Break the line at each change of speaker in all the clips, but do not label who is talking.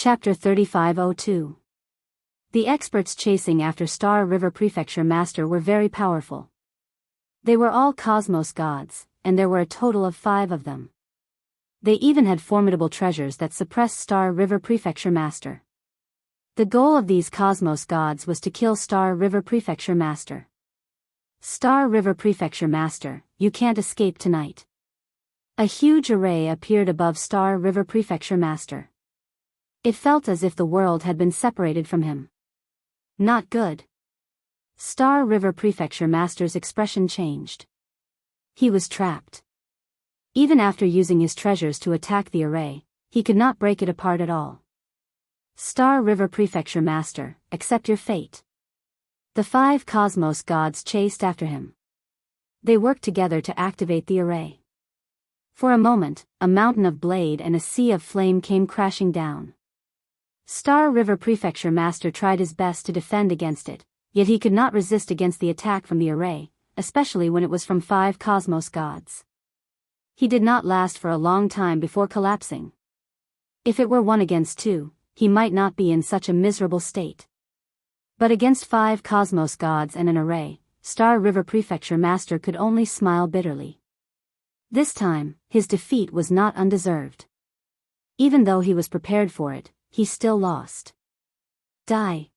Chapter 3502. The experts chasing after Star River Prefecture Master were very powerful. They were all cosmos gods, and there were a total of 5 of them. They even had formidable treasures that suppressed Star River Prefecture Master. The goal of these cosmos gods was to kill Star River Prefecture Master. Star River Prefecture Master, you can't escape tonight. A huge array appeared above Star River Prefecture Master. It felt as if the world had been separated from him. Not good. Star River Prefecture Master's expression changed. He was trapped. Even after using his treasures to attack the array, he could not break it apart at all. Star River Prefecture Master, accept your fate. The 5 cosmos gods chased after him. They worked together to activate the array. For a moment, a mountain of blade and a sea of flame came crashing down. Star River Prefecture Master tried his best to defend against it, yet he could not resist against the attack from the array, especially when it was from 5 cosmos gods. He did not last for a long time before collapsing. If it were 1 against 2, he might not be in such a miserable state. But against 5 cosmos gods and an array, Star River Prefecture Master could only smile bitterly. This time, his defeat was not undeserved. Even though he was prepared for it, he still lost. Die.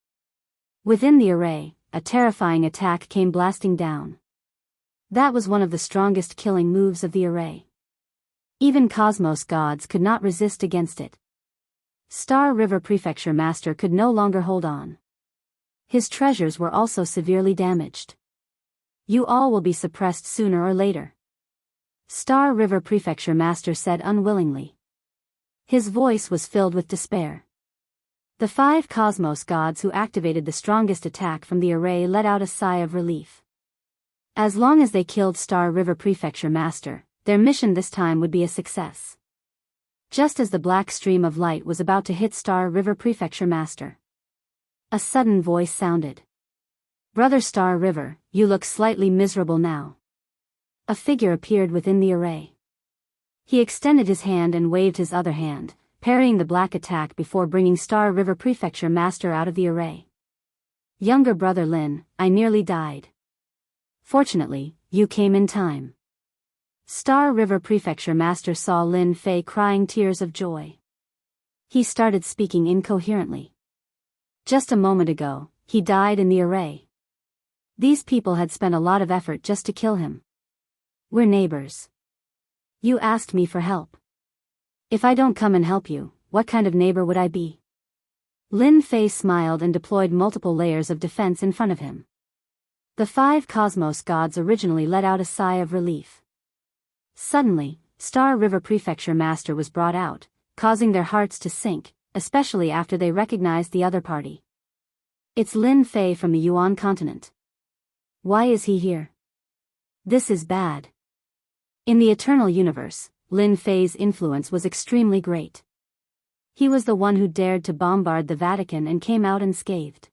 Within the array, a terrifying attack came blasting down. That was one of the strongest killing moves of the array. Even cosmos gods could not resist against it. Star River Prefecture Master could no longer hold on. His treasures were also severely damaged. You all will be suppressed sooner or later. Star River Prefecture Master said unwillingly. His voice was filled with despair. The 5 cosmos gods who activated the strongest attack from the array let out a sigh of relief. As long as they killed Star River Prefecture Master, their mission this time would be a success. Just as the black stream of light was about to hit Star River Prefecture Master, a sudden voice sounded. Brother Star River, you look slightly miserable now. A figure appeared within the array. He extended his hand and waved his other hand, parrying the black attack before bringing Star River Prefecture Master out of the array. Younger brother Lin, I nearly died. Fortunately, you came in time. Star River Prefecture Master saw Lin Fei crying tears of joy. He started speaking incoherently. Just a moment ago, he died in the array. These people had spent a lot of effort just to kill him. We're neighbors. You asked me for help. If I don't come and help you, what kind of neighbor would I be? Lin Fei smiled and deployed multiple layers of defense in front of him. The 5 cosmos gods originally let out a sigh of relief. Suddenly, Star River Prefecture Master was brought out, causing their hearts to sink, especially after they recognized the other party. It's Lin Fei from the Yuan continent. Why is he here? This is bad. In the Eternal Universe, Lin Fei's influence was extremely great. He was the one who dared to bombard the Vatican and came out unscathed.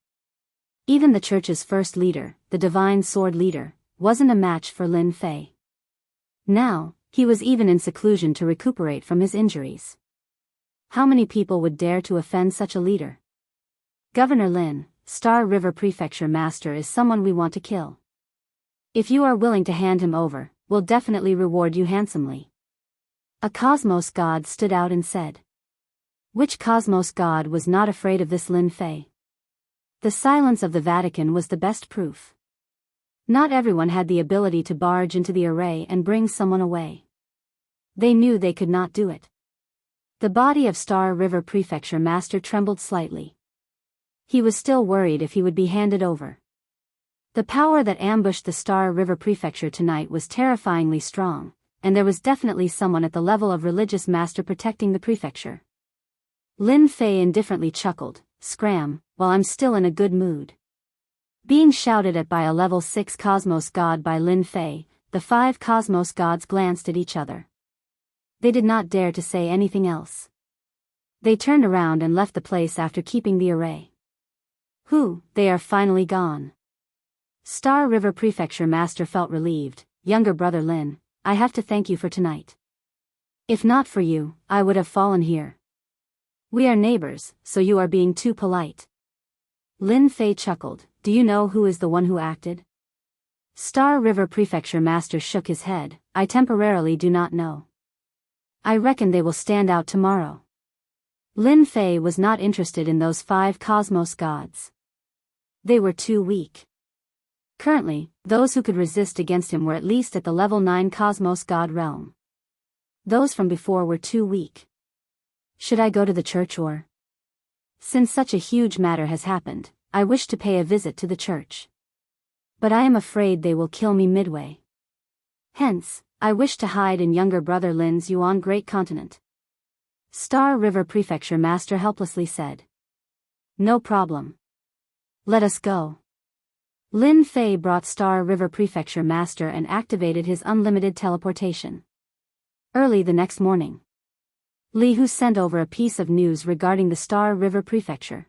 Even the Church's first leader, the Divine Sword Leader, wasn't a match for Lin Fei. Now, he was even in seclusion to recuperate from his injuries. How many people would dare to offend such a leader? Governor Lin, Star River Prefecture Master is someone we want to kill. If you are willing to hand him over, we'll definitely reward you handsomely. A cosmos god stood out and said. Which cosmos god was not afraid of this Lin Fei? The silence of the Vatican was the best proof. Not everyone had the ability to barge into the array and bring someone away. They knew they could not do it. The body of Star River Prefecture Master trembled slightly. He was still worried if he would be handed over. The power that ambushed the Star River Prefecture tonight was terrifyingly strong, and there was definitely someone at the level of religious master protecting the prefecture. Lin Fei indifferently chuckled, "Scram, while I'm still in a good mood." Being shouted at by a level 6 cosmos god by Lin Fei, the 5 cosmos gods glanced at each other. They did not dare to say anything else. They turned around and left the place after keeping the array. They are finally gone. Star River Prefecture Master felt relieved. Younger brother Lin, I have to thank you for tonight. If not for you, I would have fallen here. We are neighbors, so you are being too polite. Lin Fei chuckled. Do you know who is the one who acted? Star River Prefecture Master shook his head. I temporarily do not know. I reckon they will stand out tomorrow. Lin Fei was not interested in those 5 cosmos gods. They were too weak. Currently, those who could resist against him were at least at the level 9 cosmos god realm. Those from before were too weak. Should I go to the church or? Since such a huge matter has happened, I wish to pay a visit to the church. But I am afraid they will kill me midway. Hence, I wish to hide in younger brother Lin's Yuan Great Continent. Star River Prefecture Master helplessly said. No problem. Let us go. Lin Fei brought Star River Prefecture Master and activated his unlimited teleportation. Early the next morning, Li Hu sent over a piece of news regarding the Star River Prefecture.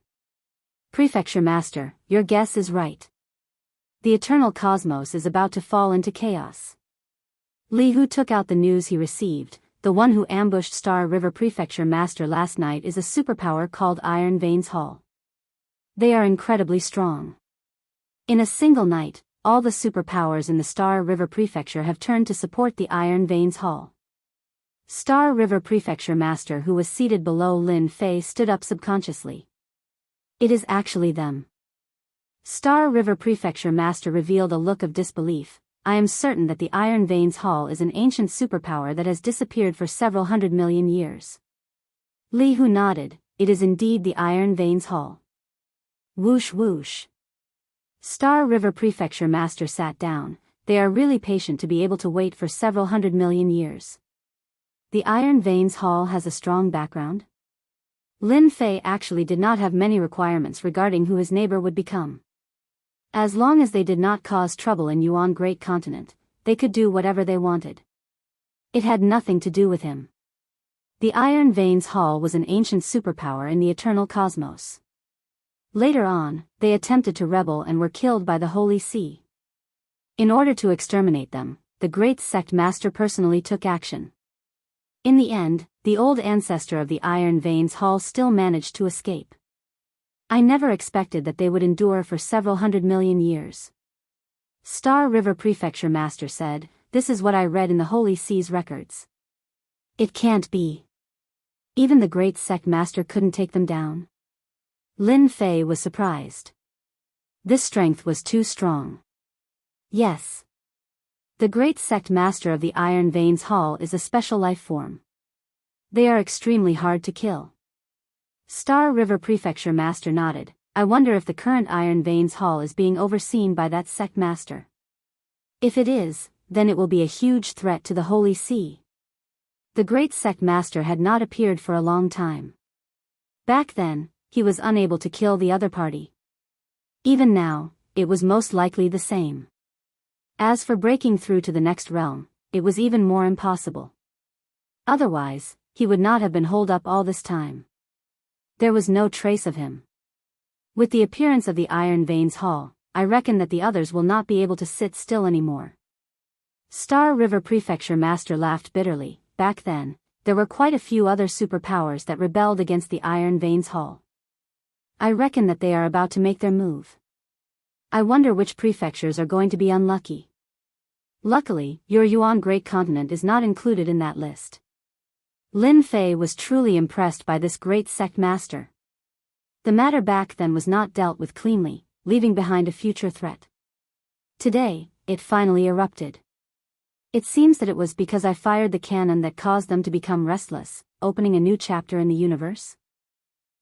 Prefecture Master, your guess is right. The eternal cosmos is about to fall into chaos. Li Hu took out the news he received. The one who ambushed Star River Prefecture Master last night is a superpower called Iron Veins Hall. They are incredibly strong. In a single night, all the superpowers in the Star River Prefecture have turned to support the Iron Veins Hall. Star River Prefecture Master, who was seated below Lin Fei, stood up subconsciously. It is actually them. Star River Prefecture Master revealed a look of disbelief. I am certain that the Iron Veins Hall is an ancient superpower that has disappeared for several 100 million years. Li Hu nodded. It is indeed the Iron Veins Hall. Whoosh whoosh. Star River Prefecture Master sat down. They are really patient to be able to wait for several 100 million years. The Iron Veins Hall has a strong background? Lin Fei actually did not have many requirements regarding who his neighbor would become. As long as they did not cause trouble in Yuan Great Continent, they could do whatever they wanted. It had nothing to do with him. The Iron Veins Hall was an ancient superpower in the eternal cosmos. Later on, they attempted to rebel and were killed by the Holy See. In order to exterminate them, the Great Sect Master personally took action. In the end, the old ancestor of the Iron Veins Hall still managed to escape. I never expected that they would endure for several 100 million years. Star River Prefecture Master said, this is what I read in the Holy See's records. It can't be. Even the Great Sect Master couldn't take them down. Lin Fei was surprised. This strength was too strong. Yes. The Great Sect Master of the Iron Veins Hall is a special life form. They are extremely hard to kill. Star River Prefecture Master nodded. I wonder if the current Iron Veins Hall is being overseen by that sect master. If it is, then it will be a huge threat to the Holy See. The Great Sect Master had not appeared for a long time. Back then, he was unable to kill the other party. Even now, it was most likely the same. As for breaking through to the next realm, it was even more impossible. Otherwise, he would not have been holed up all this time. There was no trace of him. With the appearance of the Iron Veins Hall, I reckon that the others will not be able to sit still anymore. Star River Prefecture Master laughed bitterly. Back then, there were quite a few other superpowers that rebelled against the Iron Veins Hall. I reckon that they are about to make their move. I wonder which prefectures are going to be unlucky. Luckily, your Yuan Great Continent is not included in that list. Lin Fei was truly impressed by this Great Sect Master. The matter back then was not dealt with cleanly, leaving behind a future threat. Today, it finally erupted. It seems that it was because I fired the cannon that caused them to become restless, opening a new chapter in the universe.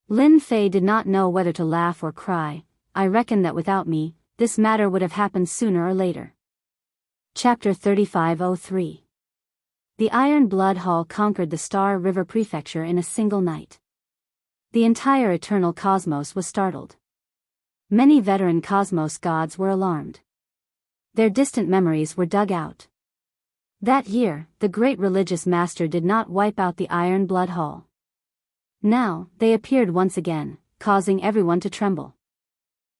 Lin Fei did not know whether to laugh or cry. I reckon that without me, this matter would have happened sooner or later. Chapter 3503. The Iron Blood Hall conquered the Star River Prefecture in a single night. The entire eternal cosmos was startled. Many veteran cosmos gods were alarmed. Their distant memories were dug out. That year, the great religious master did not wipe out the Iron Blood Hall. Now, they appeared once again, causing everyone to tremble.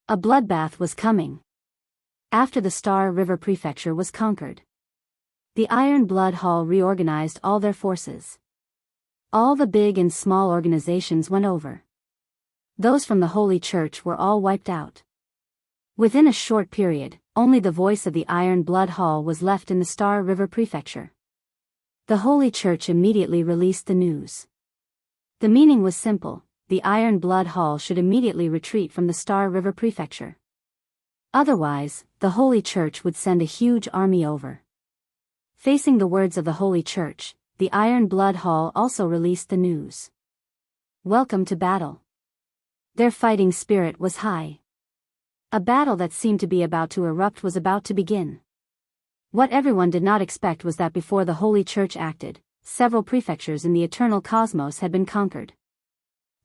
A bloodbath was coming. After the Star River Prefecture was conquered, the Iron Blood Hall reorganized all their forces. All the big and small organizations went over. Those from the Holy Church were all wiped out. Within a short period, only the voice of the Iron Blood Hall was left in the Star River Prefecture. The Holy Church immediately released the news. The meaning was simple: the Iron Blood Hall should immediately retreat from the Star River Prefecture. Otherwise, the Holy Church would send a huge army over. Facing the words of the Holy Church, the Iron Blood Hall also released the news. Welcome to battle. Their fighting spirit was high. A battle that seemed to be about to erupt was about to begin. What everyone did not expect was that before the Holy Church acted, several prefectures in the eternal cosmos had been conquered.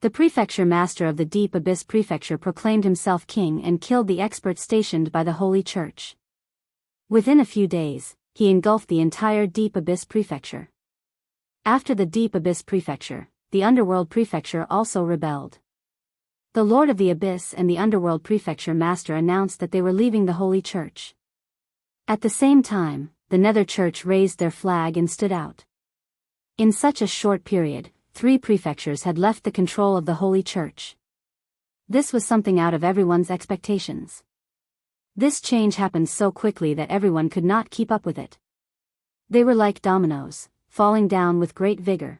The prefecture master of the Deep Abyss Prefecture proclaimed himself king and killed the experts stationed by the Holy Church. Within a few days, he engulfed the entire Deep Abyss Prefecture. After the Deep Abyss Prefecture, the Underworld Prefecture also rebelled. The Lord of the Abyss and the Underworld Prefecture Master announced that they were leaving the Holy Church. At the same time, the Nether Church raised their flag and stood out. In such a short period, 3 prefectures had left the control of the Holy Church. This was something out of everyone's expectations. This change happened so quickly that everyone could not keep up with it. They were like dominoes, falling down with great vigor.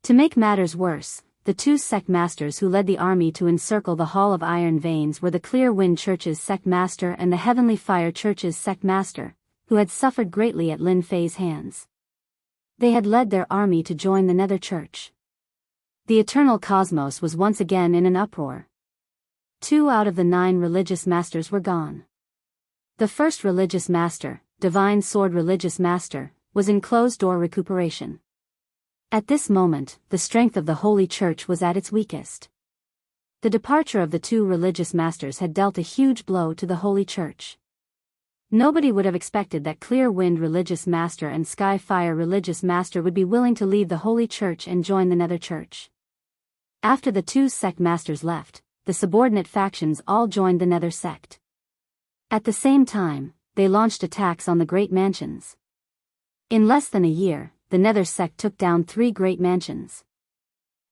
To make matters worse, the 2 sect masters who led the army to encircle the Hall of Iron Veins were the Clear Wind Church's sect master and the Heavenly Fire Church's sect master, who had suffered greatly at Lin Fei's hands. They had led their army to join the Nether Church. The eternal cosmos was once again in an uproar. 2 out of the 9 religious masters were gone. The first religious master, Divine Sword Religious Master, was in closed-door recuperation. At this moment, the strength of the Holy Church was at its weakest. The departure of the 2 religious masters had dealt a huge blow to the Holy Church. Nobody would have expected that Clear Wind Religious Master and Sky Fire Religious Master would be willing to leave the Holy Church and join the Nether Church. After the 2 sect masters left, the subordinate factions all joined the Nether sect. At the same time, they launched attacks on the great mansions. In less than a year, the Nether sect took down 3 great mansions.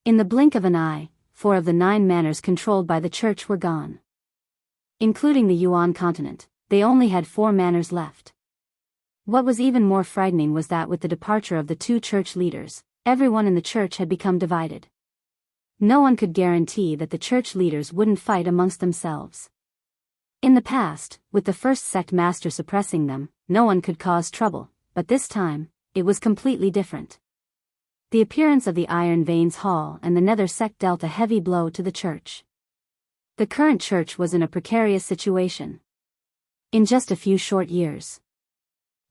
In the blink of an eye, 4 of the 9 manors controlled by the church were gone. Including the Yuan continent, they only had 4 manors left. What was even more frightening was that with the departure of the 2 church leaders, everyone in the church had become divided. No one could guarantee that the church leaders wouldn't fight amongst themselves. In the past, with the first sect master suppressing them, no one could cause trouble, but this time, it was completely different. The appearance of the Iron Veins Hall and the Nether sect dealt a heavy blow to the church. The current church was in a precarious situation. In just a few short years,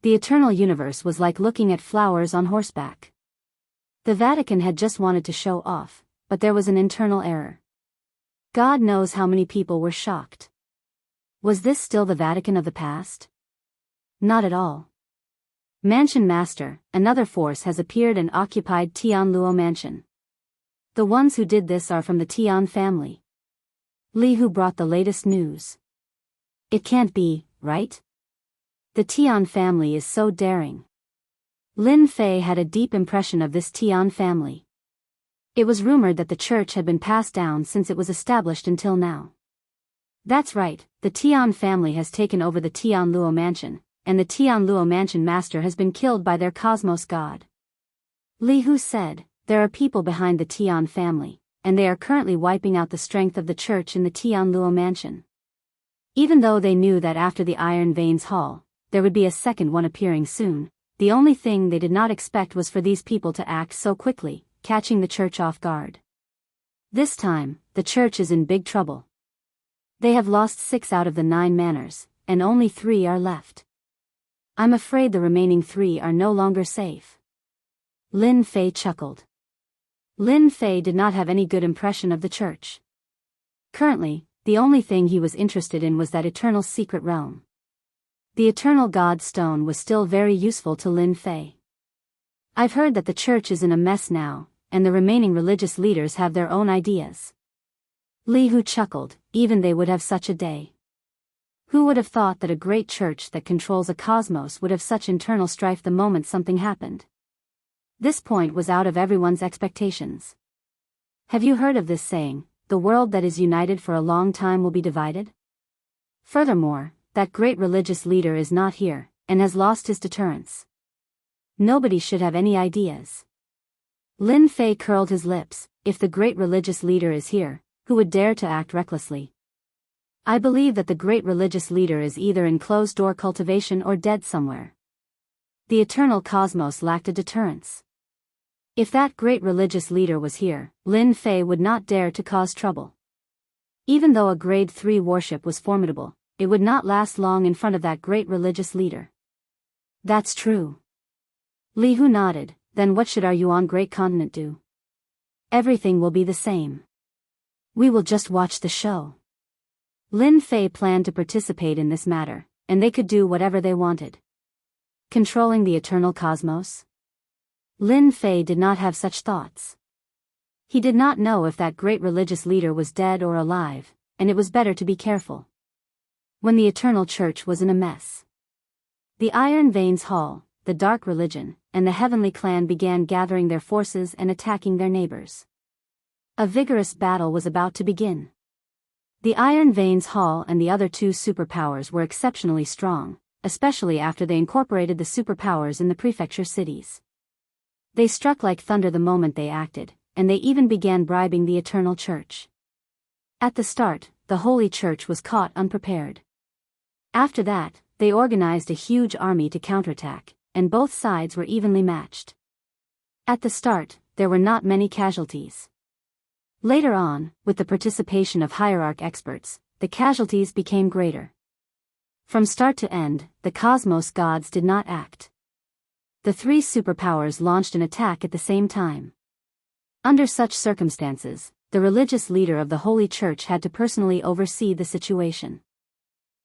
the eternal universe was like looking at flowers on horseback. The Vatican had just wanted to show off, but there was an internal error. God knows how many people were shocked. Was this still the Vatican of the past? Not at all. Mansion Master, another force has appeared and occupied Tianluo Mansion. The ones who did this are from the Tian family. Li Hu brought the latest news. It can't be, right? The Tian family is so daring. Lin Fei had a deep impression of this Tian family. It was rumored that the church had been passed down since it was established until now. That's right, the Tian family has taken over the Tianluo Mansion, and the Tianluo Mansion Master has been killed by their cosmos god. Li Hu said, there are people behind the Tian family, and they are currently wiping out the strength of the church in the Tianluo Mansion. Even though they knew that after the Iron Veins Hall, there would be a second one appearing soon, the only thing they did not expect was for these people to act so quickly, catching the church off guard. This time, the church is in big trouble. They have lost 6 out of the 9 manors, and only 3 are left. I'm afraid the remaining 3 are no longer safe. Lin Fei chuckled. Lin Fei did not have any good impression of the church. Currently, the only thing he was interested in was that eternal secret realm. The eternal God stone was still very useful to Lin Fei. I've heard that the church is in a mess now, and the remaining religious leaders have their own ideas. Li Hu chuckled, even they would have such a day. Who would have thought that a great church that controls a cosmos would have such internal strife the moment something happened? This point was out of everyone's expectations. Have you heard of this saying, the world that is united for a long time will be divided? Furthermore, that great religious leader is not here, and has lost his deterrence. Nobody should have any ideas. Lin Fei curled his lips. If the great religious leader is here, who would dare to act recklessly? I believe that the great religious leader is either in closed-door cultivation or dead somewhere. The eternal cosmos lacked a deterrence. If that great religious leader was here, Lin Fei would not dare to cause trouble. Even though a grade 3 warship was formidable, it would not last long in front of that great religious leader. That's true. Li Hu nodded. Then what should our Yuan great continent do? Everything will be the same. We will just watch the show. Lin Fei planned to participate in this matter, and they could do whatever they wanted. Controlling the eternal cosmos? Lin Fei did not have such thoughts. He did not know if that great religious leader was dead or alive, and it was better to be careful. When the eternal church was in a mess, the Iron Veins Hall, the Dark Religion, and the Heavenly Clan began gathering their forces and attacking their neighbors. A vigorous battle was about to begin. The Iron Veins Hall and the other two superpowers were exceptionally strong, especially after they incorporated the superpowers in the prefecture cities. They struck like thunder the moment they acted, and they even began bribing the Eternal Church. At the start, the Holy Church was caught unprepared. After that, they organized a huge army to counterattack, and both sides were evenly matched. At the start, there were not many casualties. Later on, with the participation of hierarch experts, the casualties became greater. From start to end, the cosmos gods did not act. The three superpowers launched an attack at the same time. Under such circumstances, the religious leader of the Holy Church had to personally oversee the situation.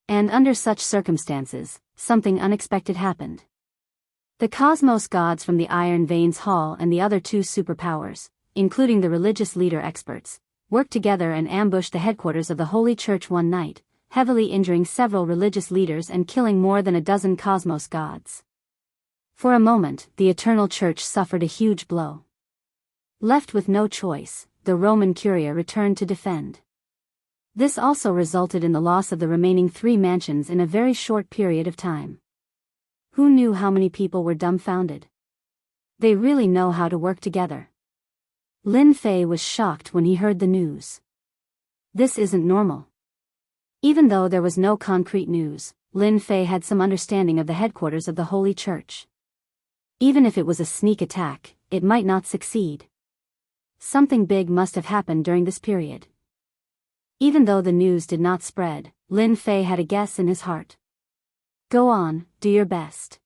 And under such circumstances, something unexpected happened. The cosmos gods from the Iron Veins Hall and the other two superpowers, including the religious leader experts, worked together and ambushed the headquarters of the Holy Church one night, heavily injuring several religious leaders and killing more than a dozen cosmos gods. For a moment, the Eternal Church suffered a huge blow. Left with no choice, the Roman Curia returned to defend. This also resulted in the loss of the remaining 3 mansions in a very short period of time. Who knew how many people were dumbfounded? They really know how to work together. Lin Fei was shocked when he heard the news. This isn't normal. Even though there was no concrete news, Lin Fei had some understanding of the headquarters of the Holy Church. Even if it was a sneak attack, it might not succeed. Something big must have happened during this period. Even though the news did not spread, Lin Fei had a guess in his heart. Go on, do your best.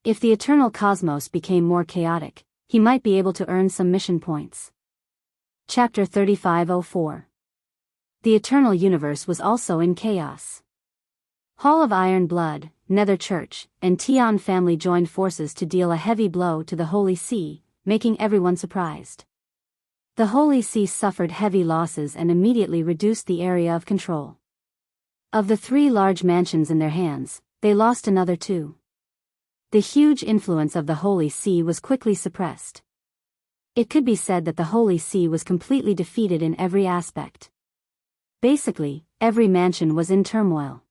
If the eternal cosmos became more chaotic, he might be able to earn some mission points. Chapter 3504. The eternal universe was also in chaos. Hall of Iron Blood, Nether Church, and Tian family joined forces to deal a heavy blow to the Holy See, making everyone surprised. The Holy See suffered heavy losses and immediately reduced the area of control. Of the 3 large mansions in their hands, they lost another 2. The huge influence of the Holy See was quickly suppressed. It could be said that the Holy See was completely defeated in every aspect. Basically, every mansion was in turmoil.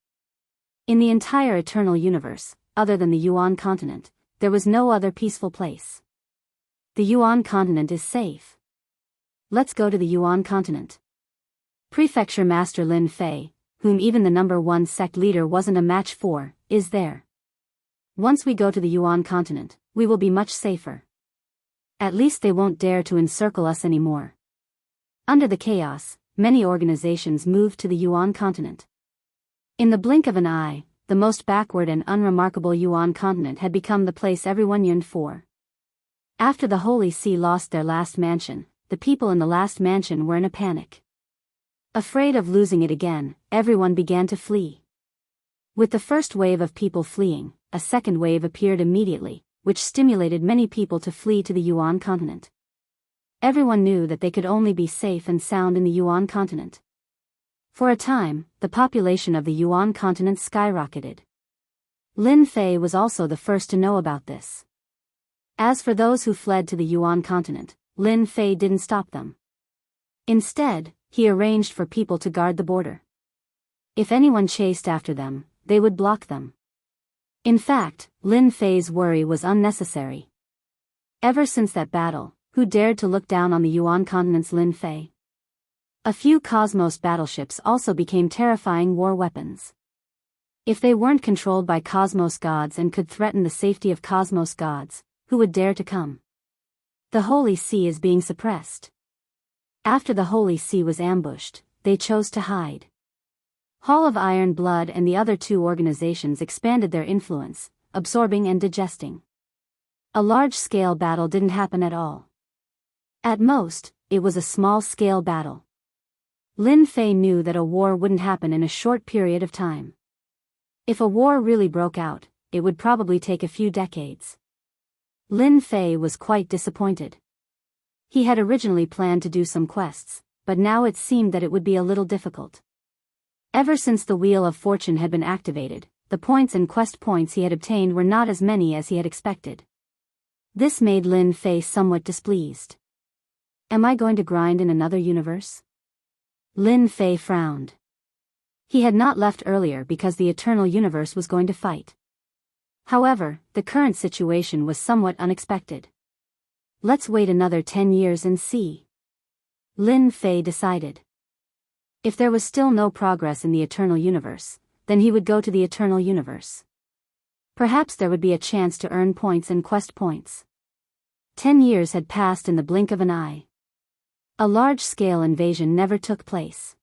In the entire eternal universe, other than the Yuan continent, there was no other peaceful place. The Yuan continent is safe. Let's go to the Yuan continent. Prefecture Master Lin Fei, whom even the number 1 sect leader wasn't a match for, is there. Once we go to the Yuan continent, we will be much safer. At least they won't dare to encircle us anymore. Under the chaos, many organizations moved to the Yuan continent. In the blink of an eye, the most backward and unremarkable Yuan continent had become the place everyone yearned for. After the Holy See lost their last mansion, the people in the last mansion were in a panic. Afraid of losing it again, everyone began to flee. With the first wave of people fleeing, a second wave appeared immediately, which stimulated many people to flee to the Yuan continent. Everyone knew that they could only be safe and sound in the Yuan continent. For a time, the population of the Yuan continent skyrocketed. Lin Fei was also the first to know about this. As for those who fled to the Yuan continent, Lin Fei didn't stop them. Instead, he arranged for people to guard the border. If anyone chased after them, they would block them. In fact, Lin Fei's worry was unnecessary. Ever since that battle, who dared to look down on the Yuan continent's Lin Fei? A few Cosmos battleships also became terrifying war weapons. If they weren't controlled by Cosmos gods and could threaten the safety of Cosmos gods, who would dare to come? The Holy See is being suppressed. After the Holy See was ambushed, they chose to hide. Hall of Iron Blood and the other two organizations expanded their influence, absorbing and digesting. A large-scale battle didn't happen at all. At most, it was a small-scale battle. Lin Fei knew that a war wouldn't happen in a short period of time. If a war really broke out, it would probably take a few decades. Lin Fei was quite disappointed. He had originally planned to do some quests, but now it seemed that it would be a little difficult. Ever since the Wheel of Fortune had been activated, the points and quest points he had obtained were not as many as he had expected. This made Lin Fei somewhat displeased. Am I going to grind in another universe? Lin Fei frowned. He had not left earlier because the Eternal Universe was going to fight. However, the current situation was somewhat unexpected. Let's wait another 10 years and see. Lin Fei decided. If there was still no progress in the Eternal Universe, then he would go to the Eternal Universe. Perhaps there would be a chance to earn points and quest points. 10 years had passed in the blink of an eye. A large-scale invasion never took place.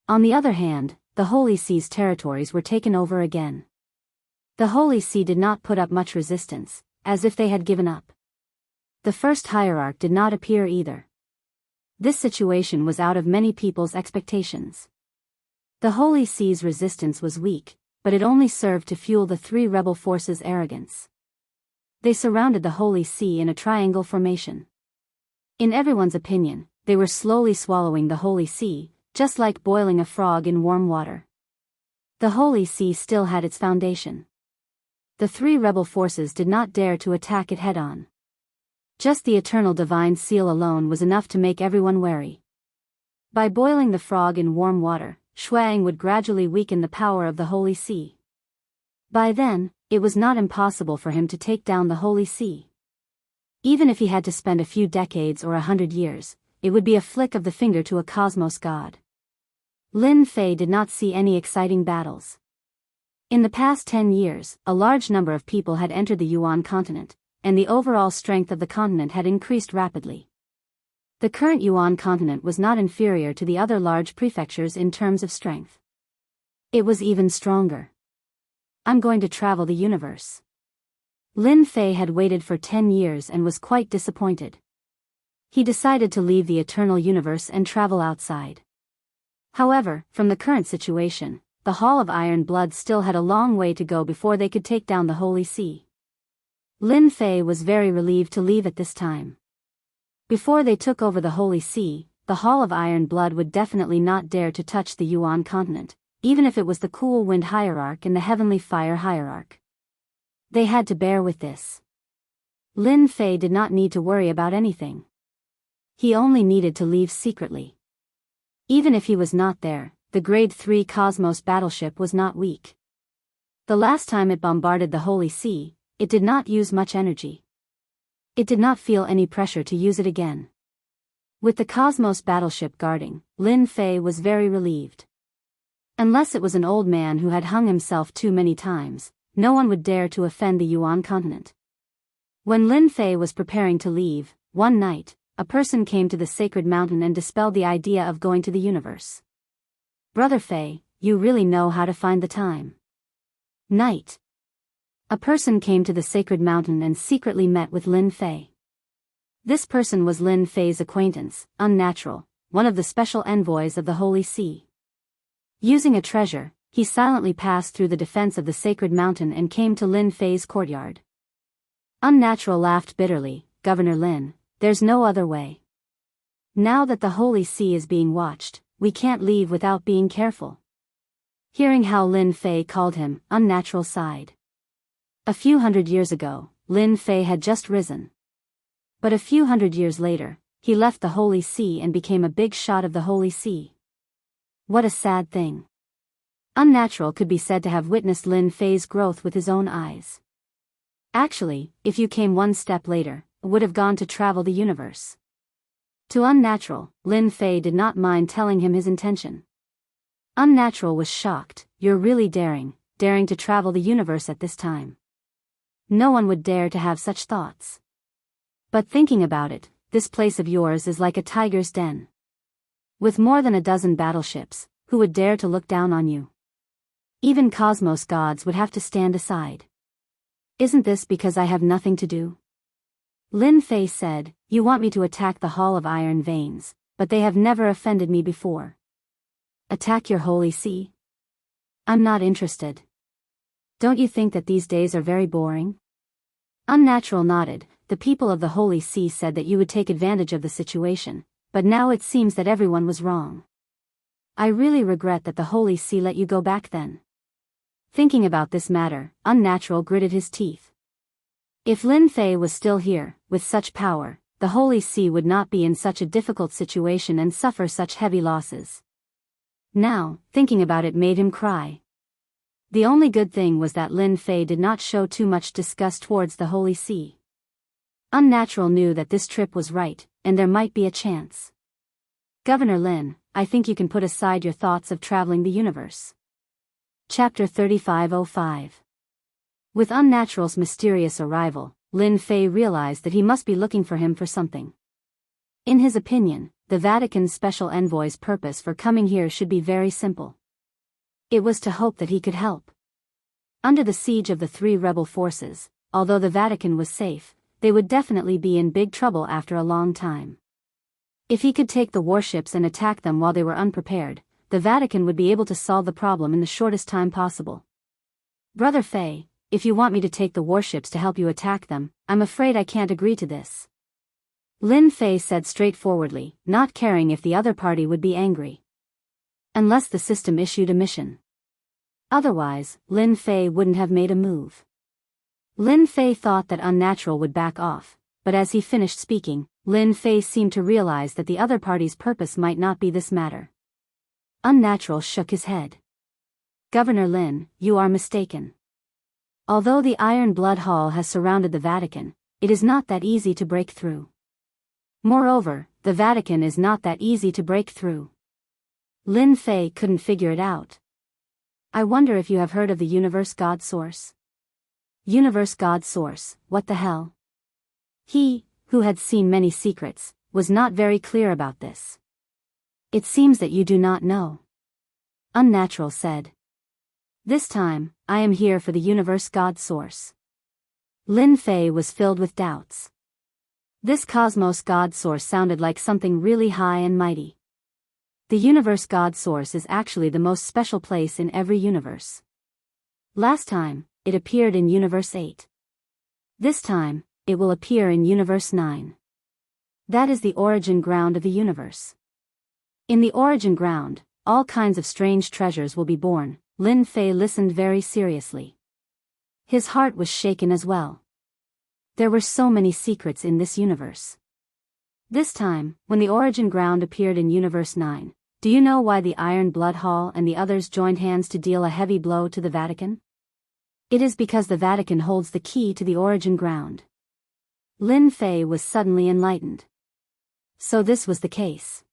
On the other hand, the Holy See's territories were taken over again. The Holy See did not put up much resistance, as if they had given up. The first hierarch did not appear either. This situation was out of many people's expectations. The Holy See's resistance was weak, but it only served to fuel the three rebel forces' arrogance. They surrounded the Holy See in a triangle formation. In everyone's opinion, they were slowly swallowing the Holy See, just like boiling a frog in warm water. The Holy See still had its foundation. The three rebel forces did not dare to attack it head-on. Just the eternal divine seal alone was enough to make everyone wary. By boiling the frog in warm water, Shuang would gradually weaken the power of the Holy See. By then, it was not impossible for him to take down the Holy See. Even if he had to spend a few decades or 100 years, it would be a flick of the finger to a cosmos god. Lin Fei did not see any exciting battles. In the past 10 years, a large number of people had entered the Yuan continent, and the overall strength of the continent had increased rapidly. The current Yuan continent was not inferior to the other large prefectures in terms of strength. It was even stronger. I'm going to travel the universe. Lin Fei had waited for 10 years and was quite disappointed. He decided to leave the Eternal Universe and travel outside. However, from the current situation, the Hall of Iron Blood still had a long way to go before they could take down the Holy See. Lin Fei was very relieved to leave at this time. Before they took over the Holy See, the Hall of Iron Blood would definitely not dare to touch the Yuan continent, even if it was the Cool Wind Hierarch and the Heavenly Fire Hierarch. They had to bear with this. Lin Fei did not need to worry about anything. He only needed to leave secretly. Even if he was not there, the Grade 3 Cosmos battleship was not weak. The last time it bombarded the Holy See, it did not use much energy. It did not feel any pressure to use it again. With the Cosmos battleship guarding, Lin Fei was very relieved. Unless it was an old man who had hung himself too many times, no one would dare to offend the Yuan continent. When Lin Fei was preparing to leave, one night, a person came to the sacred mountain and dispelled the idea of going to the universe. Brother Fei, you really know how to find the time. Night. A person came to the sacred mountain and secretly met with Lin Fei. This person was Lin Fei's acquaintance, Unnatural, one of the special envoys of the Holy See. Using a treasure, he silently passed through the defense of the sacred mountain and came to Lin Fei's courtyard. Unnatural laughed bitterly, Governor Lin, there's no other way. Now that the Holy See is being watched, we can't leave without being careful. Hearing how Lin Fei called him, Unnatural sighed. A few hundred years ago, Lin Fei had just risen. But a few hundred years later, he left the Holy See and became a big shot of the Holy See. What a sad thing. Unnatural could be said to have witnessed Lin Fei's growth with his own eyes. Actually, if you came one step later, would have gone to travel the universe. To Unnatural, Lin Fei did not mind telling him his intention. Unnatural was shocked. You're really daring to travel the universe at this time. No one would dare to have such thoughts. But thinking about it, this place of yours is like a tiger's den. With more than a dozen battleships, who would dare to look down on you? Even cosmos gods would have to stand aside. Isn't this because I have nothing to do? Lin Fei said, you want me to attack the Hall of Iron Veins, but they have never offended me before. Attack your Holy See? I'm not interested. Don't you think that these days are very boring? Unnatural nodded. The people of the Holy See said that you would take advantage of the situation, but now it seems that everyone was wrong. I really regret that the Holy See let you go back then. Thinking about this matter, Unnatural gritted his teeth. If Lin Fei was still here, with such power, the Holy See would not be in such a difficult situation and suffer such heavy losses. Now, thinking about it made him cry. The only good thing was that Lin Fei did not show too much disgust towards the Holy See. Unnatural knew that this trip was right, and there might be a chance. Governor Lin, I think you can put aside your thoughts of traveling the universe. Chapter 3505. With Unnatural's mysterious arrival, Lin Fei realized that he must be looking for him for something. In his opinion, the Vatican's special envoy's purpose for coming here should be very simple. It was to hope that he could help. Under the siege of the three rebel forces, although the Vatican was safe, they would definitely be in big trouble after a long time. If he could take the warships and attack them while they were unprepared, the Vatican would be able to solve the problem in the shortest time possible. Brother Fei, if you want me to take the warships to help you attack them, I'm afraid I can't agree to this. Lin Fei said straightforwardly, not caring if the other party would be angry. Unless the system issued a mission. Otherwise, Lin Fei wouldn't have made a move. Lin Fei thought that Unnatural would back off, but as he finished speaking, Lin Fei seemed to realize that the other party's purpose might not be this matter. Unnatural shook his head. Governor Lin, you are mistaken. Although the Iron Blood Hall has surrounded the Vatican, it is not that easy to break through. Moreover, the Vatican is not that easy to break through. Lin Fei couldn't figure it out. I wonder if you have heard of the Universe God Source. Universe God Source, what the hell? He, who had seen many secrets, was not very clear about this. It seems that you do not know. Unnatural said. This time, I am here for the Universe God Source. Lin Fei was filled with doubts. This Cosmos God Source sounded like something really high and mighty. The Universe God Source is actually the most special place in every universe. Last time, it appeared in Universe 8. This time, it will appear in Universe 9. That is the origin ground of the universe. In the origin ground, all kinds of strange treasures will be born. Lin Fei listened very seriously. His heart was shaken as well. There were so many secrets in this universe. This time, when the origin ground appeared in Universe 9, do you know why the Iron Blood Hall and the others joined hands to deal a heavy blow to the Vatican? It is because the Vatican holds the key to the origin ground. Lin Fei was suddenly enlightened. So this was the case.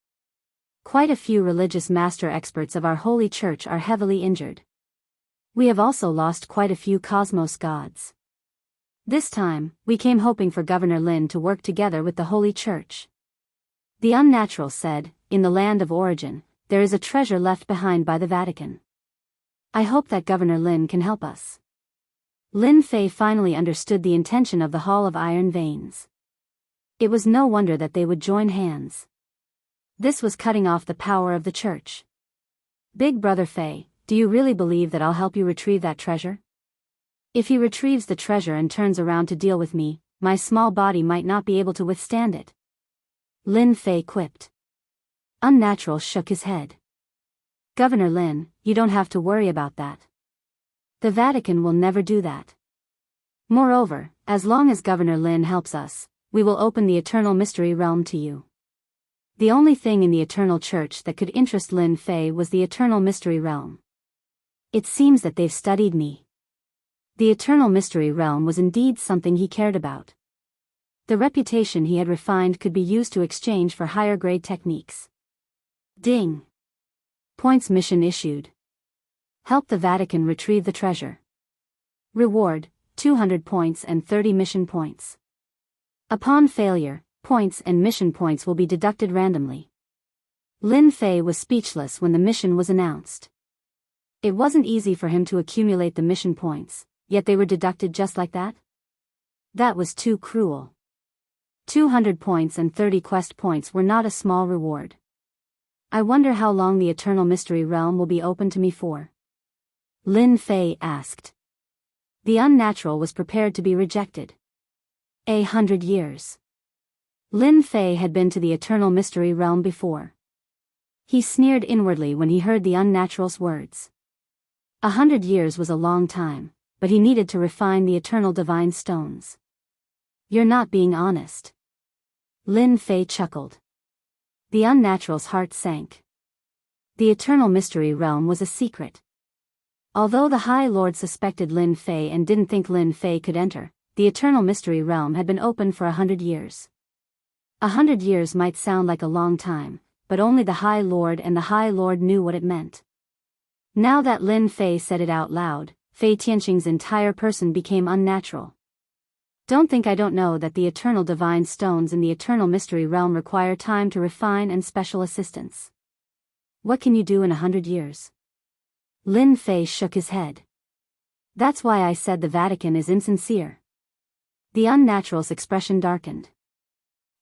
Quite a few religious master experts of our holy church are heavily injured. We have also lost quite a few cosmos gods. This time, we came hoping for Governor Lin to work together with the holy church. The Unnatural said, in the land of origin, there is a treasure left behind by the Vatican. I hope that Governor Lin can help us. Lin Fei finally understood the intention of the Hall of Iron Veins. It was no wonder that they would join hands. This was cutting off the power of the church. Big Brother Fei, do you really believe that I'll help you retrieve that treasure? If he retrieves the treasure and turns around to deal with me, my small body might not be able to withstand it. Lin Fei quipped. Unnatural shook his head. Governor Lin, you don't have to worry about that. The Vatican will never do that. Moreover, As long as Governor Lin helps us, we will open the Eternal Mystery Realm to you. The only thing in the Eternal Church that could interest Lin Fei was the Eternal Mystery Realm. It seems that they've studied me. The Eternal Mystery Realm was indeed something he cared about. The reputation he had refined could be used to exchange for higher-grade techniques. Ding! Points mission issued. Help the Vatican retrieve the treasure. Reward, 200 points and 30 mission points. Upon failure, points and mission points will be deducted randomly. Lin Fei was speechless when the mission was announced. It wasn't easy for him to accumulate the mission points, yet they were deducted just like that? That was too cruel. 200 points and 30 quest points were not a small reward. I wonder how long the Eternal Mystery Realm will be open to me for. Lin Fei asked. The unnatural was prepared to be rejected. 100 years. Lin Fei had been to the Eternal Mystery Realm before. He sneered inwardly when he heard the unnatural's words. 100 years was a long time, but he needed to refine the eternal divine stones. You're not being honest. Lin Fei chuckled. The unnatural's heart sank. The Eternal Mystery Realm was a secret. Although the High Lord suspected Lin Fei and didn't think Lin Fei could enter, the Eternal Mystery Realm had been open for 100 years. 100 years might sound like a long time, but only the High Lord and the High Lord knew what it meant. Now that Lin Fei said it out loud, Fei Tianqing's entire person became unnatural. Don't think I don't know that the eternal divine stones in the Eternal Mystery Realm require time to refine and special assistance. What can you do in 100 years? Lin Fei shook his head. That's why I said the Vatican is insincere. The unnatural's expression darkened.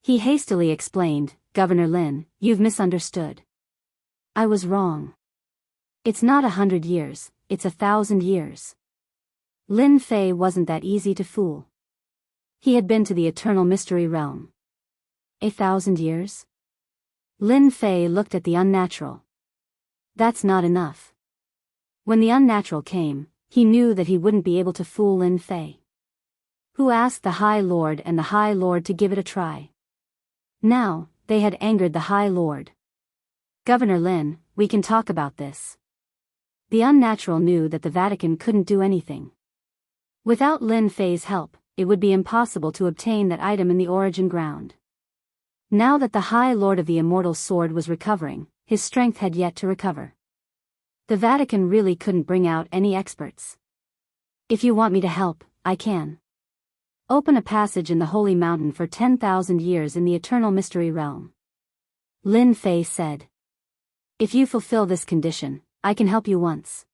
He hastily explained, Governor Lin, you've misunderstood. I was wrong. It's not 100 years, it's 1,000 years. Lin Fei wasn't that easy to fool. He had been to the Eternal Mystery Realm. 1,000 years? Lin Fei looked at the unnatural. That's not enough. When the unnatural came, he knew that he wouldn't be able to fool Lin Fei. Who asked the High Lord and the High Lord to give it a try? Now, they had angered the High Lord. Governor Lin, we can talk about this. The unnatural knew that the Vatican couldn't do anything. Without Lin Fei's help, it would be impossible to obtain that item in the origin ground. Now that the High Lord of the Immortal Sword was recovering, his strength had yet to recover. The Vatican really couldn't bring out any experts. If you want me to help, I can. Open a passage in the Holy Mountain for 10,000 years in the Eternal Mystery Realm. Lin Fei said. If you fulfill this condition, I can help you once.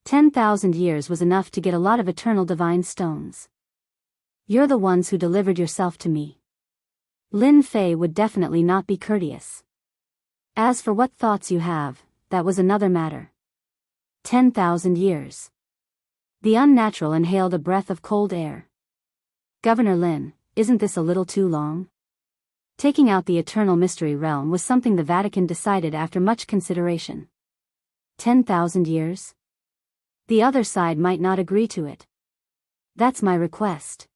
10,000 years was enough to get a lot of eternal divine stones. You're the ones who delivered yourself to me. Lin Fei would definitely not be courteous. As for what thoughts you have, that was another matter. 10,000 years. The unnatural inhaled a breath of cold air. Governor Lin, isn't this a little too long? Taking out the Eternal Mystery Realm was something the Vatican decided after much consideration. 10,000 years? The other side might not agree to it. That's my request.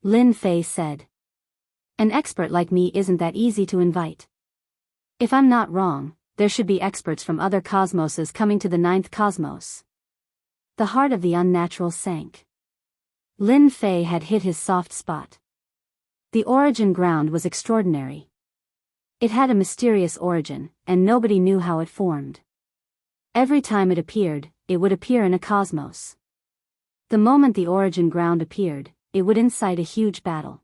Lin Fei said. An expert like me isn't that easy to invite. If I'm not wrong, there should be experts from other cosmoses coming to the 9th cosmos. The heart of the unnatural sank. Lin Fei had hit his soft spot. The origin ground was extraordinary. It had a mysterious origin, and nobody knew how it formed. Every time it appeared, it would appear in a cosmos. The moment the origin ground appeared, it would incite a huge battle.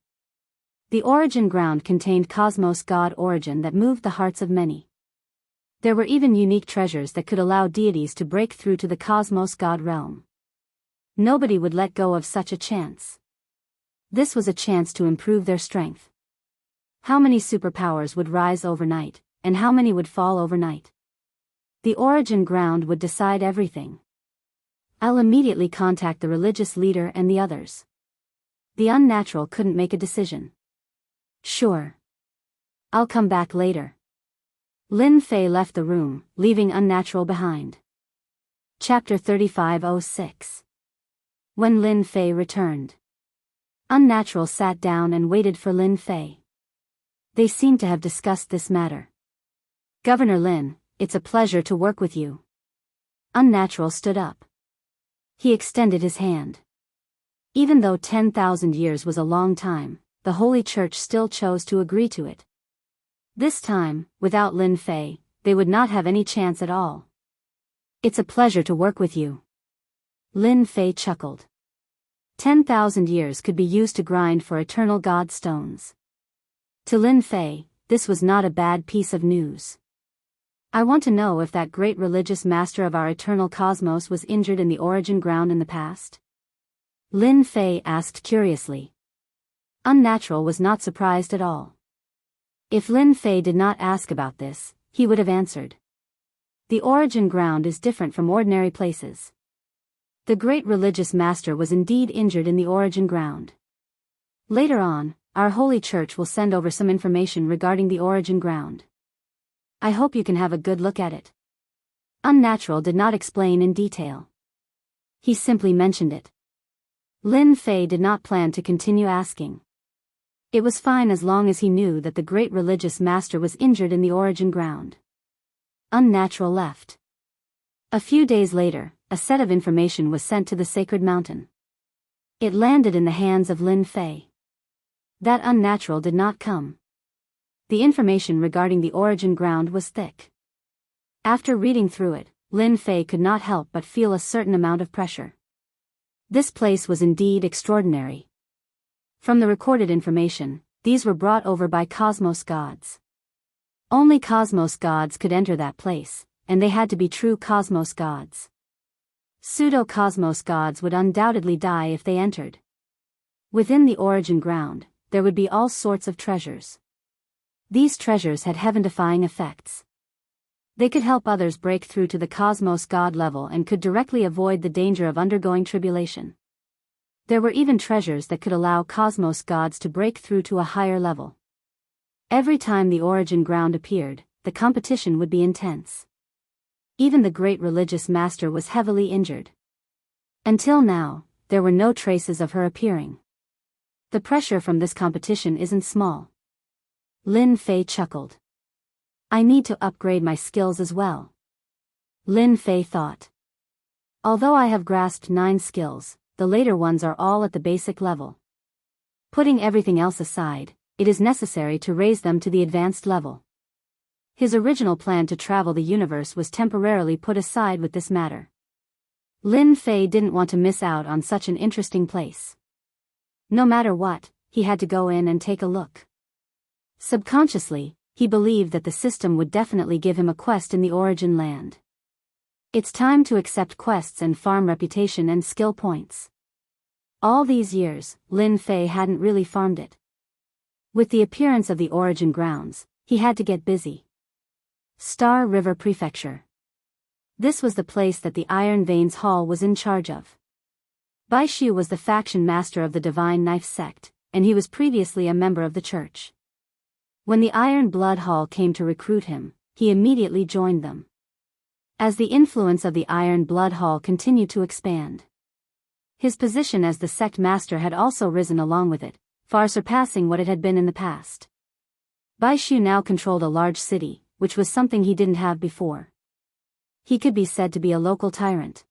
The origin ground contained cosmos god origin that moved the hearts of many. There were even unique treasures that could allow deities to break through to the cosmos god realm. Nobody would let go of such a chance. This was a chance to improve their strength. How many superpowers would rise overnight, and how many would fall overnight? The origin ground would decide everything. I'll immediately contact the religious leader and the others. The unnatural couldn't make a decision. Sure. I'll come back later. Lin Fei left the room, leaving unnatural behind. Chapter 3506. When Lin Fei returned. Unnatural sat down and waited for Lin Fei. They seemed to have discussed this matter. Governor Lin, it's a pleasure to work with you. Unnatural stood up. He extended his hand. Even though 10,000 years was a long time, the Holy Church still chose to agree to it. This time, without Lin Fei, they would not have any chance at all. It's a pleasure to work with you. Lin Fei chuckled. 10,000 years could be used to grind for eternal god stones. To Lin Fei, this was not a bad piece of news. I want to know if that great religious master of our eternal cosmos was injured in the origin ground in the past? Lin Fei asked curiously. Unnatural was not surprised at all. If Lin Fei did not ask about this, he would have answered. The origin ground is different from ordinary places. The great religious master was indeed injured in the origin ground. Later on, our holy church will send over some information regarding the origin ground. I hope you can have a good look at it. Unnatural did not explain in detail. He simply mentioned it. Lin Fei did not plan to continue asking. It was fine as long as he knew that the great religious master was injured in the origin ground. Unnatural left. A few days later, a set of information was sent to the sacred mountain. It landed in the hands of Lin Fei. That Unnatural did not come. The information regarding the origin ground was thick. After reading through it, Lin Fei could not help but feel a certain amount of pressure. This place was indeed extraordinary. From the recorded information, these were brought over by cosmos gods. Only cosmos gods could enter that place, and they had to be true cosmos gods. Pseudo-cosmos gods would undoubtedly die if they entered. Within the origin ground, there would be all sorts of treasures. These treasures had heaven-defying effects. They could help others break through to the cosmos god level and could directly avoid the danger of undergoing tribulation. There were even treasures that could allow cosmos gods to break through to a higher level. Every time the origin ground appeared, the competition would be intense. Even the great religious master was heavily injured. Until now, there were no traces of her appearing. The pressure from this competition isn't small. Lin Fei chuckled. I need to upgrade my skills as well. Lin Fei thought. Although I have grasped 9 skills, the later ones are all at the basic level. Putting everything else aside, it is necessary to raise them to the advanced level. His original plan to travel the universe was temporarily put aside with this matter. Lin Fei didn't want to miss out on such an interesting place. No matter what, he had to go in and take a look. Subconsciously, he believed that the system would definitely give him a quest in the origin land. It's time to accept quests and farm reputation and skill points. All these years, Lin Fei hadn't really farmed it. With the appearance of the origin grounds, he had to get busy. Star River Prefecture. This was the place that the Iron Veins Hall was in charge of. Bai Shu was the faction master of the Divine Knife sect, and he was previously a member of the church. When the Iron Blood Hall came to recruit him, he immediately joined them. As the influence of the Iron Blood Hall continued to expand, his position as the sect master had also risen along with it, far surpassing what it had been in the past. Bai Shu now controlled a large city, which was something he didn't have before. He could be said to be a local tyrant.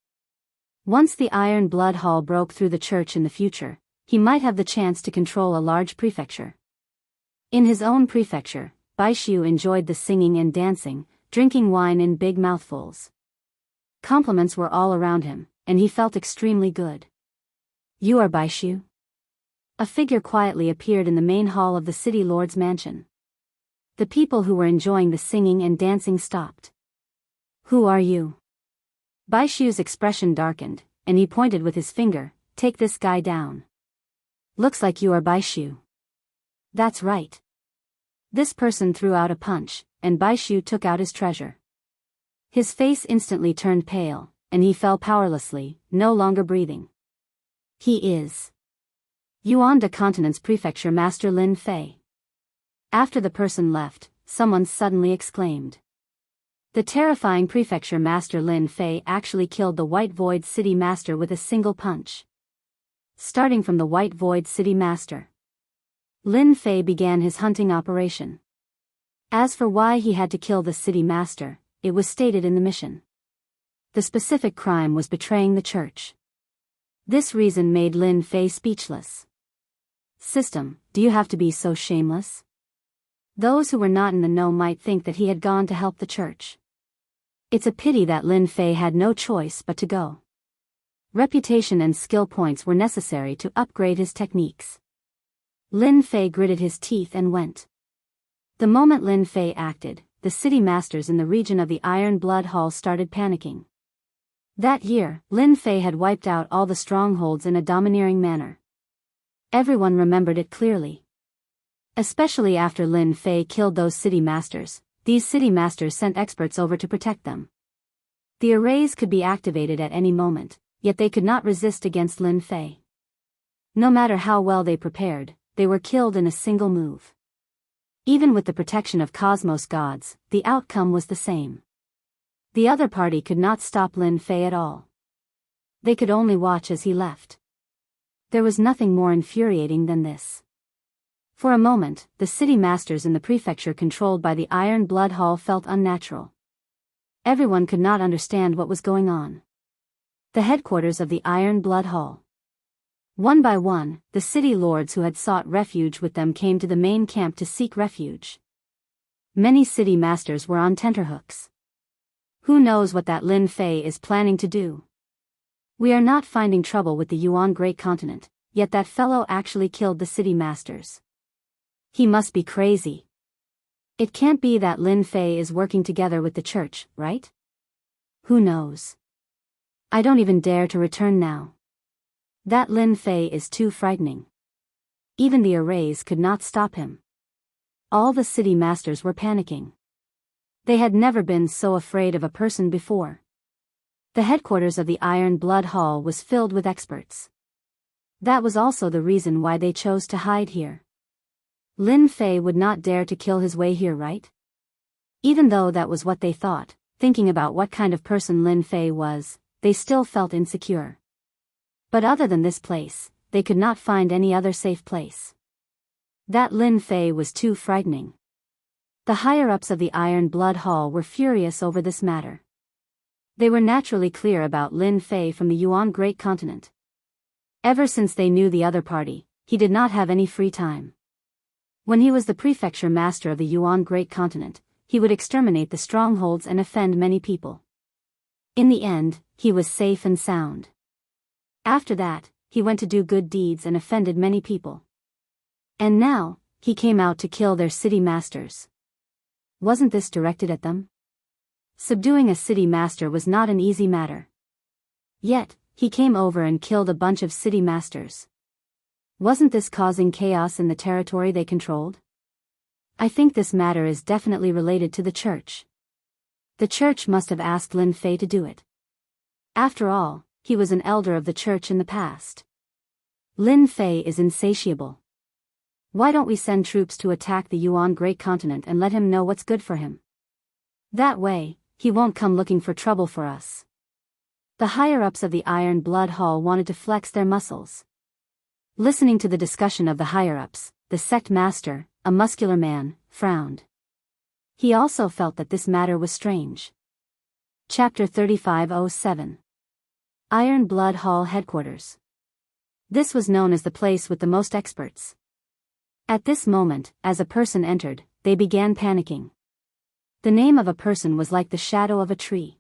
Once the Iron Blood Hall broke through the church in the future, he might have the chance to control a large prefecture. In his own prefecture, Bai Shu enjoyed the singing and dancing, drinking wine in big mouthfuls. Compliments were all around him, and he felt extremely good. You are Bai Shu? A figure quietly appeared in the main hall of the city lord's mansion. The people who were enjoying the singing and dancing stopped. Who are you? Bai Shu's expression darkened, and he pointed with his finger, take this guy down. Looks like you are Bai Shu. That's right. This person threw out a punch, and Bai Shu took out his treasure. His face instantly turned pale, and he fell powerlessly, no longer breathing. He is Yuanda Continent's Prefecture Master Lin Fei. After the person left, someone suddenly exclaimed. The terrifying Prefecture Master Lin Fei actually killed the White Void City Master with a single punch. starting from the White Void City Master. Lin Fei began his hunting operation. As for why he had to kill the City Master, it was stated in the mission. The specific crime was betraying the church. This reason made Lin Fei speechless. System, do you have to be so shameless? Those who were not in the know might think that he had gone to help the church. It's a pity that Lin Fei had no choice but to go. Reputation and skill points were necessary to upgrade his techniques. Lin Fei gritted his teeth and went. The moment Lin Fei acted, the city masters in the region of the Iron Blood Hall started panicking. That year, Lin Fei had wiped out all the strongholds in a domineering manner. Everyone remembered it clearly. Especially after Lin Fei killed those city masters, these city masters sent experts over to protect them. The arrays could be activated at any moment, yet they could not resist against Lin Fei. No matter how well they prepared, they were killed in a single move. Even with the protection of Cosmos gods, the outcome was the same. The other party could not stop Lin Fei at all. They could only watch as he left. There was nothing more infuriating than this. For a moment, the city masters in the prefecture controlled by the Iron Blood Hall felt unnatural. Everyone could not understand what was going on. The headquarters of the Iron Blood Hall. One by one, the city lords who had sought refuge with them came to the main camp to seek refuge. Many city masters were on tenterhooks. Who knows what that Lin Fei is planning to do? We are not finding trouble with the Yuan Great Continent, yet that fellow actually killed the city masters. He must be crazy. It can't be that Lin Fei is working together with the church, right? Who knows? I don't even dare to return now. That Lin Fei is too frightening. Even the arrays could not stop him. All the city masters were panicking. They had never been so afraid of a person before. The headquarters of the Iron Blood Hall was filled with experts. That was also the reason why they chose to hide here. Lin Fei would not dare to kill his way here, right? Even though that was what they thought, thinking about what kind of person Lin Fei was, they still felt insecure. But other than this place, they could not find any other safe place. That Lin Fei was too frightening. The higher-ups of the Iron Blood Hall were furious over this matter. They were naturally clear about Lin Fei from the Yuan Great Continent. Ever since they knew the other party, he did not have any free time. When he was the prefecture master of the Yuan Great Continent, he would exterminate the strongholds and offend many people. In the end, he was safe and sound. After that, he went to do good deeds and offended many people. And now, he came out to kill their city masters. Wasn't this directed at them? Subduing a city master was not an easy matter. Yet, he came over and killed a bunch of city masters. Wasn't this causing chaos in the territory they controlled? I think this matter is definitely related to the church. The church must have asked Lin Fei to do it. After all, he was an elder of the church in the past. Lin Fei is insatiable. Why don't we send troops to attack the Yuan Great Continent and let him know what's good for him? That way, he won't come looking for trouble for us. The higher-ups of the Iron Blood Hall wanted to flex their muscles. Listening to the discussion of the higher-ups, the sect master, a muscular man, frowned. He also felt that this matter was strange. Chapter 3507. Iron Blood Hall Headquarters. This was known as the place with the most experts. At this moment, as a person entered, they began panicking. The name of a person was like the shadow of a tree.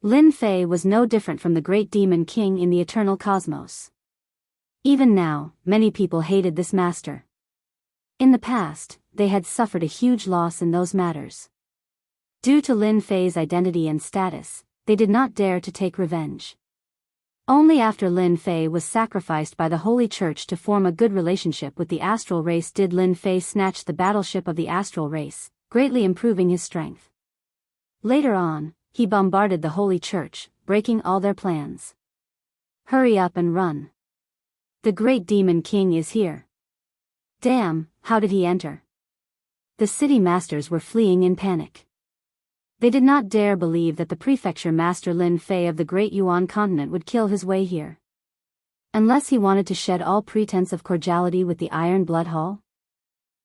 Lin Fei was no different from the great demon king in the eternal cosmos. Even now, many people hated this master. In the past, they had suffered a huge loss in those matters. Due to Lin Fei's identity and status, they did not dare to take revenge. Only after Lin Fei was sacrificed by the Holy Church to form a good relationship with the astral race did Lin Fei snatch the battleship of the astral race, greatly improving his strength. Later on, he bombarded the Holy Church, breaking all their plans. Hurry up and run. The great demon king is here. Damn, how did he enter? The city masters were fleeing in panic. They did not dare believe that the prefecture master Lin Fei of the great Yuan continent would kill his way here. Unless he wanted to shed all pretense of cordiality with the Iron Blood Hall?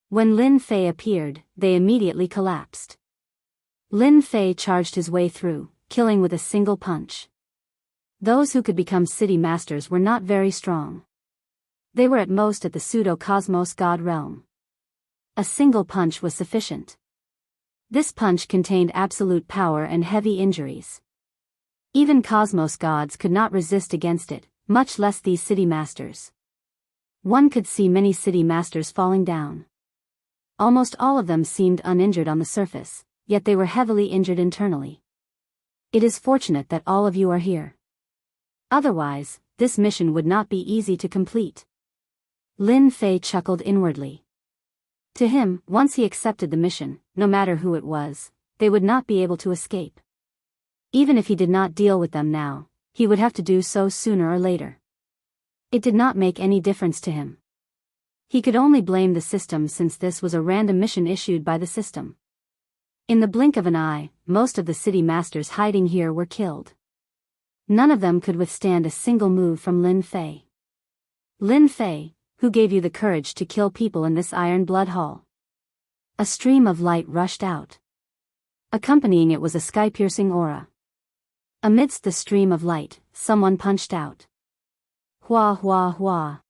When Lin Fei appeared, they immediately collapsed. Lin Fei charged his way through, killing with a single punch. Those who could become city masters were not very strong. They were at most at the pseudo-cosmos god realm. A single punch was sufficient. This punch contained absolute power and heavy injuries. Even cosmos gods could not resist against it, much less these city masters. One could see many city masters falling down. Almost all of them seemed uninjured on the surface, yet they were heavily injured internally. It is fortunate that all of you are here. Otherwise, this mission would not be easy to complete. Lin Fei chuckled inwardly. To him, once he accepted the mission, no matter who it was, they would not be able to escape. Even if he did not deal with them now, he would have to do so sooner or later. It did not make any difference to him. He could only blame the system since this was a random mission issued by the system. In the blink of an eye, most of the city masters hiding here were killed. None of them could withstand a single move from Lin Fei. Lin Fei, who gave you the courage to kill people in this Iron Blood Hall? A stream of light rushed out. Accompanying it was a sky-piercing aura. Amidst the stream of light, someone punched out. Hua hua hua.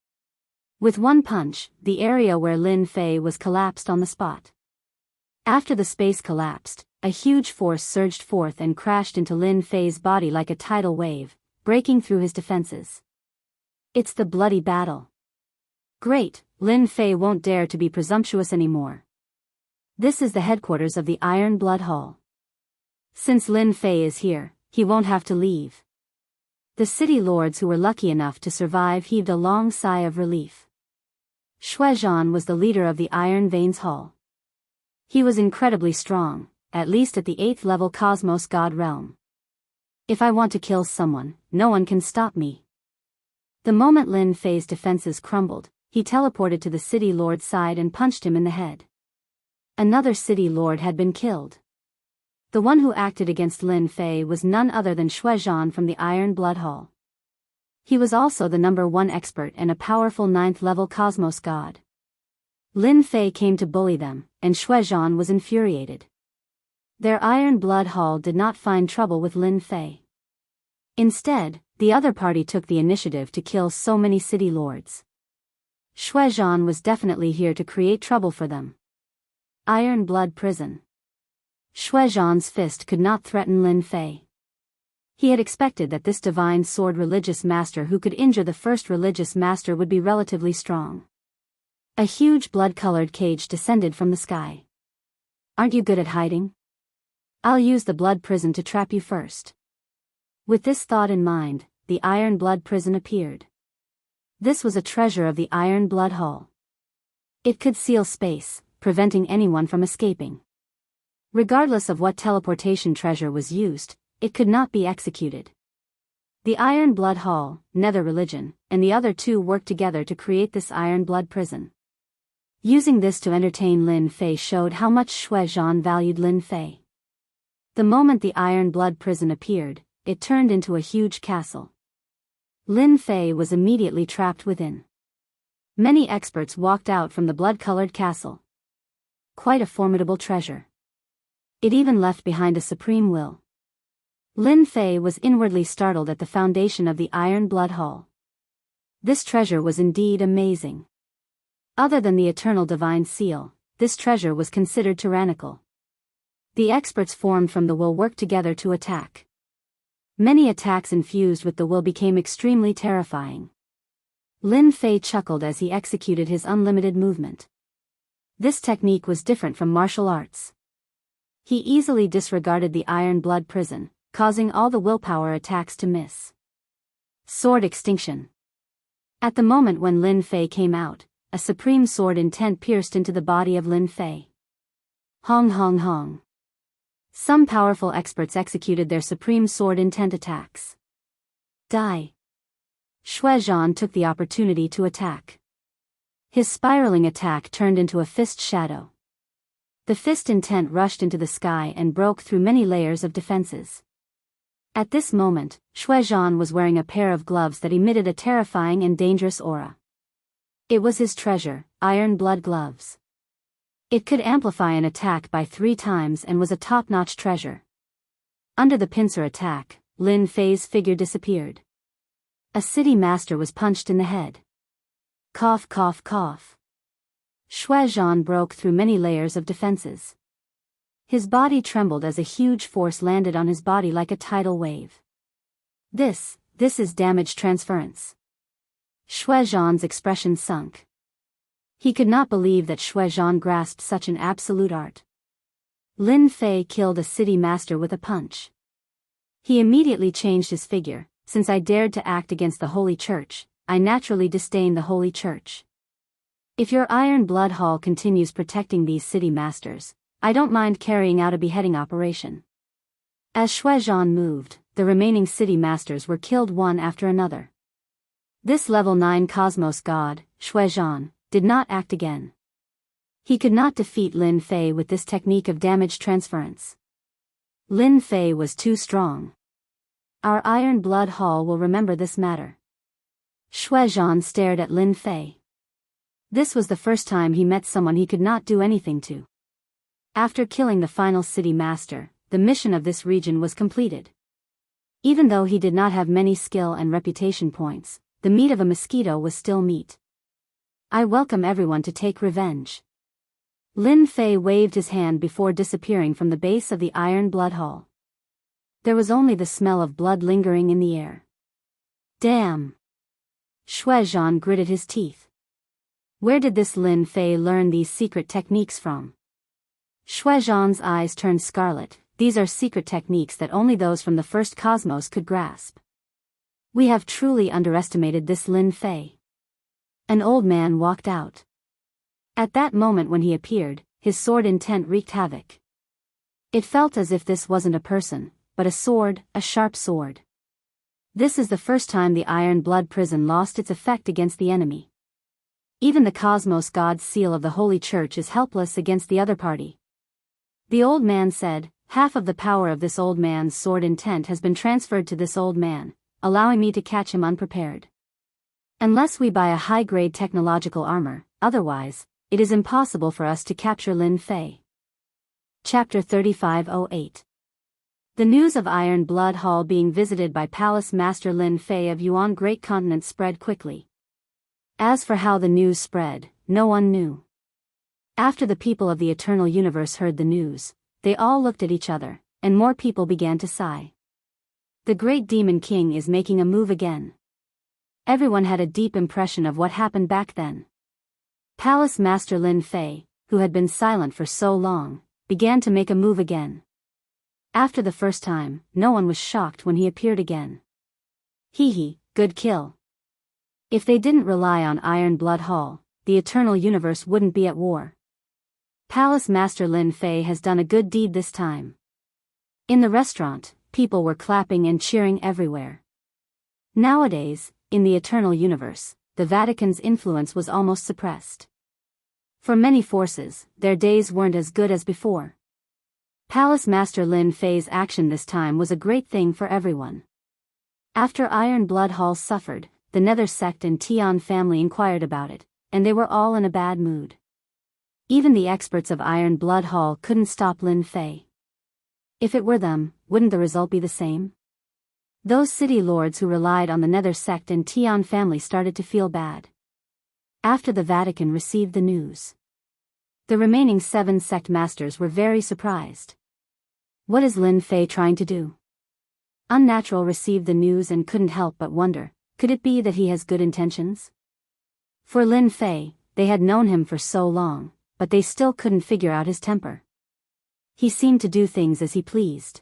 With one punch, the area where Lin Fei was collapsed on the spot. After the space collapsed, a huge force surged forth and crashed into Lin Fei's body like a tidal wave, breaking through his defenses. It's the bloody battle. Great, Lin Fei won't dare to be presumptuous anymore. This is the headquarters of the Iron Blood Hall. Since Lin Fei is here, he won't have to leave. The city lords who were lucky enough to survive heaved a long sigh of relief. Shuezhan was the leader of the Iron Veins Hall. He was incredibly strong, at least at the 8th level Cosmos God realm. If I want to kill someone, no one can stop me. The moment Lin Fei's defenses crumbled, he teleported to the city lord's side and punched him in the head. Another city lord had been killed. The one who acted against Lin Fei was none other than Shuezhan from the Iron Blood Hall. He was also the #1 expert and a powerful 9th level Cosmos God. Lin Fei came to bully them, and Shuezhan was infuriated. Their Iron Blood Hall did not find trouble with Lin Fei. Instead, the other party took the initiative to kill so many city lords. Shuezhan was definitely here to create trouble for them. Iron Blood Prison. Shuezhan's fist could not threaten Lin Fei. He had expected that this divine sword religious master who could injure the first religious master would be relatively strong. A huge blood-colored cage descended from the sky. Aren't you good at hiding? I'll use the blood prison to trap you first. With this thought in mind, the Iron Blood Prison appeared. This was a treasure of the Iron Blood Hall. It could seal space, preventing anyone from escaping. Regardless of what teleportation treasure was used, it could not be executed. The Iron Blood Hall, Nether Religion, and the other two worked together to create this Iron Blood Prison. Using this to entertain Lin Fei showed how much Shuezhan valued Lin Fei. The moment the Iron Blood Prison appeared, it turned into a huge castle. Lin Fei was immediately trapped within. Many experts walked out from the blood-colored castle. Quite a formidable treasure. It even left behind a supreme will. Lin Fei was inwardly startled at the foundation of the Iron Blood Hall. This treasure was indeed amazing. Other than the eternal divine seal, this treasure was considered tyrannical. The experts formed from the will worked together to attack. Many attacks infused with the will became extremely terrifying. Lin Fei chuckled as he executed his unlimited movement. This technique was different from martial arts. He easily disregarded the Iron Blood Prison, causing all the willpower attacks to miss. Sword extinction. At the moment when Lin Fei came out, a supreme sword intent pierced into the body of Lin Fei. Hong hong hong. Some powerful experts executed their supreme sword intent attacks. Die. Shuezhan took the opportunity to attack. His spiraling attack turned into a fist shadow. The fist intent rushed into the sky and broke through many layers of defenses. At this moment, Shuizhan was wearing a pair of gloves that emitted a terrifying and dangerous aura. It was his treasure, iron blood gloves. It could amplify an attack by 3 times and was a top-notch treasure. Under the pincer attack, Lin Fei's figure disappeared. A city master was punched in the head. Cough cough cough. Shuizhan broke through many layers of defenses. His body trembled as a huge force landed on his body like a tidal wave. This is damage transference. Shuizhan's expression sunk. He could not believe that Shuizhan grasped such an absolute art. Lin Fei killed a city master with a punch. He immediately changed his figure. Since I dared to act against the Holy Church, I naturally disdain the Holy Church. If your Iron Blood Hall continues protecting these city masters, I don't mind carrying out a beheading operation. As Shuizhan moved, the remaining city masters were killed one after another. This level 9 Cosmos God, Shuizhan, did not act again. He could not defeat Lin Fei with this technique of damage transference. Lin Fei was too strong. Our Iron Blood Hall will remember this matter. Shuizhan stared at Lin Fei. This was the first time he met someone he could not do anything to. After killing the final city master, the mission of this region was completed. Even though he did not have many skill and reputation points, the meat of a mosquito was still meat. I welcome everyone to take revenge. Lin Fei waved his hand before disappearing from the base of the Iron Blood Hall. There was only the smell of blood lingering in the air. Damn! Shuizhan gritted his teeth. Where did this Lin Fei learn these secret techniques from? Shuizhan's eyes turned scarlet. These are secret techniques that only those from the first cosmos could grasp. We have truly underestimated this Lin Fei. An old man walked out. At that moment when he appeared, his sword intent wreaked havoc. It felt as if this wasn't a person, but a sword, a sharp sword. This is the first time the Iron Blood Prison lost its effect against the enemy. Even the Cosmos God's seal of the Holy Church is helpless against the other party. The old man said, half of the power of this old man's sword intent has been transferred to this old man, allowing me to catch him unprepared. Unless we buy a high-grade technological armor, otherwise, it is impossible for us to capture Lin Fei. Chapter 3508. The news of Iron Blood Hall being visited by Palace Master Lin Fei of Yuan Great Continent spread quickly. As for how the news spread, no one knew. After the people of the Eternal Universe heard the news, they all looked at each other, and more people began to sigh. The Great Demon King is making a move again. Everyone had a deep impression of what happened back then. Palace Master Lin Fei, who had been silent for so long, began to make a move again. After the first time, no one was shocked when he appeared again. Hee, good kill. If they didn't rely on Iron Blood Hall, the Eternal Universe wouldn't be at war. Palace Master Lin Fei has done a good deed this time. In the restaurant, people were clapping and cheering everywhere. Nowadays, in the Eternal Universe, the Vatican's influence was almost suppressed. For many forces, their days weren't as good as before. Palace Master Lin Fei's action this time was a great thing for everyone. After Iron Blood Hall suffered, the Nether sect and Tian family inquired about it, and they were all in a bad mood. Even the experts of Iron Blood Hall couldn't stop Lin Fei. If it were them, wouldn't the result be the same? Those city lords who relied on the Nether sect and Tian family started to feel bad. After the Vatican received the news, the remaining 7 sect masters were very surprised. What is Lin Fei trying to do? Unnatural received the news and couldn't help but wonder, could it be that he has good intentions? For Lin Fei, they had known him for so long, but they still couldn't figure out his temper. He seemed to do things as he pleased.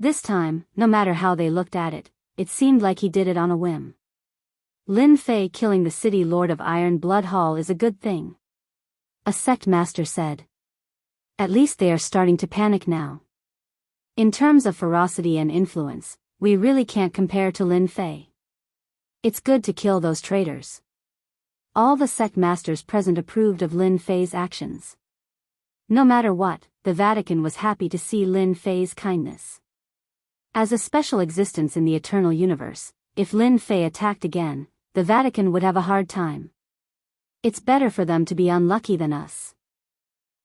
This time, no matter how they looked at it, it seemed like he did it on a whim. Lin Fei killing the city lord of Iron Blood Hall is a good thing. A sect master said. At least they are starting to panic now. In terms of ferocity and influence, we really can't compare to Lin Fei. It's good to kill those traitors. All the sect masters present approved of Lin Fei's actions. No matter what, the Vatican was happy to see Lin Fei's kindness. As a special existence in the eternal universe, if Lin Fei attacked again, the Vatican would have a hard time. It's better for them to be unlucky than us.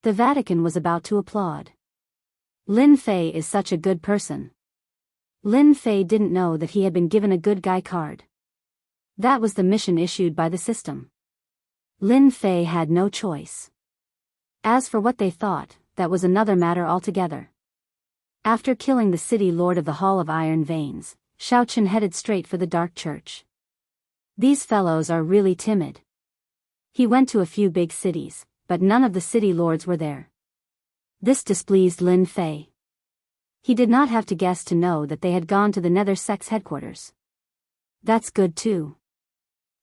The Vatican was about to applaud. Lin Fei is such a good person. Lin Fei didn't know that he had been given a good guy card. That was the mission issued by the system. Lin Fei had no choice. As for what they thought, that was another matter altogether. After killing the city lord of the Hall of Iron Veins, Shaochen headed straight for the Dark Church. These fellows are really timid. He went to a few big cities, but none of the city lords were there. This displeased Lin Fei. He did not have to guess to know that they had gone to the Nether Sect's headquarters. That's good too.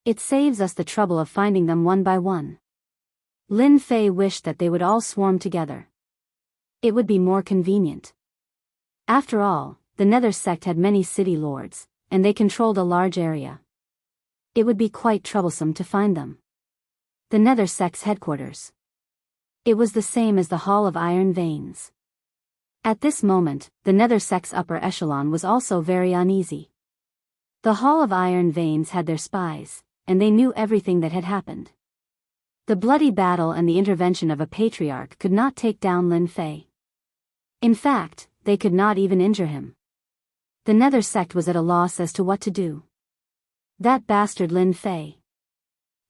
It saves us the trouble of finding them one by one. Lin Fei wished that they would all swarm together. It would be more convenient. After all, the Nether Sect had many city lords, and they controlled a large area. It would be quite troublesome to find them. The Nether Sect's headquarters. It was the same as the Hall of Iron Veins. At this moment, the Nether Sect's upper echelon was also very uneasy. The Hall of Iron Veins had their spies, and they knew everything that had happened. The bloody battle and the intervention of a patriarch could not take down Lin Fei. In fact, they could not even injure him. The Nether Sect was at a loss as to what to do. That bastard Lin Fei.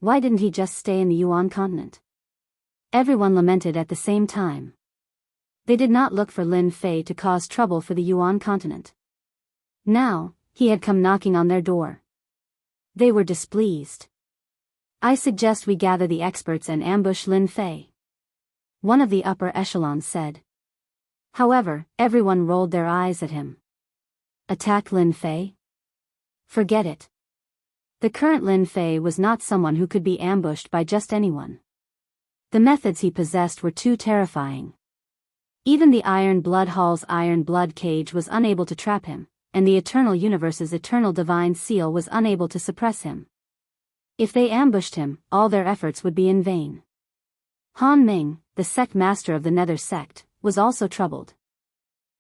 Why didn't he just stay in the Yuan continent? Everyone lamented at the same time. They did not look for Lin Fei to cause trouble for the Yuan continent. Now, he had come knocking on their door. They were displeased. I suggest we gather the experts and ambush Lin Fei. One of the upper echelons said. However, everyone rolled their eyes at him. Attack Lin Fei? Forget it. The current Lin Fei was not someone who could be ambushed by just anyone. The methods he possessed were too terrifying. Even the Iron Blood Hall's Iron Blood Cage was unable to trap him, and the Eternal Universe's Eternal Divine Seal was unable to suppress him. If they ambushed him, all their efforts would be in vain. Han Ming, the sect master of the Nether Sect, was also troubled.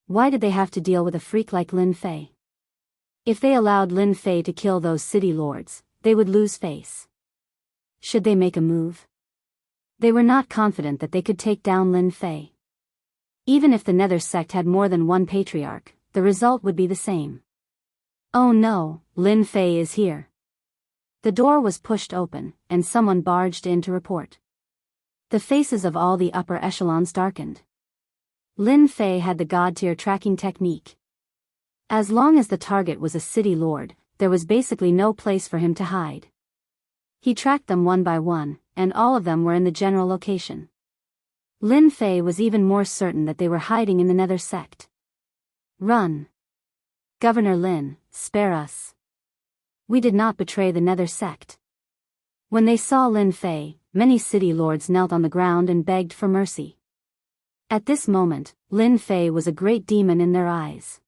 Why did they have to deal with a freak like Lin Fei? If they allowed Lin Fei to kill those city lords, they would lose face. Should they make a move? They were not confident that they could take down Lin Fei. Even if the Nether Sect had more than one patriarch, the result would be the same. Oh no, Lin Fei is here. The door was pushed open, and someone barged in to report. The faces of all the upper echelons darkened. Lin Fei had the God-tier tracking technique. As long as the target was a city lord, there was basically no place for him to hide. He tracked them one by one, and all of them were in the general location. Lin Fei was even more certain that they were hiding in the Nether Sect. Run! Governor Lin, spare us. We did not betray the Nether Sect. When they saw Lin Fei, many city lords knelt on the ground and begged for mercy. At this moment, Lin Fei was a great demon in their eyes.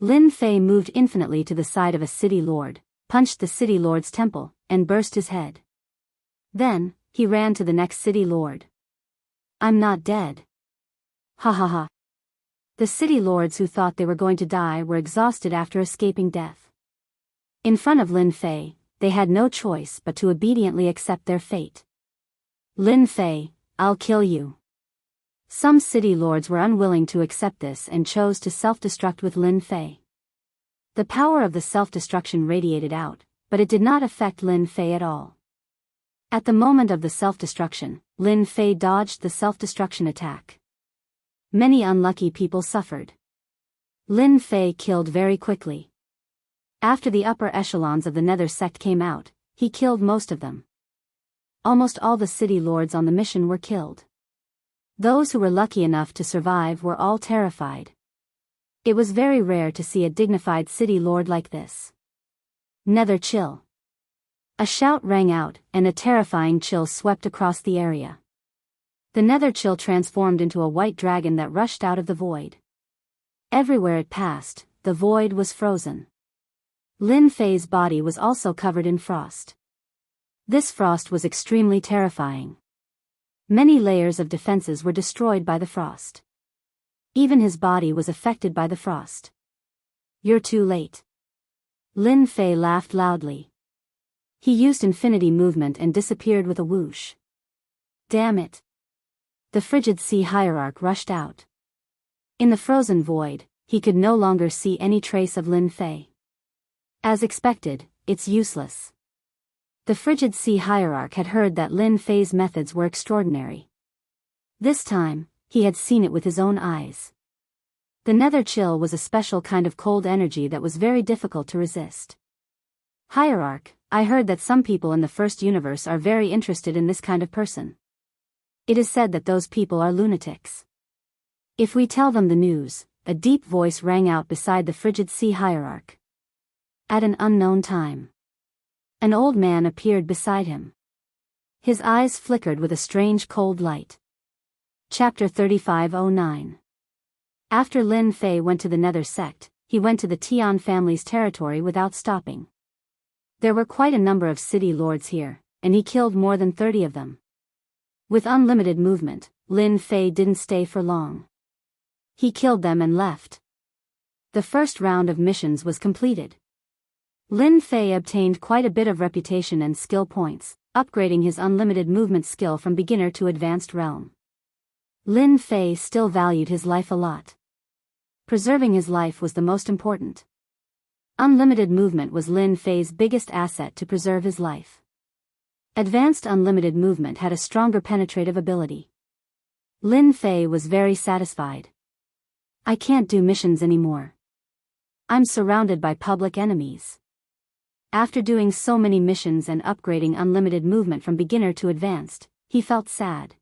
Lin Fei moved infinitely to the side of a city lord, punched the city lord's temple, and burst his head. Then, he ran to the next city lord. I'm not dead. Ha ha ha. The city lords who thought they were going to die were exhausted after escaping death. In front of Lin Fei, they had no choice but to obediently accept their fate. Lin Fei, I'll kill you. Some city lords were unwilling to accept this and chose to self-destruct with Lin Fei. The power of the self-destruction radiated out, but it did not affect Lin Fei at all. At the moment of the self-destruction, Lin Fei dodged the self-destruction attack. Many unlucky people suffered. Lin Fei killed very quickly. After the upper echelons of the Nether Sect came out, he killed most of them. Almost all the city lords on the mission were killed. Those who were lucky enough to survive were all terrified. It was very rare to see a dignified city lord like this. Nether chill. A shout rang out, and a terrifying chill swept across the area. The Nether chill transformed into a white dragon that rushed out of the void. Everywhere it passed, the void was frozen. Lin Fei's body was also covered in frost. This frost was extremely terrifying. Many layers of defenses were destroyed by the frost. Even his body was affected by the frost. You're too late. Lin Fei laughed loudly. He used infinity movement and disappeared with a whoosh. Damn it. The frigid sea hierarch rushed out. In the frozen void, he could no longer see any trace of Lin Fei. As expected, it's useless. The frigid sea hierarch had heard that Lin Fei's methods were extraordinary. This time, he had seen it with his own eyes. The nether chill was a special kind of cold energy that was very difficult to resist. Hierarch, I heard that some people in the first universe are very interested in this kind of person. It is said that those people are lunatics. If we tell them the news, a deep voice rang out beside the frigid sea hierarch. At an unknown time, an old man appeared beside him. His eyes flickered with a strange cold light. Chapter 3509. After Lin Fei went to the Nether sect, he went to the Tian family's territory without stopping. There were quite a number of city lords here, and he killed more than 30 of them. With unlimited movement, Lin Fei didn't stay for long. He killed them and left. The first round of missions was completed. Lin Fei obtained quite a bit of reputation and skill points, upgrading his unlimited movement skill from beginner to advanced realm. Lin Fei still valued his life a lot. Preserving his life was the most important. Unlimited movement was Lin Fei's biggest asset to preserve his life. Advanced unlimited movement had a stronger penetrative ability. Lin Fei was very satisfied. I can't do missions anymore. I'm surrounded by public enemies. After doing so many missions and upgrading unlimited movement from beginner to advanced, he felt sad.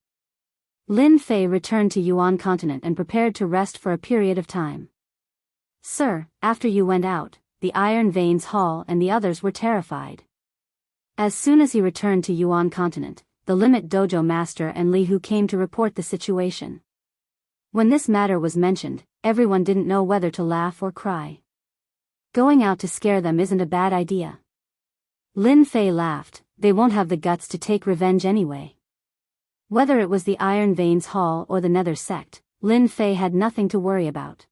Lin Fei returned to Yuan continent and prepared to rest for a period of time. Sir, after you went out, the Iron Veins Hall and the others were terrified. As soon as he returned to Yuan continent, the Limit Dojo Master and Li Hu came to report the situation. When this matter was mentioned, everyone didn't know whether to laugh or cry. Going out to scare them isn't a bad idea. Lin Fei laughed, they won't have the guts to take revenge anyway. Whether it was the Iron Veins Hall or the Nether sect, Lin Fei had nothing to worry about.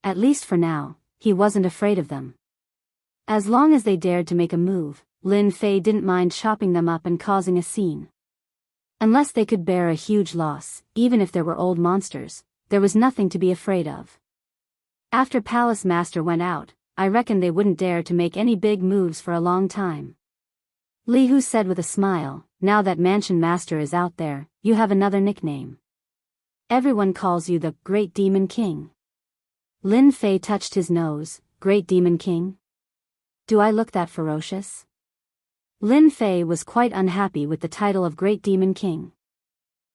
At least for now, he wasn't afraid of them. As long as they dared to make a move, Lin Fei didn't mind chopping them up and causing a scene. Unless they could bear a huge loss, even if there were old monsters, there was nothing to be afraid of. After Palace Master went out, I reckon they wouldn't dare to make any big moves for a long time. Li Hu said with a smile, now that Mansion Master is out there, you have another nickname. Everyone calls you the Great Demon King. Lin Fei touched his nose. Great Demon King? Do I look that ferocious? Lin Fei was quite unhappy with the title of Great Demon King.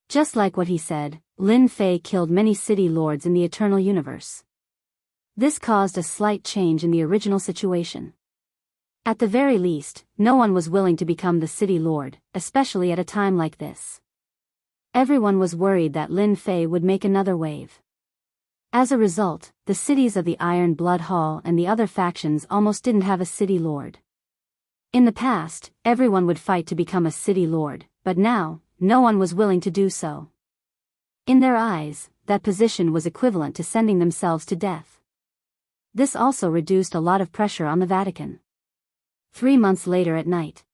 Just like what he said, Lin Fei killed many city lords in the Eternal Universe. This caused a slight change in the original situation. At the very least, no one was willing to become the city lord, especially at a time like this. Everyone was worried that Lin Fei would make another wave. As a result, the cities of the Iron Blood Hall and the other factions almost didn't have a city lord. In the past, everyone would fight to become a city lord, but now, no one was willing to do so. In their eyes, that position was equivalent to sending themselves to death. This also reduced a lot of pressure on the Vatican. 3 months later at night,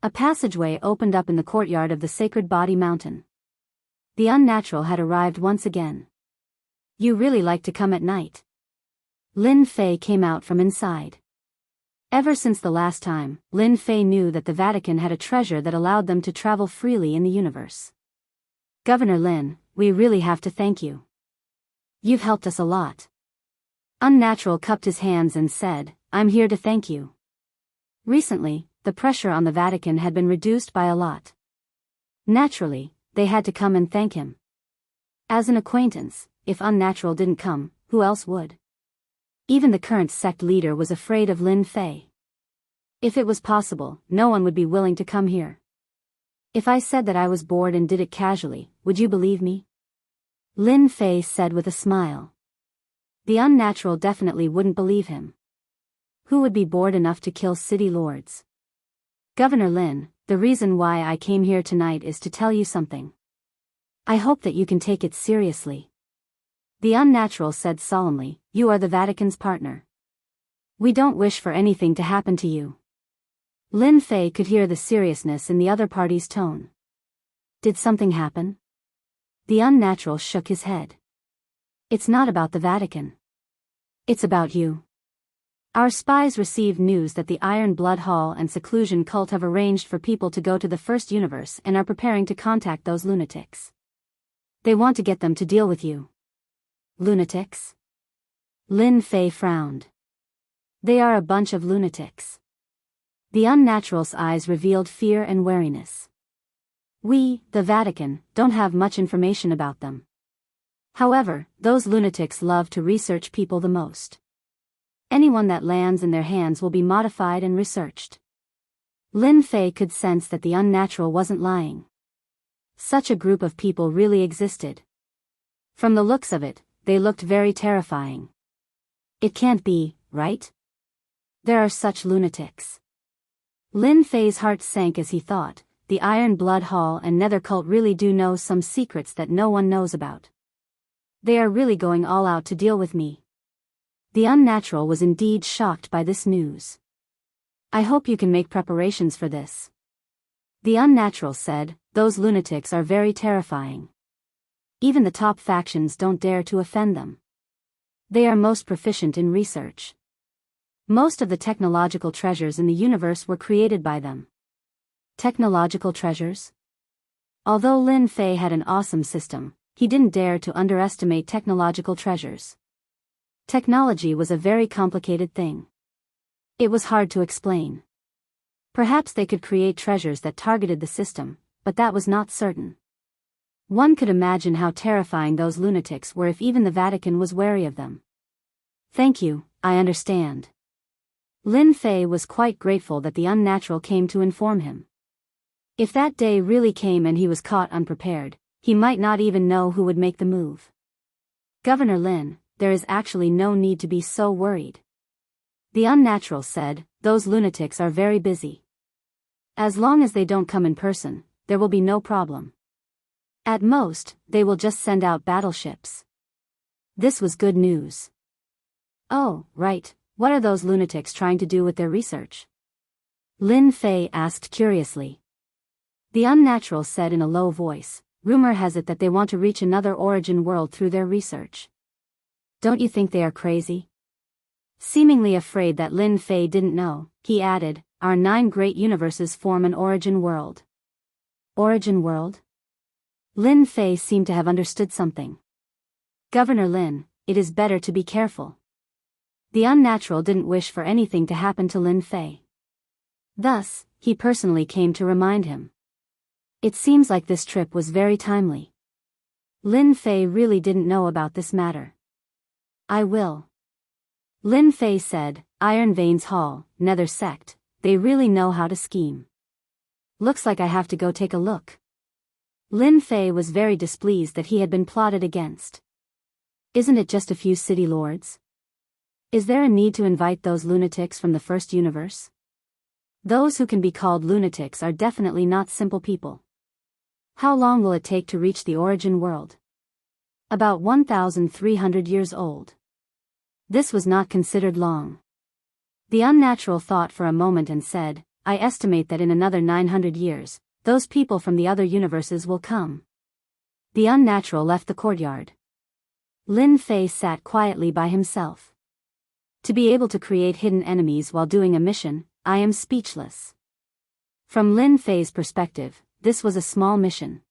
a passageway opened up in the courtyard of the Sacred Body Mountain. The unnatural had arrived once again. You really like to come at night. Lin Fei came out from inside. Ever since the last time, Lin Fei knew that the Vatican had a treasure that allowed them to travel freely in the universe. Governor Lin, we really have to thank you. You've helped us a lot. Unnatural cupped his hands and said, I'm here to thank you. Recently, the pressure on the Vatican had been reduced by a lot. Naturally, they had to come and thank him. As an acquaintance, if Unnatural didn't come, who else would? Even the current sect leader was afraid of Lin Fei. If it was possible, no one would be willing to come here. If I said that I was bored and did it casually, would you believe me? Lin Fei said with a smile. The Unnatural definitely wouldn't believe him. Who would be bored enough to kill city lords? Governor Lin, the reason why I came here tonight is to tell you something. I hope that you can take it seriously. The Unnatural said solemnly, "You are the Vatican's partner. We don't wish for anything to happen to you." Lin Fei could hear the seriousness in the other party's tone. Did something happen? The Unnatural shook his head. It's not about the Vatican. It's about you. Our spies received news that the Iron Blood Hall and Seclusion Cult have arranged for people to go to the First Universe and are preparing to contact those lunatics. They want to get them to deal with you. Lunatics? Lin Fei frowned. They are a bunch of lunatics. The Unnatural's eyes revealed fear and wariness. We, the Vatican, don't have much information about them. However, those lunatics love to research people the most. Anyone that lands in their hands will be modified and researched. Lin Fei could sense that the Unnatural wasn't lying. Such a group of people really existed. From the looks of it, they looked very terrifying. It can't be, right? There are such lunatics. Lin Fei's heart sank as he thought, the Iron Blood Hall and Nether Cult really do know some secrets that no one knows about. They are really going all out to deal with me. The Unnatural was indeed shocked by this news. I hope you can make preparations for this. The Unnatural said, those lunatics are very terrifying. Even the top factions don't dare to offend them. They are most proficient in research. Most of the technological treasures in the universe were created by them. Technological treasures? Although Lin Fei had an awesome system, he didn't dare to underestimate technological treasures. Technology was a very complicated thing. It was hard to explain. Perhaps they could create treasures that targeted the system, but that was not certain. One could imagine how terrifying those lunatics were if even the Vatican was wary of them. Thank you, I understand. Lin Fei was quite grateful that the Unnatural came to inform him. If that day really came and he was caught unprepared, he might not even know who would make the move. Governor Lin, there is actually no need to be so worried. The Unnatural said, those lunatics are very busy. As long as they don't come in person, there will be no problem. At most, they will just send out battleships. This was good news. Oh, right, what are those lunatics trying to do with their research? Lin Fei asked curiously. The Unnatural said in a low voice, rumor has it that they want to reach another origin world through their research. Don't you think they are crazy? Seemingly afraid that Lin Fei didn't know, he added, our 9 great universes form an origin world. Origin world? Lin Fei seemed to have understood something. Governor Lin, it is better to be careful. The Unnatural didn't wish for anything to happen to Lin Fei. Thus, he personally came to remind him. It seems like this trip was very timely. Lin Fei really didn't know about this matter. I will. Lin Fei said, Iron Veins Hall, Nether Sect, they really know how to scheme. Looks like I have to go take a look. Lin Fei was very displeased that he had been plotted against. Isn't it just a few city lords? Is there a need to invite those lunatics from the First Universe? Those who can be called lunatics are definitely not simple people. How long will it take to reach the origin world? About 1,300 years old. This was not considered long. The Unnatural thought for a moment and said, I estimate that in another 900 years, those people from the other universes will come. The Unnatural left the courtyard. Lin Fei sat quietly by himself. To be able to create hidden enemies while doing a mission, I am speechless. From Lin Fei's perspective, this was a small mission.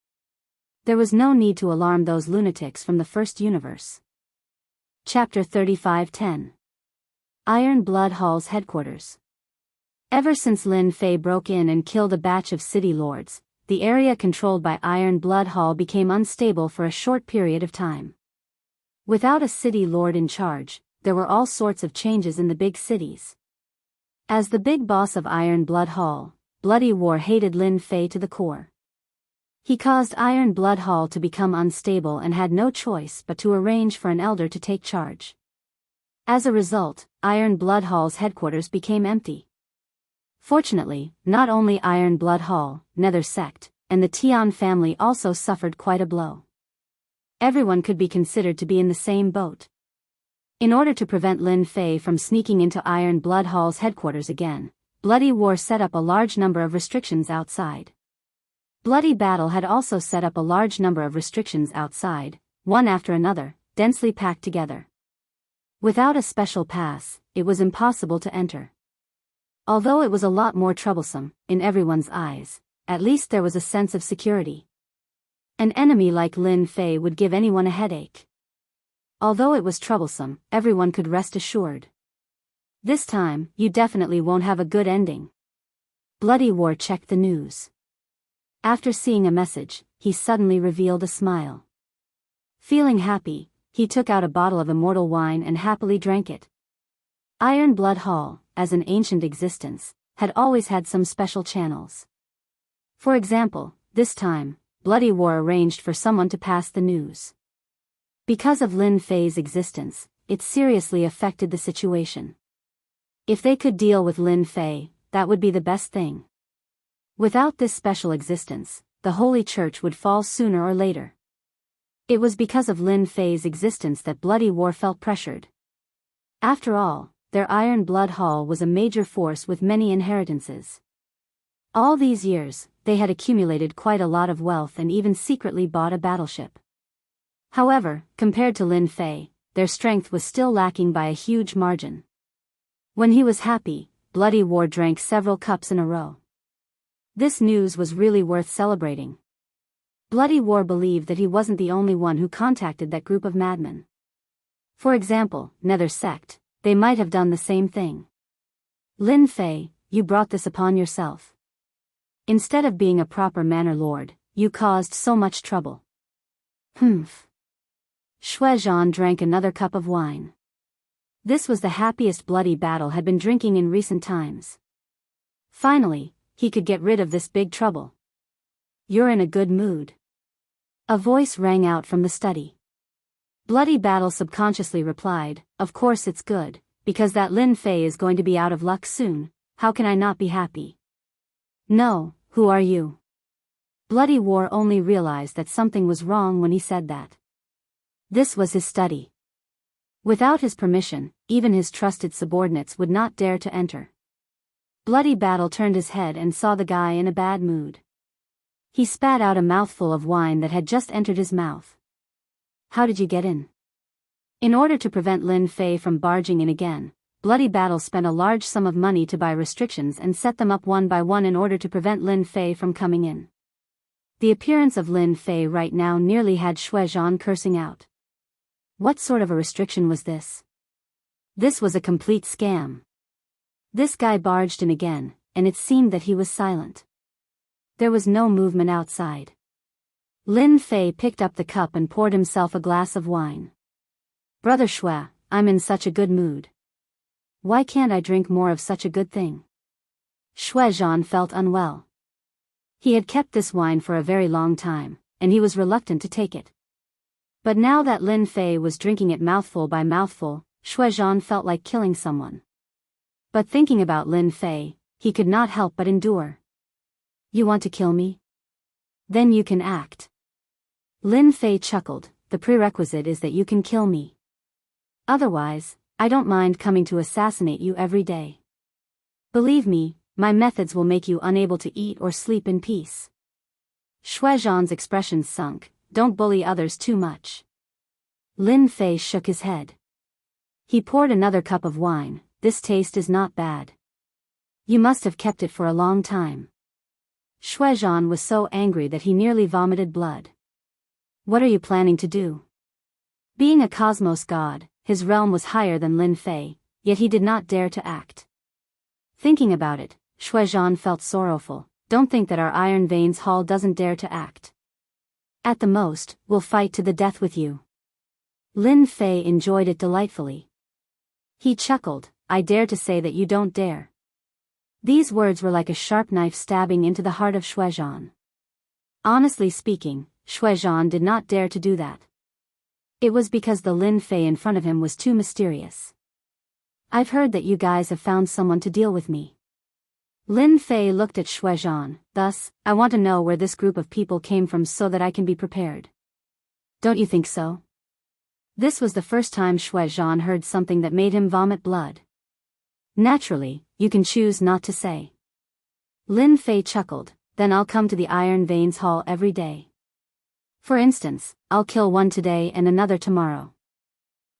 There was no need to alarm those lunatics from the First Universe. Chapter 35:10. Iron Blood Hall's headquarters. Ever since Lin Fei broke in and killed a batch of city lords, the area controlled by Iron Blood Hall became unstable for a short period of time. Without a city lord in charge, there were all sorts of changes in the big cities. As the big boss of Iron Blood Hall, Bloody War hated Lin Fei to the core. He caused Iron Blood Hall to become unstable and had no choice but to arrange for an elder to take charge. As a result, Iron Blood Hall's headquarters became empty. Fortunately, not only Iron Blood Hall, Nether Sect, and the Tian family also suffered quite a blow. everyone could be considered to be in the same boat. In order to prevent Lin Fei from sneaking into Iron Blood Hall's headquarters again, Bloody War set up a large number of restrictions outside. Bloody Battle had also set up a large number of restrictions outside, one after another, densely packed together. Without a special pass, it was impossible to enter. Although it was a lot more troublesome, in everyone's eyes, at least there was a sense of security. An enemy like Lin Fei would give anyone a headache. Although it was troublesome, everyone could rest assured. This time, you definitely won't have a good ending. Bloody War checked the news. After seeing a message, he suddenly revealed a smile. Feeling happy, he took out a bottle of immortal wine and happily drank it. Iron Blood Hall, as an ancient existence, had always had some special channels. For example, this time, Bloody War arranged for someone to pass the news. Because of Lin Fei's existence, it seriously affected the situation. If they could deal with Lin Fei, that would be the best thing. Without this special existence, the Holy Church would fall sooner or later. It was because of Lin Fei's existence that Bloody War felt pressured. After all, their Iron Blood Hall was a major force with many inheritances. All these years, they had accumulated quite a lot of wealth and even secretly bought a battleship. However, compared to Lin Fei, their strength was still lacking by a huge margin. When he was happy, Bloody War drank several cups in a row. This news was really worth celebrating. Bloody War believed that he wasn't the only one who contacted that group of madmen. For example, Nether Sect, they might have done the same thing. Lin Fei, you brought this upon yourself. Instead of being a proper manor lord, you caused so much trouble. Humph. Shuezhan drank another cup of wine. This was the happiest Bloody Battle had been drinking in recent times. Finally, he could get rid of this big trouble. You're in a good mood. A voice rang out from the study. Bloody Battle subconsciously replied, of course it's good, because that Lin Fei is going to be out of luck soon, how can I not be happy? No, who are you? Bloody War only realized that something was wrong when he said that. This was his study. Without his permission, even his trusted subordinates would not dare to enter. Bloody Battle turned his head and saw the guy in a bad mood. He spat out a mouthful of wine that had just entered his mouth. How did you get in? In order to prevent Lin Fei from barging in again, Bloody Battle spent a large sum of money to buy restrictions and set them up one by one in order to prevent Lin Fei from coming in. The appearance of Lin Fei right now nearly had Shuezhan cursing out. What sort of a restriction was this? This was a complete scam. This guy barged in again, and it seemed that he was silent. There was no movement outside. Lin Fei picked up the cup and poured himself a glass of wine. Brother Shui, I'm in such a good mood. Why can't I drink more of such a good thing? Shuezhan felt unwell. He had kept this wine for a very long time, and he was reluctant to take it. But now that Lin Fei was drinking it mouthful by mouthful, Shuezhan felt like killing someone. But thinking about Lin Fei, he could not help but endure. You want to kill me? Then you can act. Lin Fei chuckled, the prerequisite is that you can kill me. Otherwise, I don't mind coming to assassinate you every day. Believe me, my methods will make you unable to eat or sleep in peace. Shuezhan's expression sunk. Don't bully others too much. Lin Fei shook his head. He poured another cup of wine. This taste is not bad. You must have kept it for a long time. Shuezhan was so angry that he nearly vomited blood. What are you planning to do? Being a cosmos god, his realm was higher than Lin Fei, yet he did not dare to act. Thinking about it, Shuezhan felt sorrowful. Don't think that our Iron Veins Hall doesn't dare to act. At the most, we'll fight to the death with you. Lin Fei enjoyed it delightfully. He chuckled, I dare to say that you don't dare. These words were like a sharp knife stabbing into the heart of Shuezhan. Honestly speaking, Shuezhan did not dare to do that. It was because the Lin Fei in front of him was too mysterious. I've heard that you guys have found someone to deal with me. Lin Fei looked at Shuezhan, thus, I want to know where this group of people came from so that I can be prepared. Don't you think so? This was the first time Shui Zhan heard something that made him vomit blood. Naturally, you can choose not to say. Lin Fei chuckled, then I'll come to the Iron Veins Hall every day. For instance, I'll kill one today and another tomorrow.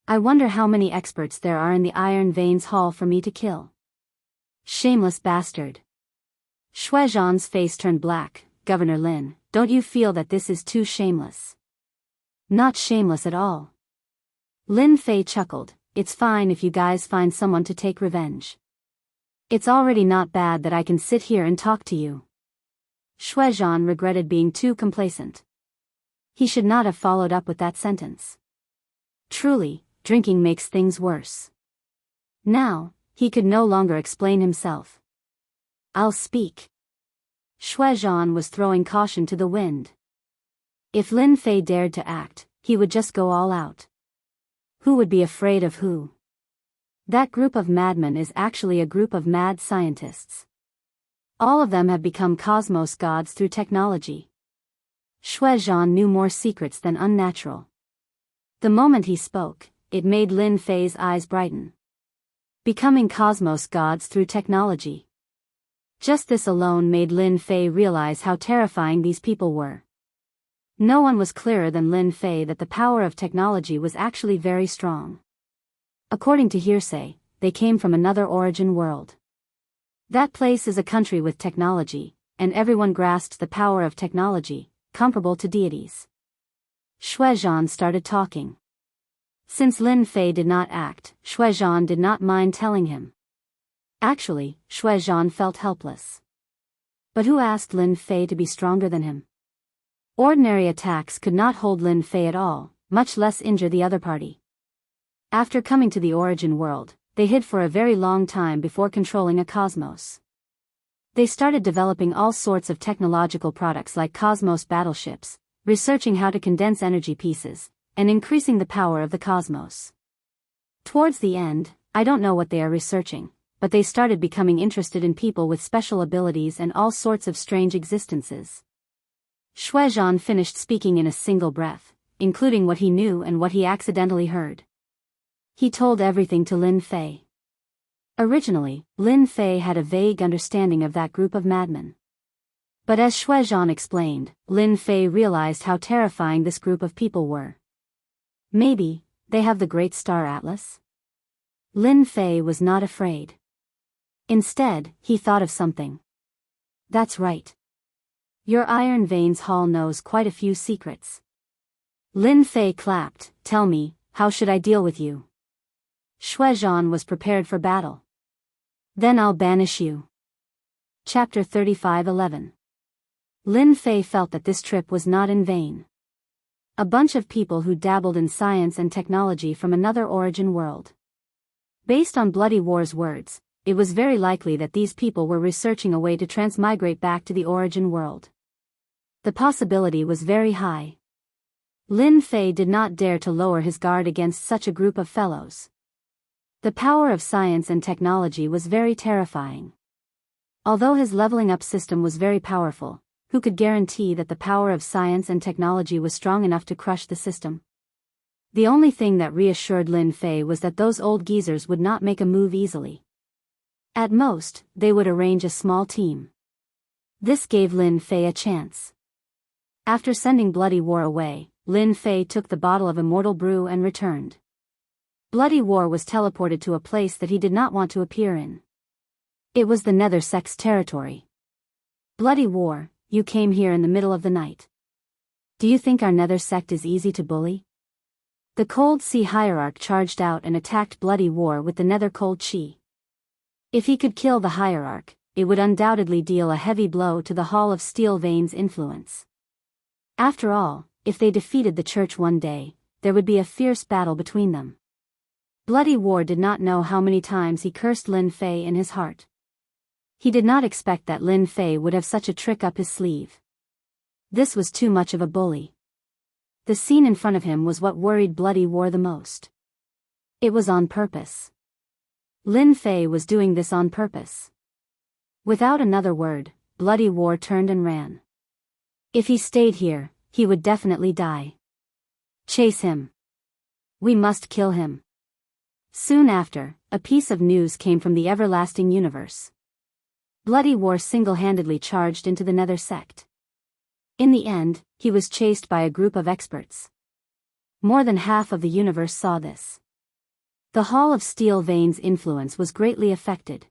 I wonder how many experts there are in the Iron Veins Hall for me to kill. Shameless bastard. Shui Zhan's face turned black. Governor Lin, don't you feel that this is too shameless? Not shameless at all. Lin Fei chuckled, it's fine if you guys find someone to take revenge. It's already not bad that I can sit here and talk to you. Shui Zhan regretted being too complacent. He should not have followed up with that sentence. Truly, drinking makes things worse. Now, he could no longer explain himself. I'll speak. Shui Zhan was throwing caution to the wind. If Lin Fei dared to act, he would just go all out. Who would be afraid of who? That group of madmen is actually a group of mad scientists. All of them have become cosmos gods through technology. Shui Zhan knew more secrets than unnatural. The moment he spoke, it made Lin Fei's eyes brighten. Becoming cosmos gods through technology. Just this alone made Lin Fei realize how terrifying these people were. No one was clearer than Lin Fei that the power of technology was actually very strong. According to hearsay, they came from another origin world. That place is a country with technology, and everyone grasps the power of technology, comparable to deities. Shui Zhan started talking. Since Lin Fei did not act, Shui Zhan did not mind telling him. Actually, Shui Zhan felt helpless. But who asked Lin Fei to be stronger than him? Ordinary attacks could not hold Lin Fei at all, much less injure the other party. After coming to the origin world, they hid for a very long time before controlling a cosmos. They started developing all sorts of technological products like cosmos battleships, researching how to condense energy pieces, and increasing the power of the cosmos. Towards the end, I don't know what they are researching, but they started becoming interested in people with special abilities and all sorts of strange existences. Shui Zhan finished speaking in a single breath, including what he knew and what he accidentally heard. He told everything to Lin Fei. Originally, Lin Fei had a vague understanding of that group of madmen. But as Shui Zhan explained, Lin Fei realized how terrifying this group of people were. Maybe, they have the Great Star Atlas? Lin Fei was not afraid. Instead, he thought of something. That's right. Your Iron Veins Hall knows quite a few secrets. Lin Fei clapped, tell me, how should I deal with you? Shui Zhan was prepared for battle. Then I'll banish you. Chapter 35:11. Lin Fei felt that this trip was not in vain. A bunch of people who dabbled in science and technology from another origin world. Based on Bloody War's words, it was very likely that these people were researching a way to transmigrate back to the origin world. The possibility was very high. Lin Fei did not dare to lower his guard against such a group of fellows. The power of science and technology was very terrifying. Although his leveling up system was very powerful, who could guarantee that the power of science and technology was strong enough to crush the system? The only thing that reassured Lin Fei was that those old geezers would not make a move easily. At most, they would arrange a small team. This gave Lin Fei a chance. After sending Bloody War away, Lin Fei took the bottle of immortal brew and returned. Bloody War was teleported to a place that he did not want to appear in. It was the Nether Sect's territory. Bloody War, you came here in the middle of the night. Do you think our Nether Sect is easy to bully? The Cold Sea Hierarch charged out and attacked Bloody War with the Nether Cold Chi. If he could kill the Hierarch, it would undoubtedly deal a heavy blow to the Hall of Steel Vein's influence. After all, if they defeated the Church one day, there would be a fierce battle between them. Bloody War did not know how many times he cursed Lin Fei in his heart. He did not expect that Lin Fei would have such a trick up his sleeve. This was too much of a bully. The scene in front of him was what worried Bloody War the most. It was on purpose. Lin Fei was doing this on purpose. Without another word, Bloody War turned and ran. If he stayed here, he would definitely die. Chase him. We must kill him. Soon after, a piece of news came from the everlasting universe. Bloody War single-handedly charged into the Nether sect. In the end, he was chased by a group of experts. More than half of the universe saw this. The Hall of Steel Veins' influence was greatly affected.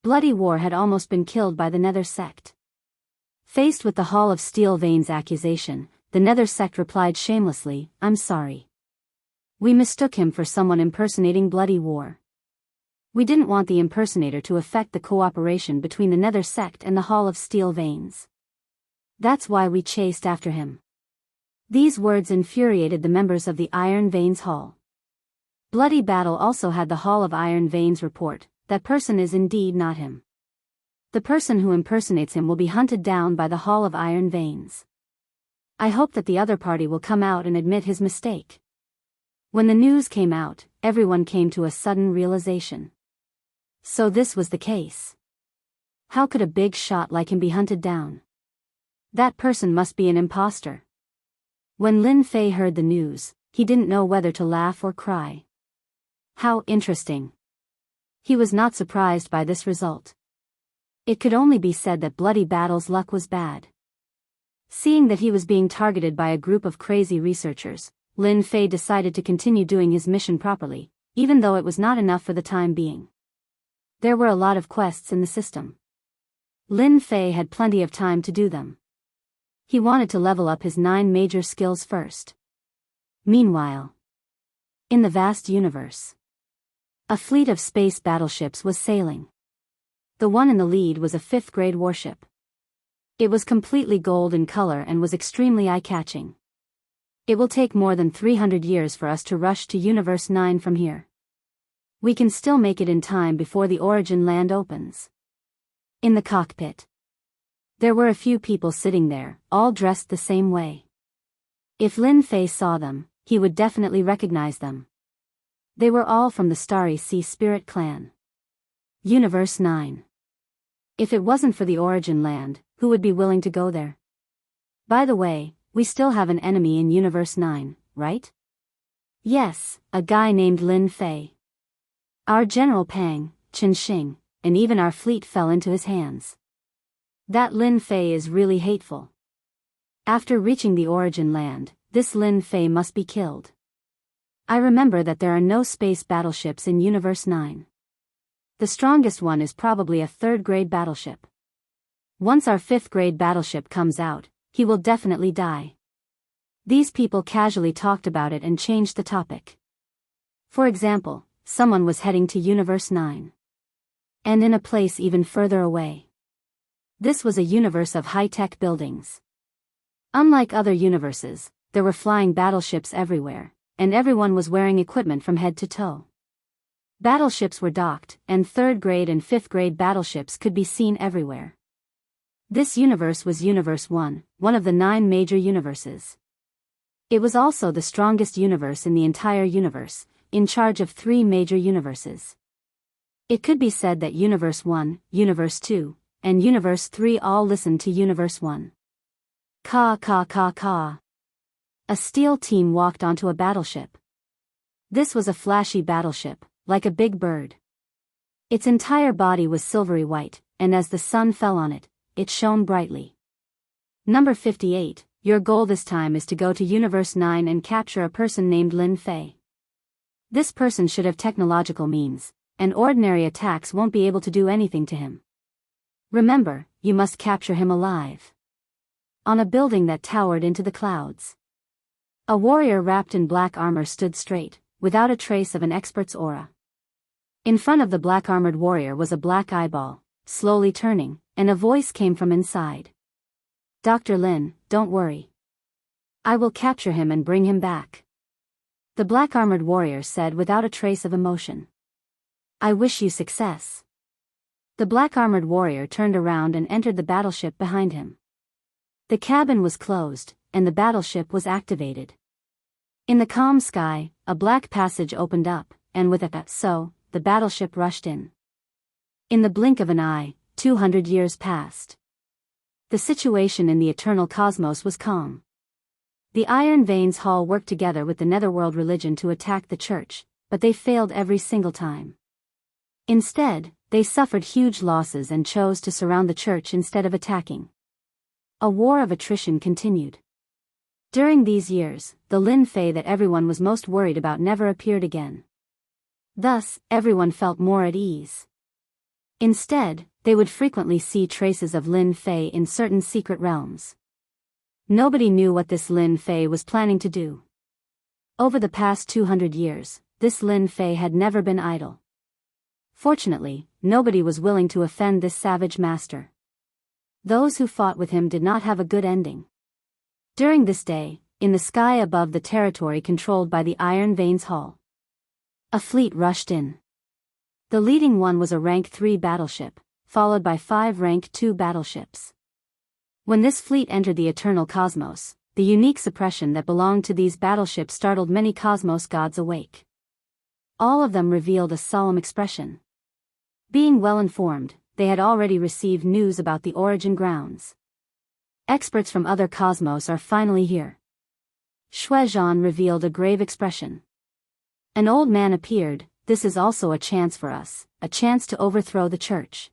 Bloody War had almost been killed by the Nether sect. Faced with the Hall of Steel Veins' accusation, the Nether sect replied shamelessly, "I'm sorry. We mistook him for someone impersonating Bloody War. We didn't want the impersonator to affect the cooperation between the Nether sect and the Hall of Steel Veins. That's why we chased after him." These words infuriated the members of the Iron Veins Hall. Bloody Battle also had the Hall of Iron Veins report, "That person is indeed not him. The person who impersonates him will be hunted down by the Hall of Iron Veins. I hope that the other party will come out and admit his mistake." When the news came out, everyone came to a sudden realization. So this was the case. How could a big shot like him be hunted down? That person must be an imposter. When Lin Fei heard the news, he didn't know whether to laugh or cry. How interesting. He was not surprised by this result. It could only be said that Bloody Battle's luck was bad. Seeing that he was being targeted by a group of crazy researchers, Lin Fei decided to continue doing his mission properly, even though it was not enough for the time being. There were a lot of quests in the system. Lin Fei had plenty of time to do them. He wanted to level up his 9 major skills first. Meanwhile, in the vast universe, a fleet of space battleships was sailing. The one in the lead was a 5th-grade warship. It was completely gold in color and was extremely eye-catching. It will take more than 300 years for us to rush to Universe 9 from here. We can still make it in time before the origin land opens. In the cockpit, there were a few people sitting there, all dressed the same way. If Lin Fei saw them, he would definitely recognize them. They were all from the Starry Sea Spirit clan. Universe 9. If it wasn't for the origin land, who would be willing to go there? By the way, we still have an enemy in Universe 9, right? Yes, a guy named Lin Fei. Our General Pang, Chen Xing, and even our fleet fell into his hands. That Lin Fei is really hateful. After reaching the origin land, this Lin Fei must be killed. I remember that there are no space battleships in Universe 9. The strongest one is probably a 3rd-grade battleship. Once our 5th-grade battleship comes out, he will definitely die. These people casually talked about it and changed the topic. For example, someone was heading to Universe 9. And in a place even further away. This was a universe of high-tech buildings. Unlike other universes, there were flying battleships everywhere, and everyone was wearing equipment from head to toe. Battleships were docked, and 3rd-grade and 5th-grade battleships could be seen everywhere. This universe was Universe 1, one of the 9 major universes. It was also the strongest universe in the entire universe, in charge of 3 major universes. It could be said that Universe 1, Universe 2, and Universe 3 all listened to Universe 1. Caw caw caw caw. A steel team walked onto a battleship. This was a flashy battleship, like a big bird. Its entire body was silvery white, and as the sun fell on it, it shone brightly. Number 58, your goal this time is to go to Universe 9 and capture a person named Lin Fei. This person should have technological means, and ordinary attacks won't be able to do anything to him. Remember, you must capture him alive. On a building that towered into the clouds, a warrior wrapped in black armor stood straight, without a trace of an expert's aura. In front of the black-armored warrior was a black eyeball, slowly turning, and a voice came from inside. "Dr. Lin, don't worry. I will capture him and bring him back." The black-armored warrior said without a trace of emotion. "I wish you success." The black-armored warrior turned around and entered the battleship behind him. The cabin was closed, and the battleship was activated. In the calm sky, a black passage opened up, and with a "so," the battleship rushed in. In the blink of an eye, 200 years passed. The situation in the eternal cosmos was calm. The Iron Veins Hall worked together with the Netherworld religion to attack the church, but they failed every single time. Instead, they suffered huge losses and chose to surround the church instead of attacking. A war of attrition continued. During these years, the Lin Fei that everyone was most worried about never appeared again. Thus, everyone felt more at ease. Instead, they would frequently see traces of Lin Fei in certain secret realms. Nobody knew what this Lin Fei was planning to do. Over the past 200 years, this Lin Fei had never been idle. Fortunately, nobody was willing to offend this savage master. Those who fought with him did not have a good ending. During this day, in the sky above the territory controlled by the Iron Veins Hall, a fleet rushed in. The leading one was a Rank 3 battleship, followed by 5 Rank 2 battleships. When this fleet entered the eternal cosmos, the unique suppression that belonged to these battleships startled many cosmos gods awake. All of them revealed a solemn expression. Being well informed, they had already received news about the origin grounds. Experts from other cosmos are finally here. Shuizhan revealed a grave expression. An old man appeared. This is also a chance for us, a chance to overthrow the church.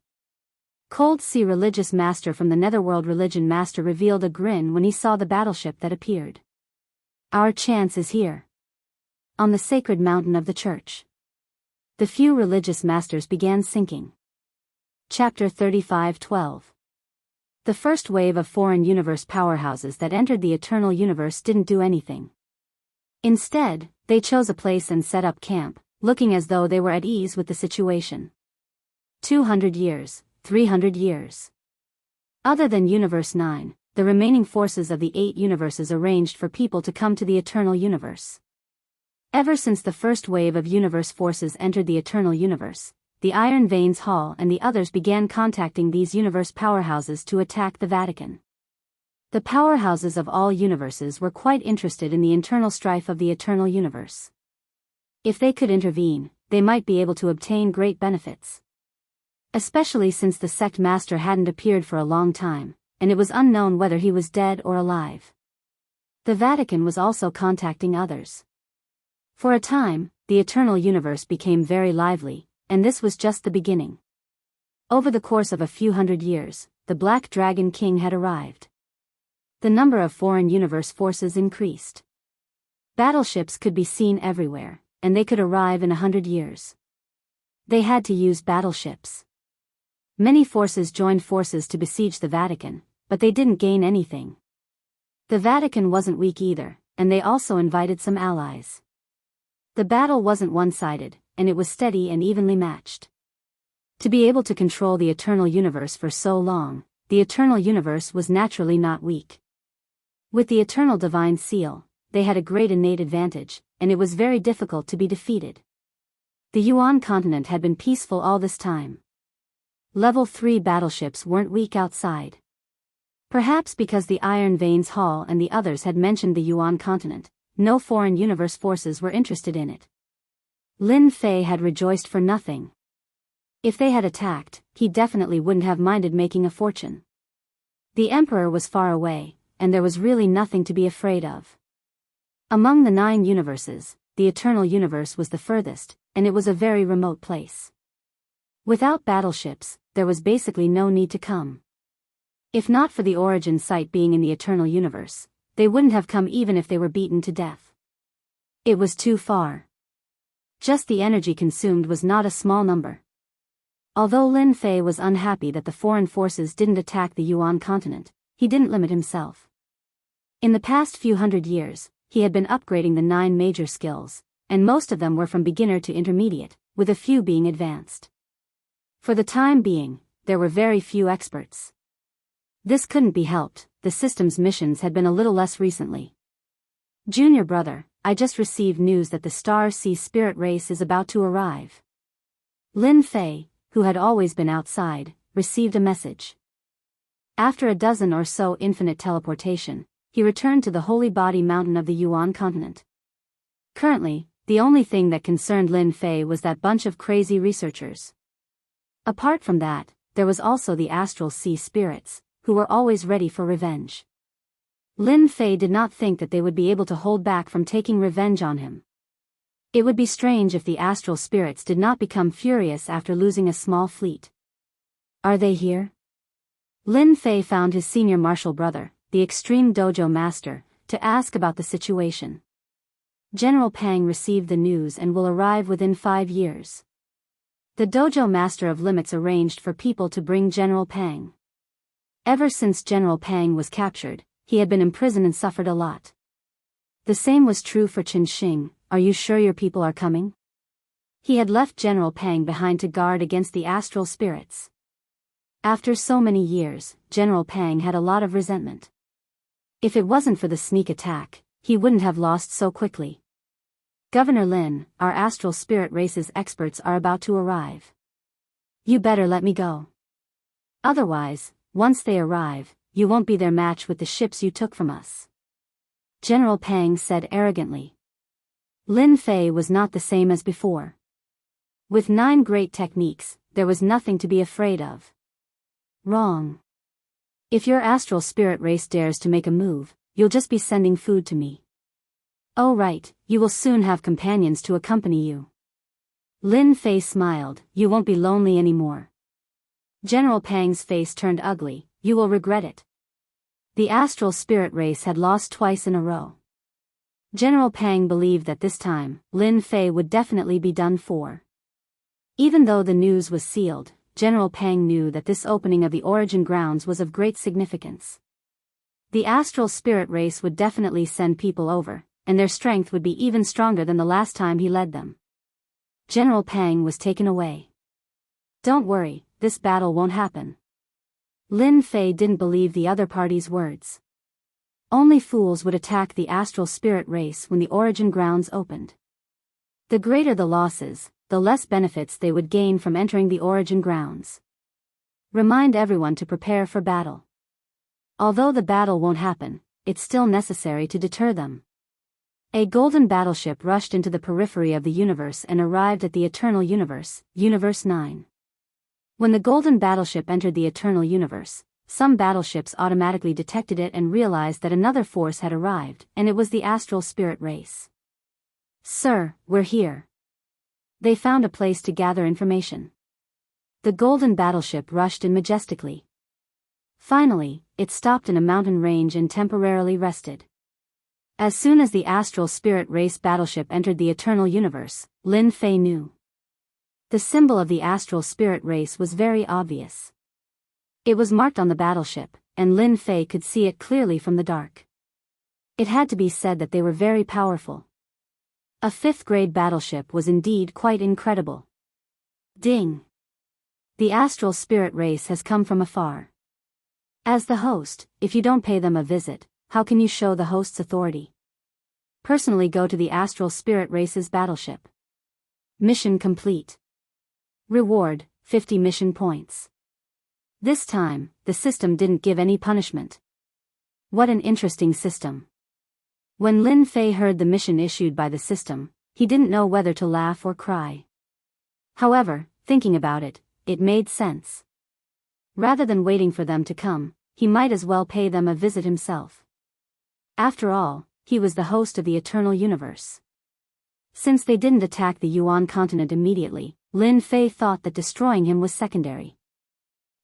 Cold Sea religious master from the Netherworld religion master revealed a grin when he saw the battleship that appeared. Our chance is here. On the sacred mountain of the church. The few religious masters began sinking. Chapter 35:12. The first wave of foreign universe powerhouses that entered the eternal universe didn't do anything. Instead, they chose a place and set up camp, looking as though they were at ease with the situation. 200 years, 300 years. Other than Universe 9, the remaining forces of the 8 universes arranged for people to come to the eternal universe. Ever since the first wave of universe forces entered the eternal universe, the Iron Veins Hall and the others began contacting these universe powerhouses to attack the Vatican. The powerhouses of all universes were quite interested in the internal strife of the eternal universe. If they could intervene, they might be able to obtain great benefits. Especially since the sect master hadn't appeared for a long time, and it was unknown whether he was dead or alive. The Vatican was also contacting others. For a time, the eternal universe became very lively, and this was just the beginning. Over the course of a few hundred years, the Black Dragon King had arrived. The number of foreign universe forces increased. Battleships could be seen everywhere, and they could arrive in 100 years. They had to use battleships. Many forces joined forces to besiege the Vatican, but they didn't gain anything. The Vatican wasn't weak either, and they also invited some allies. The battle wasn't one-sided, and it was steady and evenly matched. To be able to control the eternal universe for so long, the eternal universe was naturally not weak. With the eternal divine seal, they had a great innate advantage, and it was very difficult to be defeated. The Yuan continent had been peaceful all this time. Level 3 battleships weren't weak outside. Perhaps because the Iron Veins Hall and the others had mentioned the Yuan continent, no foreign universe forces were interested in it. Lin Fei had rejoiced for nothing. If they had attacked, he definitely wouldn't have minded making a fortune. The Emperor was far away, and there was really nothing to be afraid of. Among the 9 universes, the eternal universe was the furthest, and it was a very remote place. Without battleships, there was basically no need to come. If not for the origin site being in the eternal universe, they wouldn't have come even if they were beaten to death. It was too far. Just the energy consumed was not a small number. Although Lin Fei was unhappy that the foreign forces didn't attack the Yuan continent, he didn't limit himself. In the past few hundred years, he had been upgrading the 9 major skills, and most of them were from beginner to intermediate, with a few being advanced. For the time being, there were very few experts. This couldn't be helped, the system's missions had been a little less recently. Junior brother, I just received news that the Star Sea Spirit race is about to arrive. Lin Fei, who had always been outside, received a message. After a dozen or so infinite teleportation, he returned to the holy body mountain of the Yuan continent. Currently, the only thing that concerned Lin Fei was that bunch of crazy researchers. Apart from that, there was also the astral sea spirits, who were always ready for revenge. Lin Fei did not think that they would be able to hold back from taking revenge on him. It would be strange if the astral spirits did not become furious after losing a small fleet. Are they here? Lin Fei found his senior martial brother, the extreme dojo master, to ask about the situation. General Pang received the news and will arrive within 5 years. The dojo master of limits arranged for people to bring General Pang. Ever since General Pang was captured, he had been imprisoned and suffered a lot. The same was true for Qin Xing. Are you sure your people are coming? He had left General Pang behind to guard against the astral spirits. After so many years, General Pang had a lot of resentment. If it wasn't for the sneak attack, he wouldn't have lost so quickly. Governor Lin, our astral spirit race's experts are about to arrive. You better let me go. Otherwise, once they arrive, you won't be their match with the ships you took from us. General Pang said arrogantly. Lin Fei was not the same as before. With 9 great techniques, there was nothing to be afraid of. Wrong. If your astral spirit race dares to make a move, you'll just be sending food to me. Oh right, you will soon have companions to accompany you. Lin Fei smiled, you won't be lonely anymore. General Pang's face turned ugly, you will regret it. The astral spirit race had lost twice in a row. General Pang believed that this time, Lin Fei would definitely be done for. Even though the news was sealed, General Pang knew that this opening of the origin grounds was of great significance. The astral spirit race would definitely send people over, and their strength would be even stronger than the last time he led them. General Pang was taken away. Don't worry, this battle won't happen. Lin Fei didn't believe the other party's words. Only fools would attack the astral spirit race when the origin grounds opened. The greater the losses, the less benefits they would gain from entering the origin grounds. Remind everyone to prepare for battle. Although the battle won't happen, it's still necessary to deter them. A golden battleship rushed into the periphery of the universe and arrived at the Eternal Universe, Universe 9. When the golden battleship entered the Eternal Universe, some battleships automatically detected it and realized that another force had arrived, and it was the astral spirit race. Sir, we're here. They found a place to gather information. The golden battleship rushed in majestically. Finally, it stopped in a mountain range and temporarily rested. As soon as the astral spirit race battleship entered the Eternal Universe, Lin Fei knew. The symbol of the astral spirit race was very obvious. It was marked on the battleship, and Lin Fei could see it clearly from the dark. It had to be said that they were very powerful. A 5th-grade battleship was indeed quite incredible. Ding! The astral spirit race has come from afar. As the host, if you don't pay them a visit, how can you show the host's authority? Personally go to the astral spirit race's battleship. Mission complete. Reward, 50 mission points. This time, the system didn't give any punishment. What an interesting system. When Lin Fei heard the mission issued by the system, he didn't know whether to laugh or cry. However, thinking about it, it made sense. Rather than waiting for them to come, he might as well pay them a visit himself. After all, he was the host of the Eternal Universe. Since they didn't attack the Yuan continent immediately, Lin Fei thought that destroying him was secondary.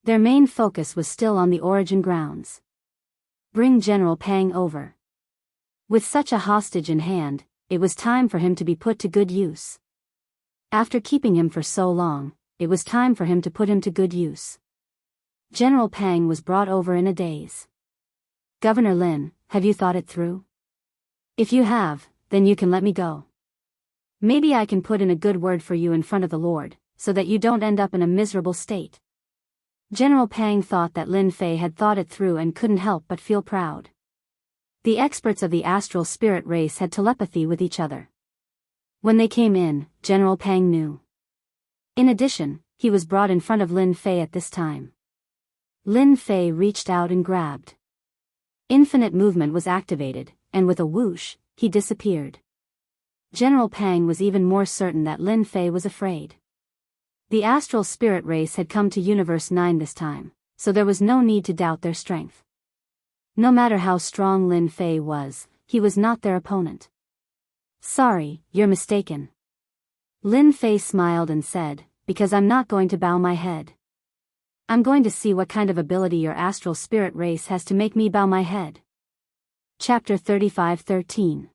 Their main focus was still on the origin grounds. Bring General Pang over. With such a hostage in hand, it was time for him to be put to good use. After keeping him for so long, it was time for him to put him to good use. General Pang was brought over in a daze. Governor Lin, have you thought it through? If you have, then you can let me go. Maybe I can put in a good word for you in front of the Lord, so that you don't end up in a miserable state. General Pang thought that Lin Fei had thought it through and couldn't help but feel proud. The experts of the astral spirit race had telepathy with each other. When they came in, General Pang knew. In addition, he was brought in front of Lin Fei at this time. Lin Fei reached out and grabbed. Infinite movement was activated, and with a whoosh, he disappeared. General Pang was even more certain that Lin Fei was afraid. The astral spirit race had come to Universe 9 this time, so there was no need to doubt their strength. No matter how strong Lin Fei was, he was not their opponent. Sorry, you're mistaken. Lin Fei smiled and said, because I'm not going to bow my head. I'm going to see what kind of ability your astral spirit race has to make me bow my head. Chapter 35:13.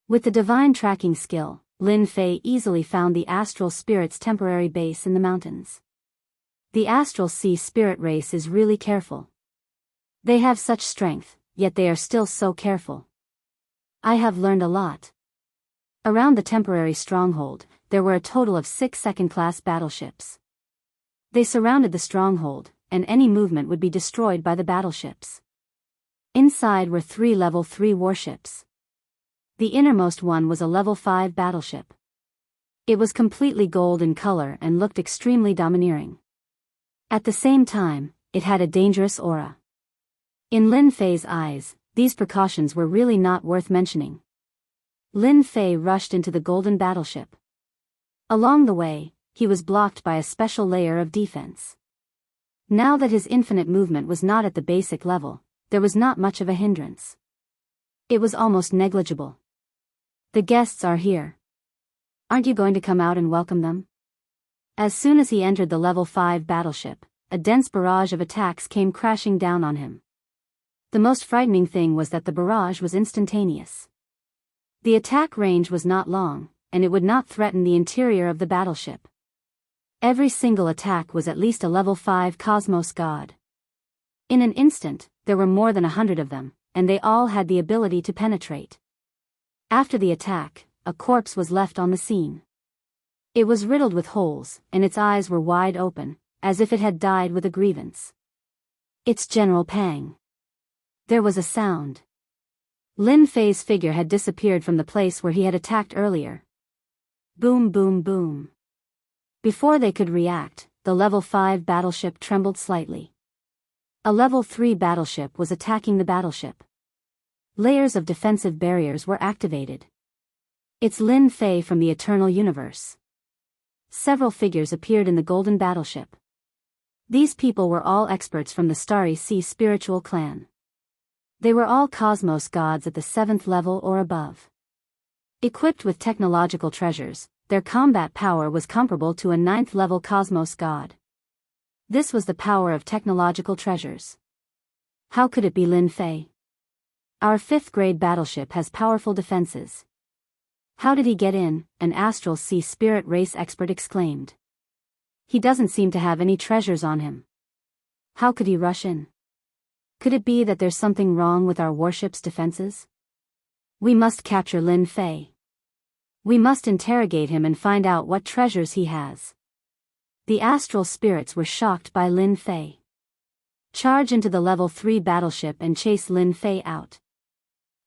With the divine tracking skill, Lin Fei easily found the astral spirit's temporary base in the mountains. The astral sea spirit race is really careful. They have such strength, yet they are still so careful. I have learned a lot. Around the temporary stronghold, there were a total of 6 second-class battleships. They surrounded the stronghold, and any movement would be destroyed by the battleships. Inside were 3 level 3 warships. The innermost one was a level 5 battleship. It was completely gold in color and looked extremely domineering. At the same time, it had a dangerous aura. In Lin Fei's eyes, these precautions were really not worth mentioning. Lin Fei rushed into the golden battleship. Along the way, he was blocked by a special layer of defense. Now that his infinite movement was not at the basic level, there was not much of a hindrance. It was almost negligible. The guests are here. Aren't you going to come out and welcome them? As soon as he entered the level 5 battleship, a dense barrage of attacks came crashing down on him. The most frightening thing was that the barrage was instantaneous. The attack range was not long, and it would not threaten the interior of the battleship. Every single attack was at least a level 5 cosmos god. In an instant, there were more than 100 of them, and they all had the ability to penetrate. After the attack, a corpse was left on the scene. It was riddled with holes, and its eyes were wide open, as if it had died with a grievance. It's General Pang. There was a sound. Lin Fei's figure had disappeared from the place where he had attacked earlier. Boom, boom, boom. Before they could react, the level 5 battleship trembled slightly. A level 3 battleship was attacking the battleship. Layers of defensive barriers were activated. It's Lin Fei from the Eternal Universe. Several figures appeared in the golden battleship. These people were all experts from the Starry Sea spiritual clan. They were all cosmos gods at the 7th level or above. Equipped with technological treasures, their combat power was comparable to a 9th level cosmos god. This was the power of technological treasures. How could it be Lin Fei? Our 5th grade battleship has powerful defenses. How did he get in? An astral sea spirit race expert exclaimed. He doesn't seem to have any treasures on him. How could he rush in? Could it be that there's something wrong with our warship's defenses? We must capture Lin Fei. We must interrogate him and find out what treasures he has. The astral spirits were shocked by Lin Fei. Charge into the level 3 battleship and chase Lin Fei out.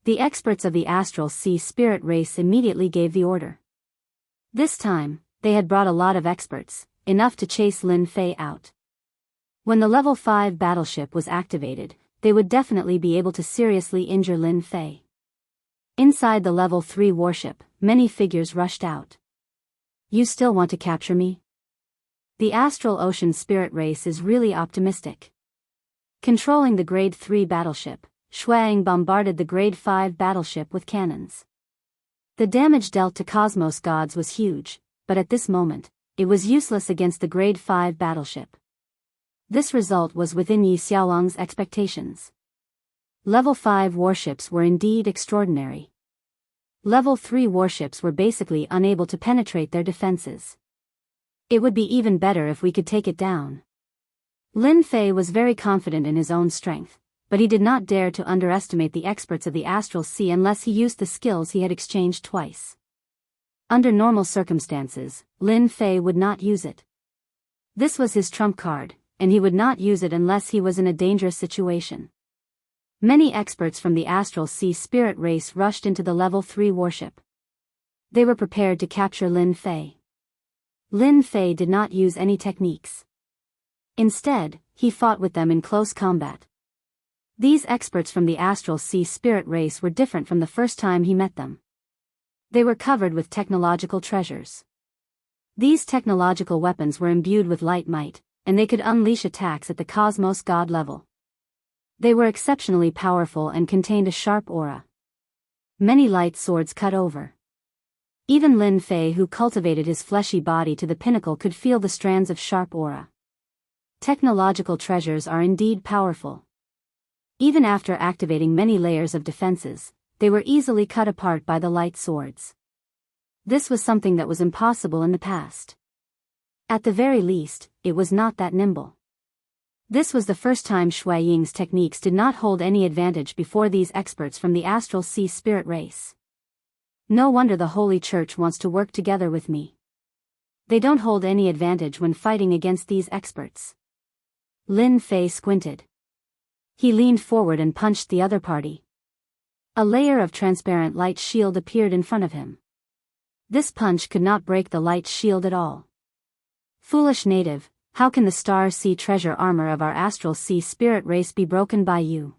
The experts of the astral sea spirit race immediately gave the order. This time, they had brought a lot of experts, enough to chase Lin Fei out. When the level 5 battleship was activated, they would definitely be able to seriously injure Lin Fei. Inside the level 3 warship, many figures rushed out. You still want to capture me? The astral ocean spirit race is really optimistic. Controlling the grade 3 battleship, Shuang bombarded the grade 5 battleship with cannons. The damage dealt to cosmos gods was huge, but at this moment, it was useless against the grade 5 battleship. This result was within Yi Xiaolong's expectations. Level 5 warships were indeed extraordinary. Level 3 warships were basically unable to penetrate their defenses. It would be even better if we could take it down. Lin Fei was very confident in his own strength, but he did not dare to underestimate the experts of the astral sea unless he used the skills he had exchanged twice. Under normal circumstances, Lin Fei would not use it. This was his trump card, and he would not use it unless he was in a dangerous situation. Many experts from the astral sea spirit race rushed into the level 3 warship. They were prepared to capture Lin Fei. Lin Fei did not use any techniques. Instead, he fought with them in close combat. These experts from the astral sea spirit race were different from the first time he met them. They were covered with technological treasures. These technological weapons were imbued with light might, and they could unleash attacks at the cosmos god level. They were exceptionally powerful and contained a sharp aura. Many light swords cut over. Even Lin Fei, who cultivated his fleshy body to the pinnacle, could feel the strands of sharp aura. Technological treasures are indeed powerful. Even after activating many layers of defenses, they were easily cut apart by the light swords. This was something that was impossible in the past. At the very least, it was not that nimble. This was the first time Shui Ying's techniques did not hold any advantage before these experts from the astral sea spirit race. No wonder the Holy Church wants to work together with me. They don't hold any advantage when fighting against these experts. Lin Fei squinted. He leaned forward and punched the other party. A layer of transparent light shield appeared in front of him. This punch could not break the light shield at all. Foolish native, how can the star sea treasure armor of our astral sea spirit race be broken by you?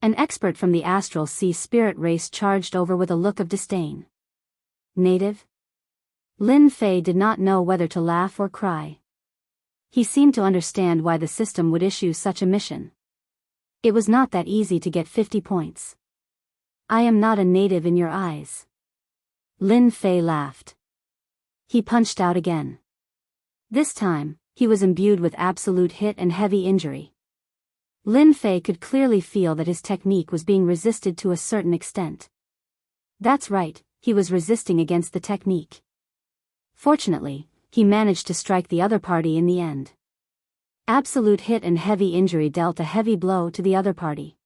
An expert from the astral sea spirit race charged over with a look of disdain. Native? Lin Fei did not know whether to laugh or cry. He seemed to understand why the system would issue such a mission. It was not that easy to get 50 points. I am not a native in your eyes. Lin Fei laughed. He punched out again. This time, he was imbued with absolute hit and heavy injury. Lin Fei could clearly feel that his technique was being resisted to a certain extent. That's right, he was resisting against the technique. Fortunately, he managed to strike the other party in the end. Absolute hit and heavy injury dealt a heavy blow to the other party.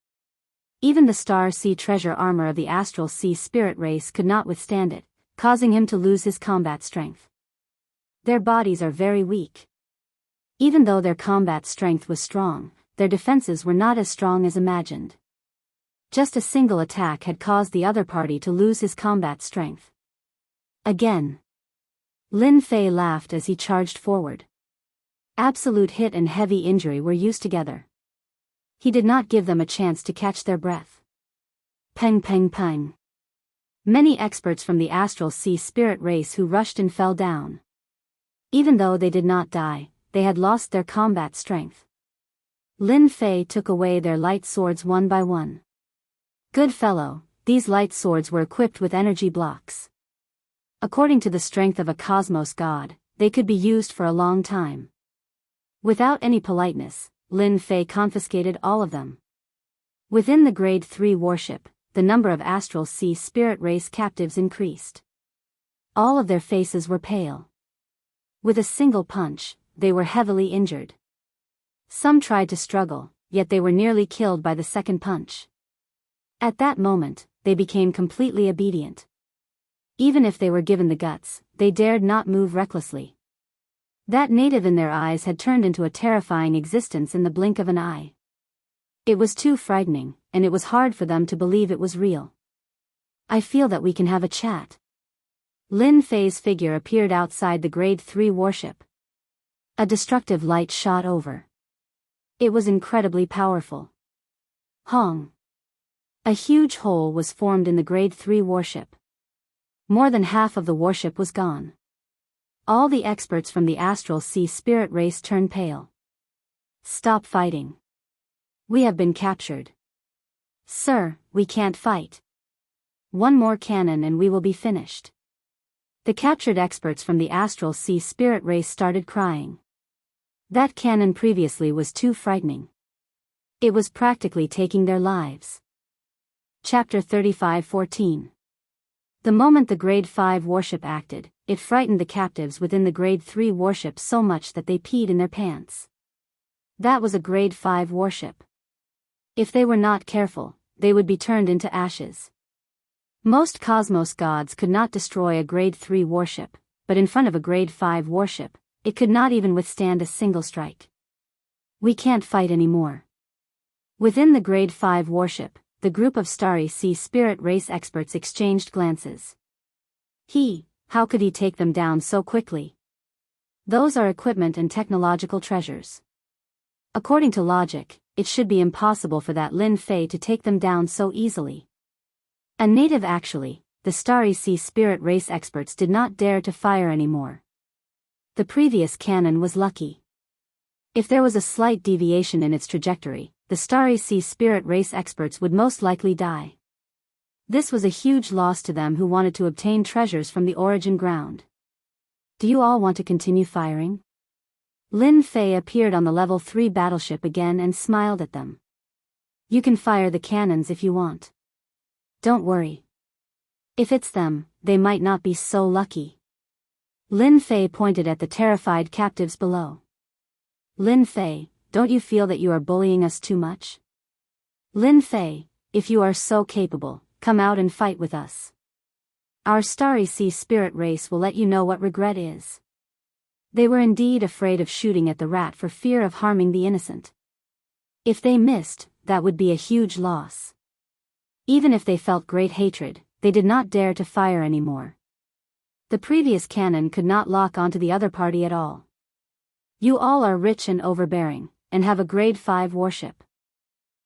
Even the star sea treasure armor of the astral sea spirit race could not withstand it, causing him to lose his combat strength. Their bodies are very weak. Even though their combat strength was strong, their defenses were not as strong as imagined. Just a single attack had caused the other party to lose his combat strength. Again. Lin Fei laughed as he charged forward. Absolute hit and heavy injury were used together. He did not give them a chance to catch their breath. Peng peng peng. Many experts from the astral sea spirit race who rushed and fell down. Even though they did not die, they had lost their combat strength. Lin Fei took away their light swords one by one. Good fellow, these light swords were equipped with energy blocks. According to the strength of a cosmos god, they could be used for a long time. Without any politeness, Lin Fei confiscated all of them. Within the Grade 3 warship, the number of astral sea spirit race captives increased. All of their faces were pale. With a single punch, they were heavily injured. Some tried to struggle, yet they were nearly killed by the second punch. At that moment, they became completely obedient. Even if they were given the guts, they dared not move recklessly. That native in their eyes had turned into a terrifying existence in the blink of an eye. It was too frightening, and it was hard for them to believe it was real. I feel that we can have a chat. Lin Fei's figure appeared outside the Grade 3 warship. A destructive light shot over. It was incredibly powerful. Hong. A huge hole was formed in the Grade 3 warship. More than half of the warship was gone. All the experts from the astral sea spirit race turned pale. Stop fighting. We have been captured. Sir, we can't fight. One more cannon and we will be finished. The captured experts from the astral sea spirit race started crying. That cannon previously was too frightening. It was practically taking their lives. Chapter 35:14. The moment the Grade 5 warship acted, it frightened the captives within the Grade 3 warship so much that they peed in their pants. That was a Grade 5 warship. If they were not careful, they would be turned into ashes. Most cosmos gods could not destroy a Grade 3 warship, but in front of a Grade 5 warship, it could not even withstand a single strike. We can't fight anymore. Within the Grade 5 warship, the group of starry sea spirit race experts exchanged glances. How could he take them down so quickly? Those are equipment and technological treasures. According to logic, it should be impossible for that Lin Fei to take them down so easily. A native actually, the starry sea spirit race experts did not dare to fire anymore. The previous cannon was lucky. If there was a slight deviation in its trajectory, the Starry Sea Spirit Race experts would most likely die. This was a huge loss to them who wanted to obtain treasures from the origin ground. Do you all want to continue firing? Lin Fei appeared on the level 3 battleship again and smiled at them. You can fire the cannons if you want. Don't worry. If it's them, they might not be so lucky. Lin Fei pointed at the terrified captives below. Lin Fei, don't you feel that you are bullying us too much? Lin Fei, if you are so capable, come out and fight with us. Our Starry Sea Spirit Race will let you know what regret is. They were indeed afraid of shooting at the rat for fear of harming the innocent. If they missed, that would be a huge loss. Even if they felt great hatred, they did not dare to fire anymore. The previous cannon could not lock onto the other party at all. You all are rich and overbearing, and have a grade 5 warship.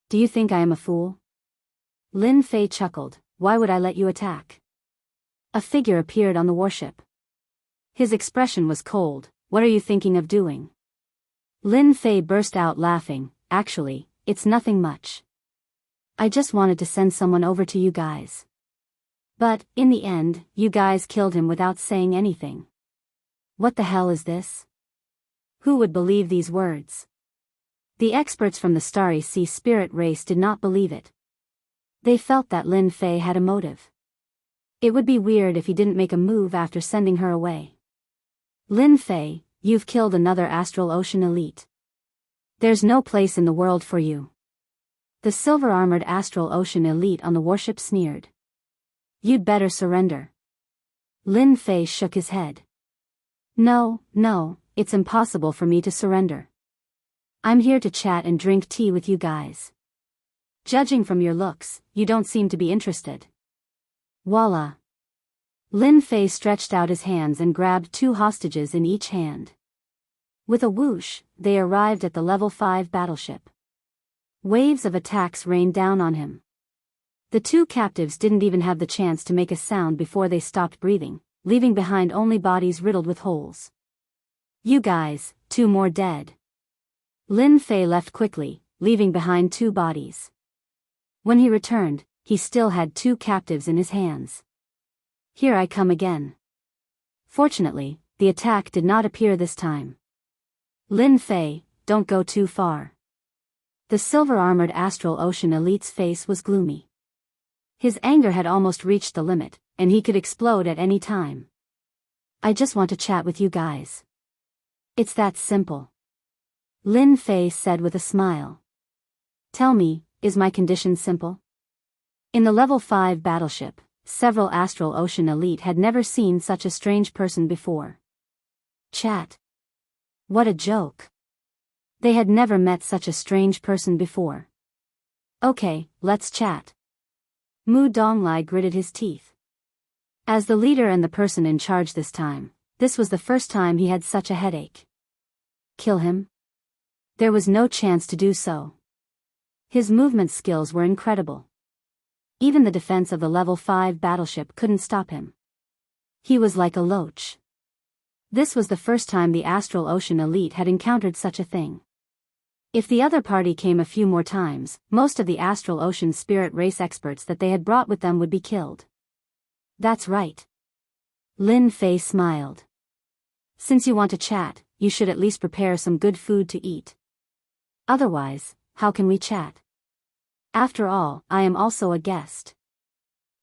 Do you think I am a fool? Lin Fei chuckled, why would I let you attack? A figure appeared on the warship. His expression was cold. What are you thinking of doing? Lin Fei burst out laughing, actually, it's nothing much. I just wanted to send someone over to you guys. But, in the end, you guys killed him without saying anything. What the hell is this? Who would believe these words? The experts from the Starry Sea Spirit Race did not believe it. They felt that Lin Fei had a motive. It would be weird if he didn't make a move after sending her away. Lin Fei, you've killed another Astral Ocean elite. There's no place in the world for you. The silver-armored Astral Ocean elite on the warship sneered. You'd better surrender. Lin Fei shook his head. No, it's impossible for me to surrender. I'm here to chat and drink tea with you guys. Judging from your looks, you don't seem to be interested. Voila. Lin Fei stretched out his hands and grabbed 2 hostages in each hand. With a whoosh, they arrived at the level 5 battleship. Waves of attacks rained down on him. The 2 captives didn't even have the chance to make a sound before they stopped breathing, leaving behind only bodies riddled with holes. You guys, 2 more dead. Lin Fei left quickly, leaving behind 2 bodies. When he returned, he still had 2 captives in his hands. Here I come again. Fortunately, the attack did not appear this time. Lin Fei, don't go too far. The silver-armored Astral Ocean elite's face was gloomy. His anger had almost reached the limit, and he could explode at any time. I just want to chat with you guys. It's that simple. Lin Fei said with a smile. Tell me, is my condition simple? In the level 5 battleship, several Astral Ocean elite had never seen such a strange person before. Chat. What a joke. They had never met such a strange person before. Okay, let's chat. Mu Donglai gritted his teeth. As the leader and the person in charge this time, this was the first time he had such a headache. Kill him? There was no chance to do so. His movement skills were incredible. Even the defense of the level 5 battleship couldn't stop him. He was like a loach. This was the first time the Astral Ocean elite had encountered such a thing. If the other party came a few more times, most of the Astral Ocean Spirit Race experts that they had brought with them would be killed. That's right. Lin Fei smiled. Since you want to chat, you should at least prepare some good food to eat. Otherwise, how can we chat? After all, I am also a guest.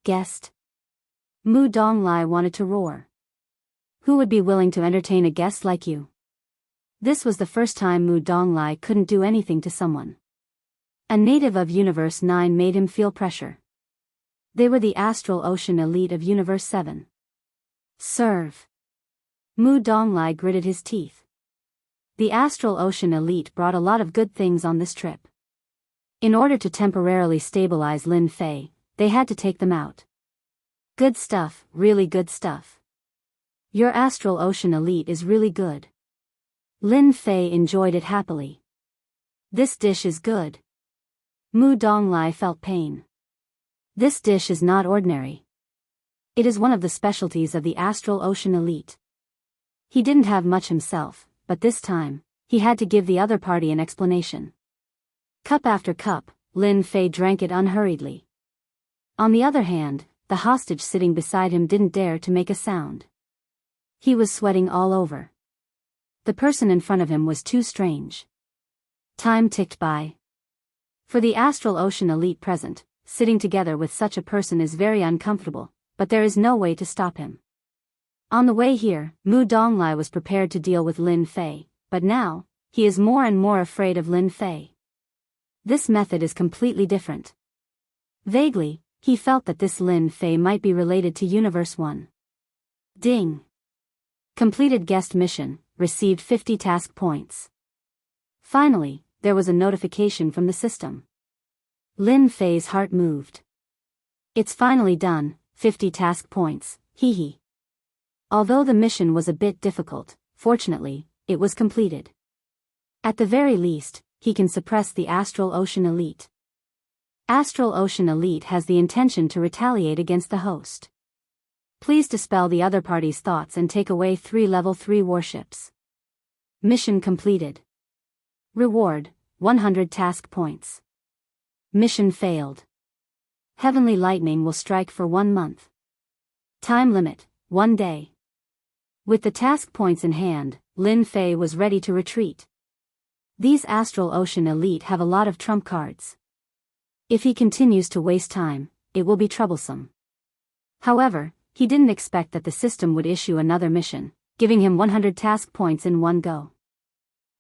Guest? Mu Donglai wanted to roar. Who would be willing to entertain a guest like you? This was the first time Mu Donglai couldn't do anything to someone. A native of Universe 9 made him feel pressure. They were the Astral Ocean elite of Universe 7. Serve. Mu Donglai gritted his teeth. The Astral Ocean elite brought a lot of good things on this trip. In order to temporarily stabilize Lin Fei, they had to take them out. Good stuff, really good stuff. Your Astral Ocean elite is really good. Lin Fei enjoyed it happily. This dish is good. Mu Donglai felt pain. This dish is not ordinary. It is one of the specialties of the Astral Ocean elite. He didn't have much himself, but this time, he had to give the other party an explanation. Cup after cup, Lin Fei drank it unhurriedly. On the other hand, the hostage sitting beside him didn't dare to make a sound. He was sweating all over. The person in front of him was too strange. Time ticked by. For the astral ocean elite present, sitting together with such a person is very uncomfortable, but there is no way to stop him. On the way here, Mu Donglai was prepared to deal with Lin Fei, but now, he is more and more afraid of Lin Fei. This method is completely different. Vaguely, he felt that this Lin Fei might be related to Universe 1. Ding! Completed guest mission, received 50 task points. Finally, there was a notification from the system. Lin Fei's heart moved. It's finally done, 50 task points, hee. Although the mission was a bit difficult, fortunately, it was completed. At the very least, he can suppress the Astral Ocean Elite. Astral Ocean Elite has the intention to retaliate against the host. Please dispel the other party's thoughts and take away 3 level 3 warships. Mission completed. Reward, 100 task points. Mission failed. Heavenly lightning will strike for 1 month. Time limit, 1 day. With the task points in hand, Lin Fei was ready to retreat. These Astral Ocean Elite have a lot of trump cards. If he continues to waste time, it will be troublesome. However, he didn't expect that the system would issue another mission, giving him 100 task points in one go.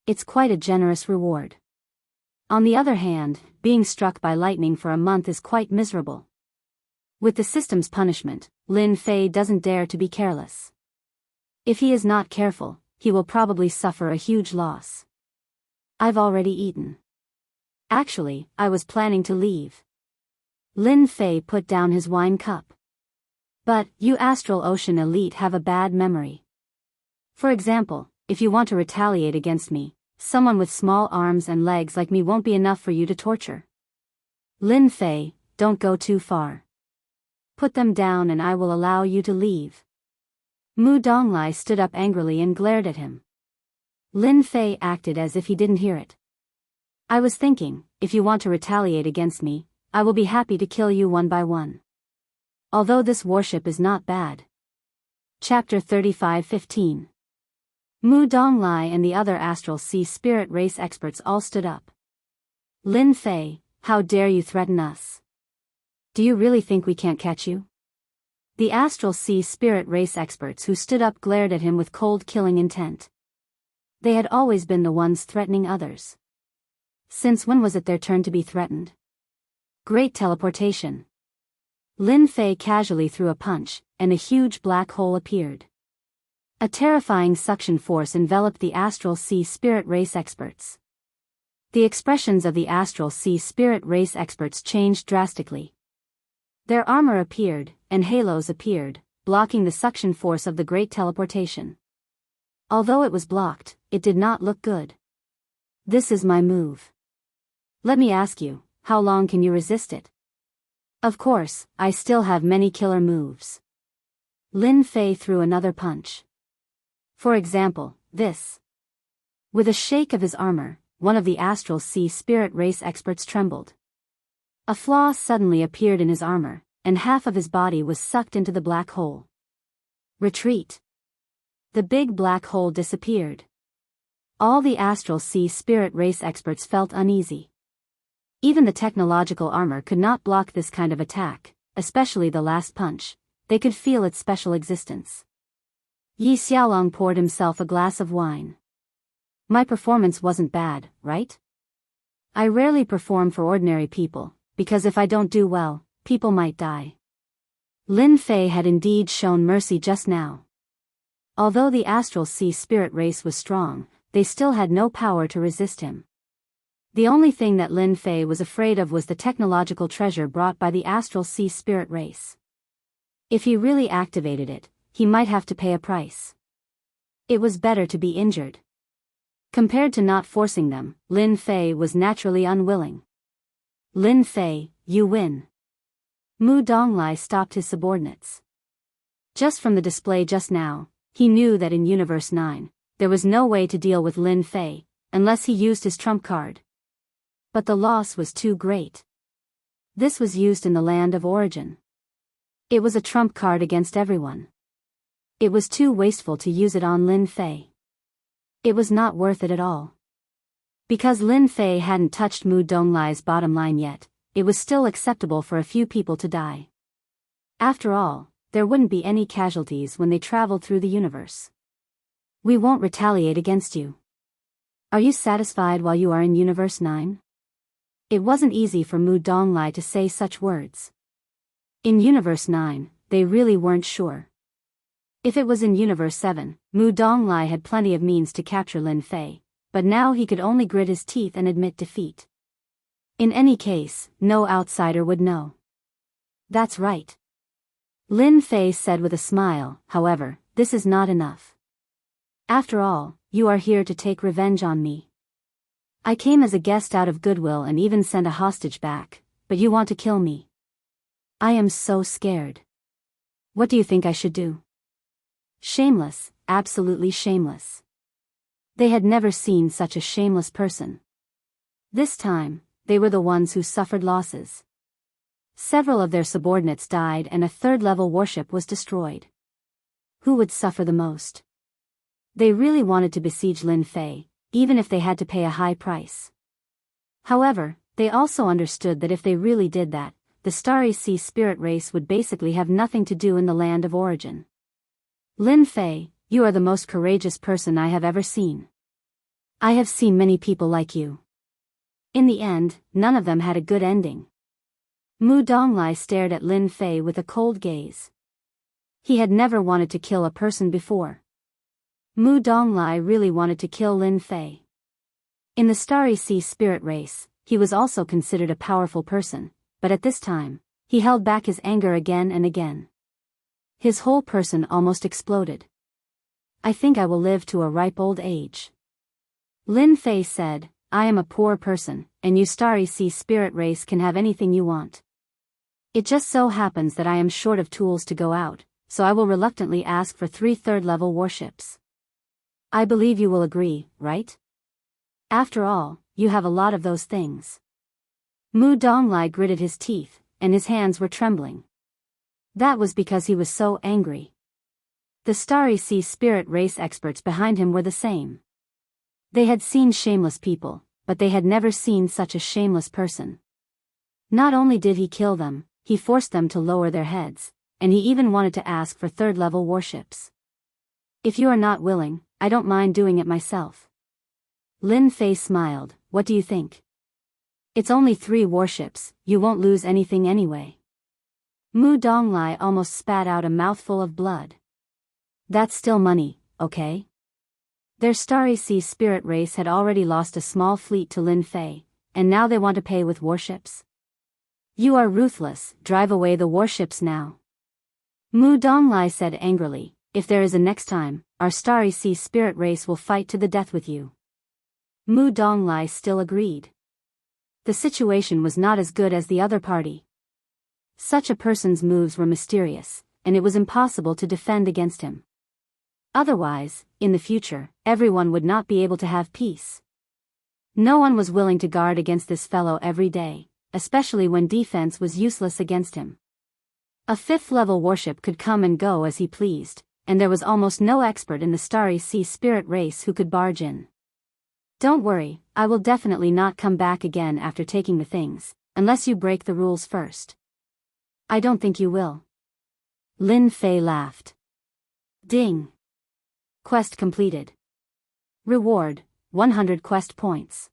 It's quite a generous reward. On the other hand, being struck by lightning for a month is quite miserable. With the system's punishment, Lin Fei doesn't dare to be careless. If he is not careful, he will probably suffer a huge loss. I've already eaten. Actually, I was planning to leave. Lin Fei put down his wine cup. But, you Astral Ocean Elite have a bad memory. For example, if you want to retaliate against me, someone with small arms and legs like me won't be enough for you to torture. Lin Fei, don't go too far. Put them down and I will allow you to leave. Mu Donglai stood up angrily and glared at him. Lin Fei acted as if he didn't hear it. I was thinking, if you want to retaliate against me, I will be happy to kill you one by one. Although this warship is not bad. Chapter 35:15. Mu Donglai and the other Astral Sea Spirit Race experts all stood up. Lin Fei, how dare you threaten us? Do you really think we can't catch you? The Astral Sea Spirit Race experts who stood up glared at him with cold killing intent. They had always been the ones threatening others. Since when was it their turn to be threatened? Great teleportation. Lin Fei casually threw a punch, and a huge black hole appeared. A terrifying suction force enveloped the Astral Sea Spirit Race experts. The expressions of the Astral Sea Spirit Race experts changed drastically. Their armor appeared, and halos appeared, blocking the suction force of the great teleportation. Although it was blocked, it did not look good. This is my move. Let me ask you, how long can you resist it? Of course, I still have many killer moves. Lin Fei threw another punch. For example, this. With a shake of his armor, one of the Astral Sea Spirit Race experts trembled. A flaw suddenly appeared in his armor, and half of his body was sucked into the black hole. Retreat. The big black hole disappeared. All the Astral Sea Spirit Race experts felt uneasy. Even the technological armor could not block this kind of attack, especially the last punch. They could feel its special existence. Yi Xiaolong poured himself a glass of wine. My performance wasn't bad, right? I rarely perform for ordinary people, because if I don't do well, people might die. Lin Fei had indeed shown mercy just now. Although the Astral Sea Spirit Race was strong, they still had no power to resist him. The only thing that Lin Fei was afraid of was the technological treasure brought by the Astral Sea Spirit Race. If he really activated it, he might have to pay a price. It was better to be injured. Compared to not forcing them, Lin Fei was naturally unwilling. Lin Fei, you win. Mu Donglai stopped his subordinates. Just from the display just now, he knew that in Universe 9, there was no way to deal with Lin Fei, unless he used his trump card. But the loss was too great. This was used in the land of origin. It was a trump card against everyone. It was too wasteful to use it on Lin Fei. It was not worth it at all. Because Lin Fei hadn't touched Mu Donglai's bottom line yet, it was still acceptable for a few people to die. After all, there wouldn't be any casualties when they traveled through the universe. We won't retaliate against you. Are you satisfied while you are in Universe 9? It wasn't easy for Mu Donglai to say such words. In Universe 9, they really weren't sure. If it was in Universe 7, Mu Donglai had plenty of means to capture Lin Fei, but now he could only grit his teeth and admit defeat. In any case, no outsider would know. That's right. Lin Fei said with a smile. However, this is not enough. After all, you are here to take revenge on me. I came as a guest out of goodwill and even sent a hostage back, but you want to kill me. I am so scared. What do you think I should do? Shameless, absolutely shameless. They had never seen such a shameless person. This time, they were the ones who suffered losses. Several of their subordinates died and a third-level warship was destroyed. Who would suffer the most? They really wanted to besiege Lin Fei, even if they had to pay a high price. However, they also understood that if they really did that, the Starry Sea spirit race would basically have nothing to do in the land of origin. Lin Fei, you are the most courageous person I have ever seen. I have seen many people like you. In the end, none of them had a good ending. Mu Donglai stared at Lin Fei with a cold gaze. He had never wanted to kill a person before. Mu Donglai really wanted to kill Lin Fei. In the Starry Sea spirit race, he was also considered a powerful person, but at this time, he held back his anger again and again. His whole person almost exploded. I think I will live to a ripe old age. Lin Fei said, I am a poor person, and you Starry Sea spirit race can have anything you want. It just so happens that I am short of tools to go out, so I will reluctantly ask for 3 third-level warships. I believe you will agree, right? After all, you have a lot of those things. Mu Donglai gritted his teeth, and his hands were trembling. That was because he was so angry. The Starry Sea spirit race experts behind him were the same. They had seen shameless people, but they had never seen such a shameless person. Not only did he kill them, he forced them to lower their heads, and he even wanted to ask for third-level warships. If you are not willing, I don't mind doing it myself. Lin Fei smiled. What do you think? It's only 3 warships, you won't lose anything anyway. Mu Donglai almost spat out a mouthful of blood. That's still money, okay? Their Starry Sea spirit race had already lost a small fleet to Lin Fei, and now they want to pay with warships? You are ruthless, drive away the warships now. Mu Donglai said angrily, if there is a next time, our Starry Sea spirit race will fight to the death with you. Mu Donglai still agreed. The situation was not as good as the other party. Such a person's moves were mysterious, and it was impossible to defend against him. Otherwise, in the future, everyone would not be able to have peace. No one was willing to guard against this fellow every day, especially when defense was useless against him. A 5th-level warship could come and go as he pleased, and there was almost no expert in the Starry Sea spirit race who could barge in. Don't worry, I will definitely not come back again after taking the things, unless you break the rules first. I don't think you will. Lin Fei laughed. Ding. Quest completed. Reward, 100 quest points.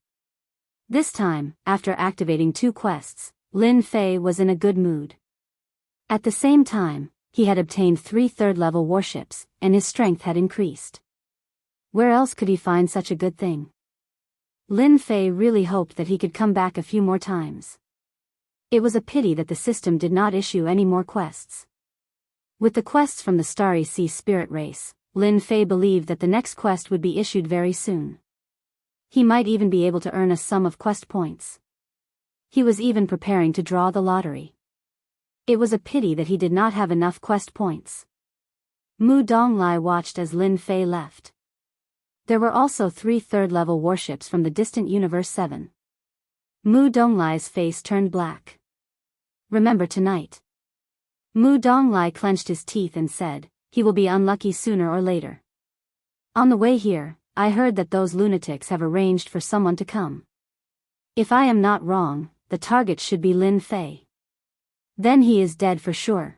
This time, after activating 2 quests, Lin Fei was in a good mood. At the same time, he had obtained 3 third-level warships, and his strength had increased. Where else could he find such a good thing? Lin Fei really hoped that he could come back a few more times. It was a pity that the system did not issue any more quests. With the quests from the Starry Sea spirit race, Lin Fei believed that the next quest would be issued very soon. He might even be able to earn a sum of quest points. He was even preparing to draw the lottery. It was a pity that he did not have enough quest points. Mu Donglai watched as Lin Fei left. There were also 3 third-level warships from the distant Universe 7. Mu Donglai's face turned black. Remember tonight. Mu Donglai clenched his teeth and said, he will be unlucky sooner or later. On the way here, I heard that those lunatics have arranged for someone to come. If I am not wrong, the target should be Lin Fei. Then he is dead for sure.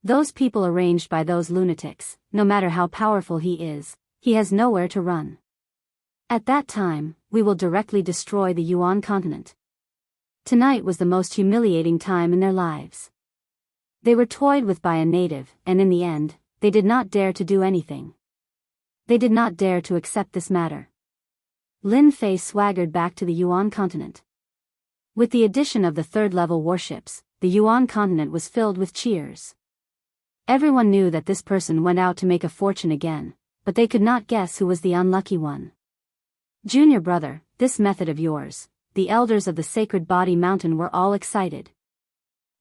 Those people arranged by those lunatics, no matter how powerful he is, he has nowhere to run. At that time, we will directly destroy the Yuan continent. Tonight was the most humiliating time in their lives. They were toyed with by a native, and in the end, they did not dare to do anything. They did not dare to accept this matter. Lin Fei swaggered back to the Yuan continent. With the addition of the third-level warships, the Yuan continent was filled with cheers. Everyone knew that this person went out to make a fortune again, but they could not guess who was the unlucky one. Junior brother, this method of yours, the elders of the Sacred Body Mountain were all excited.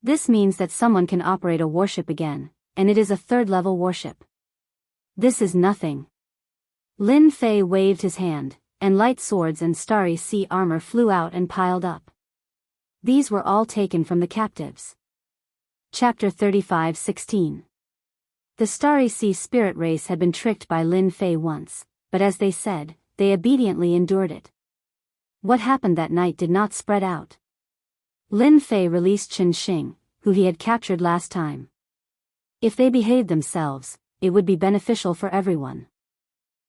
This means that someone can operate a warship again, and it is a third-level warship. This is nothing. Lin Fei waved his hand, and light swords and starry sea armor flew out and piled up. These were all taken from the captives. Chapter 35:16. The starry sea spirit race had been tricked by Lin Fei once, but as they said, they obediently endured it. What happened that night did not spread out. Lin Fei released Qin Xing, who he had captured last time. If they behaved themselves, it would be beneficial for everyone.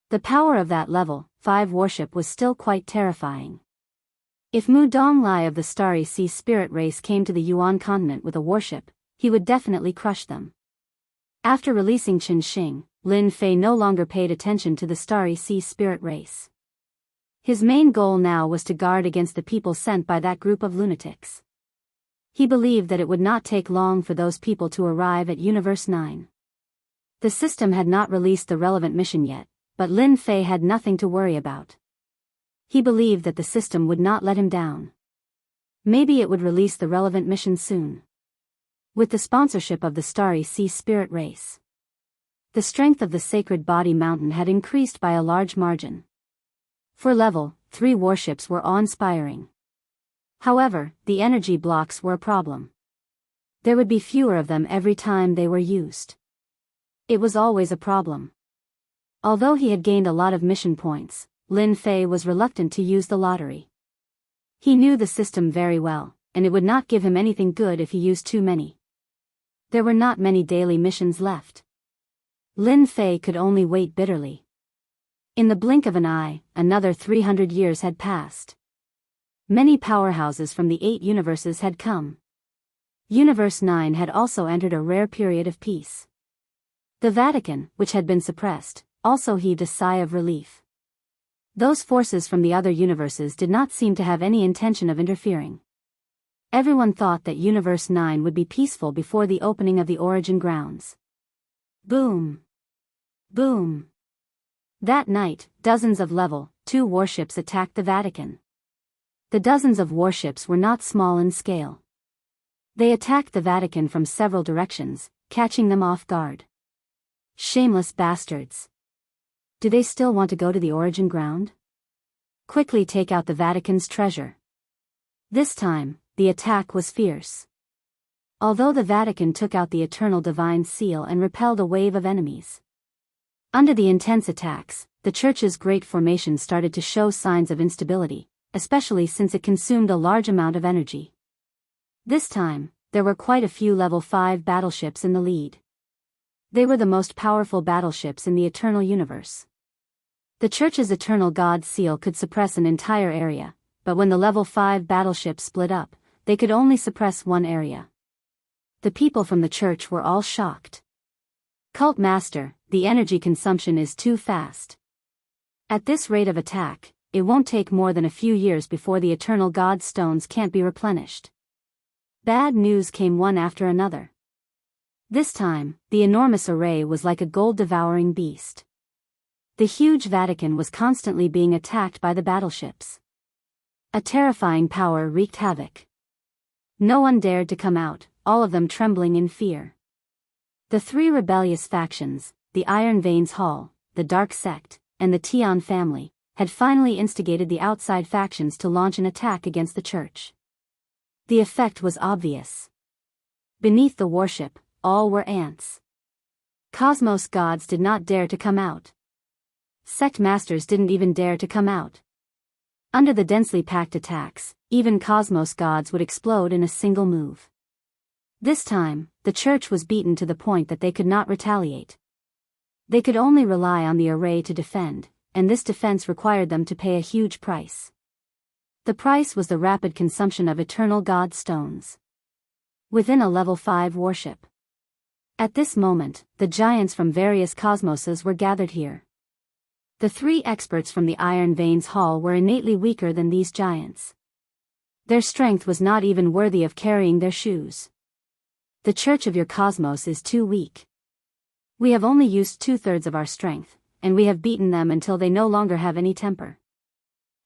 The power of that level 5 warship was still quite terrifying. If Mu Donglai of the Starry Sea Spirit race came to the Yuan continent with a warship, he would definitely crush them. After releasing Qin Xing, Lin Fei no longer paid attention to the Starry Sea Spirit race. His main goal now was to guard against the people sent by that group of lunatics. He believed that it would not take long for those people to arrive at Universe 9. The system had not released the relevant mission yet, but Lin Fei had nothing to worry about. He believed that the system would not let him down. Maybe it would release the relevant mission soon. With the sponsorship of the Starry Sea Spirit race, the strength of the Sacred Body Mountain had increased by a large margin. For level 3 warships were awe-inspiring. However, the energy blocks were a problem. There would be fewer of them every time they were used. It was always a problem. Although he had gained a lot of mission points, Lin Fei was reluctant to use the lottery. He knew the system very well, and it would not give him anything good if he used too many. There were not many daily missions left. Lin Fei could only wait bitterly. In the blink of an eye, another 300 years had passed. Many powerhouses from the 8 universes had come. Universe 9 had also entered a rare period of peace. The Vatican, which had been suppressed, also heaved a sigh of relief. Those forces from the other universes did not seem to have any intention of interfering. Everyone thought that Universe 9 would be peaceful before the opening of the origin grounds. Boom! Boom! That night, dozens of level 2 warships attacked the Vatican. The dozens of warships were not small in scale. They attacked the Vatican from several directions, catching them off guard. Shameless bastards! Do they still want to go to the origin ground? Quickly take out the Vatican's treasure. This time, the attack was fierce. Although the Vatican took out the Eternal Divine Seal and repelled a wave of enemies. Under the intense attacks, the Church's great formation started to show signs of instability, especially since it consumed a large amount of energy. This time, there were quite a few level 5 battleships in the lead. They were the most powerful battleships in the Eternal Universe. The Church's Eternal God Seal could suppress an entire area, but when the level 5 battleships split up, they could only suppress one area. The people from the Church were all shocked. Cult Master, the energy consumption is too fast. At this rate of attack, it won't take more than a few years before the Eternal God Stones can't be replenished. Bad news came one after another. This time, the enormous array was like a gold-devouring beast. The huge Vatican was constantly being attacked by the battleships. A terrifying power wreaked havoc. No one dared to come out, all of them trembling in fear. The 3 rebellious factions, the Iron Veins Hall, the Dark Sect, and the Tian family, had finally instigated the outside factions to launch an attack against the church. The effect was obvious. Beneath the warship, all were ants. Cosmos gods did not dare to come out. Sect masters didn't even dare to come out. Under the densely packed attacks, even cosmos gods would explode in a single move. This time, the church was beaten to the point that they could not retaliate. They could only rely on the array to defend, and this defense required them to pay a huge price. The price was the rapid consumption of eternal god stones within a level 5 warship. At this moment, the giants from various cosmoses were gathered here. The 3 experts from the Iron Veins Hall were innately weaker than these giants. Their strength was not even worthy of carrying their shoes. The church of your cosmos is too weak. We have only used 2/3 of our strength, and we have beaten them until they no longer have any temper.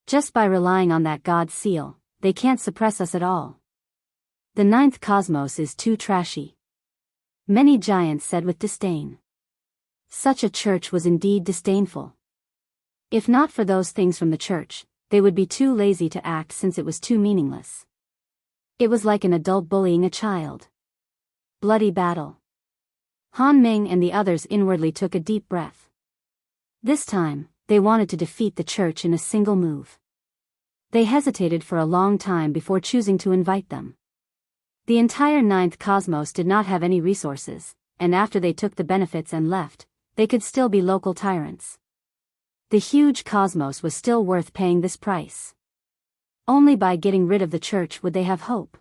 Just by relying on that god seal, they can't suppress us at all. The 9th cosmos is too trashy. Many giants said with disdain. Such a church was indeed disdainful. If not for those things from the church, they would be too lazy to act since it was too meaningless. It was like an adult bullying a child. Bloody battle. Han Ming and the others inwardly took a deep breath. This time, they wanted to defeat the church in a single move. They hesitated for a long time before choosing to invite them. The entire 9th cosmos did not have any resources, and after they took the benefits and left, they could still be local tyrants. The huge cosmos was still worth paying this price. Only by getting rid of the church would they have hope.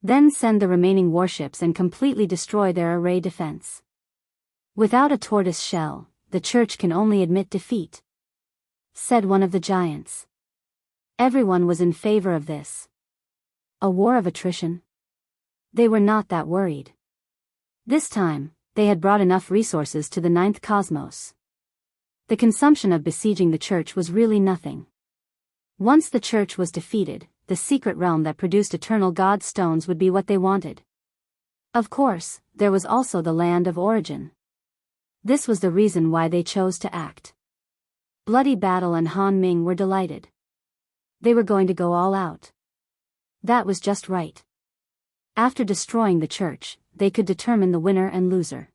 Then send the remaining warships and completely destroy their array defense. Without a tortoise shell, the church can only admit defeat, said one of the giants. Everyone was in favor of this. A war of attrition? They were not that worried. This time, they had brought enough resources to the 9th cosmos. The consumption of besieging the church was really nothing. Once the church was defeated, the secret realm that produced eternal god stones would be what they wanted. Of course, there was also the land of origin. This was the reason why they chose to act. Bloody Battle and Han Ming were delighted. They were going to go all out. That was just right. After destroying the church, they could determine the winner and loser.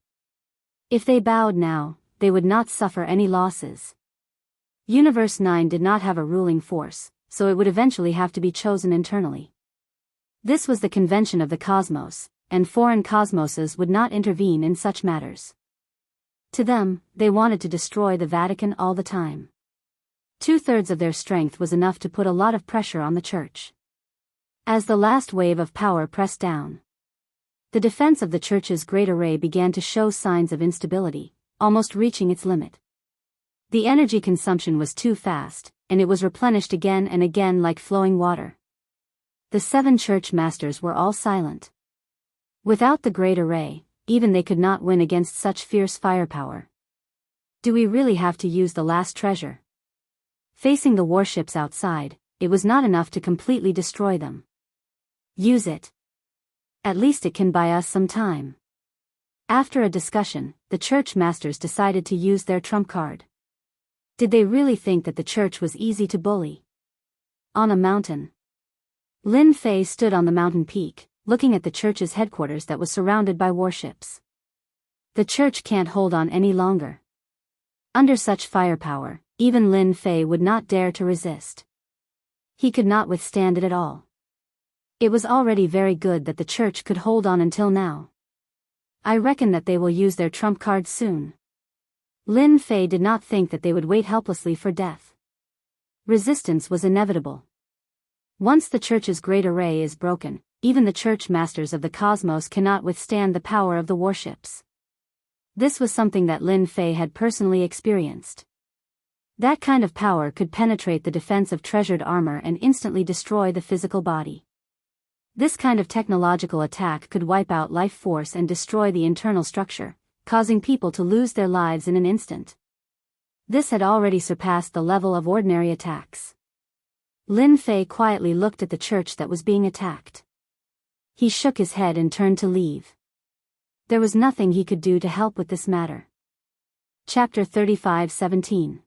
If they bowed now, they would not suffer any losses. Universe 9 did not have a ruling force, so it would eventually have to be chosen internally. This was the convention of the cosmos, and foreign cosmoses would not intervene in such matters. To them, they wanted to destroy the Vatican all the time. 2/3 of their strength was enough to put a lot of pressure on the church. As the last wave of power pressed down, the defense of the church's great array began to show signs of instability, almost reaching its limit. The energy consumption was too fast, and it was replenished again and again like flowing water. The 7 church masters were all silent. Without the great array, even they could not win against such fierce firepower. Do we really have to use the last treasure? Facing the warships outside, it was not enough to completely destroy them. Use it. At least it can buy us some time. After a discussion, the church masters decided to use their trump card. Did they really think that the church was easy to bully? On a mountain. Lin Fei stood on the mountain peak, looking at the church's headquarters that was surrounded by warships. The church can't hold on any longer. Under such firepower, even Lin Fei would not dare to resist. He could not withstand it at all. It was already very good that the church could hold on until now. I reckon that they will use their trump card soon. Lin Fei did not think that they would wait helplessly for death. Resistance was inevitable. Once the church's great array is broken, even the church masters of the cosmos cannot withstand the power of the warships. This was something that Lin Fei had personally experienced. That kind of power could penetrate the defense of treasured armor and instantly destroy the physical body. This kind of technological attack could wipe out life force and destroy the internal structure, causing people to lose their lives in an instant. This had already surpassed the level of ordinary attacks. Lin Fei quietly looked at the church that was being attacked. He shook his head and turned to leave. There was nothing he could do to help with this matter. Chapter 35:17.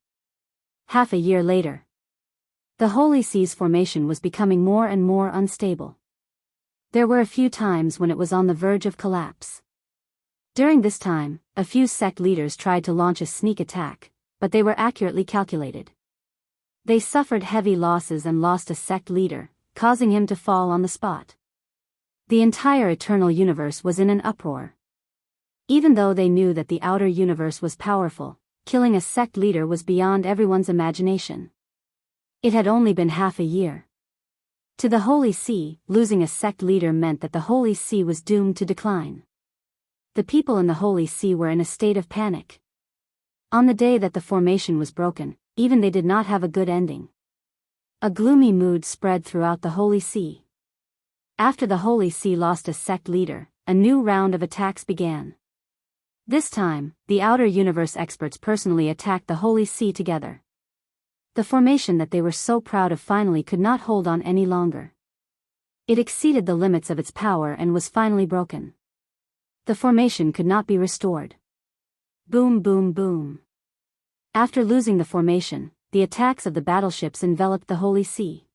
Half a year later. The Holy See's formation was becoming more and more unstable. There were a few times when it was on the verge of collapse. During this time, a few sect leaders tried to launch a sneak attack, but they were accurately calculated. They suffered heavy losses and lost a sect leader, causing him to fall on the spot. The entire eternal universe was in an uproar. Even though they knew that the outer universe was powerful, killing a sect leader was beyond everyone's imagination. It had only been half a year. To the Holy See, losing a sect leader meant that the Holy See was doomed to decline. The people in the Holy See were in a state of panic. On the day that the formation was broken, even they did not have a good ending. A gloomy mood spread throughout the Holy See. After the Holy See lost a sect leader, a new round of attacks began. This time, the outer universe experts personally attacked the Holy See together. The formation that they were so proud of finally could not hold on any longer. It exceeded the limits of its power and was finally broken. The formation could not be restored. Boom, boom, boom. After losing the formation, the attacks of the battleships enveloped the Holy See.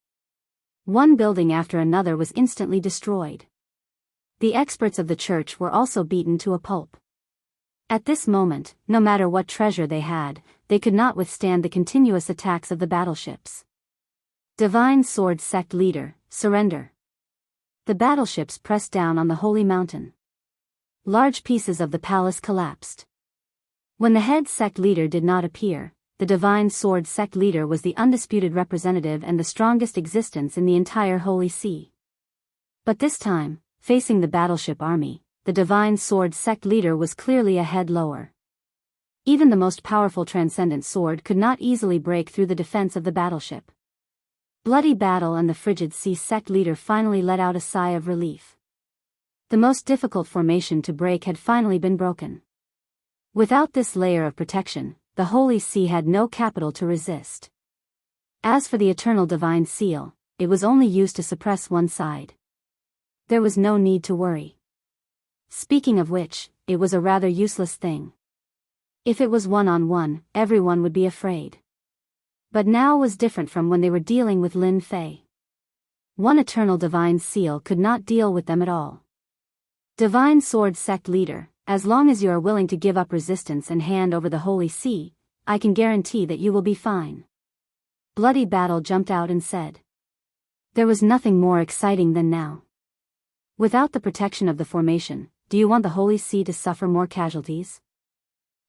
One building after another was instantly destroyed. The experts of the church were also beaten to a pulp. At this moment, no matter what treasure they had, they could not withstand the continuous attacks of the battleships. Divine Sword Sect Leader, surrender. The battleships pressed down on the Holy Mountain. Large pieces of the palace collapsed. When the head sect leader did not appear, the Divine Sword Sect Leader was the undisputed representative and the strongest existence in the entire Holy See. But this time, facing the battleship army, the Divine Sword Sect Leader was clearly a head lower. Even the most powerful transcendent sword could not easily break through the defense of the battleship. Bloody Battle and the Frigid Sea Sect Leader finally let out a sigh of relief. The most difficult formation to break had finally been broken. Without this layer of protection, the Holy See had no capital to resist. As for the Eternal Divine Seal, it was only used to suppress one side. There was no need to worry. Speaking of which, it was a rather useless thing. If it was one-on-one, everyone would be afraid. But now was different from when they were dealing with Lin Fei. One Eternal Divine Seal could not deal with them at all. Divine Sword Sect Leader, as long as you are willing to give up resistance and hand over the Holy See, I can guarantee that you will be fine. Bloody Battle jumped out and said. There was nothing more exciting than now. Without the protection of the formation, do you want the Holy See to suffer more casualties?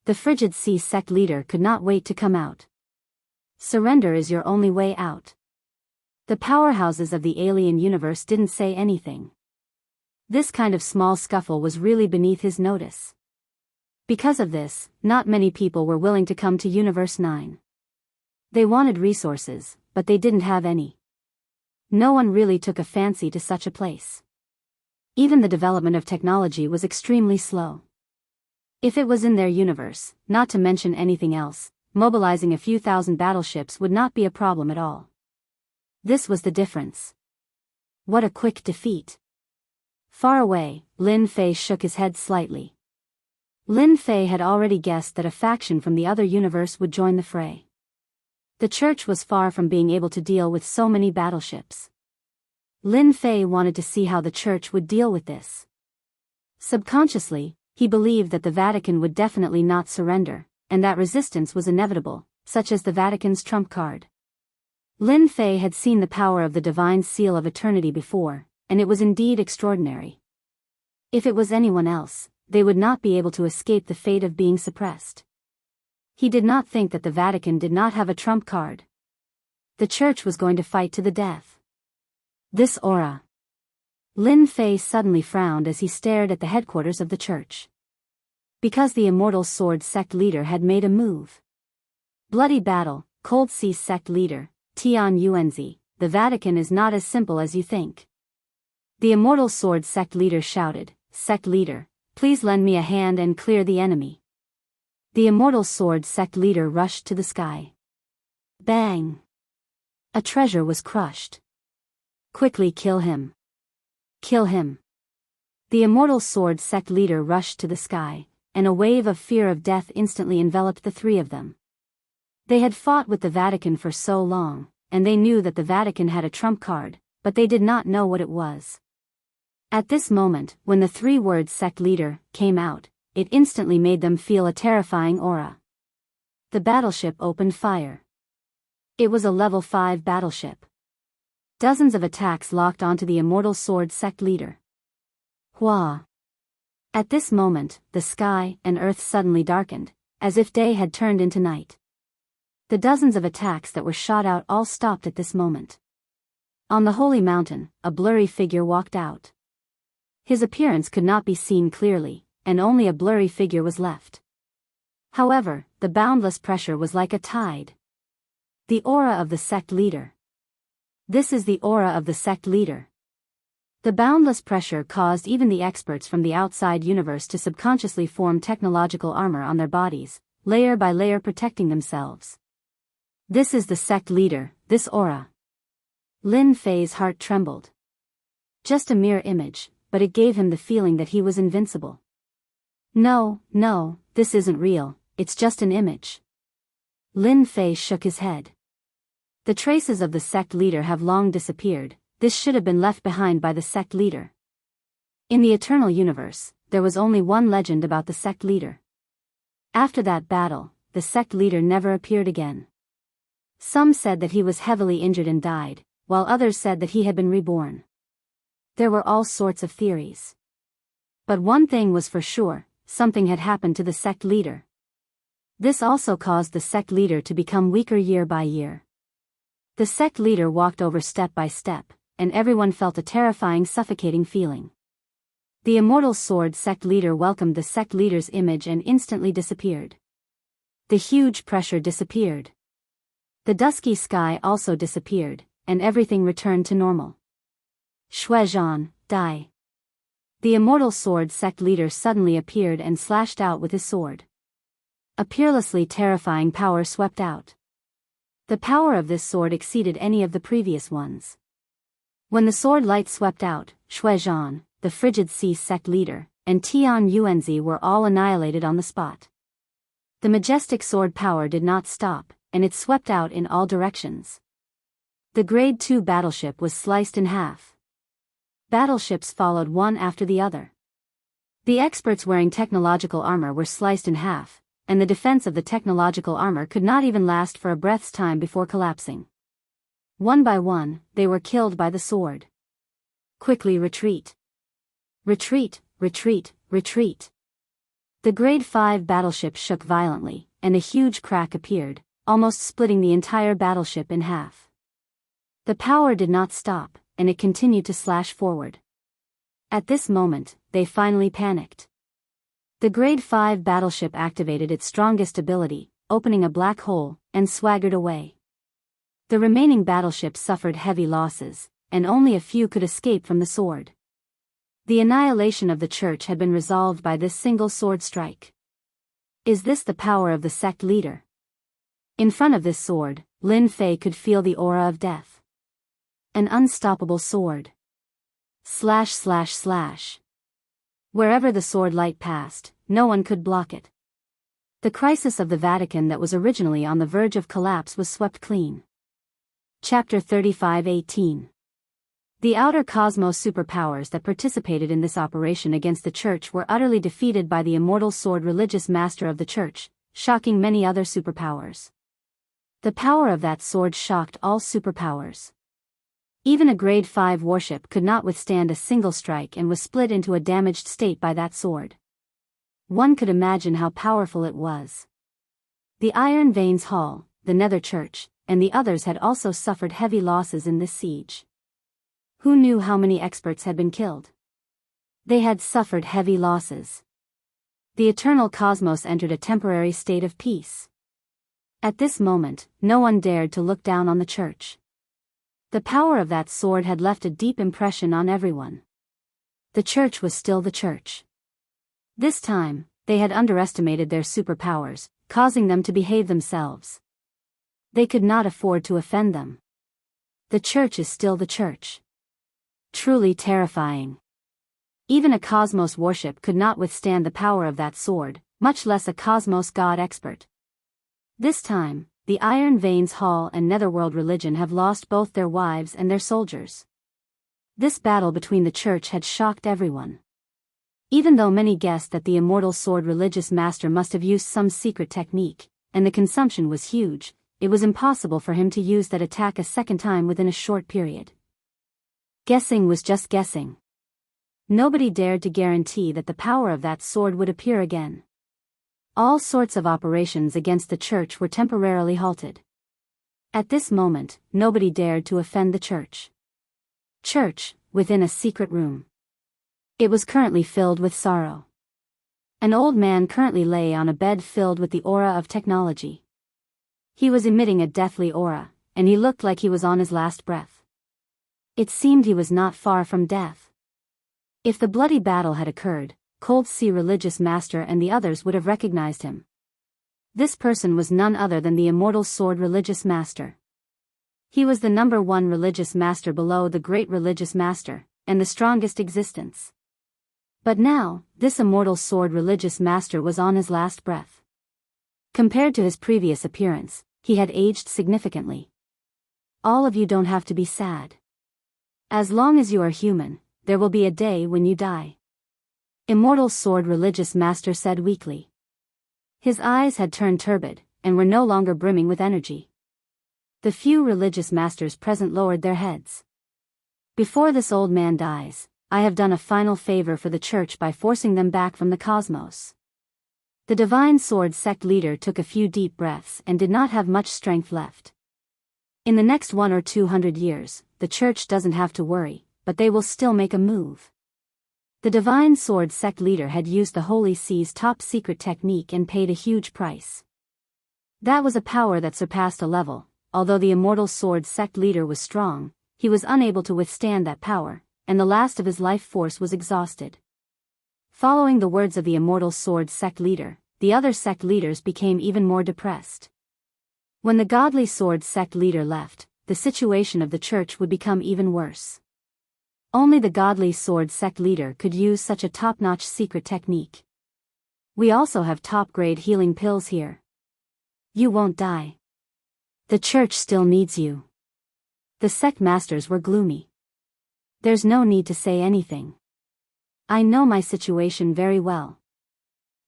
The Frigid Sea Sect Leader could not wait to come out. Surrender is your only way out. The powerhouses of the alien universe didn't say anything. This kind of small scuffle was really beneath his notice. Because of this, not many people were willing to come to Universe 9. They wanted resources, but they didn't have any. No one really took a fancy to such a place. Even the development of technology was extremely slow. If it was in their universe, not to mention anything else, mobilizing a few thousand battleships would not be a problem at all. This was the difference. What a quick defeat. Far away, Lin Fei shook his head slightly. Lin Fei had already guessed that a faction from the other universe would join the fray. The church was far from being able to deal with so many battleships. Lin Fei wanted to see how the church would deal with this. Subconsciously, he believed that the Vatican would definitely not surrender, and that resistance was inevitable, such as the Vatican's trump card. Lin Fei had seen the power of the Divine Seal of Eternity before, and it was indeed extraordinary. If it was anyone else, they would not be able to escape the fate of being suppressed. He did not think that the Vatican did not have a trump card. The church was going to fight to the death. This aura. Lin Fei suddenly frowned as he stared at the headquarters of the church. Because the Immortal Sword Sect Leader had made a move. Bloody Battle, Cold Sea Sect Leader, Tian Yuanzi, the Vatican is not as simple as you think. The Immortal Sword Sect Leader shouted, Sect Leader, please lend me a hand and clear the enemy. The Immortal Sword Sect Leader rushed to the sky. Bang! A treasure was crushed. Quickly kill him. Kill him. The Immortal Sword Sect Leader rushed to the sky, and a wave of fear of death instantly enveloped the three of them. They had fought with the Vatican for so long, and they knew that the Vatican had a trump card, but they did not know what it was. At this moment, when the 3 words sect leader came out, it instantly made them feel a terrifying aura. The battleship opened fire. It was a level 5 battleship. Dozens of attacks locked onto the immortal sword sect leader. Hua! At this moment, the sky and earth suddenly darkened, as if day had turned into night. The dozens of attacks that were shot out all stopped at this moment. On the holy mountain, a blurry figure walked out. His appearance could not be seen clearly, and only a blurry figure was left. However, the boundless pressure was like a tide. The aura of the sect leader. This is the aura of the sect leader. The boundless pressure caused even the experts from the outside universe to subconsciously form technological armor on their bodies, layer by layer protecting themselves. This is the sect leader, this aura. Lin Fei's heart trembled. Just a mere image, but it gave him the feeling that he was invincible. No, this isn't real, it's just an image. Lin Fei shook his head. The traces of the sect leader have long disappeared, this should have been left behind by the sect leader. In the eternal universe, there was only one legend about the sect leader. After that battle, the sect leader never appeared again. Some said that he was heavily injured and died, while others said that he had been reborn. There were all sorts of theories. But one thing was for sure, something had happened to the sect leader. This also caused the sect leader to become weaker year by year. The sect leader walked over step by step, and everyone felt a terrifying suffocating feeling. The immortal sword sect leader welcomed the sect leader's image and instantly disappeared. The huge pressure disappeared. The dusky sky also disappeared, and everything returned to normal. Shuizhan, die. The immortal sword sect leader suddenly appeared and slashed out with his sword. A peerlessly terrifying power swept out. The power of this sword exceeded any of the previous ones. When the sword light swept out, Shuizhan, the frigid sea sect leader, and Tian Yuanzi were all annihilated on the spot. The majestic sword power did not stop, and it swept out in all directions. The Grade 2 battleship was sliced in half. Battleships followed one after the other. The experts wearing technological armor were sliced in half, and the defense of the technological armor could not even last for a breath's time before collapsing. One by one, they were killed by the sword. Quickly retreat. Retreat, retreat, retreat. The Grade 5 battleship shook violently, and a huge crack appeared, almost splitting the entire battleship in half. The power did not stop, and it continued to slash forward. At this moment, they finally panicked. The Grade 5 battleship activated its strongest ability, opening a black hole, and swaggered away. The remaining battleships suffered heavy losses, and only a few could escape from the sword. The annihilation of the church had been resolved by this single sword strike. Is this the power of the sect leader? In front of this sword, Lin Fei could feel the aura of death. An unstoppable sword. Slash slash slash. Wherever the sword light passed, no one could block it. The crisis of the Vatican that was originally on the verge of collapse was swept clean. Chapter 35:18. The outer cosmos superpowers that participated in this operation against the church were utterly defeated by the immortal sword religious master of the church, shocking many other superpowers. The power of that sword shocked all superpowers. Even a Grade 5 warship could not withstand a single strike and was split into a damaged state by that sword. One could imagine how powerful it was. The Iron Veins Hall, the Nether Church, and the others had also suffered heavy losses in this siege. Who knew how many experts had been killed? They had suffered heavy losses. The eternal cosmos entered a temporary state of peace. At this moment, no one dared to look down on the church. The power of that sword had left a deep impression on everyone. The church was still the church. This time, they had underestimated their superpowers, causing them to behave themselves. They could not afford to offend them. The church is still the church. Truly terrifying. Even a cosmos warship could not withstand the power of that sword, much less a cosmos god expert. This time, the Iron Veins Hall and Netherworld religion have lost both their wives and their soldiers. This battle between the church had shocked everyone. Even though many guessed that the Immortal Sword religious master must have used some secret technique, and the consumption was huge, it was impossible for him to use that attack a second time within a short period. Guessing was just guessing. Nobody dared to guarantee that the power of that sword would appear again. All sorts of operations against the church were temporarily halted. At this moment, nobody dared to offend the church. Church, within a secret room. It was currently filled with sorrow. An old man currently lay on a bed filled with the aura of technology. He was emitting a deathly aura, and he looked like he was on his last breath. It seemed he was not far from death. If the bloody battle had occurred, Cold Sea religious master and the others would have recognized him. This person was none other than the Immortal Sword religious master. He was the #1 religious master below the great religious master, and the strongest existence. But now, this Immortal Sword religious master was on his last breath. Compared to his previous appearance, he had aged significantly. All of you don't have to be sad. As long as you are human, there will be a day when you die. Immortal Sword religious master said weakly. His eyes had turned turbid, and were no longer brimming with energy. The few religious masters present lowered their heads. Before this old man dies, I have done a final favor for the church by forcing them back from the cosmos. The Divine Sword sect leader took a few deep breaths and did not have much strength left. In the next 1 or 200 years, the church doesn't have to worry, but they will still make a move. The Divine Sword sect leader had used the Holy Sea's top secret technique and paid a huge price. That was a power that surpassed a level. Although the Immortal Sword sect leader was strong, he was unable to withstand that power, and the last of his life force was exhausted. Following the words of the Immortal Sword sect leader, the other sect leaders became even more depressed. When the Godly Sword sect leader left, the situation of the church would become even worse. Only the Godly Sword sect leader could use such a top-notch secret technique. We also have top-grade healing pills here. You won't die. The church still needs you. The sect masters were gloomy. There's no need to say anything. I know my situation very well.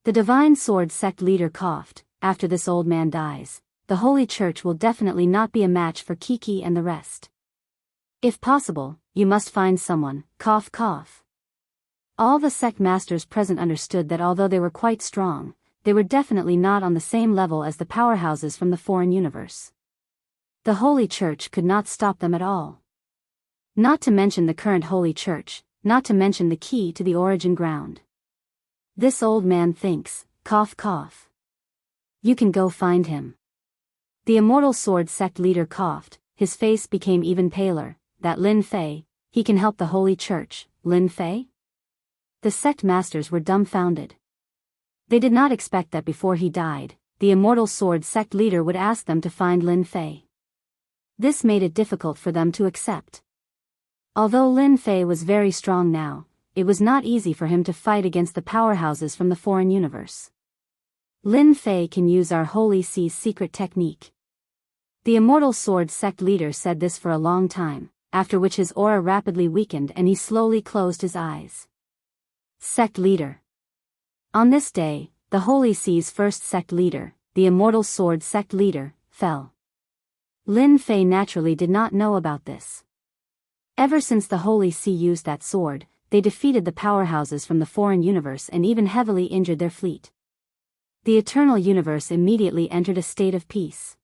The Divine Sword sect leader coughed. After this old man dies, the Holy Church will definitely not be a match for Kiki and the rest. If possible, you must find someone, cough cough. All the sect masters present understood that although they were quite strong, they were definitely not on the same level as the powerhouses from the foreign universe. The Holy Church could not stop them at all. Not to mention the current Holy Church, not to mention the key to the origin ground. This old man thinks, cough cough. You can go find him. The Immortal Sword sect leader coughed, his face became even paler. That Lin Fei, he can help the Holy Church, Lin Fei? The sect masters were dumbfounded. They did not expect that before he died, the Immortal Sword sect leader would ask them to find Lin Fei. This made it difficult for them to accept. Although Lin Fei was very strong now, it was not easy for him to fight against the powerhouses from the foreign universe. Lin Fei can use our Holy Sea's secret technique. The Immortal Sword sect leader said this for a long time, after which his aura rapidly weakened and he slowly closed his eyes. Sect leader. On this day, the Holy Sea's first sect leader, the Immortal Sword sect leader, fell. Lin Fei naturally did not know about this. Ever since the Holy See used that sword, they defeated the powerhouses from the foreign universe and even heavily injured their fleet. The Eternal Universe immediately entered a state of peace.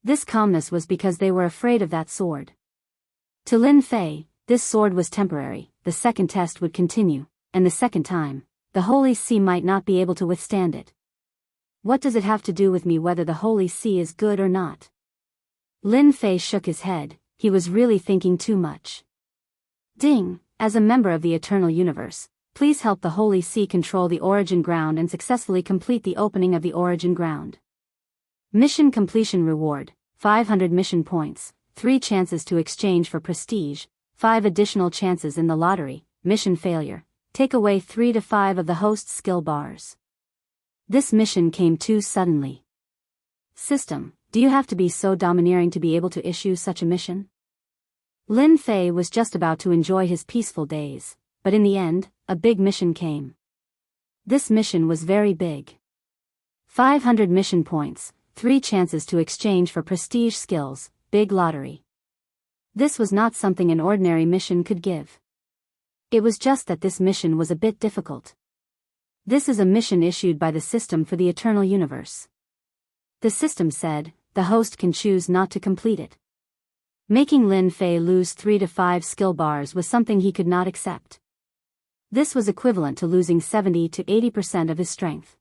This calmness was because they were afraid of that sword. To Lin Fei, this sword was temporary. The second test would continue, and the second time, the Holy See might not be able to withstand it. What does it have to do with me whether the Holy See is good or not? Lin Fei shook his head. He was really thinking too much. Ding, as a member of the Eternal Universe, please help the Holy See control the origin ground and successfully complete the opening of the origin ground. Mission completion reward, 500 mission points, 3 chances to exchange for prestige, 5 additional chances in the lottery. Mission failure, take away 3 to 5 of the host's skill bars. This mission came too suddenly. System, do you have to be so domineering to be able to issue such a mission? Lin Fei was just about to enjoy his peaceful days, but in the end, a big mission came. This mission was very big. 500 mission points, 3 chances to exchange for prestige skills, big lottery. This was not something an ordinary mission could give. It was just that this mission was a bit difficult. This is a mission issued by the system for the eternal universe. The system said, the host can choose not to complete it. Making Lin Fei lose 3 to 5 skill bars was something he could not accept. This was equivalent to losing 70 to 80% of his strength.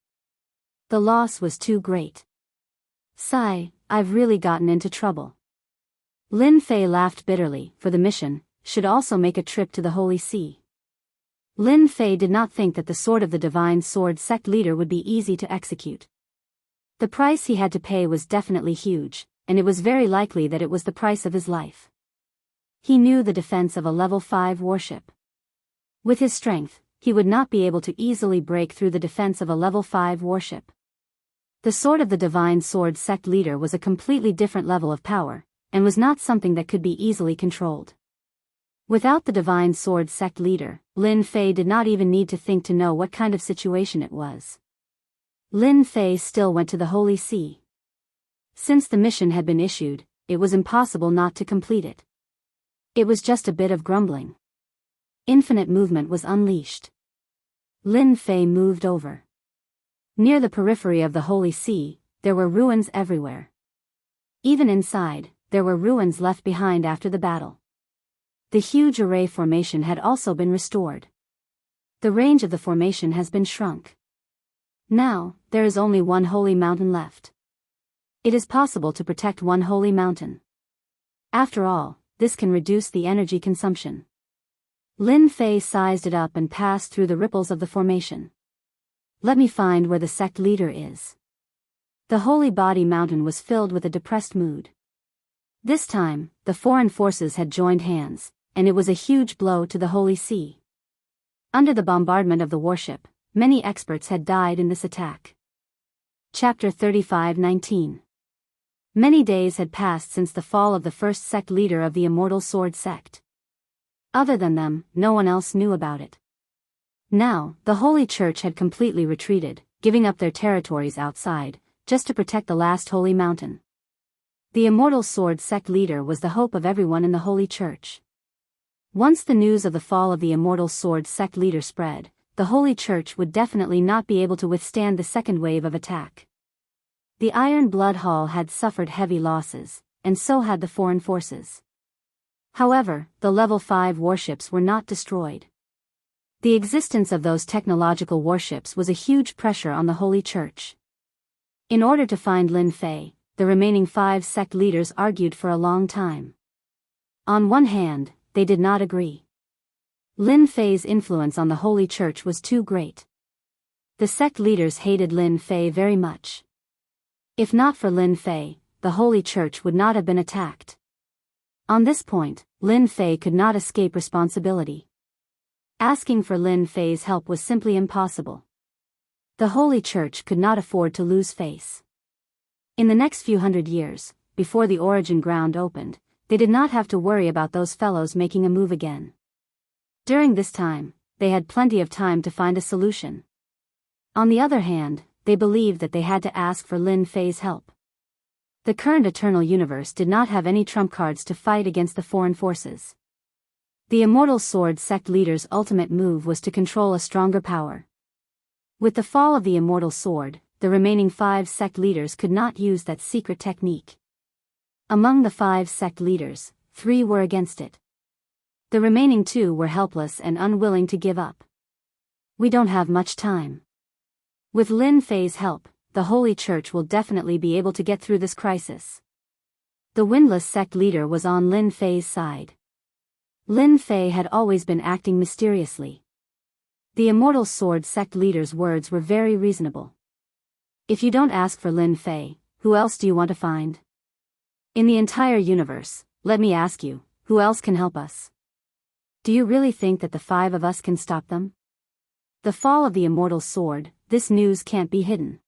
The loss was too great. Sigh, I've really gotten into trouble. Lin Fei laughed bitterly, for the mission should also make a trip to the Holy See. Lin Fei did not think that the Sword of the Divine Sword sect leader would be easy to execute. The price he had to pay was definitely huge, and it was very likely that it was the price of his life. He knew the defense of a level 5 warship. With his strength, he would not be able to easily break through the defense of a level 5 warship. The Sword of the Divine Sword sect leader was a completely different level of power, and was not something that could be easily controlled. Without the Divine Sword sect leader, Lin Fei did not even need to think to know what kind of situation it was. Lin Fei still went to the Holy See. Since the mission had been issued, it was impossible not to complete it. It was just a bit of grumbling. Infinite movement was unleashed. Lin Fei moved over. Near the periphery of the Holy See, there were ruins everywhere. Even inside, there were ruins left behind after the battle. The huge array formation had also been restored. The range of the formation has been shrunk. Now, there is only one holy mountain left. It is possible to protect one holy mountain. After all, this can reduce the energy consumption. Lin Fei sized it up and passed through the ripples of the formation. Let me find where the sect leader is. The holy body mountain was filled with a depressed mood. This time, the foreign forces had joined hands, and it was a huge blow to the Holy See. Under the bombardment of the warship, many experts had died in this attack. Chapter 35:19. Many days had passed since the fall of the first sect leader of the Immortal Sword sect. Other than them, no one else knew about it. Now, the Holy Church had completely retreated, giving up their territories outside, just to protect the last holy mountain. The Immortal Sword sect leader was the hope of everyone in the Holy Church. Once the news of the fall of the Immortal Sword sect leader spread, the Holy Church would definitely not be able to withstand the second wave of attack. The Iron Blood Hall had suffered heavy losses, and so had the foreign forces. However, the level 5 warships were not destroyed. The existence of those technological warships was a huge pressure on the Holy Church. In order to find Lin Fei, the remaining 5 sect leaders argued for a long time. On one hand, they did not agree. Lin Fei's influence on the Holy Church was too great. The sect leaders hated Lin Fei very much. If not for Lin Fei, the Holy Church would not have been attacked. On this point, Lin Fei could not escape responsibility. Asking for Lin Fei's help was simply impossible. The Holy Church could not afford to lose face. In the next few hundred years, before the origin ground opened, they did not have to worry about those fellows making a move again. During this time, they had plenty of time to find a solution. On the other hand, they believed that they had to ask for Lin Fei's help. The current Eternal Universe did not have any trump cards to fight against the foreign forces. The Immortal Sword sect leader's ultimate move was to control a stronger power. With the fall of the Immortal Sword, the remaining 5 sect leaders could not use that secret technique. Among the 5 sect leaders, 3 were against it. The remaining 2 were helpless and unwilling to give up. We don't have much time. With Lin Fei's help, the Holy Church will definitely be able to get through this crisis. The Windless sect leader was on Lin Fei's side. Lin Fei had always been acting mysteriously. The Immortal Sword sect leader's words were very reasonable. If you don't ask for Lin Fei, who else do you want to find? In the entire universe, let me ask you, who else can help us? Do you really think that the 5 of us can stop them? The fall of the Immortal Sword, this news can't be hidden.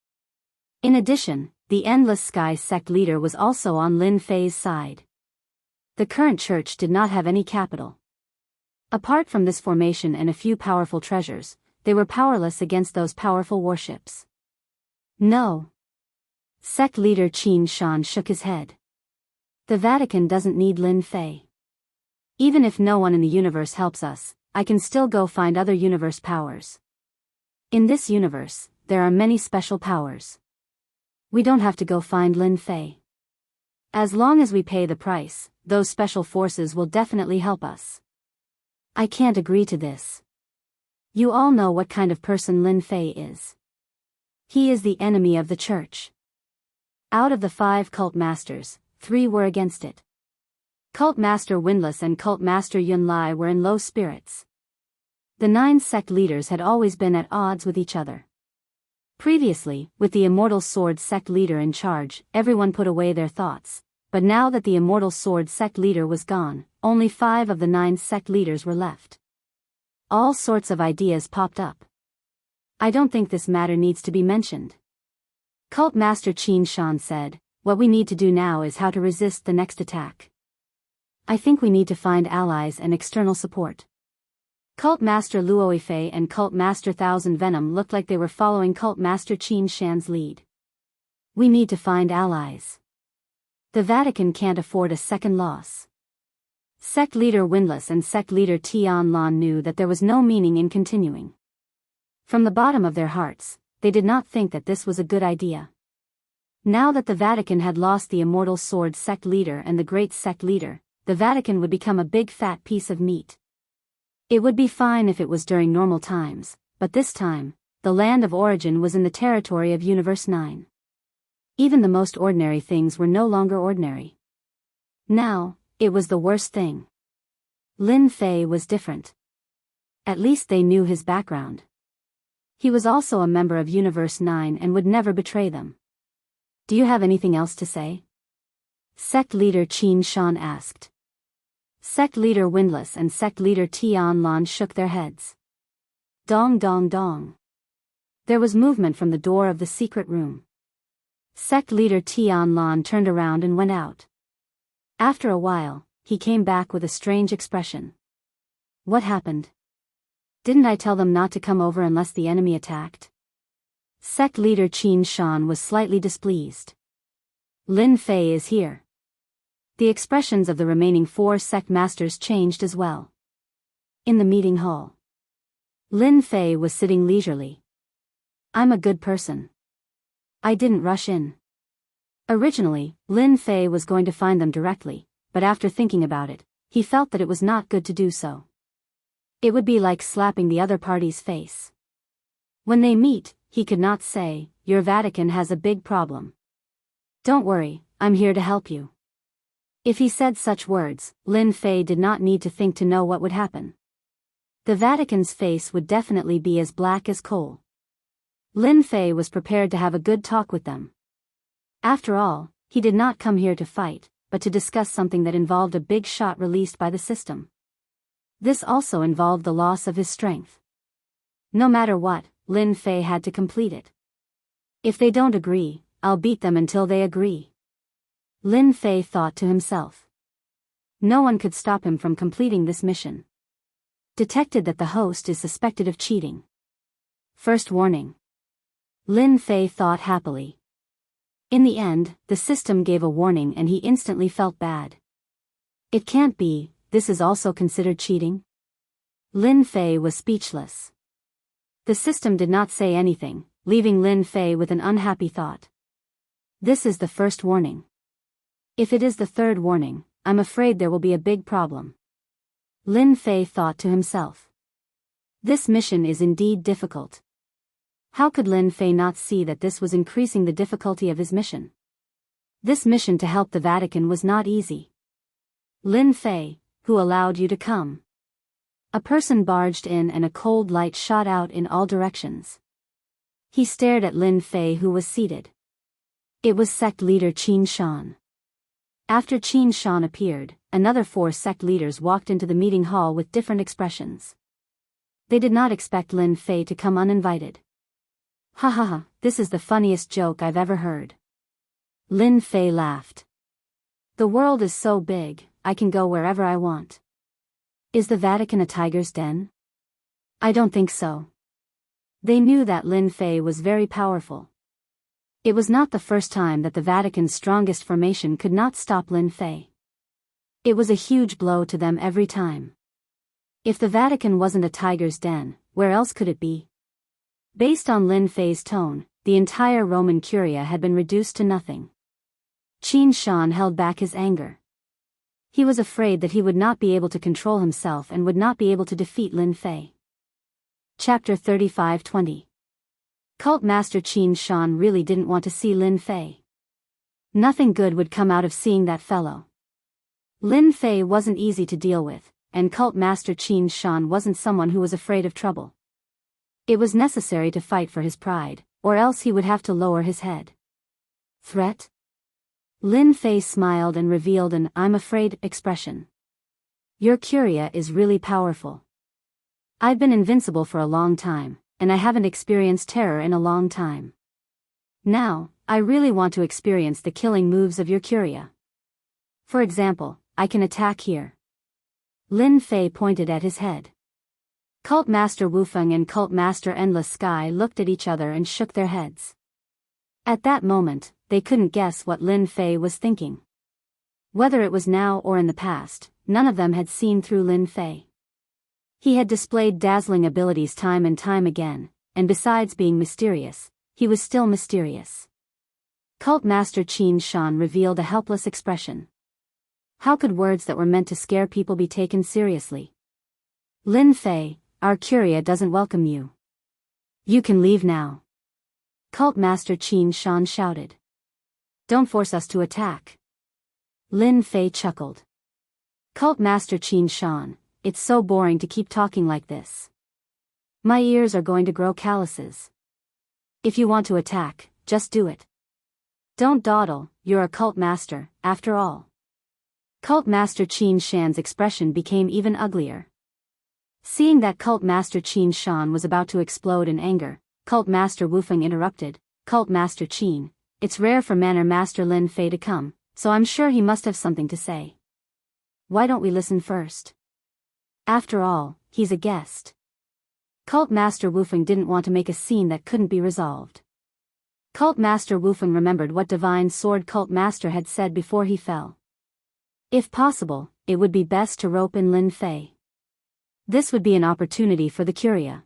In addition, the Endless Sky sect leader was also on Lin Fei's side. The current church did not have any capital. Apart from this formation and a few powerful treasures, they were powerless against those powerful warships. No. Sect leader Qin Shan shook his head. The Vatican doesn't need Lin Fei. Even if no one in the universe helps us, I can still go find other universe powers. In this universe, there are many special powers. We don't have to go find Lin Fei. As long as we pay the price, those special forces will definitely help us. I can't agree to this. You all know what kind of person Lin Fei is. He is the enemy of the church. Out of the 5 cult masters, 3 were against it. Cult Master Windless and Cult Master Yunlai were in low spirits. The 9 sect leaders had always been at odds with each other. Previously, with the Immortal Sword sect leader in charge, everyone put away their thoughts, but now that the Immortal Sword sect leader was gone, only 5 of the 9 sect leaders were left. All sorts of ideas popped up. I don't think this matter needs to be mentioned. Cult Master Qin Shan said, what we need to do now is how to resist the next attack. I think we need to find allies and external support. Cult Master Luoyifei and Cult Master Thousand Venom looked like they were following Cult Master Qin Shan's lead. We need to find allies. The Vatican can't afford a second loss. Sect leader Windless and sect leader Tian Lan knew that there was no meaning in continuing. From the bottom of their hearts, they did not think that this was a good idea. Now that the Vatican had lost the Immortal Sword sect leader and the Great Sect leader, the Vatican would become a big fat piece of meat. It would be fine if it was during normal times, but this time, the land of origin was in the territory of Universe 9. Even the most ordinary things were no longer ordinary. Now, it was the worst thing. Lin Fei was different. At least they knew his background. He was also a member of Universe 9 and would never betray them. Do you have anything else to say? Sect leader Qin Shan asked. Sect leader Windless and sect leader Tian Lan shook their heads. Dong dong dong. There was movement from the door of the secret room. Sect leader Tian Lan turned around and went out. After a while, he came back with a strange expression. What happened? Didn't I tell them not to come over unless the enemy attacked? Sect leader Qin Shan was slightly displeased. Lin Fei is here. The expressions of the remaining 4 sect masters changed as well. In the meeting hall, Lin Fei was sitting leisurely. I'm a good person. I didn't rush in. Originally, Lin Fei was going to find them directly, but after thinking about it, he felt that it was not good to do so. It would be like slapping the other party's face. When they meet, he could not say, your Vatican has a big problem. Don't worry, I'm here to help you. If he said such words, Lin Fei did not need to think to know what would happen. The Vatican's face would definitely be as black as coal. Lin Fei was prepared to have a good talk with them. After all, he did not come here to fight, but to discuss something that involved a big shot released by the system. This also involved the loss of his strength. No matter what, Lin Fei had to complete it. If they don't agree, I'll beat them until they agree. Lin Fei thought to himself. No one could stop him from completing this mission. Detected that the host is suspected of cheating. First warning. Lin Fei thought happily. In the end, the system gave a warning and he instantly felt bad. It can't be, this is also considered cheating? Lin Fei was speechless. The system did not say anything, leaving Lin Fei with an unhappy thought. This is the first warning. If it is the third warning, I'm afraid there will be a big problem. Lin Fei thought to himself. This mission is indeed difficult. How could Lin Fei not see that this was increasing the difficulty of his mission? This mission to help the Vatican was not easy. Lin Fei, who allowed you to come? A person barged in and a cold light shot out in all directions. He stared at Lin Fei who was seated. It was sect leader Qin Shan. After Qin Shan appeared, another 4 sect leaders walked into the meeting hall with different expressions. They did not expect Lin Fei to come uninvited. Ha ha ha, this is the funniest joke I've ever heard. Lin Fei laughed. The world is so big, I can go wherever I want. Is the Vatican a tiger's den? I don't think so. They knew that Lin Fei was very powerful. It was not the first time that the Vatican's strongest formation could not stop Lin Fei. It was a huge blow to them every time. If the Vatican wasn't a tiger's den, where else could it be? Based on Lin Fei's tone, the entire Roman Curia had been reduced to nothing. Qin Shan held back his anger. He was afraid that he would not be able to control himself and would not be able to defeat Lin Fei. Chapter 35-20. Cult Master Qin Shan really didn't want to see Lin Fei. Nothing good would come out of seeing that fellow. Lin Fei wasn't easy to deal with, and Cult Master Qin Shan wasn't someone who was afraid of trouble. It was necessary to fight for his pride, or else he would have to lower his head. Threat? Lin Fei smiled and revealed an "I'm afraid" expression. Your Curia is really powerful. I've been invincible for a long time, and I haven't experienced terror in a long time. Now, I really want to experience the killing moves of your Curia. For example, I can attack here. Lin Fei pointed at his head. Cult Master Wufeng and Cult Master Endless Sky looked at each other and shook their heads. At that moment, they couldn't guess what Lin Fei was thinking. Whether it was now or in the past, none of them had seen through Lin Fei. He had displayed dazzling abilities time and time again, and besides being mysterious, he was still mysterious. Cult Master Qin Shan revealed a helpless expression. How could words that were meant to scare people be taken seriously? Lin Fei, our Curia doesn't welcome you. You can leave now. Cult Master Qin Shan shouted. Don't force us to attack. Lin Fei chuckled. Cult Master Qin Shan, it's so boring to keep talking like this. My ears are going to grow calluses. If you want to attack, just do it. Don't dawdle, you're a cult master, after all. Cult Master Qin Shan's expression became even uglier. Seeing that Cult Master Qin Shan was about to explode in anger, Cult Master Wufeng interrupted. Cult Master Qin, it's rare for Manor Master Lin Fei to come, so I'm sure he must have something to say. Why don't we listen first? After all, he's a guest. Cult Master Wufeng didn't want to make a scene that couldn't be resolved. Cult Master Wufeng remembered what Divine Sword Cult Master had said before he fell. If possible, it would be best to rope in Lin Fei. This would be an opportunity for the Curia.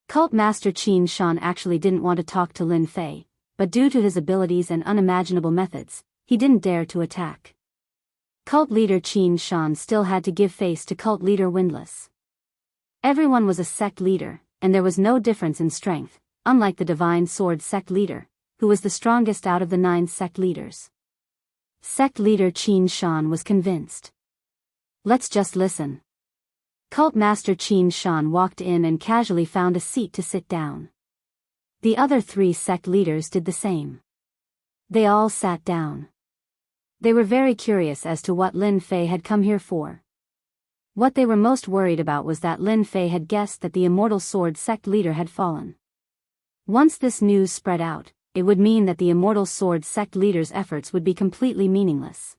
Cult Master Qin Shan actually didn't want to talk to Lin Fei, but due to his abilities and unimaginable methods, he didn't dare to attack. Cult Leader Qin Shan still had to give face to Cult Leader Windless. Everyone was a sect leader, and there was no difference in strength, unlike the Divine Sword Sect Leader, who was the strongest out of the 9 sect leaders. Sect Leader Qin Shan was convinced. Let's just listen. Cult Master Qin Shan walked in and casually found a seat to sit down. The other 3 sect leaders did the same. They all sat down. They were very curious as to what Lin Fei had come here for. What they were most worried about was that Lin Fei had guessed that the Immortal Sword Sect leader had fallen. Once this news spread out, it would mean that the Immortal Sword Sect leader's efforts would be completely meaningless.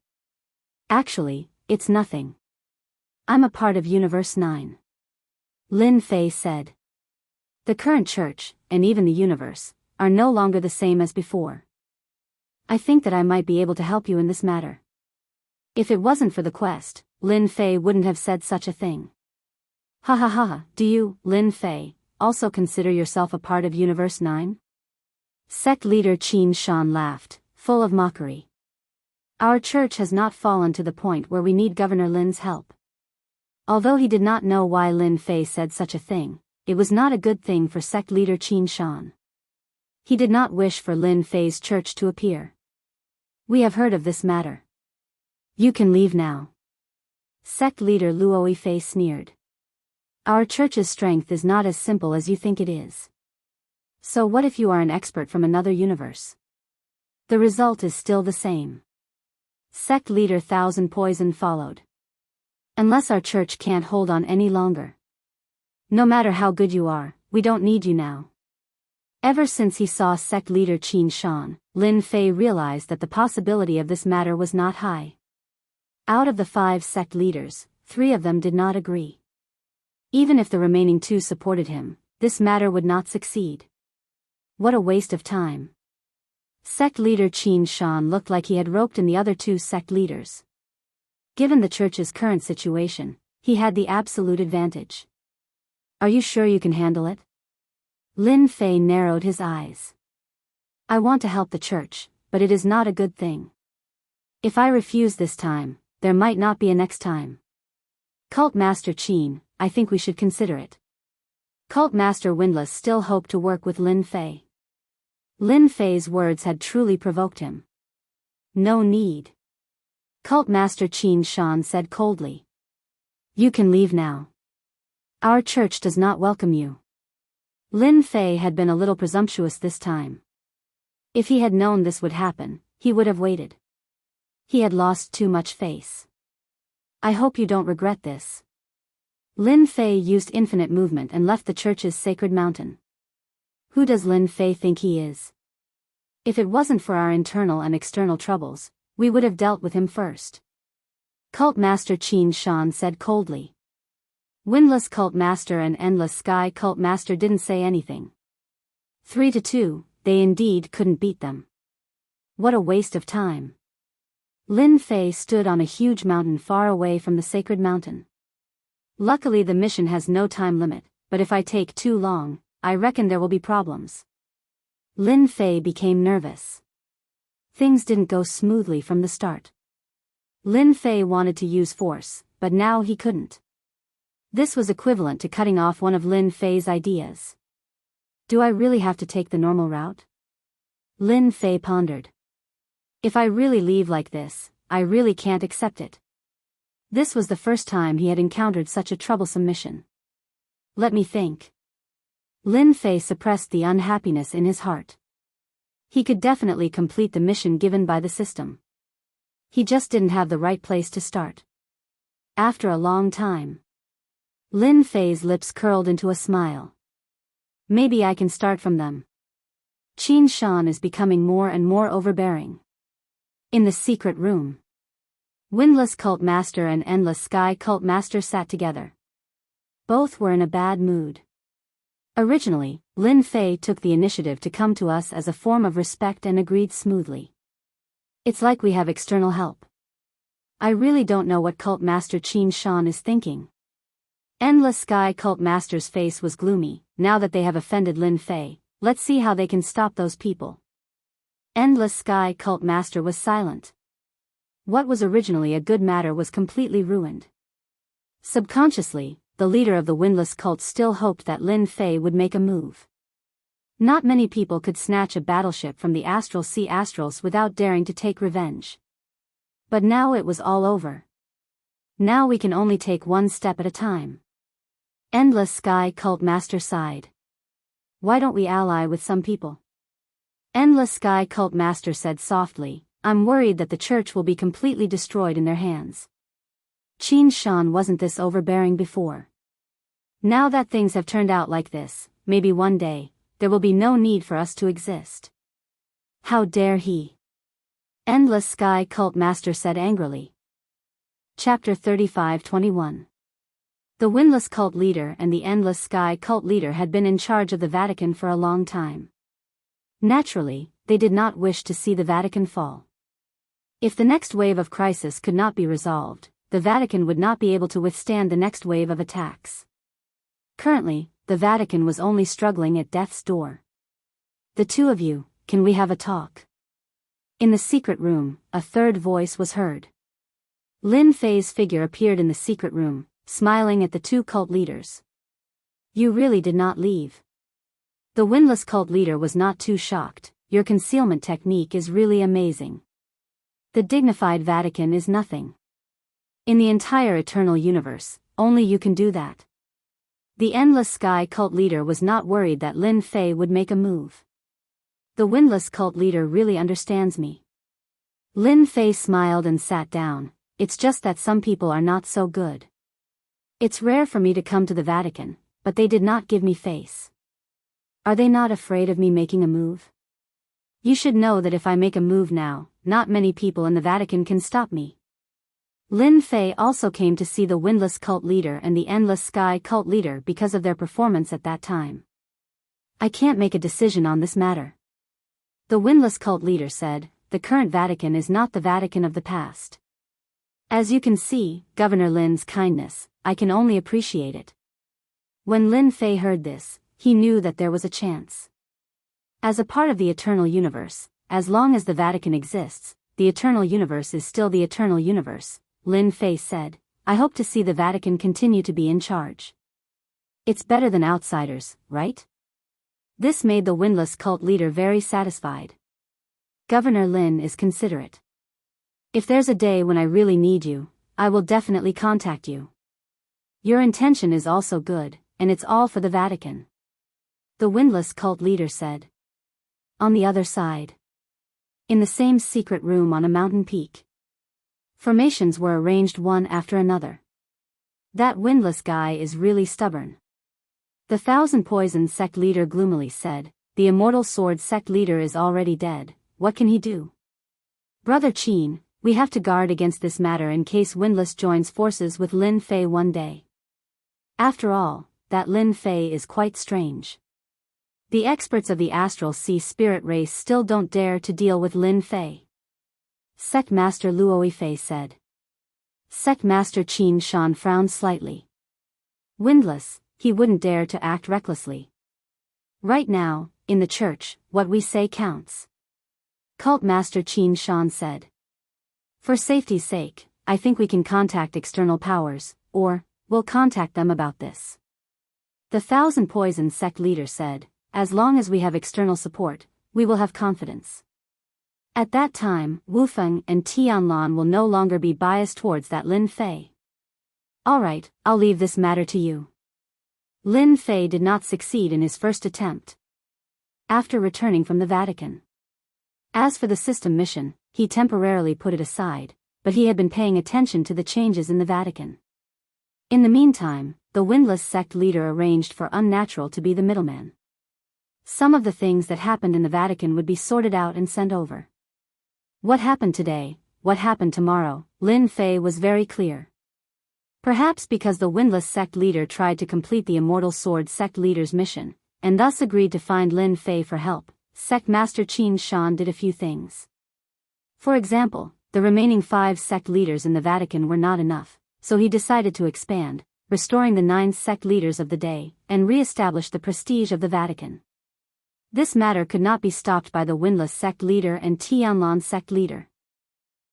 Actually, it's nothing. I'm a part of Universe 9. Lin Fei said. The current church, and even the universe, are no longer the same as before. I think that I might be able to help you in this matter. If it wasn't for the quest, Lin Fei wouldn't have said such a thing. Ha ha ha, do you, Lin Fei, also consider yourself a part of Universe 9? Sect leader Qin Shan laughed, full of mockery. Our church has not fallen to the point where we need Governor Lin's help. Although he did not know why Lin Fei said such a thing, it was not a good thing for sect leader Qin Shan. He did not wish for Lin Fei's church to appear. We have heard of this matter. You can leave now. Sect leader Luo Fei sneered. Our church's strength is not as simple as you think it is. So what if you are an expert from another universe? The result is still the same. Sect leader Thousand Poison followed. Unless our church can't hold on any longer. No matter how good you are, we don't need you now. Ever since he saw sect leader Qin Shan, Lin Fei realized that the possibility of this matter was not high. Out of the 5 sect leaders, 3 of them did not agree. Even if the remaining 2 supported him, this matter would not succeed. What a waste of time. Sect leader Qin Shan looked like he had roped in the other 2 sect leaders. Given the church's current situation, he had the absolute advantage. Are you sure you can handle it? Lin Fei narrowed his eyes. I want to help the church, but it is not a good thing. If I refuse this time, there might not be a next time. Cult Master Qin, I think we should consider it. Cult Master Windless still hoped to work with Lin Fei. Lin Fei's words had truly provoked him. No need. Cult Master Qin Shan said coldly. You can leave now. Our church does not welcome you. Lin Fei had been a little presumptuous this time. If he had known this would happen, he would have waited. He had lost too much face. I hope you don't regret this. Lin Fei used infinite movement and left the church's sacred mountain. Who does Lin Fei think he is? If it wasn't for our internal and external troubles, we would have dealt with him first. Cult Master Qin Shan said coldly. Windless Cult Master and Endless Sky Cult Master didn't say anything. 3-2, they indeed couldn't beat them. What a waste of time. Lin Fei stood on a huge mountain far away from the sacred mountain. Luckily the mission has no time limit, but if I take too long, I reckon there will be problems. Lin Fei became nervous. Things didn't go smoothly from the start. Lin Fei wanted to use force, but now he couldn't. This was equivalent to cutting off one of Lin Fei's ideas. Do I really have to take the normal route? Lin Fei pondered. If I really leave like this, I really can't accept it. This was the first time he had encountered such a troublesome mission. Let me think. Lin Fei suppressed the unhappiness in his heart. He could definitely complete the mission given by the system. He just didn't have the right place to start. After a long time, Lin Fei's lips curled into a smile. Maybe I can start from them. Qin Shan is becoming more and more overbearing. In the secret room, Windless Cult Master and Endless Sky Cult Master sat together. Both were in a bad mood. Originally, Lin Fei took the initiative to come to us as a form of respect and agreed smoothly. It's like we have external help. I really don't know what Cult Master Qin Shan is thinking. Endless Sky Cult Master's face was gloomy. Now that they have offended Lin Fei, let's see how they can stop those people. Endless Sky Cult Master was silent. What was originally a good matter was completely ruined. Subconsciously, the leader of the Windless Cult still hoped that Lin Fei would make a move. Not many people could snatch a battleship from the Astral Sea Astrals without daring to take revenge. But now it was all over. Now we can only take one step at a time. Endless Sky Cult Master sighed. Why don't we ally with some people? Endless Sky Cult Master said softly, I'm worried that the church will be completely destroyed in their hands. Qin Shan wasn't this overbearing before. Now that things have turned out like this, maybe one day, there will be no need for us to exist. How dare he? Endless Sky Cult Master said angrily. Chapter 35-21. The Windless Cult Leader and the Endless Sky Cult Leader had been in charge of the Vatican for a long time. Naturally, they did not wish to see the Vatican fall. If the next wave of crisis could not be resolved, the Vatican would not be able to withstand the next wave of attacks. Currently, the Vatican was only struggling at death's door. The two of you, can we have a talk? In the secret room, a third voice was heard. Lin Fei's figure appeared in the secret room, smiling at the two cult leaders. You really did not leave. The Windless Cult Leader was not too shocked. Your concealment technique is really amazing. The dignified Vatican is nothing. In the entire eternal universe, only you can do that. The Endless Sky Cult Leader was not worried that Lin Fei would make a move. The Windless Cult Leader really understands me. Lin Fei smiled and sat down. It's just that some people are not so good. It's rare for me to come to the Vatican, but they did not give me face. Are they not afraid of me making a move? You should know that if I make a move now, not many people in the Vatican can stop me. Lin Fei also came to see the Windless cult leader and the Endless Sky cult leader because of their performance at that time. I can't make a decision on this matter. The Windless cult leader said, the current Vatican is not the Vatican of the past. As you can see, Governor Lin's kindness, I can only appreciate it. When Lin Fei heard this, he knew that there was a chance. As a part of the eternal universe, as long as the Vatican exists, the eternal universe is still the eternal universe, Lin Fei said. I hope to see the Vatican continue to be in charge. It's better than outsiders, right? This made the Windless cult leader very satisfied. Governor Lin is considerate. If there's a day when I really need you, I will definitely contact you. Your intention is also good, and it's all for the Vatican. The Windless cult leader said. On the other side. In the same secret room on a mountain peak. Formations were arranged one after another. That Windless guy is really stubborn. The Thousand Poisons sect leader gloomily said, the Immortal Sword sect leader is already dead, what can he do? Brother Qin, we have to guard against this matter in case Windless joins forces with Lin Fei one day. After all, that Lin Fei is quite strange. The experts of the Astral Sea spirit race still don't dare to deal with Lin Fei. Sect Master Luo Fei said. Sect Master Qin Shan frowned slightly. Windless, he wouldn't dare to act recklessly. Right now, in the church, what we say counts. Cult Master Qin Shan said. For safety's sake, I think we can contact external powers, or, we'll contact them about this. The Thousand Poisons sect leader said, as long as we have external support, we will have confidence. At that time, Wu Feng and Tianlan will no longer be biased towards that Lin Fei. Alright, I'll leave this matter to you. Lin Fei did not succeed in his first attempt. After returning from the Vatican. As for the system mission, he temporarily put it aside, but he had been paying attention to the changes in the Vatican. In the meantime, the Windless sect leader arranged for Unnatural to be the middleman. Some of the things that happened in the Vatican would be sorted out and sent over. What happened today, what happened tomorrow, Lin Fei was very clear. Perhaps because the Windless sect leader tried to complete the Immortal Sword sect leader's mission, and thus agreed to find Lin Fei for help, Sect Master Qin Shan did a few things. For example, the remaining 5 sect leaders in the Vatican were not enough, so he decided to expand, restoring the 9 sect leaders of the day, and re-establish the prestige of the Vatican. This matter could not be stopped by the Windless sect leader and Tianlan sect leader.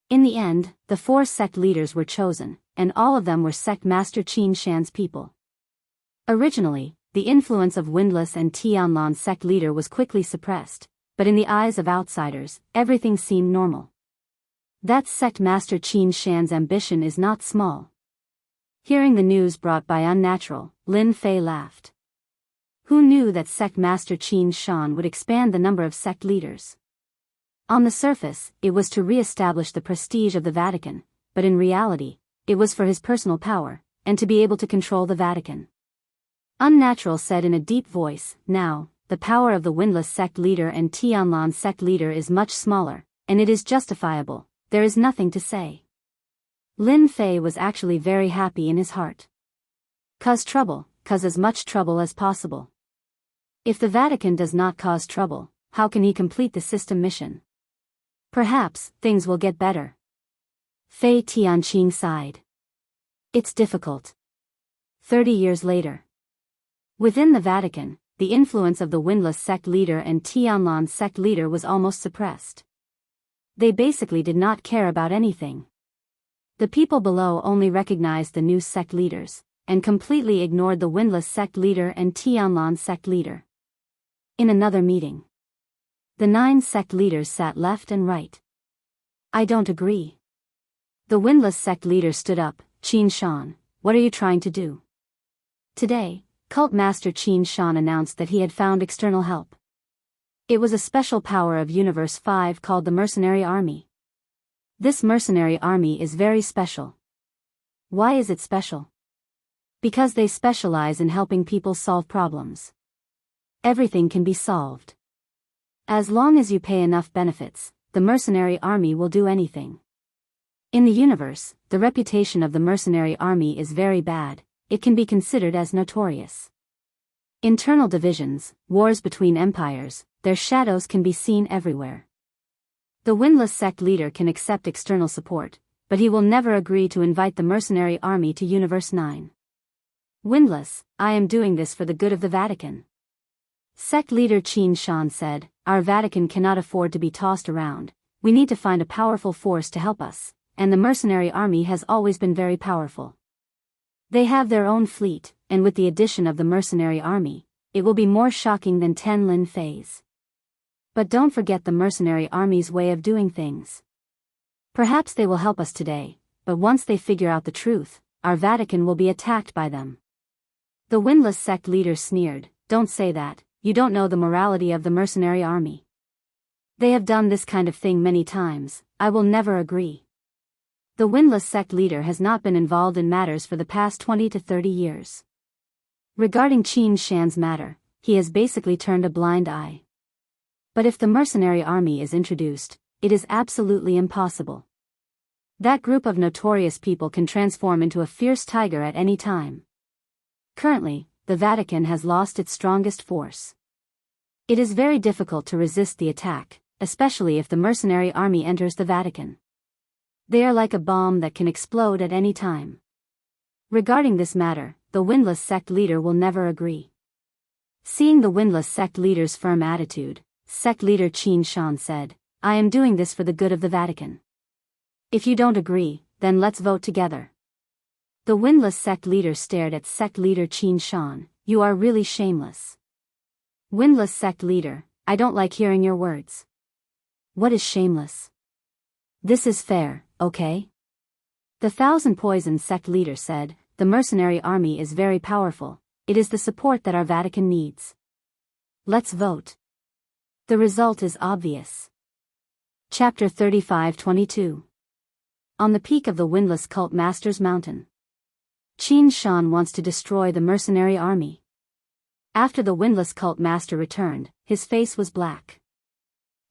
In the end, the 4 sect leaders were chosen, and all of them were Sect Master Qin Shan's people. Originally, the influence of Windless and Tianlan's sect leader was quickly suppressed, but in the eyes of outsiders, everything seemed normal. That Sect Master Qin Shan's ambition is not small. Hearing the news brought by Unnatural, Lin Fei laughed. Who knew that Sect Master Qin Shan would expand the number of sect leaders? On the surface, it was to re-establish the prestige of the Vatican, but in reality, it was for his personal power, and to be able to control the Vatican. Unnatural said in a deep voice, now, the power of the Windless sect leader and Tianlan sect leader is much smaller, and it is justifiable, there is nothing to say. Lin Fei was actually very happy in his heart. Cause as much trouble as possible. If the Vatican does not cause trouble, how can he complete the system mission? Perhaps, things will get better. Fei Tianqing sighed. It's difficult. 30 years later. Within the Vatican, the influence of the Windless sect leader and Tianlan sect leader was almost suppressed. They basically did not care about anything. The people below only recognized the new sect leaders, and completely ignored the Windless sect leader and Tianlan sect leader. In another meeting, the 9 sect leaders sat left and right. I don't agree. The Windless sect leader stood up. Qin Shan, what are you trying to do? Today, Cult Master Qin Shan announced that he had found external help. It was a special power of Universe 5 called the Mercenary Army. This mercenary army is very special. Why is it special? Because they specialize in helping people solve problems. Everything can be solved. As long as you pay enough benefits, the mercenary army will do anything. In the universe, the reputation of the mercenary army is very bad. It can be considered as notorious. Internal divisions, wars between empires, their shadows can be seen everywhere. The windless sect leader can accept external support, but he will never agree to invite the mercenary army to Universe 9. Windless, I am doing this for the good of the Vatican. Sect leader Qin Shan said, our Vatican cannot afford to be tossed around. We need to find a powerful force to help us, and the mercenary army has always been very powerful. They have their own fleet, and with the addition of the mercenary army, it will be more shocking than 10 Lin Feis. But don't forget the mercenary army's way of doing things. Perhaps they will help us today, but once they figure out the truth, our Vatican will be attacked by them. The windless sect leader sneered, don't say that, you don't know the morality of the mercenary army. They have done this kind of thing many times, I will never agree. The windless sect leader has not been involved in matters for the past 20 to 30 years. Regarding Qin Shan's matter, he has basically turned a blind eye. But if the mercenary army is introduced, it is absolutely impossible. That group of notorious people can transform into a fierce tiger at any time. Currently, the Vatican has lost its strongest force. It is very difficult to resist the attack, especially if the mercenary army enters the Vatican. They are like a bomb that can explode at any time. Regarding this matter, the windless sect leader will never agree. Seeing the windless sect leader's firm attitude, sect leader Qin Shan said, I am doing this for the good of the Vatican. If you don't agree, then let's vote together. The windless sect leader stared at sect leader Qin Shan, you are really shameless. Windless sect leader, I don't like hearing your words. What is shameless? This is fair, okay? The Thousand Poison sect leader said, the mercenary army is very powerful, it is the support that our Vatican needs. Let's vote. The result is obvious. Chapter 35-22. On the peak of the windless cult master's mountain. Qin Shan wants to destroy the mercenary army. After the windless cult master returned, his face was black.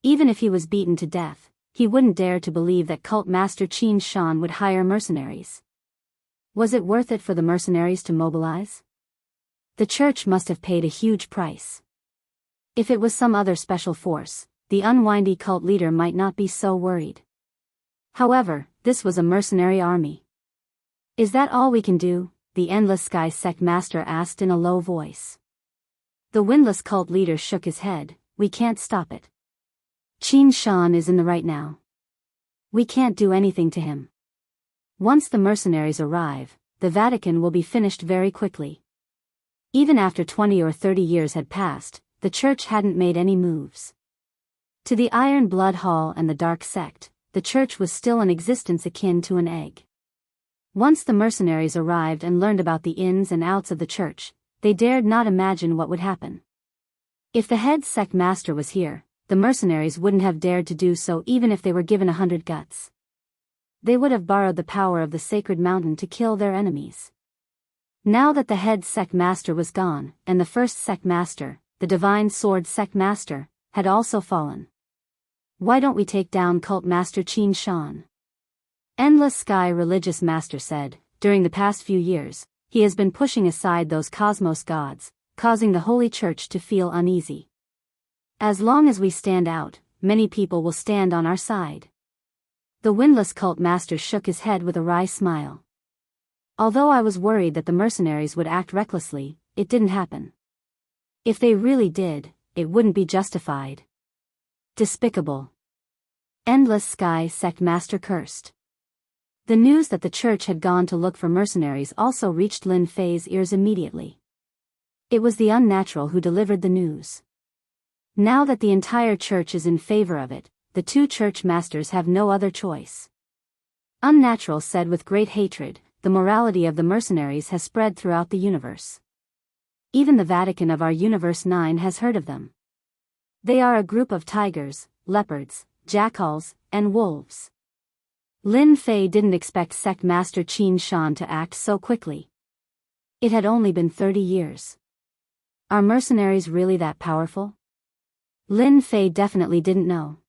Even if he was beaten to death, he wouldn't dare to believe that cult master Qin Shan would hire mercenaries. Was it worth it for the mercenaries to mobilize? The church must have paid a huge price. If it was some other special force, the unwindy cult leader might not be so worried. However, this was a mercenary army. Is that all we can do? The Endless Sky sect master asked in a low voice. The windless cult leader shook his head, we can't stop it. Qin Shan is in the right now. We can't do anything to him. Once the mercenaries arrive, the Vatican will be finished very quickly. Even after 20 or 30 years had passed, the church hadn't made any moves. To the Iron Blood Hall and the Dark Sect, the church was still in existence akin to an egg. Once the mercenaries arrived and learned about the ins and outs of the church, they dared not imagine what would happen. If the head sect master was here, the mercenaries wouldn't have dared to do so even if they were given 100 guts. They would have borrowed the power of the sacred mountain to kill their enemies. Now that the head sect master was gone, and the first sect master, the divine sword sect master, had also fallen. Why don't we take down cult master Qin Shan? Endless Sky religious master said, during the past few years, he has been pushing aside those cosmos gods, causing the Holy Church to feel uneasy. As long as we stand out, many people will stand on our side. The windless cult master shook his head with a wry smile. Although I was worried that the mercenaries would act recklessly, it didn't happen. If they really did, it wouldn't be justified. Despicable. Endless Sky sect master cursed. The news that the church had gone to look for mercenaries also reached Lin Fei's ears immediately. It was the unnatural who delivered the news. Now that the entire church is in favor of it, the two church masters have no other choice. Unnatural said with great hatred, the morality of the mercenaries has spread throughout the universe. Even the Vatican of our Universe 9 has heard of them. They are a group of tigers, leopards, jackals, and wolves. Lin Fei didn't expect sect master Qin Shan to act so quickly. It had only been 30 years. Are mercenaries really that powerful? Lin Fei definitely didn't know.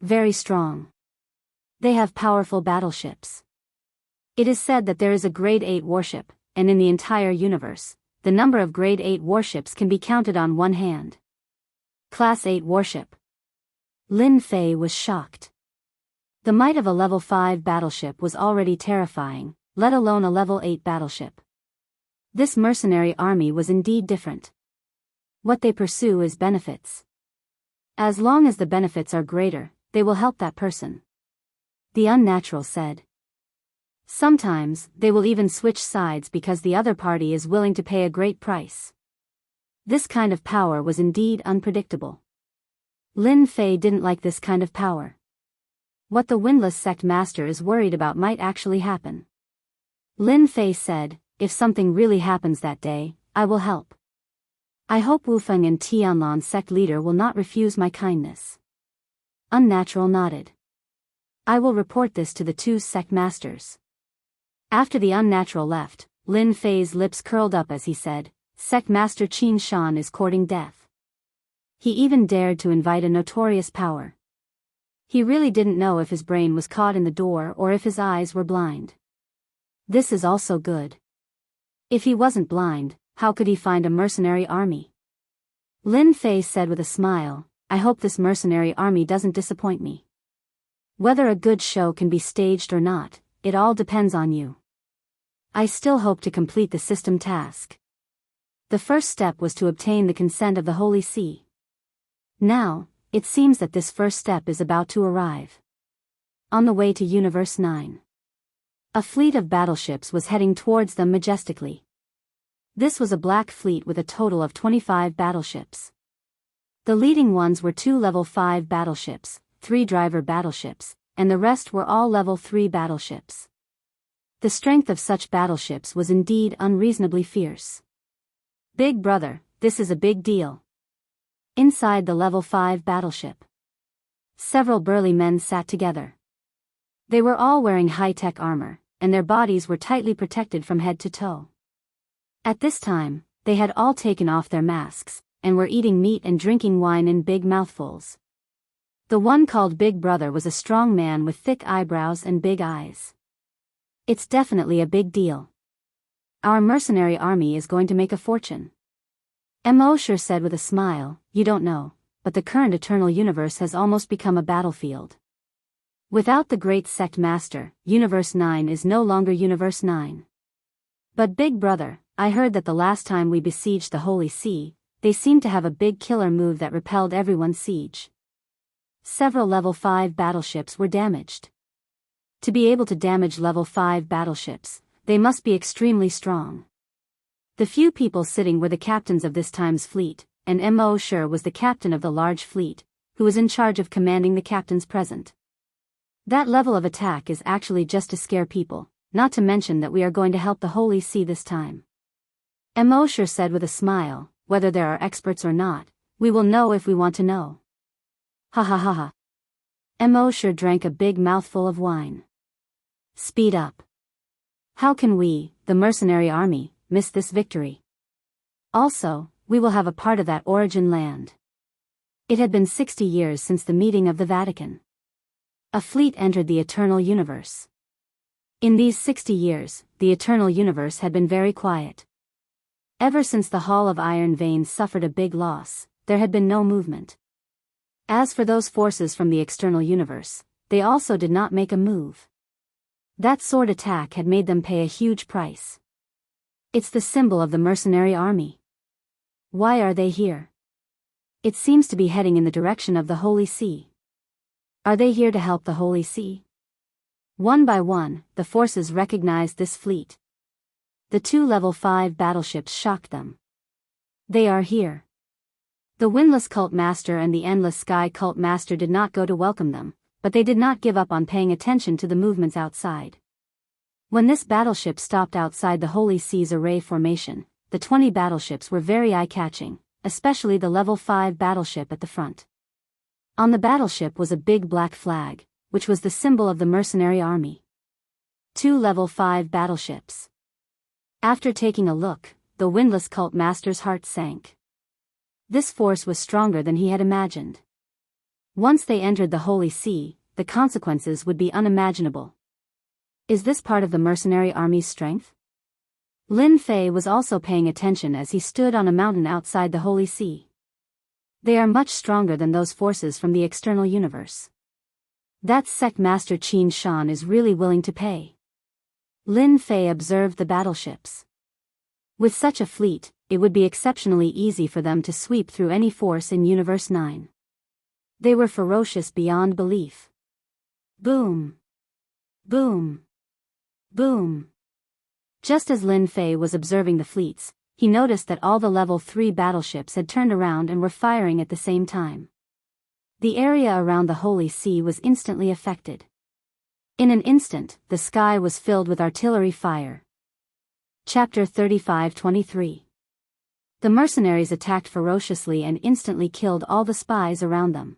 Very strong. They have powerful battleships. It is said that there is a grade 8 warship, and in the entire universe, the number of grade 8 warships can be counted on one hand. Class 8 warship. Lin Fei was shocked. The might of a level 5 battleship was already terrifying, let alone a level 8 battleship. This mercenary army was indeed different. What they pursue is benefits. As long as the benefits are greater, they will help that person. The unnatural said. Sometimes, they will even switch sides because the other party is willing to pay a great price. This kind of power was indeed unpredictable. Lin Fei didn't like this kind of power. What the windless sect master is worried about might actually happen. Lin Fei said, if something really happens that day, I will help. I hope Wu Feng and Tianlan sect leader will not refuse my kindness. Unnatural nodded. I will report this to the two sect masters. After the unnatural left, Lin Fei's lips curled up as he said, Sect Master Qin Shan is courting death. He even dared to invite a notorious power. He really didn't know if his brain was caught in the door or if his eyes were blind. This is also good. If he wasn't blind, how could he find a mercenary army? Lin Fei said with a smile, I hope this mercenary army doesn't disappoint me. Whether a good show can be staged or not, it all depends on you. I still hope to complete the system task. The first step was to obtain the consent of the Holy See. Now, it seems that this first step is about to arrive. On the way to Universe 9. A fleet of battleships was heading towards them majestically. This was a black fleet with a total of 25 battleships. The leading ones were 2 level 5 battleships, 3 driver battleships, and the rest were all level 3 battleships. The strength of such battleships was indeed unreasonably fierce. Big brother, this is a big deal. Inside the level 5 battleship, several burly men sat together. They were all wearing high-tech armor, and their bodies were tightly protected from head to toe. At this time, they had all taken off their masks, and were eating meat and drinking wine in big mouthfuls. The one called Big Brother was a strong man with thick eyebrows and big eyes. It's definitely a big deal. Our mercenary army is going to make a fortune. Immerse said with a smile, you don't know, but the current eternal universe has almost become a battlefield. Without the great sect master, Universe 9 is no longer Universe 9. But Big Brother, I heard that the last time we besieged the Holy See, they seemed to have a big killer move that repelled everyone's siege. Several level 5 battleships were damaged. To be able to damage level 5 battleships, they must be extremely strong. The few people sitting were the captains of this time's fleet, and Immerse was the captain of the large fleet, who was in charge of commanding the captains present. That level of attack is actually just to scare people, not to mention that we are going to help the Holy See this time. Immerse said with a smile, whether there are experts or not, we will know if we want to know. Ha ha ha ha. Immerse drank a big mouthful of wine. Speed up. How can we, the mercenary army, miss this victory? Also, we will have a part of that origin land. It had been 60 years since the meeting of the Vatican. A fleet entered the eternal universe. In these 60 years, the eternal universe had been very quiet. Ever since the Hall of Iron Veins suffered a big loss, there had been no movement. As for those forces from the external universe, they also did not make a move. That sword attack had made them pay a huge price. It's the symbol of the mercenary army. Why are they here? It seems to be heading in the direction of the Holy See. Are they here to help the Holy See? One by one, the forces recognized this fleet. The 2 level 5 battleships shocked them. They are here. The Windless Cult Master and the Endless Sky Cult Master did not go to welcome them, but they did not give up on paying attention to the movements outside. When this battleship stopped outside the Holy Sea's array formation, the 20 battleships were very eye-catching, especially the level 5 battleship at the front. On the battleship was a big black flag, which was the symbol of the mercenary army. 2 level 5 battleships. After taking a look, the windless cult master's heart sank. This force was stronger than he had imagined. Once they entered the Holy See, the consequences would be unimaginable. Is this part of the mercenary army's strength? Lin Fei was also paying attention as he stood on a mountain outside the Holy See. They are much stronger than those forces from the external universe. That sect master Qin Shan is really willing to pay. Lin Fei observed the battleships. With such a fleet, it would be exceptionally easy for them to sweep through any force in Universe 9. They were ferocious beyond belief. Boom! Boom! Boom! Just as Lin Fei was observing the fleets, he noticed that all the Level 3 battleships had turned around and were firing at the same time. The area around the Holy See was instantly affected. In an instant, the sky was filled with artillery fire. Chapter 35-23. The mercenaries attacked ferociously and instantly killed all the spies around them.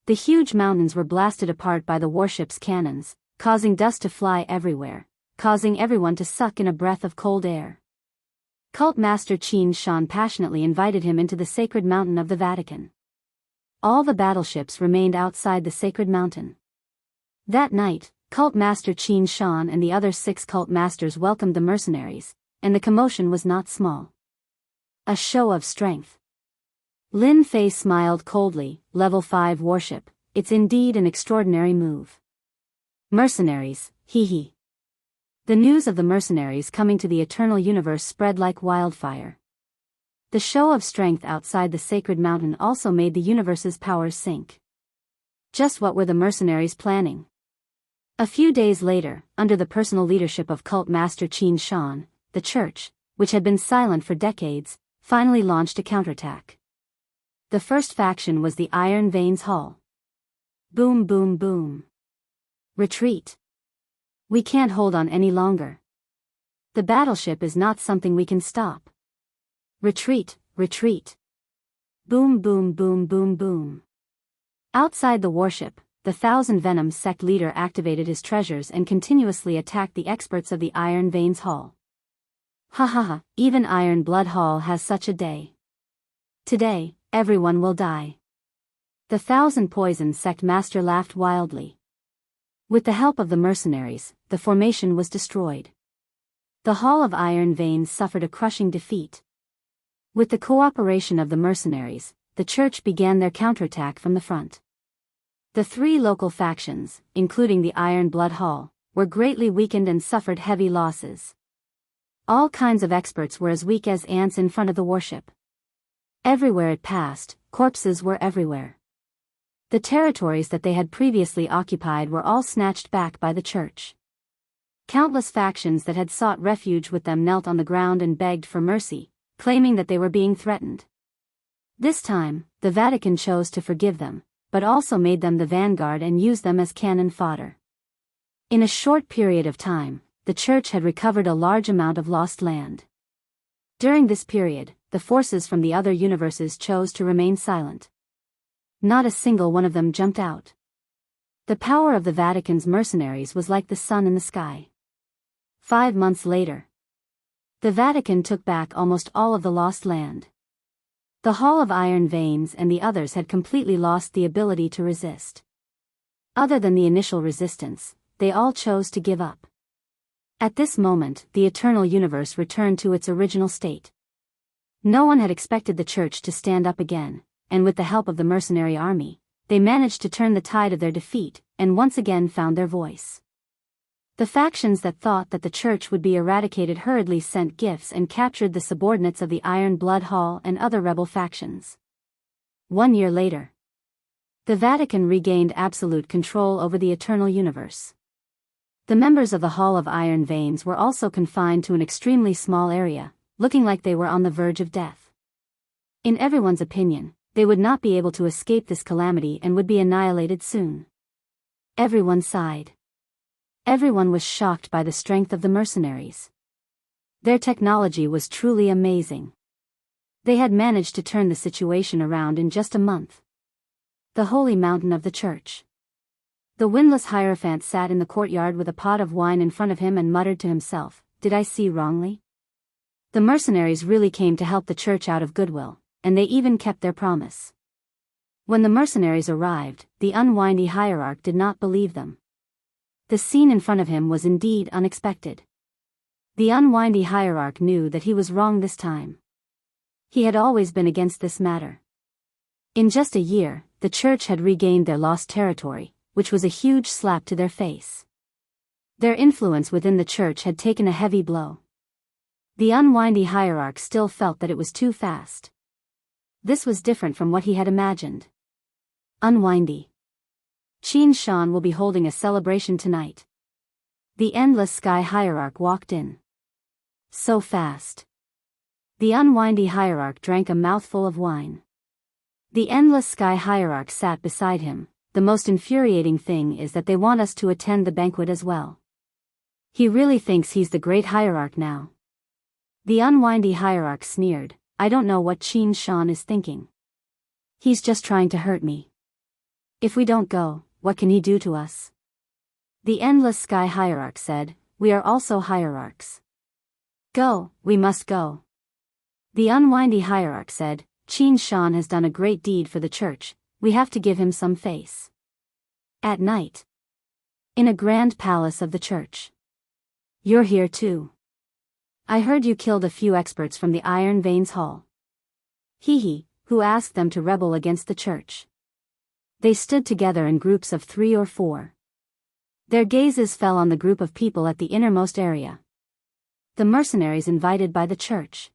The huge mountains were blasted apart by the warship's cannons, causing dust to fly everywhere, causing everyone to suck in a breath of cold air. Cult Master Qin Shan passionately invited him into the sacred mountain of the Vatican. All the battleships remained outside the sacred mountain. That night, Cult Master Qin Shan and the other 6 cult masters welcomed the mercenaries, and the commotion was not small. A show of strength. Lin Fei smiled coldly. Level 5 warship, it's indeed an extraordinary move. Mercenaries, hee hee. The news of the mercenaries coming to the eternal universe spread like wildfire. The show of strength outside the sacred mountain also made the universe's powers sink. Just what were the mercenaries planning? A few days later, under the personal leadership of Cult Master Qin Shan, the Church, which had been silent for decades, finally launched a counterattack. The first faction was the Iron Veins Hall. Boom boom boom. Retreat. We can't hold on any longer. The battleship is not something we can stop. Retreat, retreat. Boom boom boom boom boom. Outside the warship, the Thousand Venoms sect leader activated his treasures and continuously attacked the experts of the Iron Veins Hall. Ha ha ha, even Iron Blood Hall has such a day. Today, everyone will die. The Thousand Poison sect master laughed wildly. With the help of the mercenaries, the formation was destroyed. The Hall of Iron Veins suffered a crushing defeat. With the cooperation of the mercenaries, the Church began their counterattack from the front. The 3 local factions, including the Iron Blood Hall, were greatly weakened and suffered heavy losses. All kinds of experts were as weak as ants in front of the warship. Everywhere it passed, corpses were everywhere. The territories that they had previously occupied were all snatched back by the Church. Countless factions that had sought refuge with them knelt on the ground and begged for mercy, claiming that they were being threatened. This time, the Vatican chose to forgive them, but also made them the vanguard and used them as cannon fodder. In a short period of time, the Church had recovered a large amount of lost land. During this period, the forces from the other universes chose to remain silent. Not a single one of them jumped out. The power of the Vatican's mercenaries was like the sun in the sky. 5 months later, the Vatican took back almost all of the lost land. The Hall of Iron Veins and the others had completely lost the ability to resist. Other than the initial resistance, they all chose to give up. At this moment, the eternal universe returned to its original state. No one had expected the Church to stand up again, and with the help of the mercenary army, they managed to turn the tide of their defeat, and once again found their voice. The factions that thought that the Church would be eradicated hurriedly sent gifts and captured the subordinates of the Iron Blood Hall and other rebel factions. 1 year later, the Vatican regained absolute control over the eternal universe. The members of the Hall of Iron Veins were also confined to an extremely small area, looking like they were on the verge of death. In everyone's opinion, they would not be able to escape this calamity and would be annihilated soon. Everyone sighed. Everyone was shocked by the strength of the mercenaries. Their technology was truly amazing. They had managed to turn the situation around in just a month. The holy mountain of the Church. The windless Hierophant sat in the courtyard with a pot of wine in front of him and muttered to himself, "Did I see wrongly?" The mercenaries really came to help the church out of goodwill, and they even kept their promise. When the mercenaries arrived, the unwindy hierarch did not believe them. The scene in front of him was indeed unexpected. The unwindy hierarch knew that he was wrong this time. He had always been against this matter. In just a year, the church had regained their lost territory, which was a huge slap to their face. Their influence within the church had taken a heavy blow. The unwindy hierarch still felt that it was too fast. This was different from what he had imagined. Unwindy. Qin Shan will be holding a celebration tonight. The Endless Sky hierarch walked in. So fast. The unwindy hierarch drank a mouthful of wine. The Endless Sky hierarch sat beside him. The most infuriating thing is that they want us to attend the banquet as well. He really thinks he's the great hierarch now. The unwindy hierarch sneered. I don't know what Qin Shan is thinking. He's just trying to hurt me. If we don't go, what can he do to us? The Endless Sky hierarch said, we are also hierarchs. Go, we must go. The unwindy hierarch said, Qin Shan has done a great deed for the church, we have to give him some face. At night. In a grand palace of the church. You're here too. I heard you killed a few experts from the Iron Veins Hall. Who asked them to rebel against the church. They stood together in groups of 3 or 4. Their gazes fell on the group of people at the innermost area. The mercenaries invited by the church.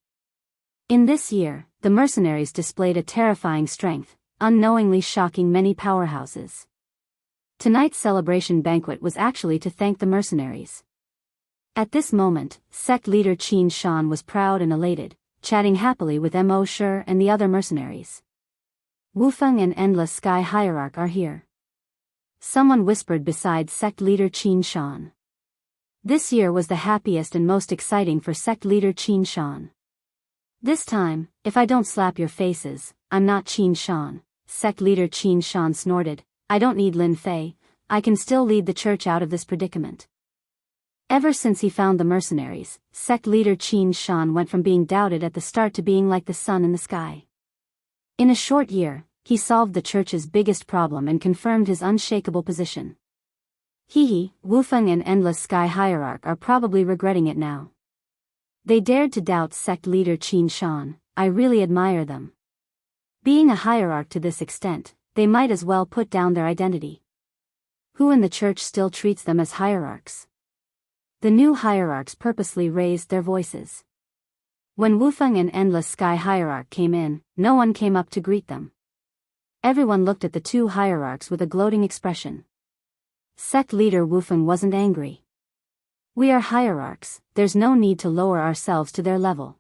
In this year, the mercenaries displayed a terrifying strength, unknowingly shocking many powerhouses. Tonight's celebration banquet was actually to thank the mercenaries. At this moment, sect leader Qin Shan was proud and elated, chatting happily with Mo Shi and the other mercenaries. Wufeng and Endless Sky hierarch are here. Someone whispered beside sect leader Qin Shan. This year was the happiest and most exciting for sect leader Qin Shan. This time, if I don't slap your faces, I'm not Qin Shan, sect leader Qin Shan snorted. I don't need Lin Fei, I can still lead the church out of this predicament. Ever since he found the mercenaries, sect leader Qin Shan went from being doubted at the start to being like the sun in the sky. In a short year, he solved the church's biggest problem and confirmed his unshakable position. Wufeng and Endless Sky hierarch are probably regretting it now. They dared to doubt sect leader Qin Shan. I really admire them. Being a hierarch to this extent, they might as well put down their identity. Who in the church still treats them as hierarchs? The new hierarchs purposely raised their voices. When Wufeng and Endless Sky hierarch came in, no one came up to greet them. Everyone looked at the two hierarchs with a gloating expression. Sect leader Wufeng wasn't angry. We are hierarchs, there's no need to lower ourselves to their level.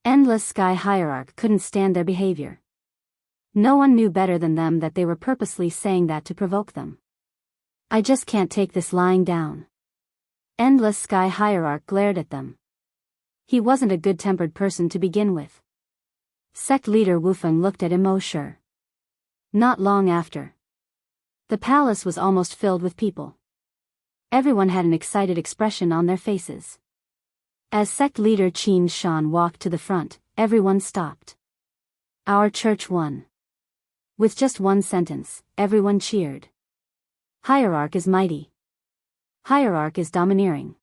Endless Sky hierarch couldn't stand their behavior. No one knew better than them that they were purposely saying that to provoke them. I just can't take this lying down. Endless Sky hierarch glared at them. He wasn't a good-tempered person to begin with. Sect leader Wufeng looked at Mo Shi. Not long after. The palace was almost filled with people. Everyone had an excited expression on their faces. As sect leader Qin Shan walked to the front, everyone stopped. Our church won. With just one sentence, everyone cheered. Hierarch is mighty. Hierarch is domineering.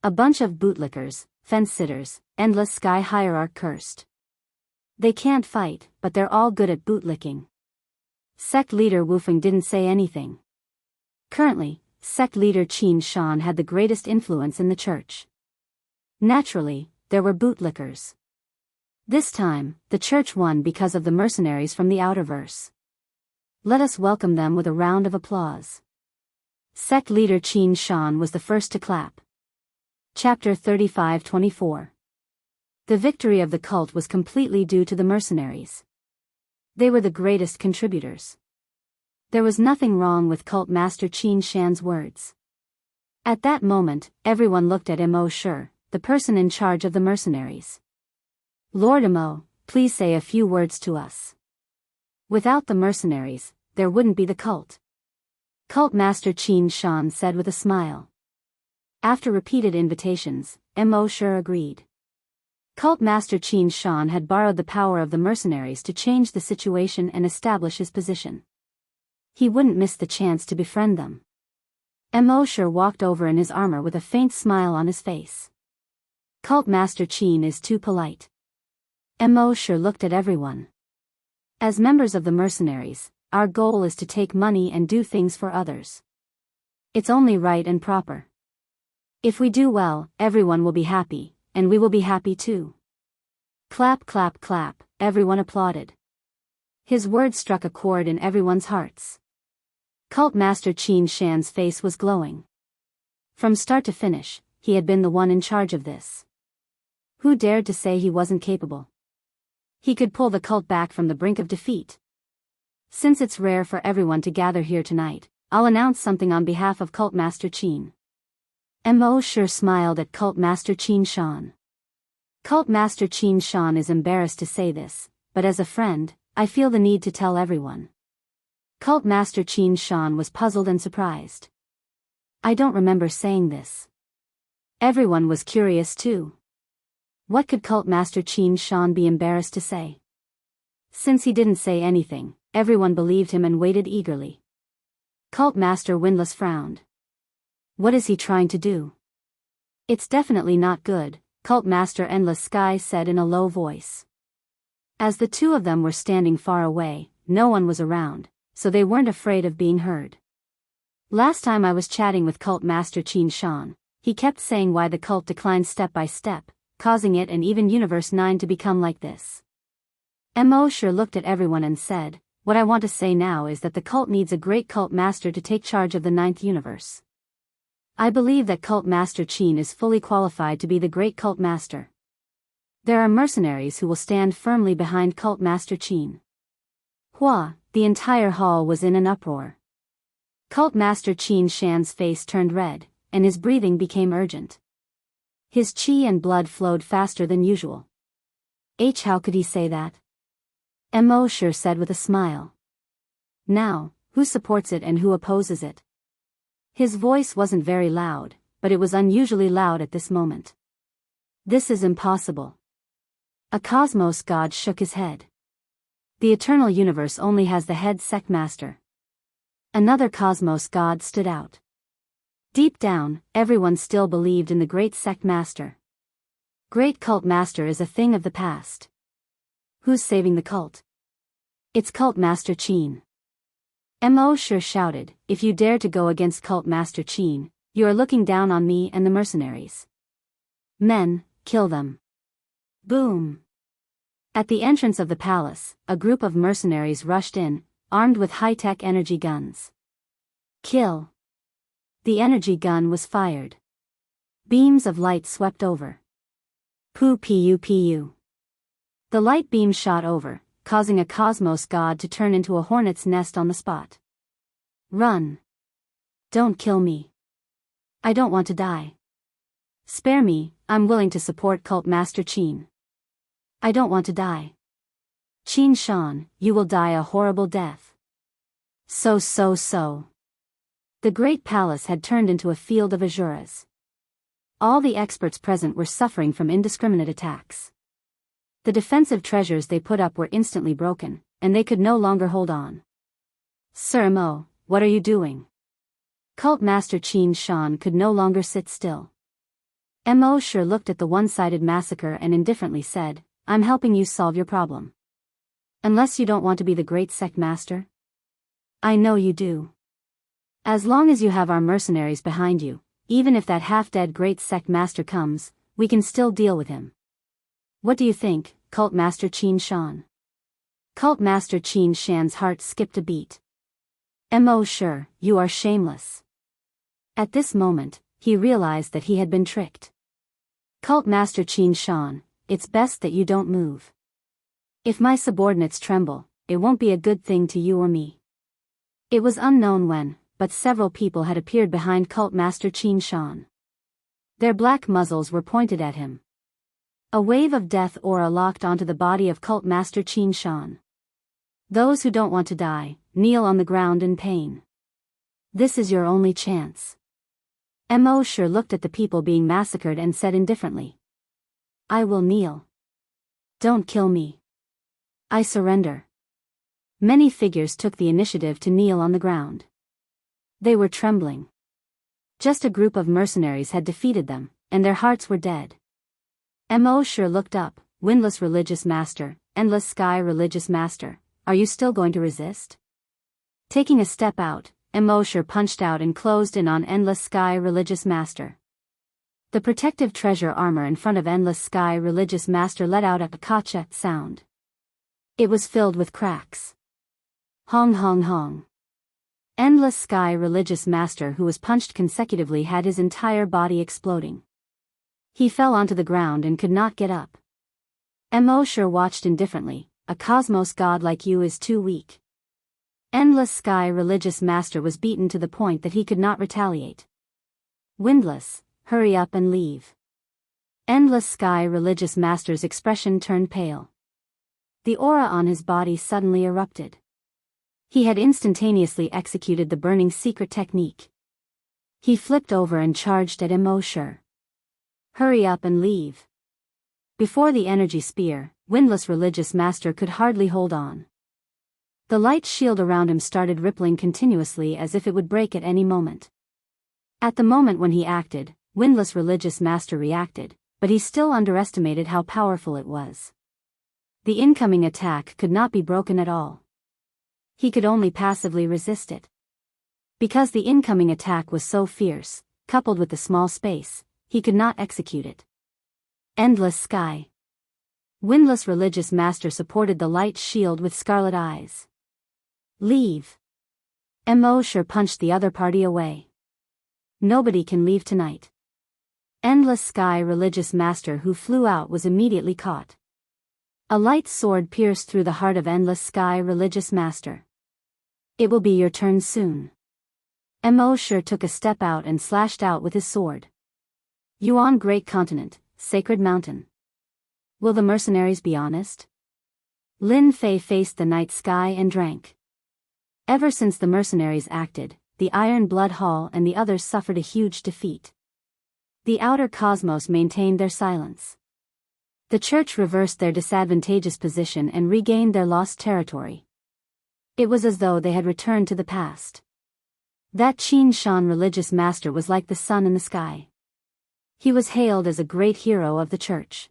A bunch of bootlickers, fence-sitters, Endless Sky hierarch cursed. They can't fight, but they're all good at bootlicking. Sect leader Wufeng didn't say anything. Currently, sect leader Qin Shan had the greatest influence in the church. Naturally, there were bootlickers. This time, the church won because of the mercenaries from the Outerverse. Let us welcome them with a round of applause. Sect leader Qin Shan was the first to clap. Chapter 35-24. The victory of the cult was completely due to the mercenaries. They were the greatest contributors. There was nothing wrong with cult master Qin Shan's words. At that moment, everyone looked at Mo Shi, the person in charge of the mercenaries. Lord Mo, please say a few words to us. Without the mercenaries, there wouldn't be the cult. Cult master Qin Shan said with a smile. After repeated invitations, Mo Shi agreed. Cult Master Qin Shan had borrowed the power of the mercenaries to change the situation and establish his position. He wouldn't miss the chance to befriend them. Immerse walked over in his armor with a faint smile on his face. Cult Master Qin is too polite. Immerse looked at everyone. As members of the mercenaries, our goal is to take money and do things for others. It's only right and proper. If we do well, everyone will be happy, and we will be happy too. Clap, clap, clap, everyone applauded. His words struck a chord in everyone's hearts. Cult Master Qin Shan's face was glowing. From start to finish, he had been the one in charge of this. Who dared to say he wasn't capable? He could pull the cult back from the brink of defeat. Since it's rare for everyone to gather here tonight, I'll announce something on behalf of Cult Master Qin. Immerse smiled at Cult Master Qin Shan. Cult Master Qin Shan is embarrassed to say this, but as a friend, I feel the need to tell everyone. Cult Master Qin Shan was puzzled and surprised. I don't remember saying this. Everyone was curious too. What could Cult Master Qin Shan be embarrassed to say? Since he didn't say anything, everyone believed him and waited eagerly. Cult Master Windless frowned. What is he trying to do? It's definitely not good, Cult Master Endless Sky said in a low voice. As the two of them were standing far away, no one was around, so they weren't afraid of being heard. Last time I was chatting with Cult Master Qin Shan, he kept saying why the cult declined step by step, causing it and even Universe 9 to become like this. Immerse looked at everyone and said, what I want to say now is that the cult needs a great cult master to take charge of the 9th universe. I believe that Cult Master Qin is fully qualified to be the great cult master. There are mercenaries who will stand firmly behind Cult Master Qin. Hua, the entire hall was in an uproar. Cult Master Qin Shan's face turned red, and his breathing became urgent. His qi and blood flowed faster than usual. How could he say that? Immerse said with a smile. Now, who supports it and who opposes it? His voice wasn't very loud, but it was unusually loud at this moment. This is impossible. A cosmos god shook his head. The eternal universe only has the head sect master. Another cosmos god stood out. Deep down, everyone still believed in the great sect master. Great cult master is a thing of the past. Who's saving the cult? It's Cult Master Qin. Immerse shouted, if you dare to go against Cult Master Qin, you are looking down on me and the mercenaries. Men, kill them. Boom. At the entrance of the palace, a group of mercenaries rushed in, armed with high-tech energy guns. Kill. The energy gun was fired. Beams of light swept over. Pu. The light beam shot over, causing a cosmos god to turn into a hornet's nest on the spot. Run. Don't kill me. I don't want to die. Spare me, I'm willing to support Cult Master Qin. I don't want to die. Qin Shan, you will die a horrible death. So. The great palace had turned into a field of azuras. All the experts present were suffering from indiscriminate attacks. The defensive treasures they put up were instantly broken, and they could no longer hold on. Sir Mo, what are you doing? Cult Master Qin Shan could no longer sit still. Immerse looked at the one-sided massacre and indifferently said, I'm helping you solve your problem. Unless you don't want to be the great sect master? I know you do. As long as you have our mercenaries behind you, even if that half-dead great sect master comes, we can still deal with him. What do you think, Cult Master Qin Shan? Cult Master Qin Shan's heart skipped a beat. Immerse, you are shameless. At this moment, he realized that he had been tricked. Cult Master Qin Shan, it's best that you don't move. If my subordinates tremble, it won't be a good thing to you or me. It was unknown when, but several people had appeared behind Cult Master Qin Shan. Their black muzzles were pointed at him. A wave of death aura locked onto the body of Cult Master Qin Shan. Those who don't want to die, kneel on the ground in pain. This is your only chance. Immerse looked at the people being massacred and said indifferently. I will kneel. Don't kill me. I surrender. Many figures took the initiative to kneel on the ground. They were trembling. Just a group of mercenaries had defeated them, and their hearts were dead. Immerse looked up. Windless religious master, endless sky religious master, are you still going to resist? Taking a step out, Immerse punched out and closed in on endless sky religious master. The protective treasure armor in front of endless sky religious master let out a kacha sound. It was filled with cracks. Hong hong hong. Endless sky religious master who was punched consecutively had his entire body exploding. He fell onto the ground and could not get up. Immerse watched indifferently. A cosmos god like you is too weak. Endless sky religious master was beaten to the point that he could not retaliate. Windless, hurry up and leave. Endless sky religious master's expression turned pale. The aura on his body suddenly erupted. He had instantaneously executed the burning secret technique. He flipped over and charged at Immerse. Hurry up and leave. Before the energy spear, Windless religious master could hardly hold on. The light shield around him started rippling continuously as if it would break at any moment. At the moment when he acted, Windless religious master reacted, but he still underestimated how powerful it was. The incoming attack could not be broken at all. He could only passively resist it. Because the incoming attack was so fierce, coupled with the small space, he could not execute it. Endless sky. Windless religious master supported the light shield with scarlet eyes. Leave. Immerse punched the other party away. Nobody can leave tonight. Endless sky religious master who flew out was immediately caught. A light sword pierced through the heart of endless sky religious master. It will be your turn soon. Immerse took a step out and slashed out with his sword. Yuan Great Continent, Sacred Mountain. Will the mercenaries be honest? Lin Fei faced the night sky and drank. Ever since the mercenaries acted, the Iron Blood Hall and the others suffered a huge defeat. The outer cosmos maintained their silence. The church reversed their disadvantageous position and regained their lost territory. It was as though they had returned to the past. That Qin Shan religious master was like the sun in the sky. He was hailed as a great hero of the church.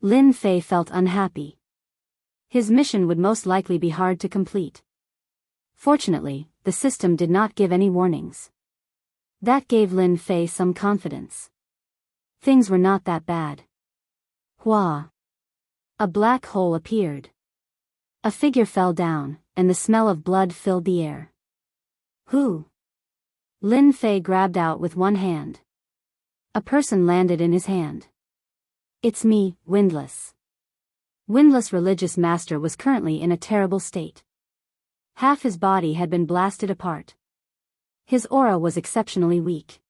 Lin Fei felt unhappy. His mission would most likely be hard to complete. Fortunately, the system did not give any warnings. That gave Lin Fei some confidence. Things were not that bad. Hua! A black hole appeared. A figure fell down, and the smell of blood filled the air. Who? Lin Fei grabbed out with one hand. A person landed in his hand. It's me, Windless. Windless religious master was currently in a terrible state. Half his body had been blasted apart. His aura was exceptionally weak.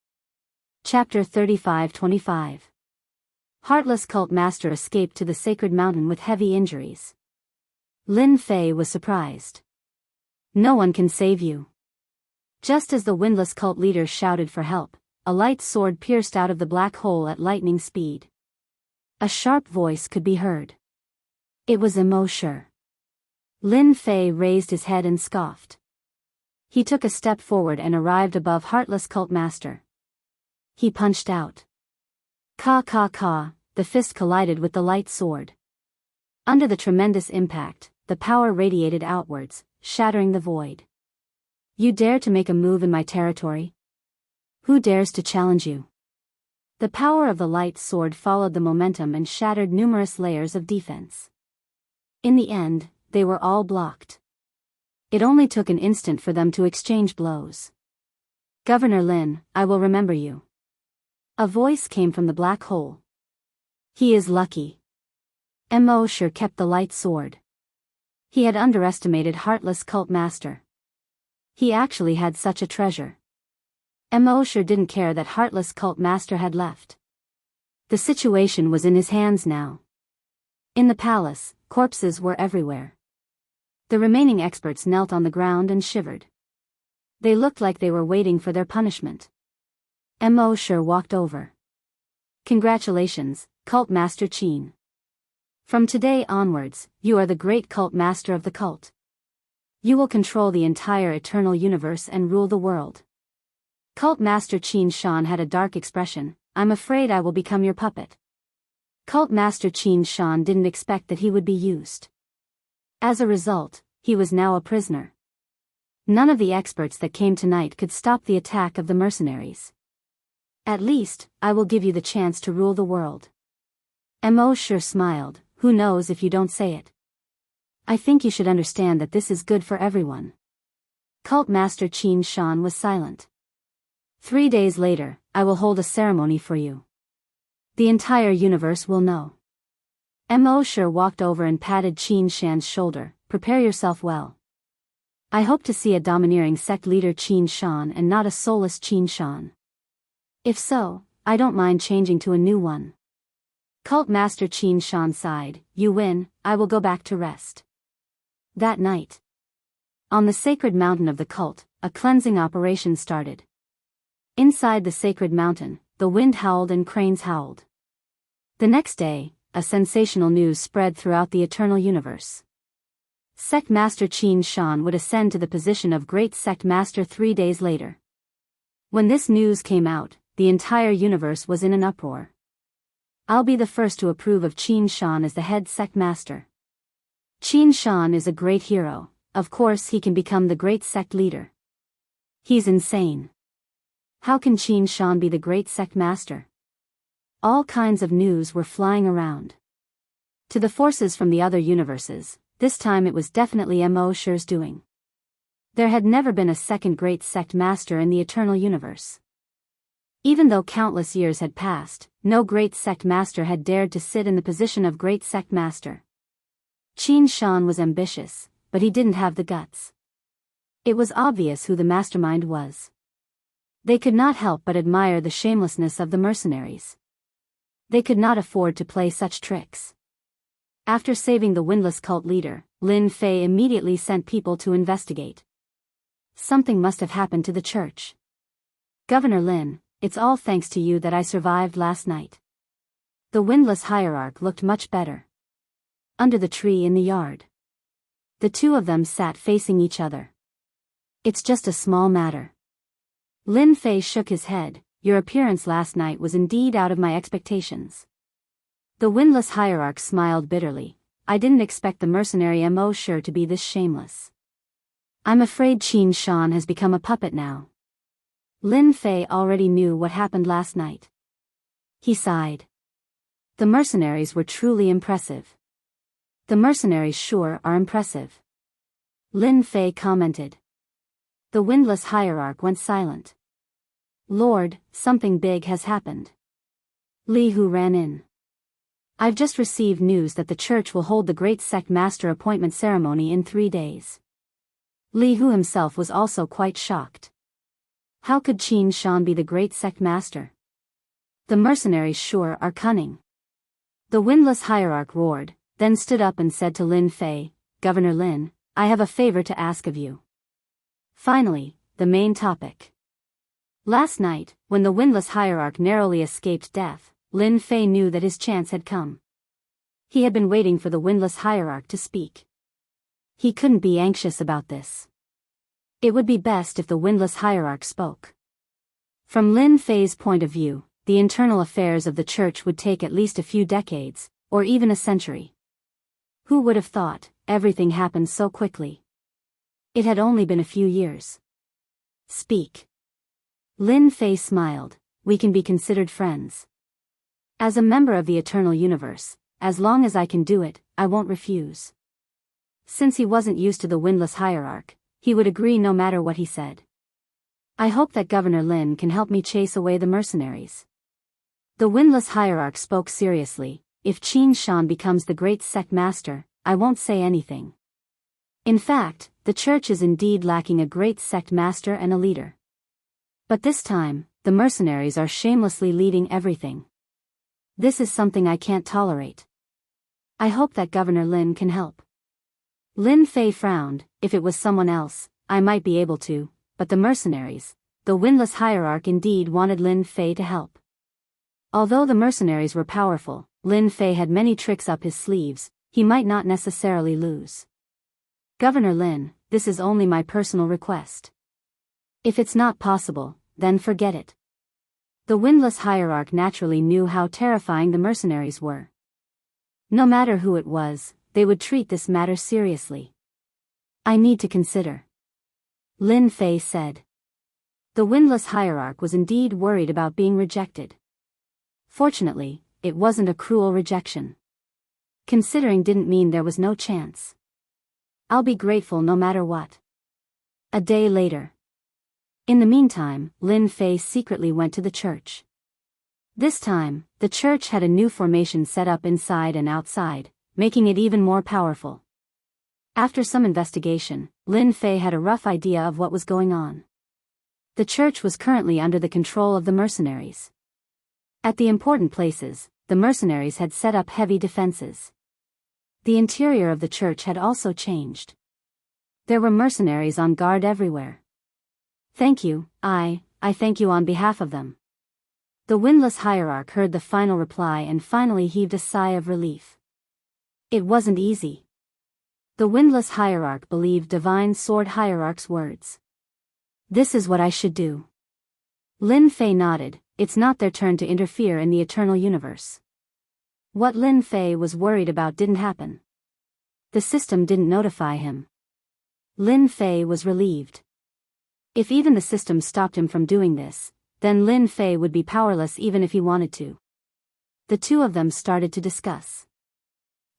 Chapter 35-25. Heartless cult master escaped to the sacred mountain with heavy injuries. Lin Fei was surprised. No one can save you. Just as the Windless cult leader shouted for help, a light sword pierced out of the black hole at lightning speed. A sharp voice could be heard. It was Immerse. Lin Fei raised his head and scoffed. He took a step forward and arrived above Heartless cult master. He punched out. Ka ka ka, the fist collided with the light sword. Under the tremendous impact, the power radiated outwards, shattering the void. You dare to make a move in my territory? Who dares to challenge you? The power of the light sword followed the momentum and shattered numerous layers of defense. In the end, they were all blocked. It only took an instant for them to exchange blows. Governor Lin, I will remember you. A voice came from the black hole. He is lucky. Immerse kept the light sword. He had underestimated Heartless cult master. He actually had such a treasure. Immerse didn't care that Heartless cult master had left. The situation was in his hands now. In the palace, corpses were everywhere. The remaining experts knelt on the ground and shivered. They looked like they were waiting for their punishment. Immerse walked over. Congratulations, Cult Master Qin. From today onwards, you are the great cult master of the cult. You will control the entire eternal universe and rule the world. Cult Master Qin Shan had a dark expression. I'm afraid I will become your puppet. Cult Master Qin Shan didn't expect that he would be used. As a result, he was now a prisoner. None of the experts that came tonight could stop the attack of the mercenaries. At least, I will give you the chance to rule the world. Mo sure smiled. Who knows if you don't say it. I think you should understand that this is good for everyone. Cult Master Qin Shan was silent. 3 days later, I will hold a ceremony for you. The entire universe will know. Mo sure walked over and patted Qin Shan's shoulder. Prepare yourself well. I hope to see a domineering sect leader Qin Shan and not a soulless Qin Shan. If so, I don't mind changing to a new one. Cult Master Qin Shan sighed. You win, I will go back to rest. That night, on the sacred mountain of the cult, a cleansing operation started. Inside the sacred mountain, the wind howled and cranes howled. The next day, a sensational news spread throughout the eternal universe. Sect Master Qin Shan would ascend to the position of Great Sect Master 3 days later. When this news came out, the entire universe was in an uproar. I'll be the first to approve of Qin Shan as the head sect master. Qin Shan is a great hero, of course he can become the great sect leader. He's insane. How can Qin Shan be the great sect master? All kinds of news were flying around. To the forces from the other universes, this time it was definitely Mo Shure's doing. There had never been a second great sect master in the eternal universe. Even though countless years had passed, no great sect master had dared to sit in the position of great sect master. Qin Shan was ambitious, but he didn't have the guts. It was obvious who the mastermind was. They could not help but admire the shamelessness of the mercenaries. They could not afford to play such tricks. After saving the windless cult leader, Lin Fei immediately sent people to investigate. Something must have happened to the church. Governor Lin, it's all thanks to you that I survived last night. The windless hierarch looked much better. Under the tree in the yard, the two of them sat facing each other. It's just a small matter. Lin Fei shook his head. Your appearance last night was indeed out of my expectations. The windless hierarch smiled bitterly. I didn't expect the mercenary Mo Sure to be this shameless. I'm afraid Qin Shan has become a puppet now. Lin Fei already knew what happened last night. He sighed. The mercenaries were truly impressive. The mercenaries sure are impressive. Lin Fei commented. The windless hierarch went silent. Lord, something big has happened. Li Hu ran in. I've just received news that the church will hold the great sect master appointment ceremony in 3 days. Li Hu himself was also quite shocked. How could Qin Shan be the great sect master? The mercenaries sure are cunning. The windless hierarch roared, then stood up and said to Lin Fei, Governor Lin, I have a favor to ask of you. Finally, the main topic. Last night, when the windless hierarch narrowly escaped death, Lin Fei knew that his chance had come. He had been waiting for the windless hierarch to speak. He couldn't be anxious about this. It would be best if the windless hierarch spoke. From Lin Fei's point of view, the internal affairs of the church would take at least a few decades, or even a century. Who would have thought everything happened so quickly? It had only been a few years. Speak. Lin Fei smiled. We can be considered friends. As a member of the eternal universe, as long as I can do it, I won't refuse. Since he wasn't used to the windless hierarch, he would agree no matter what he said. I hope that Governor Lin can help me chase away the mercenaries. The windless hierarch spoke seriously. If Qin Shan becomes the great sect master, I won't say anything. In fact, the church is indeed lacking a great sect master and a leader. But this time, the mercenaries are shamelessly leading everything. This is something I can't tolerate. I hope that Governor Lin can help. Lin Fei frowned. If it was someone else, I might be able to, but the mercenaries, the windless hierarch indeed wanted Lin Fei to help. Although the mercenaries were powerful, Lin Fei had many tricks up his sleeves. He might not necessarily lose. Governor Lin, this is only my personal request. If it's not possible, then forget it. The windless hierarch naturally knew how terrifying the mercenaries were. No matter who it was, they would treat this matter seriously. I need to consider, Lin Fei said. The windless hierarch was indeed worried about being rejected. Fortunately, it wasn't a cruel rejection. Considering didn't mean there was no chance. I'll be grateful no matter what. A day later. In the meantime, Lin Fei secretly went to the church. This time, the church had a new formation set up inside and outside, making it even more powerful. After some investigation, Lin Fei had a rough idea of what was going on. The church was currently under the control of the mercenaries. At the important places, the mercenaries had set up heavy defenses. The interior of the church had also changed. There were mercenaries on guard everywhere. Thank you, I thank you on behalf of them. The windless hierarch heard the final reply and finally heaved a sigh of relief. It wasn't easy. The windless hierarch believed divine sword hierarch's words. This is what I should do. Lin Fei nodded. It's not their turn to interfere in the eternal universe. What Lin Fei was worried about didn't happen. The system didn't notify him. Lin Fei was relieved. If even the system stopped him from doing this, then Lin Fei would be powerless even if he wanted to. The two of them started to discuss.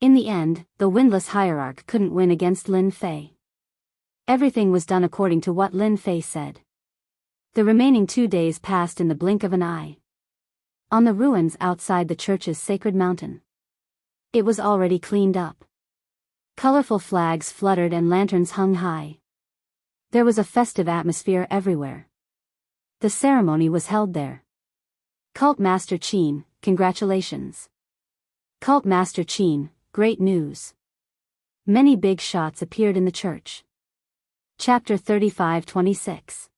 In the end, the windless hierarch couldn't win against Lin Fei. Everything was done according to what Lin Fei said. The remaining 2 days passed in the blink of an eye. On the ruins outside the church's sacred mountain. It was already cleaned up. Colorful flags fluttered and lanterns hung high. There was a festive atmosphere everywhere. The ceremony was held there. Cult Master Qin, congratulations. Cult Master Qin, great news. Many big shots appeared in the church. Chapter 35-26.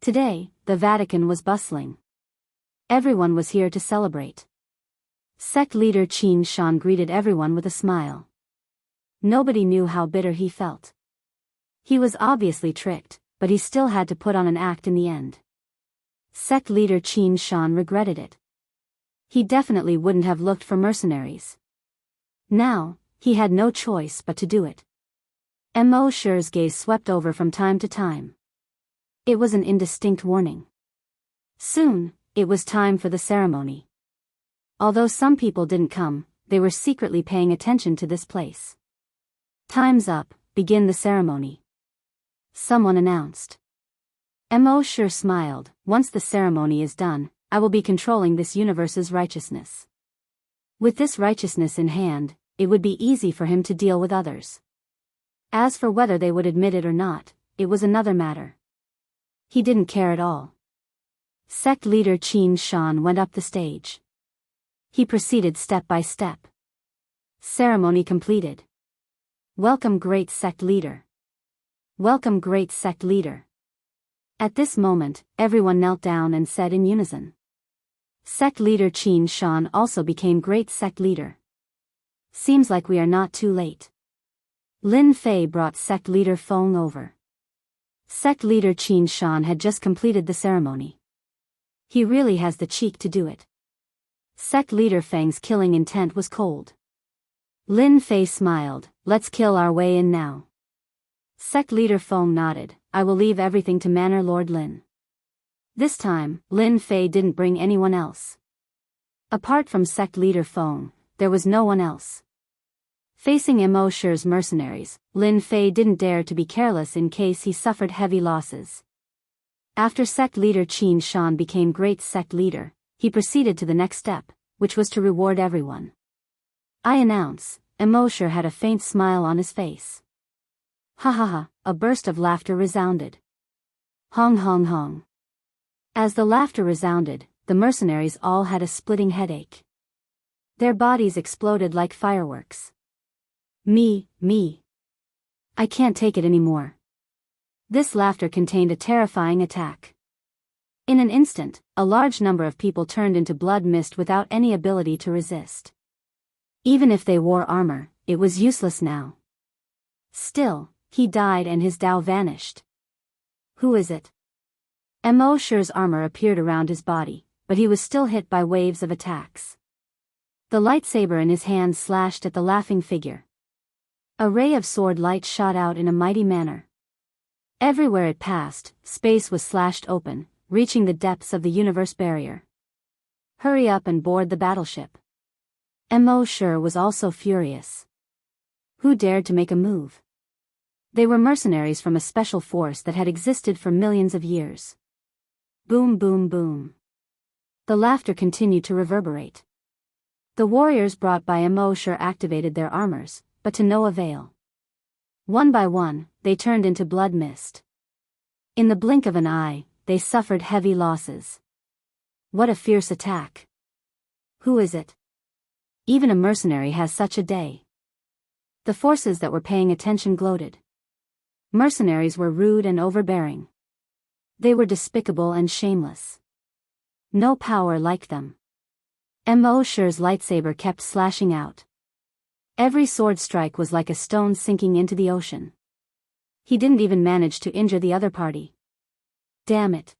Today, the Vatican was bustling. Everyone was here to celebrate. Sect leader Qin Shan greeted everyone with a smile. Nobody knew how bitter he felt. He was obviously tricked, but he still had to put on an act in the end. Sect leader Qin Shan regretted it. He definitely wouldn't have looked for mercenaries. Now, he had no choice but to do it. Mo Shi's gaze swept over from time to time. It was an indistinct warning. Soon, it was time for the ceremony. Although some people didn't come, they were secretly paying attention to this place. Time's up, begin the ceremony. Someone announced. Mo Shi smiled. Once the ceremony is done, I will be controlling this universe's righteousness. With this righteousness in hand, it would be easy for him to deal with others. As for whether they would admit it or not, it was another matter. He didn't care at all. Sect leader Qin Shan went up the stage. He proceeded step by step. Ceremony completed. Welcome great sect leader. Welcome great sect leader. At this moment, everyone knelt down and said in unison. Sect leader Qin Shan also became great sect leader. Seems like we are not too late. Lin Fei brought sect leader Feng over. Sect leader Qin Shan had just completed the ceremony. He really has the cheek to do it. Sect leader Feng's killing intent was cold. Lin Fei smiled. Let's kill our way in now. Sect leader Feng nodded. I will leave everything to Manor Lord Lin. This time, Lin Fei didn't bring anyone else. Apart from sect leader Feng, there was no one else. Facing Mo Shi's mercenaries, Lin Fei didn't dare to be careless in case he suffered heavy losses. After sect leader Qin Shan became great sect leader, he proceeded to the next step, which was to reward everyone. I announce, Mo Shi had a faint smile on his face. Ha ha ha, a burst of laughter resounded. Hong hong hong. As the laughter resounded, the mercenaries all had a splitting headache. Their bodies exploded like fireworks. Me. I can't take it anymore. This laughter contained a terrifying attack. In an instant, a large number of people turned into blood mist without any ability to resist. Even if they wore armor, it was useless now. Still, he died and his Tao vanished. Who is it? Immerse's armor appeared around his body, but he was still hit by waves of attacks. The lightsaber in his hand slashed at the laughing figure. A ray of sword light shot out in a mighty manner. Everywhere it passed, space was slashed open, reaching the depths of the universe barrier. Hurry up and board the battleship. Immerse was also furious. Who dared to make a move? They were mercenaries from a special force that had existed for millions of years. Boom, boom, boom. The laughter continued to reverberate. The warriors brought by Immerse activated their armors, but to no avail. One by one, they turned into blood mist. In the blink of an eye, they suffered heavy losses. What a fierce attack. Who is it? Even a mercenary has such a day. The forces that were paying attention gloated. Mercenaries were rude and overbearing. They were despicable and shameless. No power like them. Immerse's lightsaber kept slashing out. Every sword strike was like a stone sinking into the ocean. He didn't even manage to injure the other party. Damn it.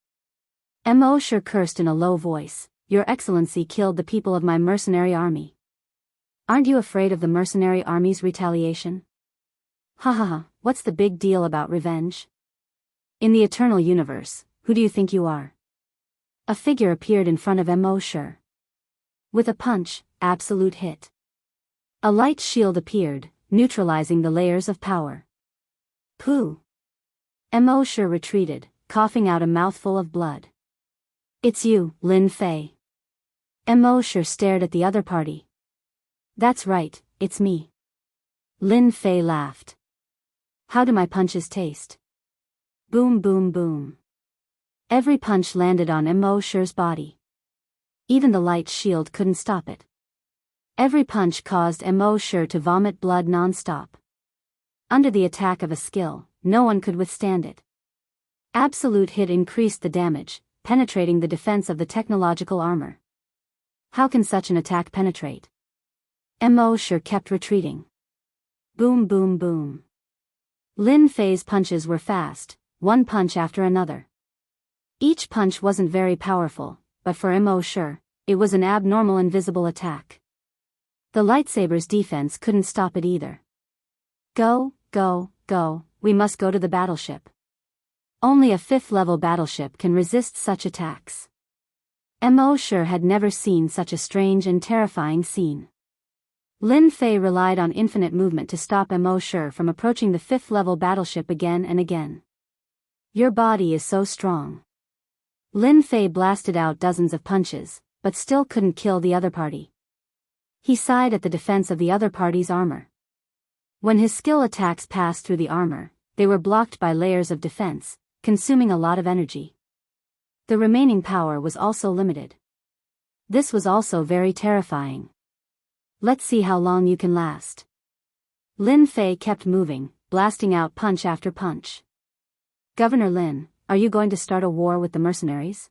Immerse cursed in a low voice, Your Excellency killed the people of my mercenary army. Aren't you afraid of the mercenary army's retaliation? Ha ha ha, what's the big deal about revenge? In the eternal universe, who do you think you are? A figure appeared in front of Immerse. With a punch, absolute hit. A light shield appeared, neutralizing the layers of power. Pooh! Immerse retreated, coughing out a mouthful of blood. It's you, Lin Fei. Immerse stared at the other party. That's right, it's me. Lin Fei laughed. How do my punches taste? Boom, boom, boom. Every punch landed on Immerse's body. Even the light shield couldn't stop it. Every punch caused Immerse to vomit blood non-stop. Under the attack of a skill, no one could withstand it. Absolute hit increased the damage, penetrating the defense of the technological armor. How can such an attack penetrate? Immerse kept retreating. Boom, boom, boom. Lin Fei's punches were fast, one punch after another. Each punch wasn't very powerful, but for Immerse, it was an abnormal invisible attack. The lightsaber's defense couldn't stop it either. Go, go, go, we must go to the battleship. Only a 5th-level battleship can resist such attacks. Immerse had never seen such a strange and terrifying scene. Lin Fei relied on infinite movement to stop Immerse from approaching the 5th-level battleship again and again. Your body is so strong. Lin Fei blasted out dozens of punches, but still couldn't kill the other party. He sighed at the defense of the other party's armor. When his skill attacks passed through the armor, they were blocked by layers of defense, consuming a lot of energy. The remaining power was also limited. This was also very terrifying. Let's see how long you can last. Lin Fei kept moving, blasting out punch after punch. Governor Lin, are you going to start a war with the mercenaries?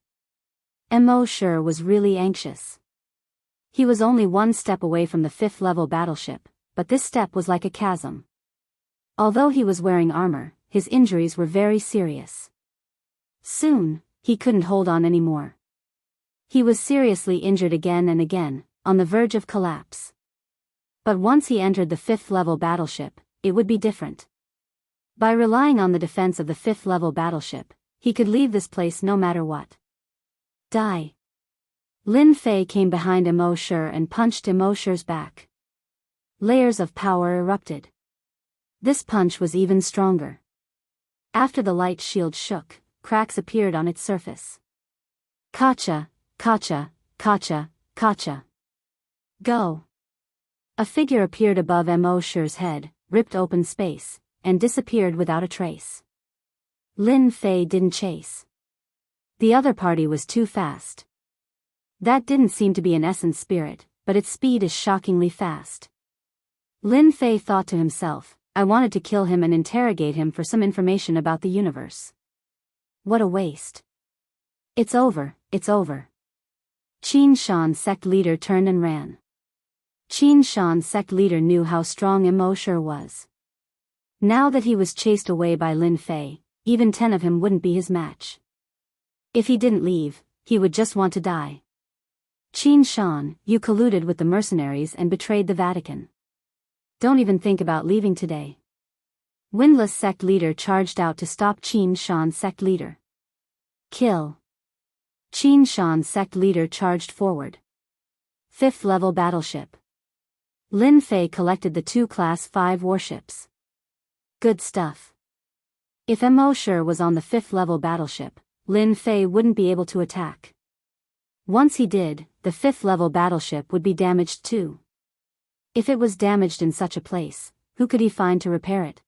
Immerse was really anxious. He was only one step away from the 5th-level battleship, but this step was like a chasm. Although he was wearing armor, his injuries were very serious. Soon, he couldn't hold on anymore. He was seriously injured again and again, on the verge of collapse. But once he entered the 5th-level battleship, it would be different. By relying on the defense of the 5th-level battleship, he could leave this place no matter what. Die. Lin Fei came behind Immerse and punched Immerse's back. Layers of power erupted. This punch was even stronger. After the light shield shook, cracks appeared on its surface. Kacha, kacha, kacha, kacha. Go. A figure appeared above Immerse's head, ripped open space, and disappeared without a trace. Lin Fei didn't chase. The other party was too fast. That didn't seem to be an essence spirit, but its speed is shockingly fast. Lin Fei thought to himself, I wanted to kill him and interrogate him for some information about the universe. What a waste. It's over, it's over. Qin Shan's sect leader turned and ran. Qin Shan's sect leader knew how strong Immerse was. Now that he was chased away by Lin Fei, even 10 of him wouldn't be his match. If he didn't leave, he would just want to die. Qin Shan, you colluded with the mercenaries and betrayed the Vatican. Don't even think about leaving today. Windless sect leader charged out to stop Qin Shan's sect leader. Kill. Qin Shan's sect leader charged forward. 5th level battleship. Lin Fei collected the 2 Class 5 warships. Good stuff. If Immerse was on the 5th level battleship, Lin Fei wouldn't be able to attack. Once he did, the 5th level battleship would be damaged too. If it was damaged in such a place, who could he find to repair it?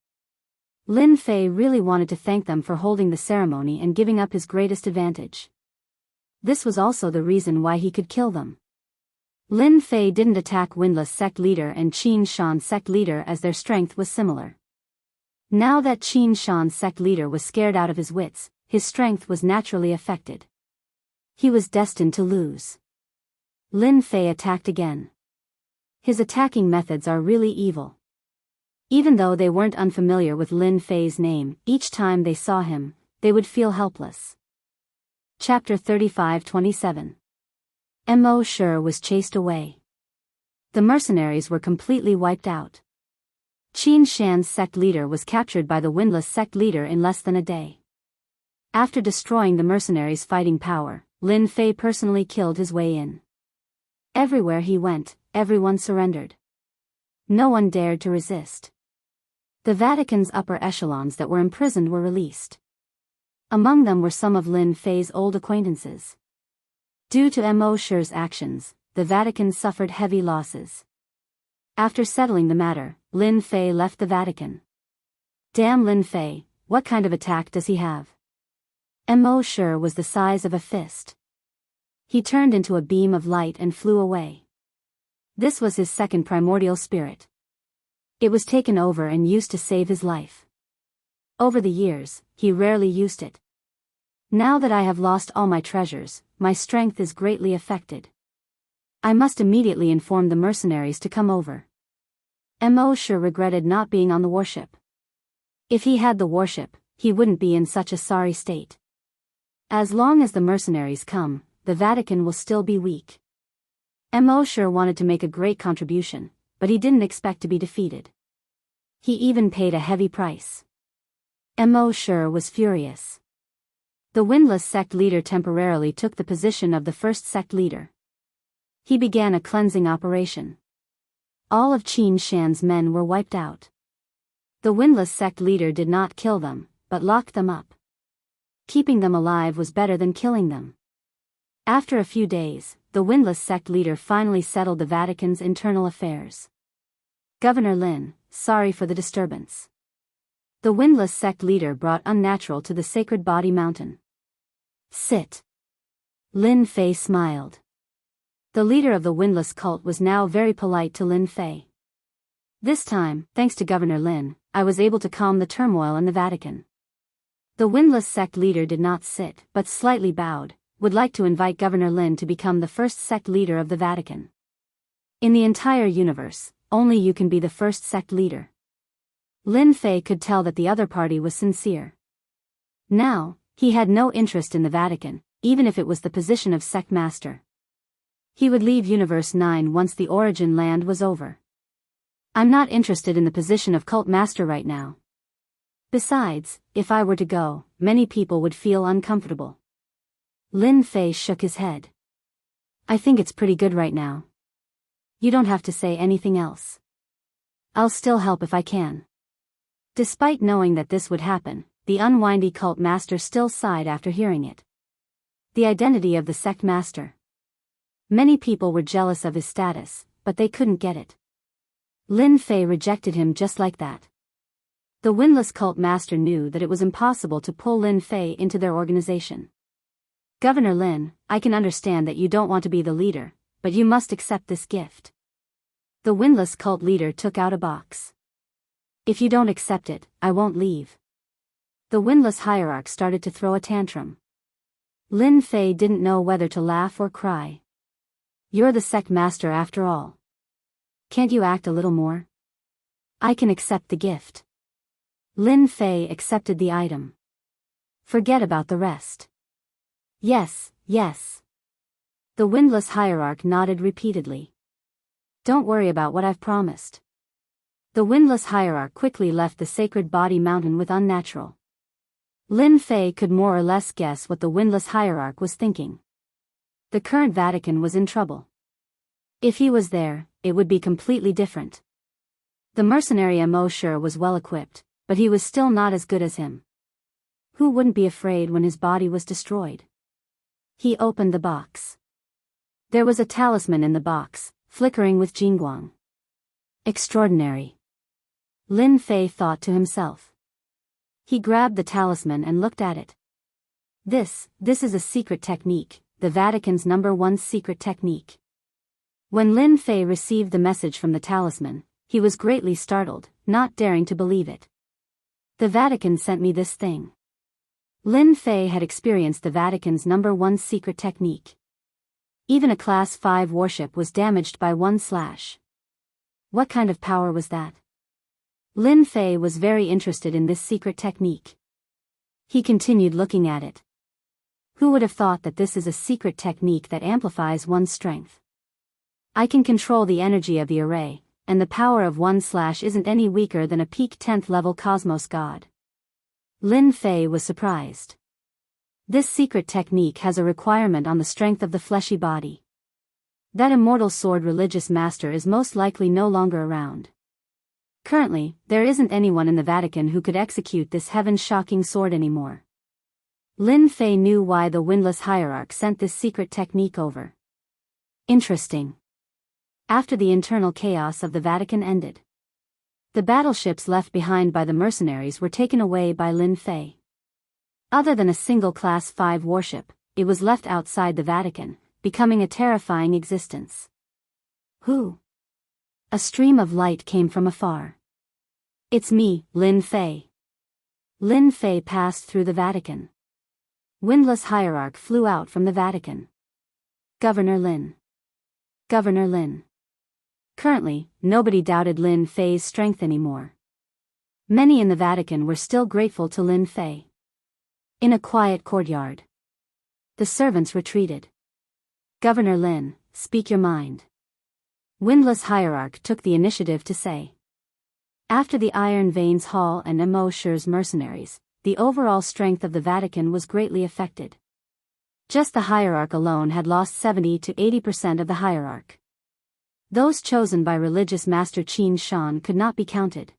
Lin Fei really wanted to thank them for holding the ceremony and giving up his greatest advantage. This was also the reason why he could kill them. Lin Fei didn't attack Windless sect leader and Qin Shan sect leader as their strength was similar. Now that Qin Shan's sect leader was scared out of his wits, his strength was naturally affected. He was destined to lose. Lin Fei attacked again. His attacking methods are really evil. Even though they weren't unfamiliar with Lin Fei's name, each time they saw him, they would feel helpless. Chapter 35-27. Immerse was chased away. The mercenaries were completely wiped out. Qin Shan's sect leader was captured by the Windless sect leader in less than a day. After destroying the mercenaries' fighting power, Lin Fei personally killed his way in. Everywhere he went, everyone surrendered. No one dared to resist. The Vatican's upper echelons that were imprisoned were released. Among them were some of Lin Fei's old acquaintances. Due to Immerse's actions, the Vatican suffered heavy losses. After settling the matter, Lin Fei left the Vatican. Damn Lin Fei, what kind of attack does he have? Immerse was the size of a fist. He turned into a beam of light and flew away. This was his second primordial spirit. It was taken over and used to save his life. Over the years, he rarely used it. Now that I have lost all my treasures, my strength is greatly affected. I must immediately inform the mercenaries to come over. Immerse regretted not being on the warship. If he had the warship, he wouldn't be in such a sorry state. As long as the mercenaries come, the Vatican will still be weak. Immerse wanted to make a great contribution, but he didn't expect to be defeated. He even paid a heavy price. Immerse was furious. The Windless sect leader temporarily took the position of the first sect leader. He began a cleansing operation. All of Qin Shan's men were wiped out. The Windless sect leader did not kill them, but locked them up. Keeping them alive was better than killing them. After a few days, the Windless sect leader finally settled the Vatican's internal affairs. Governor Lin, sorry for the disturbance. The Windless sect leader brought unnatural to the sacred body mountain. Sit. Lin Fei smiled. The leader of the Windless cult was now very polite to Lin Fei. This time, thanks to Governor Lin, I was able to calm the turmoil in the Vatican. The Windless sect leader did not sit, but slightly bowed, would like to invite Governor Lin to become the first sect leader of the Vatican. In the entire universe, only you can be the first sect leader. Lin Fei could tell that the other party was sincere. Now, he had no interest in the Vatican, even if it was the position of sect master. He would leave Universe 9 once the origin land was over. I'm not interested in the position of cult master right now. Besides, if I were to go, many people would feel uncomfortable. Lin Fei shook his head. I think it's pretty good right now. You don't have to say anything else. I'll still help if I can. Despite knowing that this would happen, the unwindy cult master still sighed after hearing it. The identity of the sect master. Many people were jealous of his status, but they couldn't get it. Lin Fei rejected him just like that. The Windless cult master knew that it was impossible to pull Lin Fei into their organization. Governor Lin, I can understand that you don't want to be the leader, but you must accept this gift. The Windless cult leader took out a box. If you don't accept it, I won't leave. The Windless hierarch started to throw a tantrum. Lin Fei didn't know whether to laugh or cry. You're the sect master after all. Can't you act a little more? I can accept the gift. Lin Fei accepted the item. Forget about the rest. Yes, yes. The windless hierarch nodded repeatedly. Don't worry about what I've promised. The windless hierarch quickly left the sacred body mountain with unnatural. Lin Fei could more or less guess what the windless hierarch was thinking. The current Vatican was in trouble. If he was there, it would be completely different. The mercenary Immerse was well equipped, but he was still not as good as him. Who wouldn't be afraid when his body was destroyed? He opened the box. There was a talisman in the box, flickering with jingguang. Extraordinary. Lin Fei thought to himself. He grabbed the talisman and looked at it. This is a secret technique, the Vatican's #1 secret technique. When Lin Fei received the message from the talisman, he was greatly startled, not daring to believe it. The Vatican sent me this thing. Lin Fei had experienced the Vatican's #1 secret technique. Even a Class 5 warship was damaged by one slash. What kind of power was that? Lin Fei was very interested in this secret technique. He continued looking at it. Who would have thought that this is a secret technique that amplifies one's strength? I can control the energy of the array, and the power of one slash isn't any weaker than a peak 10th level cosmos god. Lin Fei was surprised. This secret technique has a requirement on the strength of the fleshy body. That immortal sword religious master is most likely no longer around. Currently, there isn't anyone in the Vatican who could execute this heaven-shocking sword anymore. Lin Fei knew why the windless hierarch sent this secret technique over. Interesting. After the internal chaos of the Vatican ended, the battleships left behind by the mercenaries were taken away by Lin Fei. Other than a single Class 5 warship, it was left outside the Vatican, becoming a terrifying existence. Who? A stream of light came from afar. It's me, Lin Fei. Lin Fei passed through the Vatican. Windless hierarch flew out from the Vatican. Governor Lin. Governor Lin. Currently, nobody doubted Lin Fei's strength anymore. Many in the Vatican were still grateful to Lin Fei. In a quiet courtyard, the servants retreated. Governor Lin, speak your mind. Windless hierarch took the initiative to say. After the Iron Veins Hall and Immerse's mercenaries, the overall strength of the Vatican was greatly affected. Just the hierarch alone had lost 70 to 80% of the hierarch. Those chosen by religious master Qin Shan could not be counted.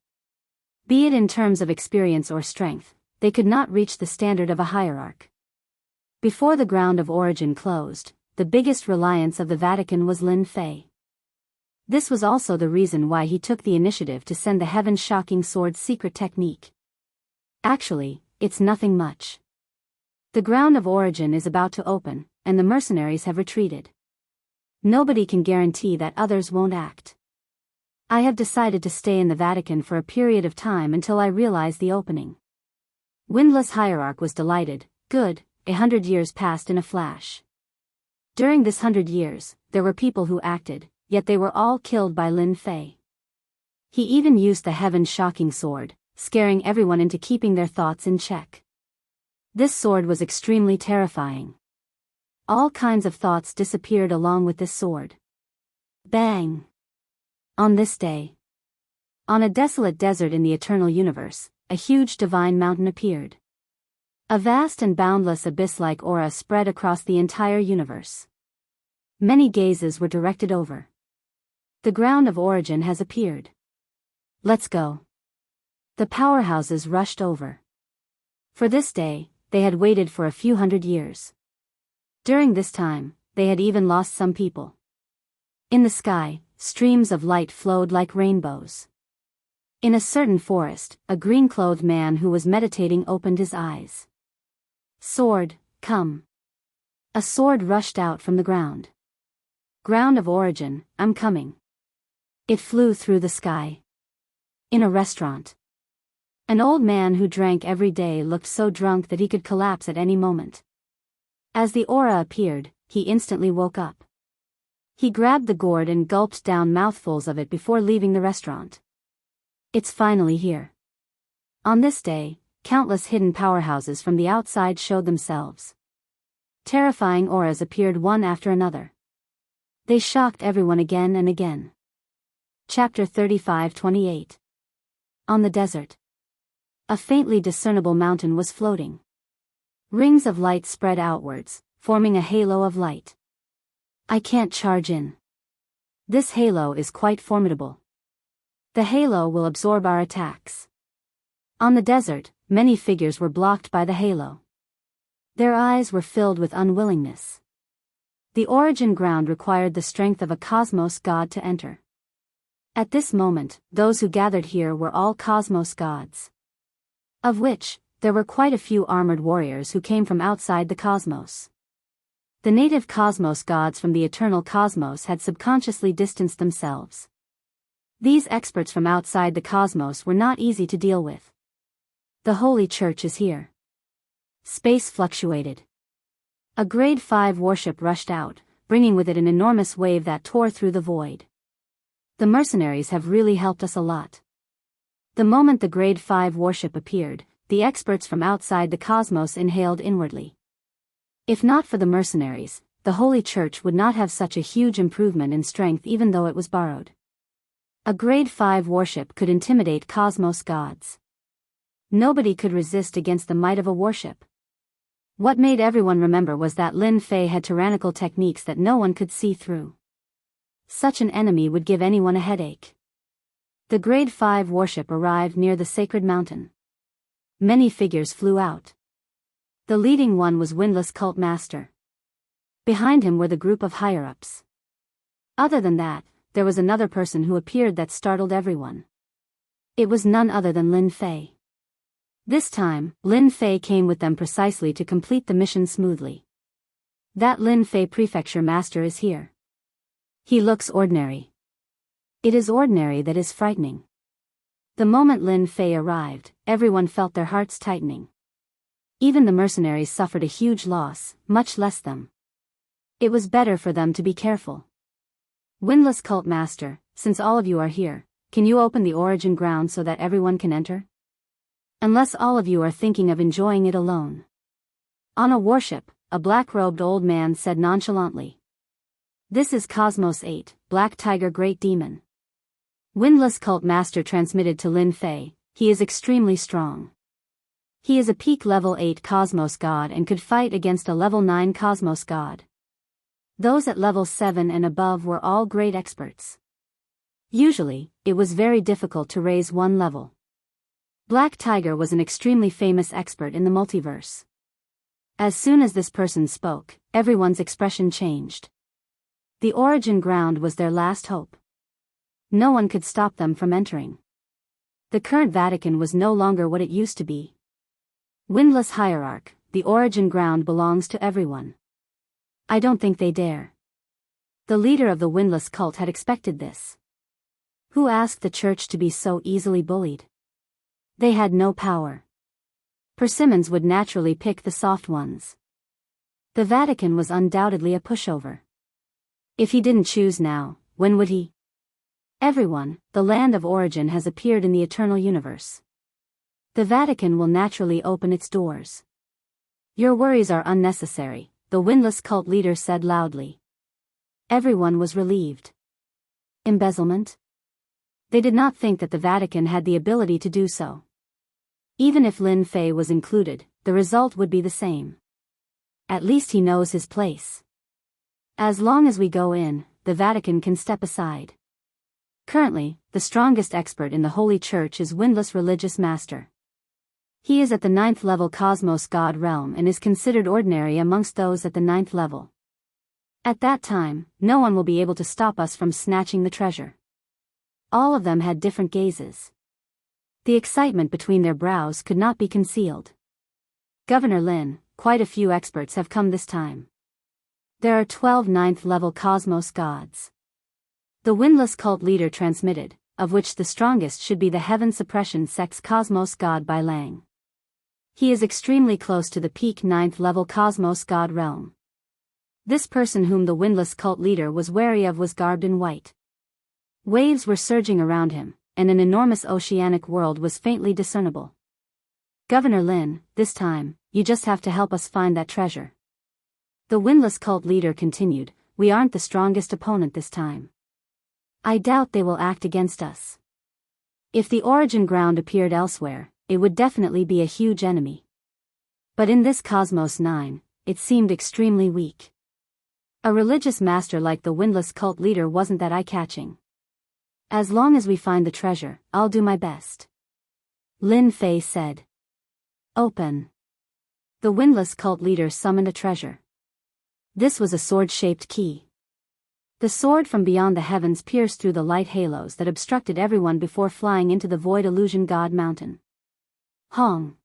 Be it in terms of experience or strength, they could not reach the standard of a hierarch. Before the ground of origin closed, the biggest reliance of the Vatican was Lin Fei. This was also the reason why he took the initiative to send the heaven-shocking sword secret technique. Actually, it's nothing much. The ground of origin is about to open, and the mercenaries have retreated. Nobody can guarantee that others won't act. I have decided to stay in the Vatican for a period of time until I realize the opening. Windless hierarch was delighted. Good, 100 years passed in a flash. During this 100 years, there were people who acted, yet they were all killed by Lin Fei. He even used the heaven-shocking sword, scaring everyone into keeping their thoughts in check. This sword was extremely terrifying. All kinds of thoughts disappeared along with this sword. Bang! On this day, on a desolate desert in the eternal universe, a huge divine mountain appeared. A vast and boundless abyss-like aura spread across the entire universe. Many gazes were directed over. The ground of origin has appeared. Let's go. The powerhouses rushed over. For this day, they had waited for a few hundred years. During this time, they had even lost some people. In the sky, streams of light flowed like rainbows. In a certain forest, a green-clothed man who was meditating opened his eyes. Sword, come. A sword rushed out from the ground. Ground of origin, I'm coming. It flew through the sky. In a restaurant, an old man who drank every day looked so drunk that he could collapse at any moment. As the aura appeared, he instantly woke up. He grabbed the gourd and gulped down mouthfuls of it before leaving the restaurant. It's finally here. On this day, countless hidden powerhouses from the outside showed themselves. Terrifying auras appeared one after another. They shocked everyone again and again. Chapter 35-28. On the desert. A faintly discernible mountain was floating. Rings of light spread outwards, forming a halo of light. I can't charge in. This halo is quite formidable. The halo will absorb our attacks. On the desert, many figures were blocked by the halo. Their eyes were filled with unwillingness. The origin ground required the strength of a cosmos god to enter. At this moment, those who gathered here were all cosmos gods. Of which, there were quite a few armored warriors who came from outside the cosmos. The native cosmos gods from the eternal cosmos had subconsciously distanced themselves. These experts from outside the cosmos were not easy to deal with. The Holy Church is here. Space fluctuated. A grade 5 warship rushed out, bringing with it an enormous wave that tore through the void. The mercenaries have really helped us a lot. The moment the grade 5 warship appeared, the experts from outside the cosmos inhaled inwardly. If not for the mercenaries, the Holy Church would not have such a huge improvement in strength even though it was borrowed. A grade 5 warship could intimidate cosmos gods. Nobody could resist against the might of a warship. What made everyone remember was that Lin Fei had tyrannical techniques that no one could see through. Such an enemy would give anyone a headache. The grade 5 warship arrived near the sacred mountain. Many figures flew out. The leading one was Windless Cult Master. Behind him were the group of higher-ups. Other than that, there was another person who appeared that startled everyone. It was none other than Lin Fei. This time, Lin Fei came with them precisely to complete the mission smoothly. That Lin Fei Prefecture Master is here. He looks ordinary. It is ordinary that is frightening. The moment Lin Fei arrived, everyone felt their hearts tightening. Even the mercenaries suffered a huge loss, much less them. It was better for them to be careful. Windless Cult Master, since all of you are here, can you open the origin ground so that everyone can enter? Unless all of you are thinking of enjoying it alone. On a warship, a black-robed old man said nonchalantly. This is Cosmos 8, Black Tiger Great Demon. Windless Cult Master transmitted to Lin Fei, he is extremely strong. He is a peak level 8 Cosmos God and could fight against a level 9 Cosmos God. Those at level 7 and above were all great experts. Usually, it was very difficult to raise one level. Black Tiger was an extremely famous expert in the multiverse. As soon as this person spoke, everyone's expression changed. The origin ground was their last hope. No one could stop them from entering. The current Vatican was no longer what it used to be. Windless Hierarch, the origin ground belongs to everyone. I don't think they dare. The leader of the Windless cult had expected this. Who asked the church to be so easily bullied? They had no power. Persimmons would naturally pick the soft ones. The Vatican was undoubtedly a pushover. If he didn't choose now, when would he? Everyone, the land of origin has appeared in the eternal universe. The Vatican will naturally open its doors. Your worries are unnecessary, the Windless cult leader said loudly. Everyone was relieved. Embezzlement? They did not think that the Vatican had the ability to do so. Even if Lin Fei was included, the result would be the same. At least he knows his place. As long as we go in, the Vatican can step aside. Currently, the strongest expert in the Holy Church is Windless Religious Master. He is at the 9th level Cosmos God realm and is considered ordinary amongst those at the 9th level. At that time, no one will be able to stop us from snatching the treasure. All of them had different gazes. The excitement between their brows could not be concealed. Governor Lin, quite a few experts have come this time. There are 12 9th level Cosmos gods. The Windless cult leader transmitted, of which the strongest should be the Heaven Suppression Sect's Cosmos God by Lang. He is extremely close to the peak 9th level Cosmos God realm. This person whom the windless cult leader was wary of was garbed in white. Waves were surging around him, and an enormous oceanic world was faintly discernible. Governor Lin, this time, you just have to help us find that treasure. The windless cult leader continued, we aren't the strongest opponent this time. I doubt they will act against us. If the origin ground appeared elsewhere, it would definitely be a huge enemy. But in this Cosmos 9, it seemed extremely weak. A religious master like the windless cult leader wasn't that eye-catching. As long as we find the treasure, I'll do my best. Lin Fei said. Open. The windless cult leader summoned a treasure. This was a sword-shaped key. The sword from beyond the heavens pierced through the light halos that obstructed everyone before flying into the void illusion God Mountain. Hong.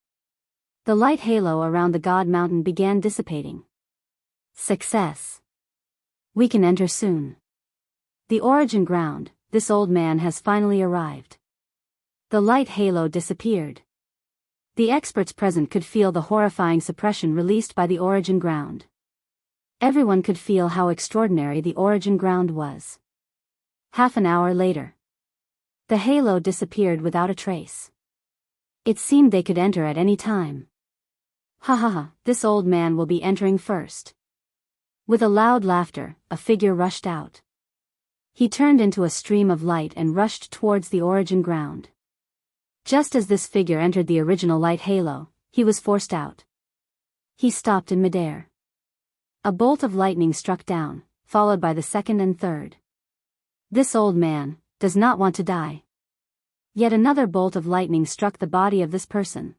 The light halo around the God Mountain began dissipating. Success. We can enter soon. The origin ground, this old man has finally arrived. The light halo disappeared. The experts present could feel the horrifying suppression released by the origin ground. Everyone could feel how extraordinary the origin ground was. Half an hour later, the halo disappeared without a trace. It seemed they could enter at any time. Ha ha ha, this old man will be entering first. With a loud laughter, a figure rushed out. He turned into a stream of light and rushed towards the origin ground. Just as this figure entered the original light halo, he was forced out. He stopped in midair. A bolt of lightning struck down, followed by the second and third. This old man does not want to die. Yet another bolt of lightning struck the body of this person.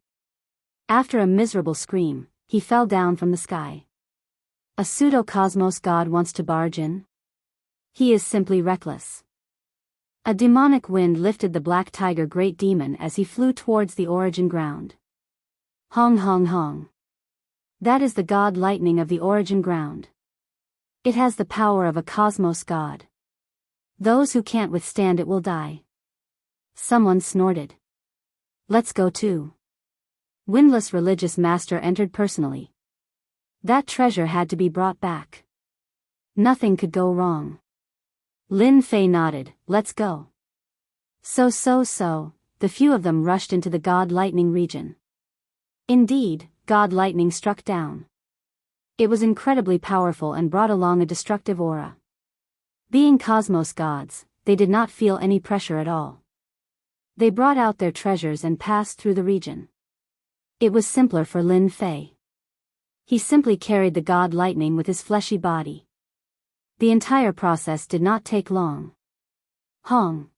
After a miserable scream, he fell down from the sky. A pseudo-cosmos god wants to barge in? He is simply reckless. A demonic wind lifted the black tiger great demon as he flew towards the origin ground. Hong hong hong. That is the god lightning of the origin ground. It has the power of a cosmos god. Those who can't withstand it will die. Someone snorted. Let's go too. Windless religious master entered personally. That treasure had to be brought back. Nothing could go wrong. Lin Fei nodded, let's go. So, the few of them rushed into the God Lightning region. Indeed, God Lightning struck down. It was incredibly powerful and brought along a destructive aura. Being cosmos gods, they did not feel any pressure at all. They brought out their treasures and passed through the region. It was simpler for Lin Fei. He simply carried the God Lightning with his fleshy body. The entire process did not take long. Hong.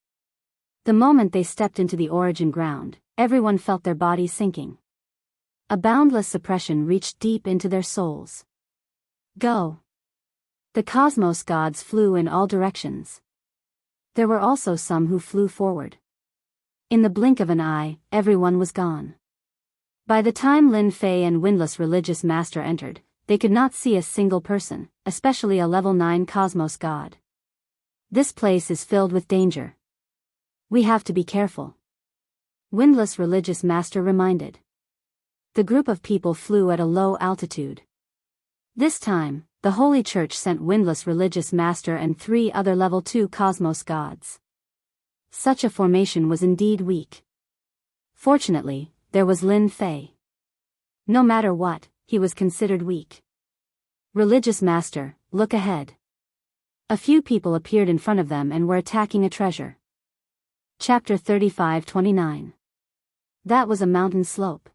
The moment they stepped into the origin ground, everyone felt their bodies sinking. A boundless suppression reached deep into their souls. Go. The cosmos gods flew in all directions. There were also some who flew forward. In the blink of an eye, everyone was gone. By the time Lin Fei and Windless Religious Master entered, they could not see a single person, especially a level 9 cosmos god. This place is filled with danger. We have to be careful. Windless Religious Master reminded. The group of people flew at a low altitude. This time, the Holy Church sent Windless Religious Master and 3 other level 2 cosmos gods. Such a formation was indeed weak. Fortunately, there was Lin Fei. No matter what, he was considered weak. Religious Master, look ahead. A few people appeared in front of them and were attacking a treasure. Chapter 35-29. That was a mountain slope.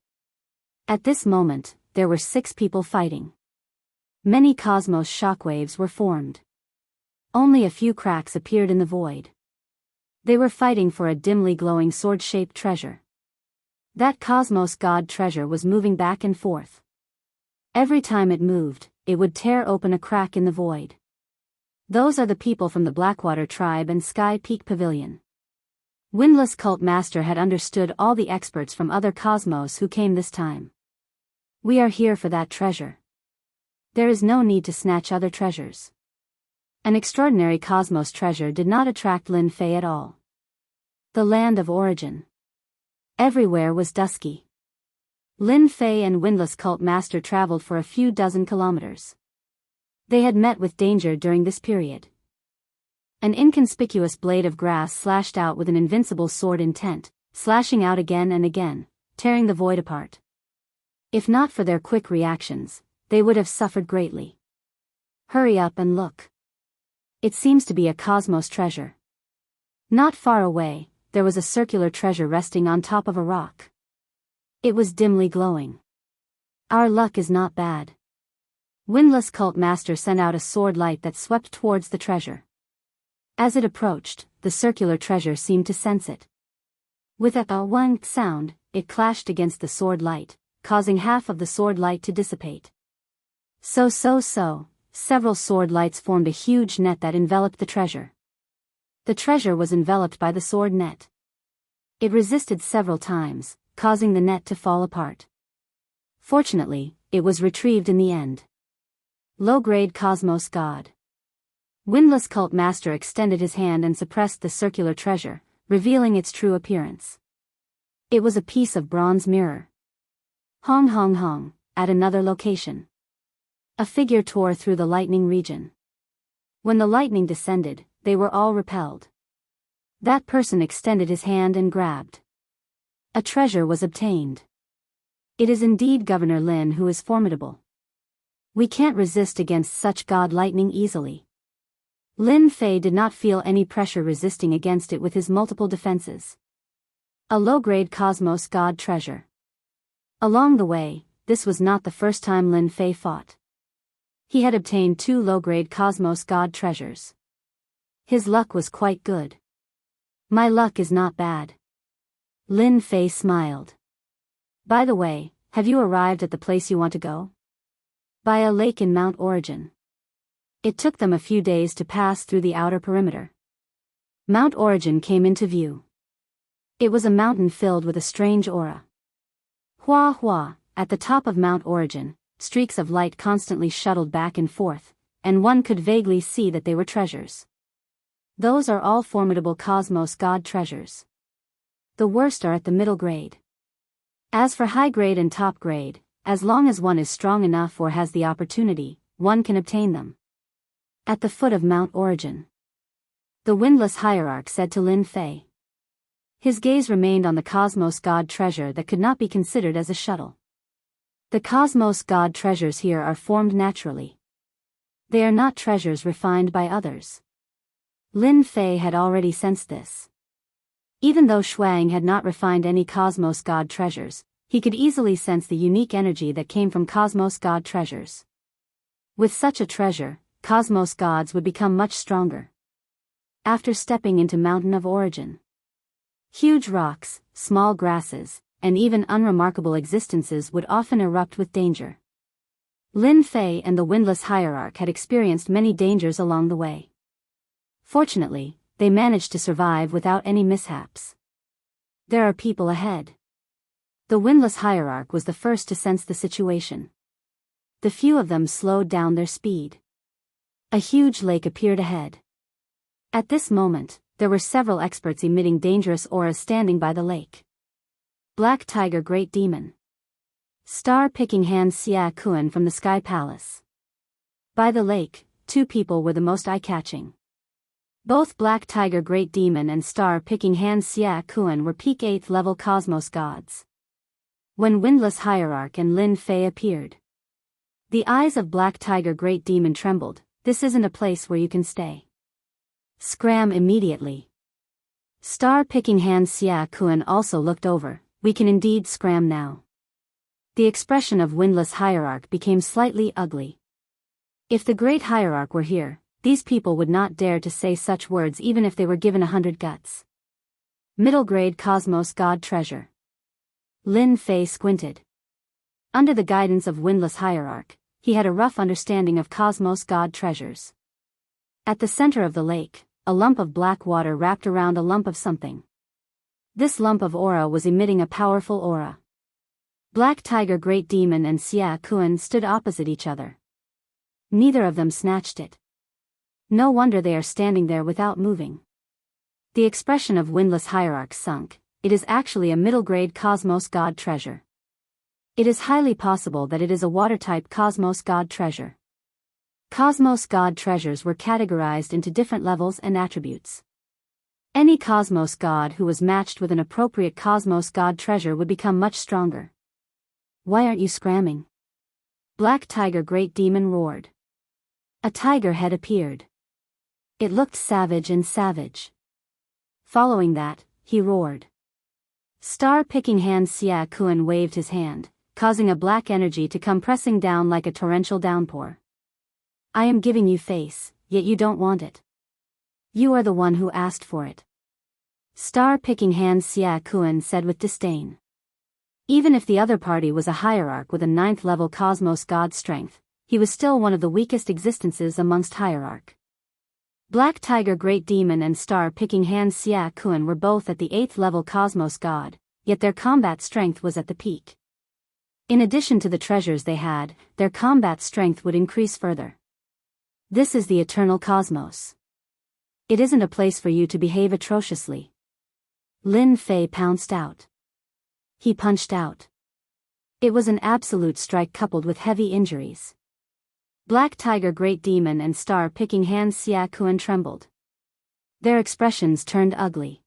At this moment, there were 6 people fighting. Many cosmos shockwaves were formed. Only a few cracks appeared in the void. They were fighting for a dimly glowing sword-shaped treasure. That cosmos god treasure was moving back and forth. Every time it moved, it would tear open a crack in the void. Those are the people from the Blackwater tribe and Sky Peak Pavilion. Windless Cult Master had understood all the experts from other cosmos who came this time. We are here for that treasure. There is no need to snatch other treasures. An extraordinary cosmos treasure did not attract Lin Fei at all. The land of origin. Everywhere was dusky. Lin Fei and Windless Cult Master traveled for a few dozen kilometers. They had met with danger during this period. An inconspicuous blade of grass slashed out with an invincible sword intent, slashing out again and again, tearing the void apart. If not for their quick reactions, they would have suffered greatly. Hurry up and look. It seems to be a cosmos treasure. Not far away, there was a circular treasure resting on top of a rock. It was dimly glowing. Our luck is not bad. Windless Cult Master sent out a sword light that swept towards the treasure. As it approached, the circular treasure seemed to sense it. With a one sound, it clashed against the sword light, causing half of the sword light to dissipate. Several sword lights formed a huge net that enveloped the treasure. The treasure was enveloped by the sword net. It resisted several times, causing the net to fall apart. Fortunately, it was retrieved in the end. Low-grade Cosmos God. Windless Cult Master extended his hand and suppressed the circular treasure, revealing its true appearance. It was a piece of bronze mirror. Hong, at another location. A figure tore through the lightning region. When the lightning descended, they were all repelled. That person extended his hand and grabbed. A treasure was obtained. It is indeed Governor Lin who is formidable. We can't resist against such god lightning easily. Lin Fei did not feel any pressure resisting against it with his multiple defenses. A low-grade Cosmos God treasure. Along the way, this was not the first time Lin Fei fought. He had obtained 2 low-grade Cosmos God treasures. His luck was quite good. My luck is not bad. Lin Fei smiled. By the way, have you arrived at the place you want to go? By a lake in Mount Origin. It took them a few days to pass through the outer perimeter. Mount Origin came into view. It was a mountain filled with a strange aura. Hua, at the top of Mount Origin, streaks of light constantly shuttled back and forth, and one could vaguely see that they were treasures. Those are all formidable Cosmos God treasures. The worst are at the middle grade. As for high grade and top grade, as long as one is strong enough or has the opportunity, one can obtain them. At the foot of Mount Origin, the Windless Hierarch said to Lin Fei. His gaze remained on the Cosmos God treasure that could not be considered as a shuttle. The Cosmos God treasures here are formed naturally. They are not treasures refined by others. Lin Fei had already sensed this. Even though Shuang had not refined any Cosmos God treasures, he could easily sense the unique energy that came from Cosmos God treasures. With such a treasure, Cosmos Gods would become much stronger. After stepping into Mountain of Origin, huge rocks, small grasses, and even unremarkable existences would often erupt with danger. Lin Fei and the Windless Hierarch had experienced many dangers along the way. Fortunately, they managed to survive without any mishaps. There are people ahead. The Windless Hierarch was the first to sense the situation. The few of them slowed down their speed. A huge lake appeared ahead. At this moment, there were several experts emitting dangerous auras standing by the lake. Black Tiger Great Demon. Star-picking hand Xia Kuan from the Sky Palace. By the lake, 2 people were the most eye-catching. Both Black Tiger Great Demon and Star-picking hand Xia Kuan were peak 8th level Cosmos Gods. When Windless Hierarch and Lin Fei appeared, the eyes of Black Tiger Great Demon trembled. This isn't a place where you can stay. Scram immediately. Star-picking hand Xia Kuan also looked over. We can indeed scram now. The expression of Windless Hierarch became slightly ugly. If the Great Hierarch were here, these people would not dare to say such words even if they were given 100 guts. Middle grade Cosmos God treasure. Lin Fei squinted. Under the guidance of Windless Hierarch, he had a rough understanding of Cosmos God treasures. At the center of the lake, a lump of black water wrapped around a lump of something. This lump of aura was emitting a powerful aura. Black Tiger Great Demon and Xia Kuan stood opposite each other. Neither of them snatched it. No wonder they are standing there without moving. The expression of Windless Hierarch sunk. It is actually a middle-grade Cosmos God treasure. It is highly possible that it is a water-type Cosmos God treasure. Cosmos God treasures were categorized into different levels and attributes. Any Cosmos God who was matched with an appropriate Cosmos God treasure would become much stronger. Why aren't you scramming? Black Tiger Great Demon roared. A tiger head appeared. It looked savage and savage. Following that, he roared. Star-picking hand Xia Kuan waved his hand, causing a black energy to come pressing down like a torrential downpour. I am giving you face, yet you don't want it. You are the one who asked for it. Star-picking hand Xia Kuan said with disdain. Even if the other party was a hierarch with a 9th-level Cosmos God strength, he was still one of the weakest existences amongst hierarch. Black Tiger Great Demon and Star-picking hand Xia Kuan were both at the 8th-level Cosmos God, yet their combat strength was at the peak. In addition to the treasures they had, their combat strength would increase further. This is the eternal cosmos. It isn't a place for you to behave atrociously. Lin Fei pounced out. He punched out. It was an absolute strike coupled with heavy injuries. Black Tiger Great Demon and Star-picking hand Xia Kuan trembled. Their expressions turned ugly.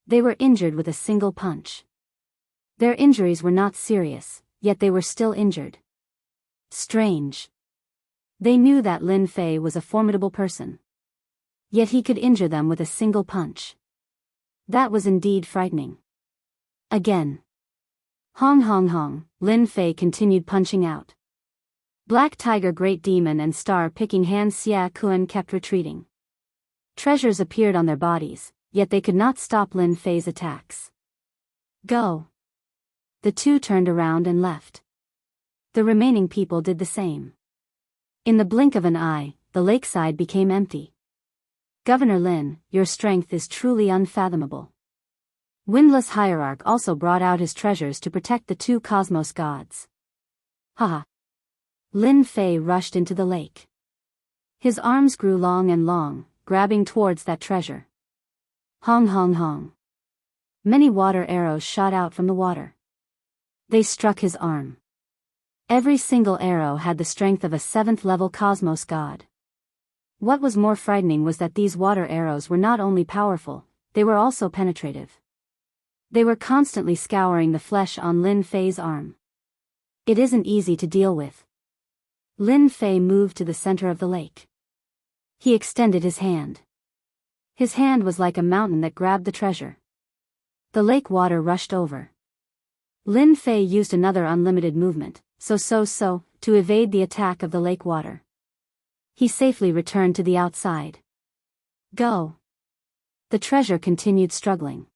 They were injured with a single punch. Their injuries were not serious, yet they were still injured. Strange. They knew that Lin Fei was a formidable person. Yet he could injure them with a single punch. That was indeed frightening. Again. Hong hong hong, Lin Fei continued punching out. Black Tiger Great Demon and Star-picking hand Xia Kuan kept retreating. Treasures appeared on their bodies, yet they could not stop Lin Fei's attacks. Go. The two turned around and left. The remaining people did the same. In the blink of an eye, the lakeside became empty. Governor Lin, your strength is truly unfathomable. Windless Hierarch also brought out his treasures to protect the two Cosmos gods. Haha. Lin Fei rushed into the lake. His arms grew long and long, grabbing towards that treasure. Hong hong hong. Many water arrows shot out from the water. They struck his arm. Every single arrow had the strength of a 7th-level Cosmos God. What was more frightening was that these water arrows were not only powerful, they were also penetrative. They were constantly scouring the flesh on Lin Fei's arm. It isn't easy to deal with. Lin Fei moved to the center of the lake. He extended his hand. His hand was like a mountain that grabbed the treasure. The lake water rushed over. Lin Fei used another unlimited movement, to evade the attack of the lake water. He safely returned to the outside. Go. The treasure continued struggling.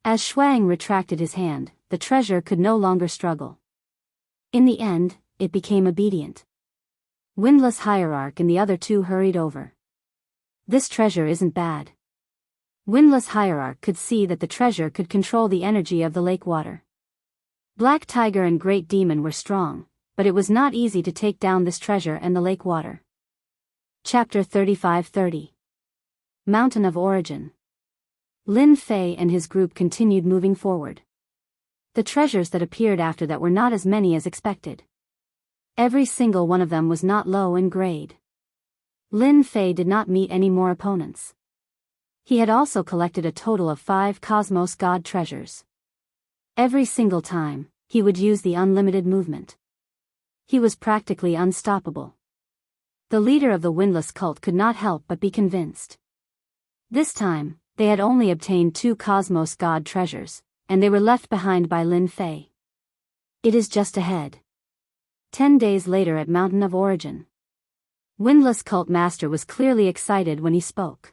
As Shuang retracted his hand, the treasure could no longer struggle. In the end, it became obedient. Windless Hierarch and the other two hurried over. This treasure isn't bad. Windless Hierarch could see that the treasure could control the energy of the lake water. Black Tiger and Great Demon were strong, but it was not easy to take down this treasure and the lake water. Chapter 35-30. Mountain of Origin. Lin Fei and his group continued moving forward. The treasures that appeared after that were not as many as expected. Every single one of them was not low in grade. Lin Fei did not meet any more opponents. He had also collected a total of 5 Cosmos God treasures. Every single time, he would use the unlimited movement. He was practically unstoppable. The leader of the Windless cult could not help but be convinced. This time, they had only obtained 2 Cosmos God treasures, and they were left behind by Lin Fei. It is just ahead. 10 days later at Mountain of Origin. Windless cult master was clearly excited when he spoke.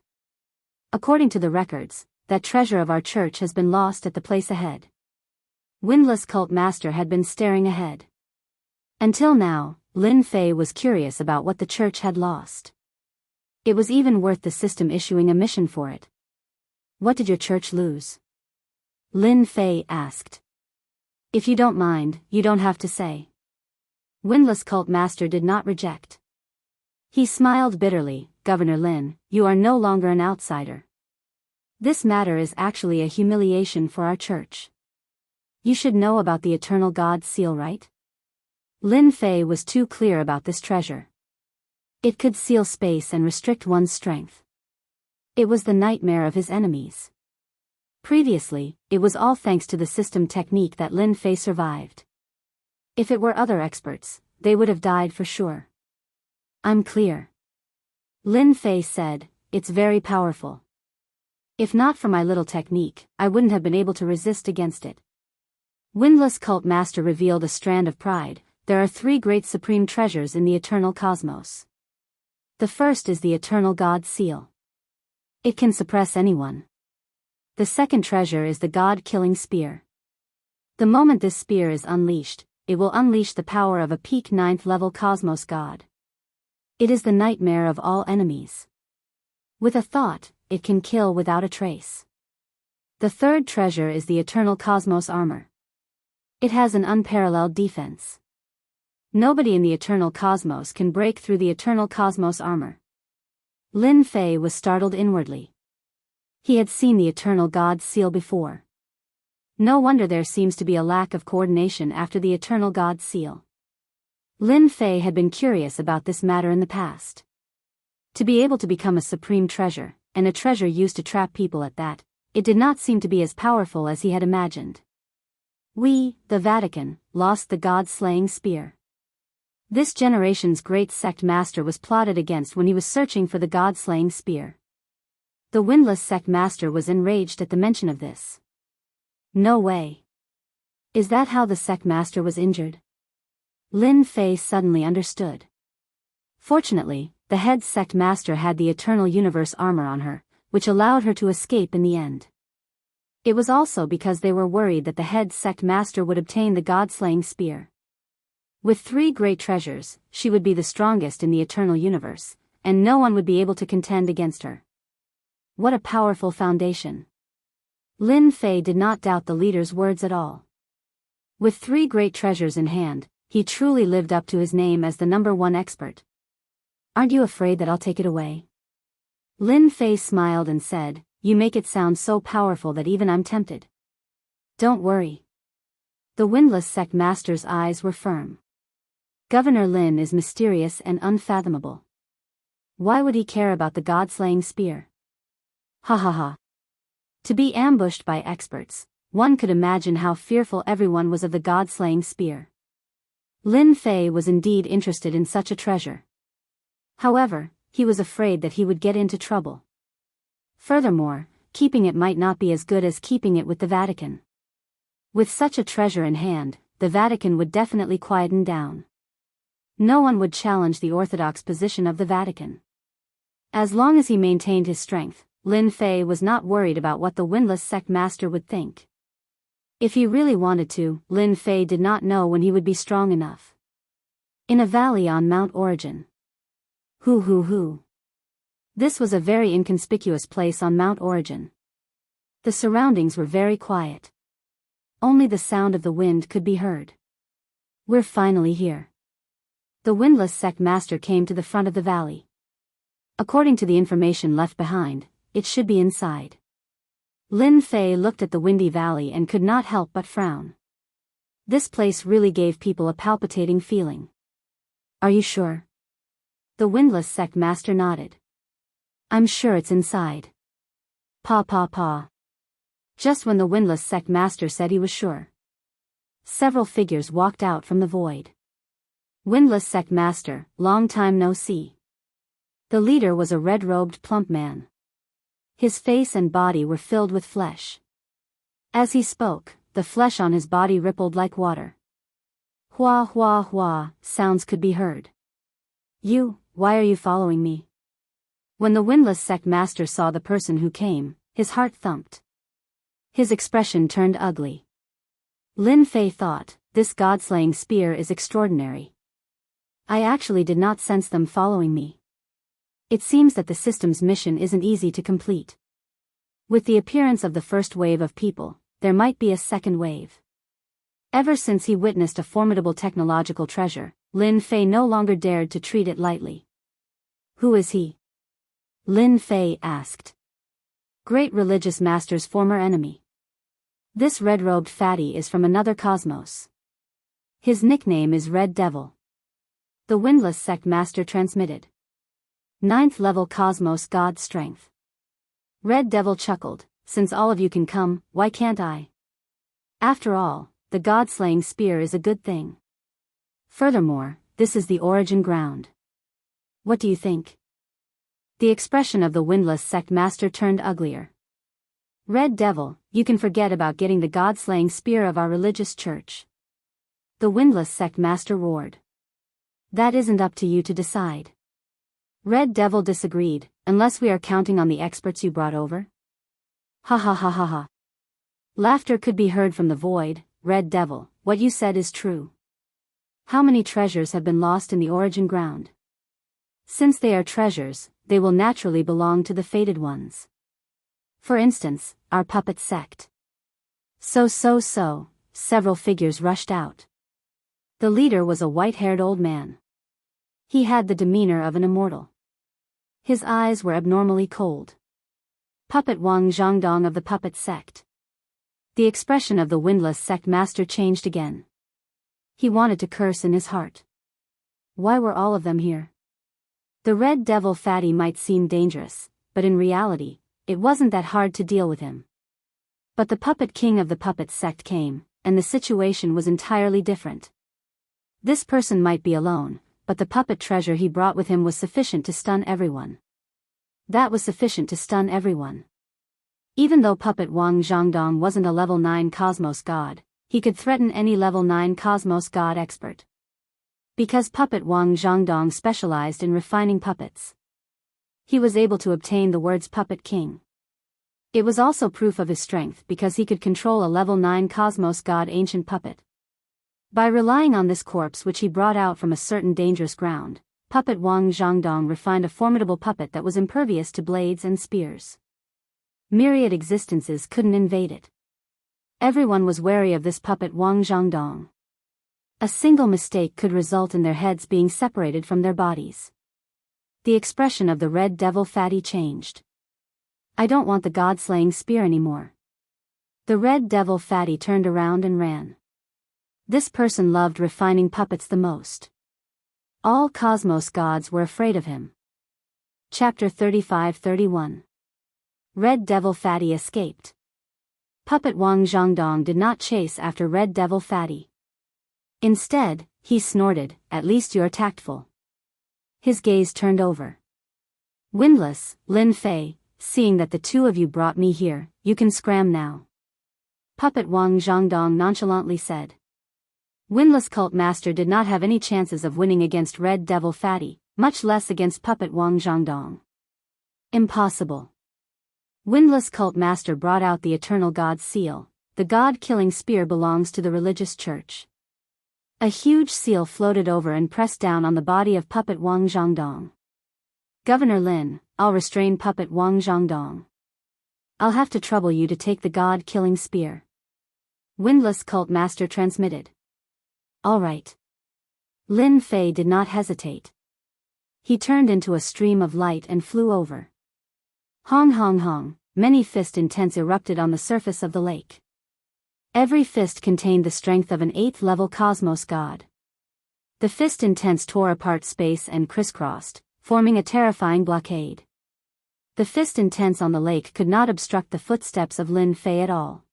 According to the records, that treasure of our church has been lost at the place ahead. Windless cult master had been staring ahead. Until now, Lin Fei was curious about what the church had lost. It was even worth the system issuing a mission for it. What did your church lose? Lin Fei asked. If you don't mind, you don't have to say. Windless cult master did not reject. He smiled bitterly. Governor Lin, you are no longer an outsider. This matter is actually a humiliation for our church. You should know about the Eternal God's seal, right? Lin Fei was too clear about this treasure. It could seal space and restrict one's strength. It was the nightmare of his enemies. Previously, it was all thanks to the system technique that Lin Fei survived. If it were other experts, they would have died for sure. I'm clear. Lin Fei said, it's very powerful. If not for my little technique, I wouldn't have been able to resist against it. Windless Cult Master revealed a strand of pride. There are 3 great supreme treasures in the eternal cosmos. The first is the Eternal God Seal. It can suppress anyone. The second treasure is the God-killing spear. The moment this spear is unleashed, it will unleash the power of a peak 9th level cosmos god. It is the nightmare of all enemies. With a thought, it can kill without a trace. The third treasure is the Eternal Cosmos Armor. It has an unparalleled defense. Nobody in the Eternal Cosmos can break through the Eternal Cosmos Armor. Lin Fei was startled inwardly. He had seen the Eternal God's seal before. No wonder there seems to be a lack of coordination after the Eternal God's seal. Lin Fei had been curious about this matter in the past. To be able to become a supreme treasure, and a treasure used to trap people at that, it did not seem to be as powerful as he had imagined. We, the Vatican, lost the God-slaying spear. This generation's great sect master was plotted against when he was searching for the God-slaying spear. The windless sect master was enraged at the mention of this. No way. Is that how the sect master was injured? Lin Fei suddenly understood. Fortunately, the head sect master had the Eternal Universe armor on her, which allowed her to escape in the end. It was also because they were worried that the head sect master would obtain the God-slaying spear. With 3 great treasures, she would be the strongest in the Eternal Universe, and no one would be able to contend against her. What a powerful foundation. Lin Fei did not doubt the leader's words at all. With 3 great treasures in hand, he truly lived up to his name as the #1 expert. Aren't you afraid that I'll take it away? Lin Fei smiled and said, you make it sound so powerful that even I'm tempted. Don't worry. The windless sect master's eyes were firm. Governor Lin is mysterious and unfathomable. Why would he care about the God-slaying spear? Ha ha ha. To be ambushed by experts, one could imagine how fearful everyone was of the God-slaying spear. Lin Fei was indeed interested in such a treasure. However, he was afraid that he would get into trouble. Furthermore, keeping it might not be as good as keeping it with the Vatican. With such a treasure in hand, the Vatican would definitely quieten down. No one would challenge the orthodox position of the Vatican. As long as he maintained his strength, Lin Fei was not worried about what the windless sect master would think. If he really wanted to, Lin Fei did not know when he would be strong enough. In a valley on Mount Origin. Hoo. This was a very inconspicuous place on Mount Origin. The surroundings were very quiet. Only the sound of the wind could be heard. We're finally here. The windless sect master came to the front of the valley. According to the information left behind, it should be inside. Lin Fei looked at the windy valley and could not help but frown. This place really gave people a palpitating feeling. Are you sure? The windless sect master nodded. I'm sure it's inside. Pa. Just when the windless sect master said he was sure, several figures walked out from the void. Windless sect master, long time no see. The leader was a red-robed plump man. His face and body were filled with flesh. As he spoke, the flesh on his body rippled like water. Hua, sounds could be heard. Why are you following me? When the windless sect master saw the person who came, his heart thumped. His expression turned ugly. Lin Fei thought, this god-slaying spear is extraordinary. I actually did not sense them following me. It seems that the system's mission isn't easy to complete. With the appearance of the first wave of people, there might be a second wave. Ever since he witnessed a formidable technological treasure, Lin Fei no longer dared to treat it lightly. Who is he? Lin Fei asked. Great religious master's former enemy. This red-robed fatty is from another cosmos. His nickname is Red Devil. The Windless Sect Master transmitted. 9th level Cosmos God Strength. Red Devil chuckled, since all of you can come, why can't I? After all, the God-slaying spear is a good thing. Furthermore, this is the origin ground. What do you think? The expression of the Windless Sect Master turned uglier. Red Devil, you can forget about getting the God-slaying spear of our religious church. The Windless Sect Master roared. That isn't up to you to decide. Red Devil disagreed, unless we are counting on the experts you brought over. Ha ha ha ha ha. Laughter could be heard from the void. Red Devil, what you said is true. How many treasures have been lost in the origin ground? Since they are treasures, they will naturally belong to the fated ones. For instance, our puppet sect. So, several figures rushed out. The leader was a white-haired old man. He had the demeanor of an immortal. His eyes were abnormally cold. Puppet Wang Zhangdong of the puppet sect. The expression of the Windless Sect Master changed again. He wanted to curse in his heart. Why were all of them here? The Red Devil fatty might seem dangerous, but in reality, it wasn't that hard to deal with him. But the puppet king of the puppet sect came, and the situation was entirely different. This person might be alone, but the puppet treasure he brought with him was sufficient to stun everyone. That was sufficient to stun everyone. Even though Puppet Wang Zhangdong wasn't a level 9 Cosmos God, he could threaten any level 9 Cosmos God expert. Because Puppet Wang Zhangdong specialized in refining puppets, he was able to obtain the words Puppet King. It was also proof of his strength because he could control a level 9 Cosmos God ancient puppet. By relying on this corpse which he brought out from a certain dangerous ground, Puppet Wang Zhangdong refined a formidable puppet that was impervious to blades and spears. Myriad existences couldn't invade it. Everyone was wary of this Puppet Wang Zhangdong. A single mistake could result in their heads being separated from their bodies. The expression of the Red Devil fatty changed. I don't want the God-slaying spear anymore. The Red Devil fatty turned around and ran. This person loved refining puppets the most. All Cosmos gods were afraid of him. Chapter 35-31. Red Devil Fatty escaped. Puppet Wang Zhangdong did not chase after Red Devil Fatty. Instead, he snorted, at least you're tactful. His gaze turned over. Windless, Lin Fei, seeing that the two of you brought me here, you can scram now. Puppet Wang Zhangdong nonchalantly said. Windless Cult Master did not have any chances of winning against Red Devil Fatty, much less against Puppet Wang Zhangdong. Impossible. Windless Cult Master brought out the Eternal God's seal. The God-killing spear belongs to the religious church. A huge seal floated over and pressed down on the body of Puppet Wang Zhangdong. Governor Lin, I'll restrain Puppet Wang Zhangdong. I'll have to trouble you to take the God-killing spear. Windless Cult Master transmitted. All right. Lin Fei did not hesitate. He turned into a stream of light and flew over. Hong hong hong, many fist intents erupted on the surface of the lake. Every fist contained the strength of an 8th level Cosmos God. The fist intents tore apart space and crisscrossed, forming a terrifying blockade. The fist intents on the lake could not obstruct the footsteps of Lin Fei at all.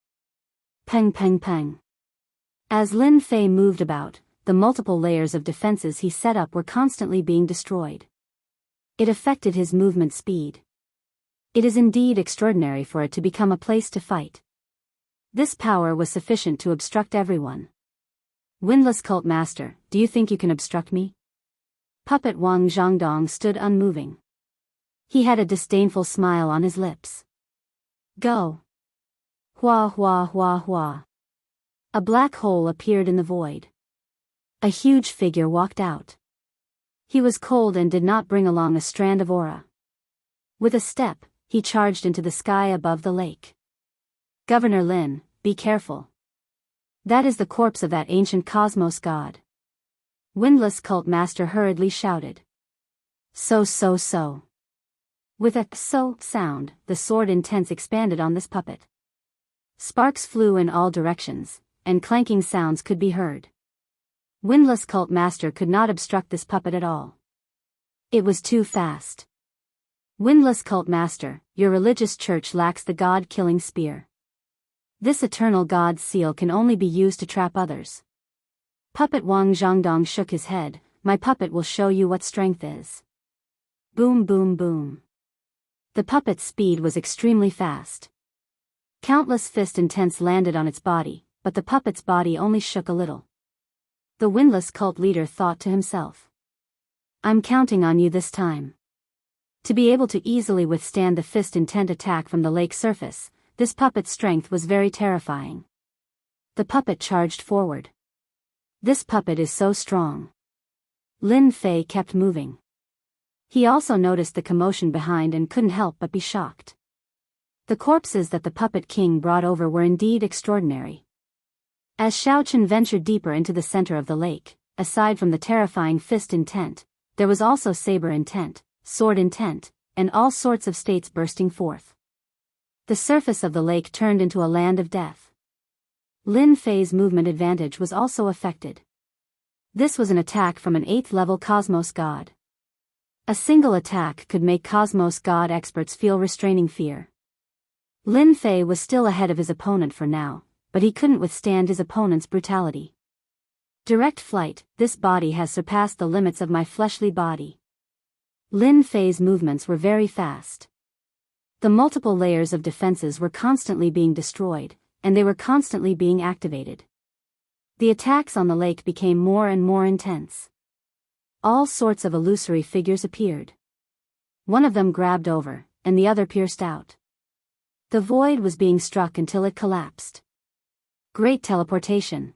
Peng peng peng. As Lin Fei moved about, the multiple layers of defenses he set up were constantly being destroyed. It affected his movement speed. It is indeed extraordinary for it to become a place to fight. This power was sufficient to obstruct everyone. Windless Cult Master, do you think you can obstruct me? Puppet Wang Zhangdong stood unmoving. He had a disdainful smile on his lips. Go. Hua hua hua hua. A black hole appeared in the void. A huge figure walked out. He was cold and did not bring along a strand of aura. With a step, he charged into the sky above the lake. Governor Lin, be careful. That is the corpse of that ancient Cosmos God. Windless Cult Master hurriedly shouted. So. With a so sound, the sword intents expanded on this puppet. Sparks flew in all directions, and clanking sounds could be heard. Windless Cult Master could not obstruct this puppet at all. It was too fast. Windless Cult Master, your religious church lacks the God-killing spear. This eternal God's seal can only be used to trap others. Puppet Wang Zhangdong shook his head. My puppet will show you what strength is. Boom boom boom. The puppet's speed was extremely fast. Countless fist intents landed on its body, but the puppet's body only shook a little. The windless cult leader thought to himself. I'm counting on you this time. To be able to easily withstand the fist intent attack from the lake surface, this puppet's strength was very terrifying. The puppet charged forward. This puppet is so strong. Lin Fei kept moving. He also noticed the commotion behind and couldn't help but be shocked. The corpses that the Puppet King brought over were indeed extraordinary. As Xiaochen ventured deeper into the center of the lake, aside from the terrifying fist intent, there was also saber intent, sword intent, and all sorts of states bursting forth. The surface of the lake turned into a land of death. Lin Fei's movement advantage was also affected. This was an attack from an 8th level Cosmos God. A single attack could make Cosmos God experts feel restraining fear. Lin Fei was still ahead of his opponent for now, but he couldn't withstand his opponent's brutality. Direct flight, this body has surpassed the limits of my fleshly body. Lin Fei's movements were very fast. The multiple layers of defenses were constantly being destroyed, and they were constantly being activated. The attacks on the lake became more and more intense. All sorts of illusory figures appeared. One of them grabbed over, and the other pierced out. The void was being struck until it collapsed. Great teleportation.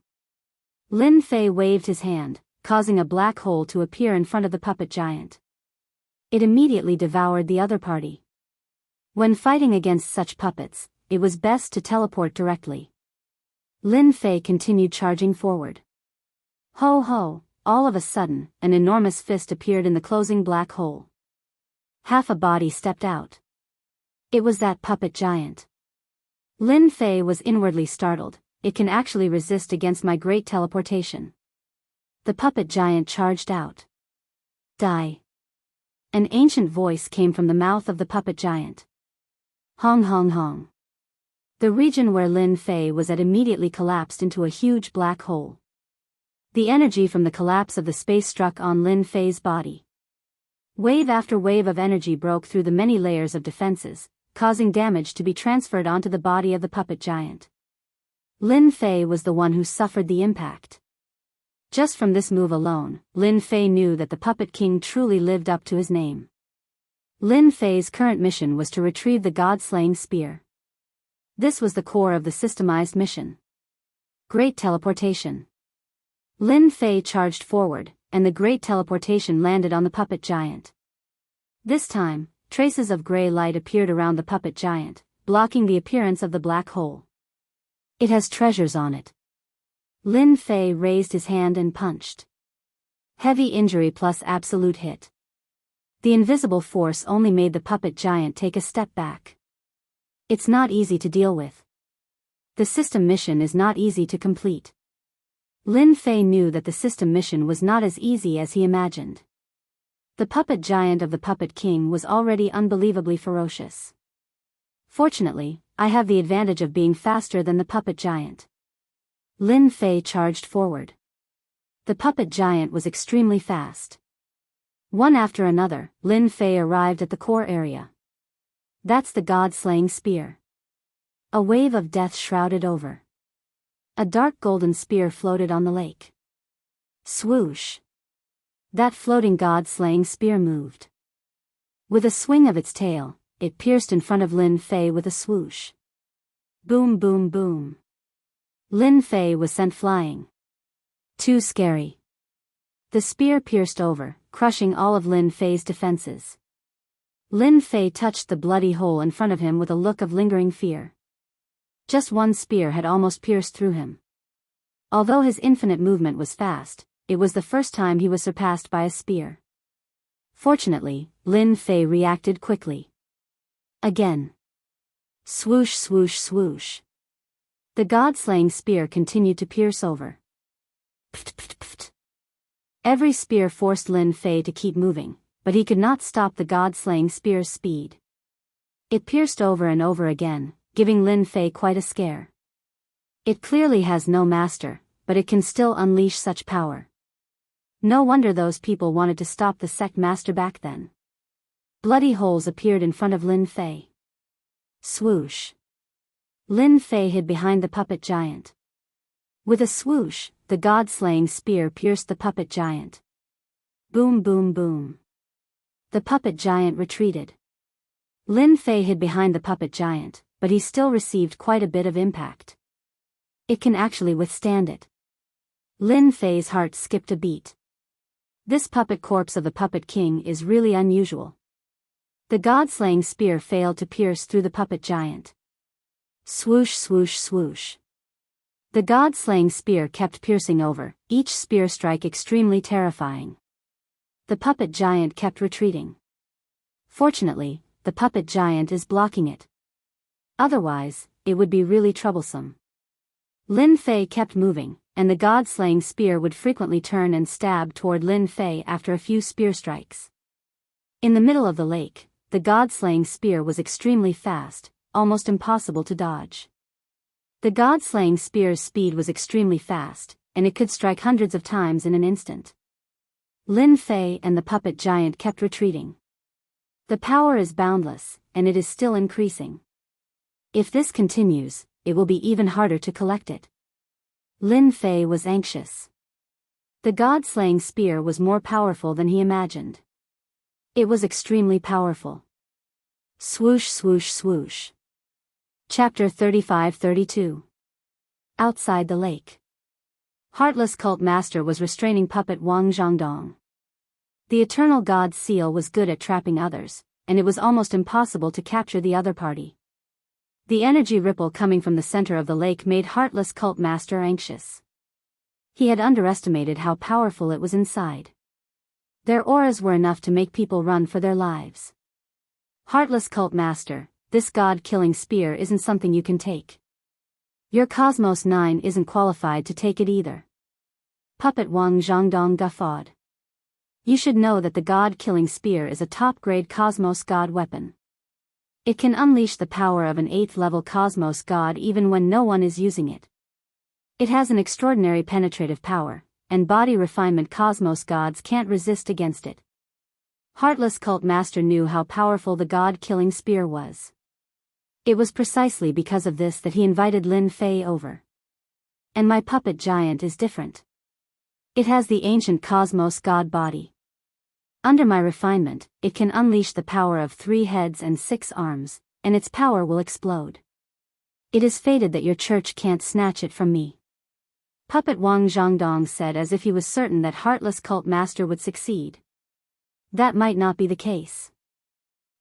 Lin Fei waved his hand, causing a black hole to appear in front of the puppet giant. It immediately devoured the other party. When fighting against such puppets, it was best to teleport directly. Lin Fei continued charging forward. Ho ho, all of a sudden, an enormous fist appeared in the closing black hole. Half a body stepped out. It was that puppet giant. Lin Fei was inwardly startled. It can actually resist against my great teleportation. The puppet giant charged out. Die. An ancient voice came from the mouth of the puppet giant. Hong hong hong. The region where Lin Fei was at immediately collapsed into a huge black hole. The energy from the collapse of the space struck on Lin Fei's body. Wave after wave of energy broke through the many layers of defenses, causing damage to be transferred onto the body of the puppet giant. Lin Fei was the one who suffered the impact. Just from this move alone, Lin Fei knew that the Puppet King truly lived up to his name. Lin Fei's current mission was to retrieve the God-slaying spear. This was the core of the systemized mission. Great teleportation. Lin Fei charged forward, and the great teleportation landed on the puppet giant. This time, traces of gray light appeared around the puppet giant, blocking the appearance of the black hole. It has treasures on it. Lin Fei raised his hand and punched. Heavy injury plus absolute hit. The invisible force only made the puppet giant take a step back. It's not easy to deal with. The system mission is not easy to complete. Lin Fei knew that the system mission was not as easy as he imagined. The puppet giant of the Puppet King was already unbelievably ferocious. Fortunately, I have the advantage of being faster than the puppet giant. Lin Fei charged forward. The puppet giant was extremely fast. One after another, Lin Fei arrived at the core area. That's the God-slaying spear. A wave of death shrouded over. A dark golden spear floated on the lake. Swoosh. That floating God-slaying spear moved. With a swing of its tail, it pierced in front of Lin Fei with a swoosh. Boom boom boom. Lin Fei was sent flying. Too scary. The spear pierced over, crushing all of Lin Fei's defenses. Lin Fei touched the bloody hole in front of him with a look of lingering fear. Just one spear had almost pierced through him. Although his infinite movement was fast, it was the first time he was surpassed by a spear. Fortunately, Lin Fei reacted quickly. Again. Swoosh swoosh swoosh. The god-slaying spear continued to pierce over. Pft, pft, pft. Every spear forced Lin Fei to keep moving, but he could not stop the god-slaying spear's speed. It pierced over and over again, giving Lin Fei quite a scare. It clearly has no master, but it can still unleash such power. No wonder those people wanted to stop the sect master back then. Bloody holes appeared in front of Lin Fei. Swoosh. Lin Fei hid behind the puppet giant. With a swoosh, the god-slaying spear pierced the puppet giant. Boom boom boom. The puppet giant retreated. Lin Fei hid behind the puppet giant, but he still received quite a bit of impact. It can actually withstand it. Lin Fei's heart skipped a beat. This puppet corpse of the Puppet King is really unusual. The god-slaying spear failed to pierce through the puppet giant. Swoosh swoosh swoosh. The god-slaying spear kept piercing over, each spear strike extremely terrifying. The puppet giant kept retreating. Fortunately, the puppet giant is blocking it. Otherwise, it would be really troublesome. Lin Fei kept moving, and the god-slaying spear would frequently turn and stab toward Lin Fei after a few spear strikes. In the middle of the lake, the god-slaying spear was extremely fast, almost impossible to dodge. The god-slaying spear's speed was extremely fast, and it could strike hundreds of times in an instant. Lin Fei and the puppet giant kept retreating. The power is boundless, and it is still increasing. If this continues, it will be even harder to collect it. Lin Fei was anxious. The god-slaying spear was more powerful than he imagined. It was extremely powerful. Swoosh swoosh swoosh. Chapter 35-32. Outside the lake. Heartless Cult Master was restraining puppet Wang Zhongdong. The Eternal God's seal was good at trapping others, and it was almost impossible to capture the other party. The energy ripple coming from the center of the lake made Heartless Cult Master anxious. He had underestimated how powerful it was inside. Their auras were enough to make people run for their lives. Heartless Cult Master, this god-killing spear isn't something you can take. Your Cosmos 9 isn't qualified to take it either. Puppet Wang Zhongdong guffawed. You should know that the god-killing spear is a top-grade Cosmos god weapon. It can unleash the power of an 8th-level Cosmos god even when no one is using it. It has an extraordinary penetrative power, and body refinement Cosmos gods can't resist against it. Heartless Cult Master knew how powerful the god-killing spear was. It was precisely because of this that he invited Lin Fei over. And my puppet giant is different. It has the ancient Cosmos god body. Under my refinement, it can unleash the power of 3 heads and 6 arms, and its power will explode. It is fated that your church can't snatch it from me. Puppet Wang Zhongdong said as if he was certain that Heartless Cult Master would succeed. That might not be the case.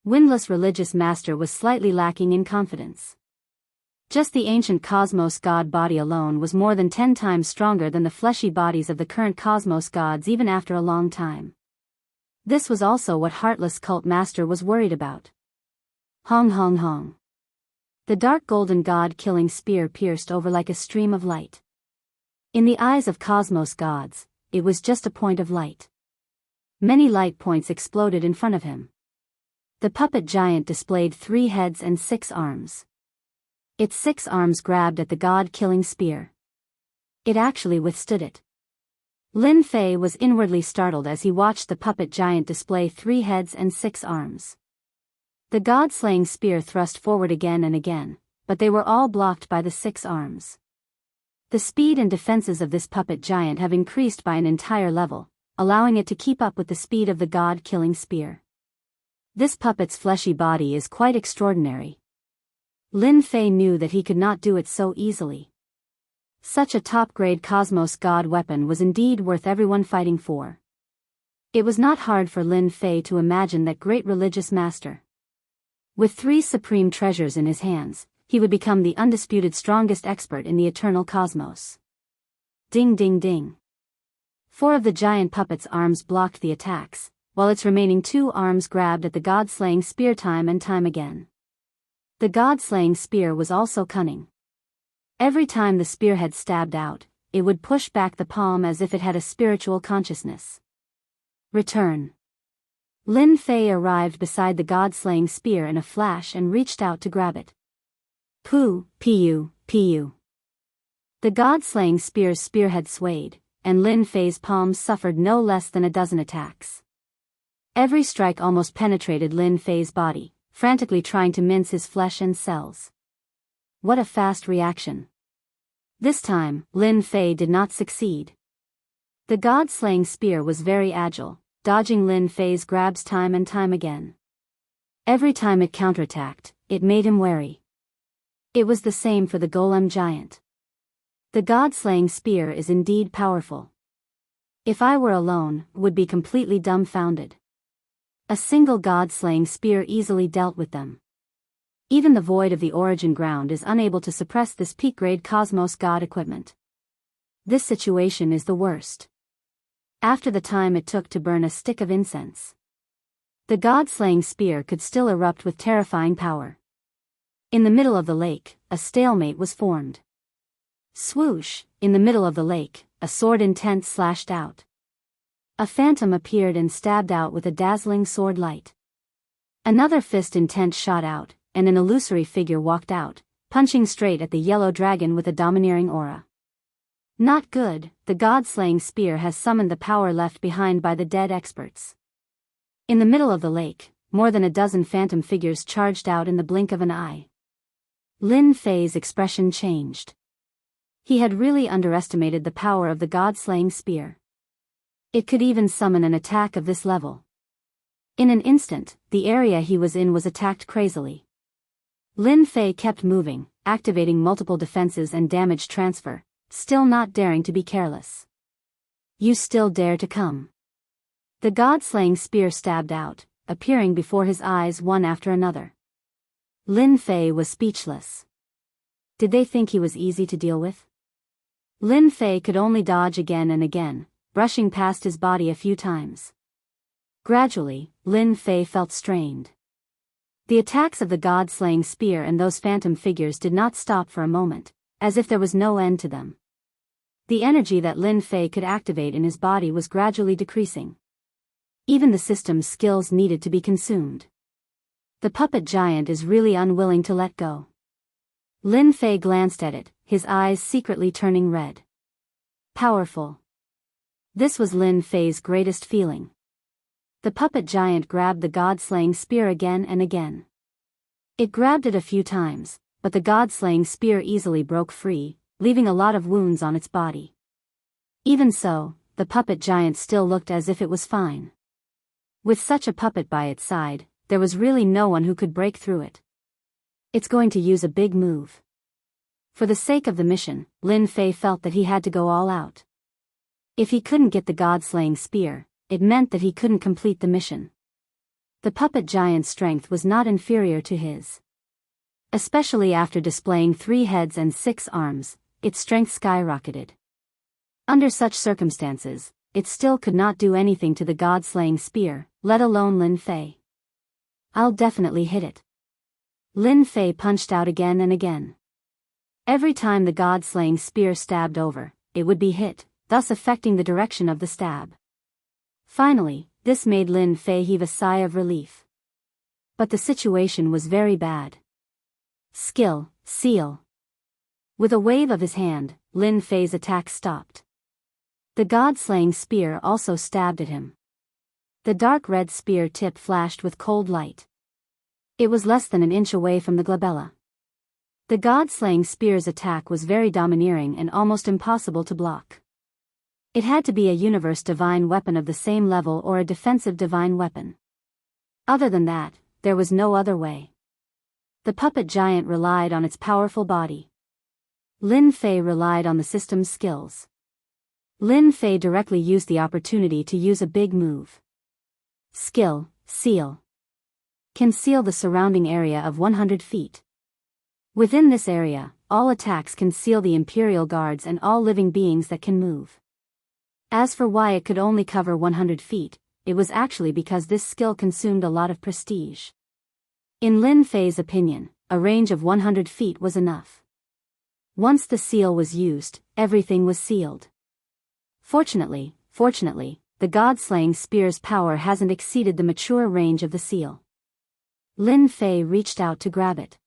Windless Religious Master was slightly lacking in confidence. Just the ancient Cosmos god body alone was more than 10 times stronger than the fleshy bodies of the current Cosmos gods even after a long time. This was also what Heartless Cult Master was worried about. Hong hong hong. The dark golden god-killing spear pierced over like a stream of light. In the eyes of Cosmos gods, it was just a point of light. Many light points exploded in front of him. The puppet giant displayed 3 heads and 6 arms. Its 6 arms grabbed at the god-killing spear. It actually withstood it. Lin Fei was inwardly startled as he watched the puppet giant display 3 heads and 6 arms. The god-slaying spear thrust forward again and again, but they were all blocked by the 6 arms. The speed and defenses of this puppet giant have increased by an entire level, allowing it to keep up with the speed of the god-killing spear. This puppet's fleshy body is quite extraordinary. Lin Fei knew that he could not do it so easily. Such a top-grade Cosmos god weapon was indeed worth everyone fighting for. It was not hard for Lin Fei to imagine that great religious master. With 3 supreme treasures in his hands, he would become the undisputed strongest expert in the eternal cosmos. Ding ding ding. 4 of the giant puppet's arms blocked the attacks, while its remaining 2 arms grabbed at the god-slaying spear time and time again. The god-slaying spear was also cunning. Every time the spearhead stabbed out, it would push back the palm as if it had a spiritual consciousness. Return. Lin Fei arrived beside the god-slaying spear in a flash and reached out to grab it. Pu. The god-slaying spear's spearhead swayed, and Lin Fei's palms suffered no less than a dozen attacks. Every strike almost penetrated Lin Fei's body, frantically trying to mince his flesh and cells. What a fast reaction. This time, Lin Fei did not succeed. The god-slaying spear was very agile, dodging Lin Fei's grabs time and time again. Every time it counterattacked, it made him wary. It was the same for the golem giant. The god-slaying spear is indeed powerful. If I were alone, would be completely dumbfounded. A single god-slaying spear easily dealt with them. Even the void of the origin ground is unable to suppress this peak-grade cosmos god equipment. This situation is the worst. After the time it took to burn a stick of incense, the god-slaying spear could still erupt with terrifying power. In the middle of the lake, a stalemate was formed. Swoosh! In the middle of the lake, a sword intent slashed out. A phantom appeared and stabbed out with a dazzling sword light. Another fist intent shot out, and an illusory figure walked out, punching straight at the yellow dragon with a domineering aura. Not good, the god-slaying spear has summoned the power left behind by the dead experts. In the middle of the lake, more than a dozen phantom figures charged out in the blink of an eye. Lin Fei's expression changed. He had really underestimated the power of the god-slaying spear. It could even summon an attack of this level. In an instant, the area he was in was attacked crazily. Lin Fei kept moving, activating multiple defenses and damage transfer, still not daring to be careless. You still dare to come? The god-slaying spear stabbed out, appearing before his eyes one after another. Lin Fei was speechless. Did they think he was easy to deal with? Lin Fei could only dodge again and again, brushing past his body a few times. Gradually, Lin Fei felt strained. The attacks of the god-slaying spear and those phantom figures did not stop for a moment, as if there was no end to them. The energy that Lin Fei could activate in his body was gradually decreasing. Even the system's skills needed to be consumed. The puppet giant is really unwilling to let go. Lin Fei glanced at it, his eyes secretly turning red. Powerful. This was Lin Fei's greatest feeling. The puppet giant grabbed the god-slaying spear again and again. It grabbed it a few times, but the god-slaying spear easily broke free, leaving a lot of wounds on its body. Even so, the puppet giant still looked as if it was fine. With such a puppet by its side, there was really no one who could break through it. It's going to use a big move. For the sake of the mission, Lin Fei felt that he had to go all out. If he couldn't get the god-slaying spear, it meant that he couldn't complete the mission. The puppet giant's strength was not inferior to his. Especially after displaying 3 heads and 6 arms, its strength skyrocketed. Under such circumstances, it still could not do anything to the god-slaying spear, let alone Lin Fei. I'll definitely hit it. Lin Fei punched out again and again. Every time the god-slaying spear stabbed over, it would be hit, thus affecting the direction of the stab. Finally, this made Lin Fei heave a sigh of relief. But the situation was very bad. Skill, seal. With a wave of his hand, Lin Fei's attack stopped. The god-slaying spear also stabbed at him. The dark red spear tip flashed with cold light. It was less than an inch away from the glabella. The god-slaying spear's attack was very domineering and almost impossible to block. It had to be a universe divine weapon of the same level or a defensive divine weapon. Other than that, there was no other way. The puppet giant relied on its powerful body. Lin Fei relied on the system's skills. Lin Fei directly used the opportunity to use a big move. Skill, seal. Can seal the surrounding area of 100 feet. Within this area, all attacks can seal the Imperial Guards and all living beings that can move. As for why it could only cover 100 feet, it was actually because this skill consumed a lot of prestige. In Lin Fei's opinion, a range of 100 feet was enough. Once the seal was used, everything was sealed. Fortunately, the god-slaying spear's power hasn't exceeded the mature range of the seal. Lin Fei reached out to grab it.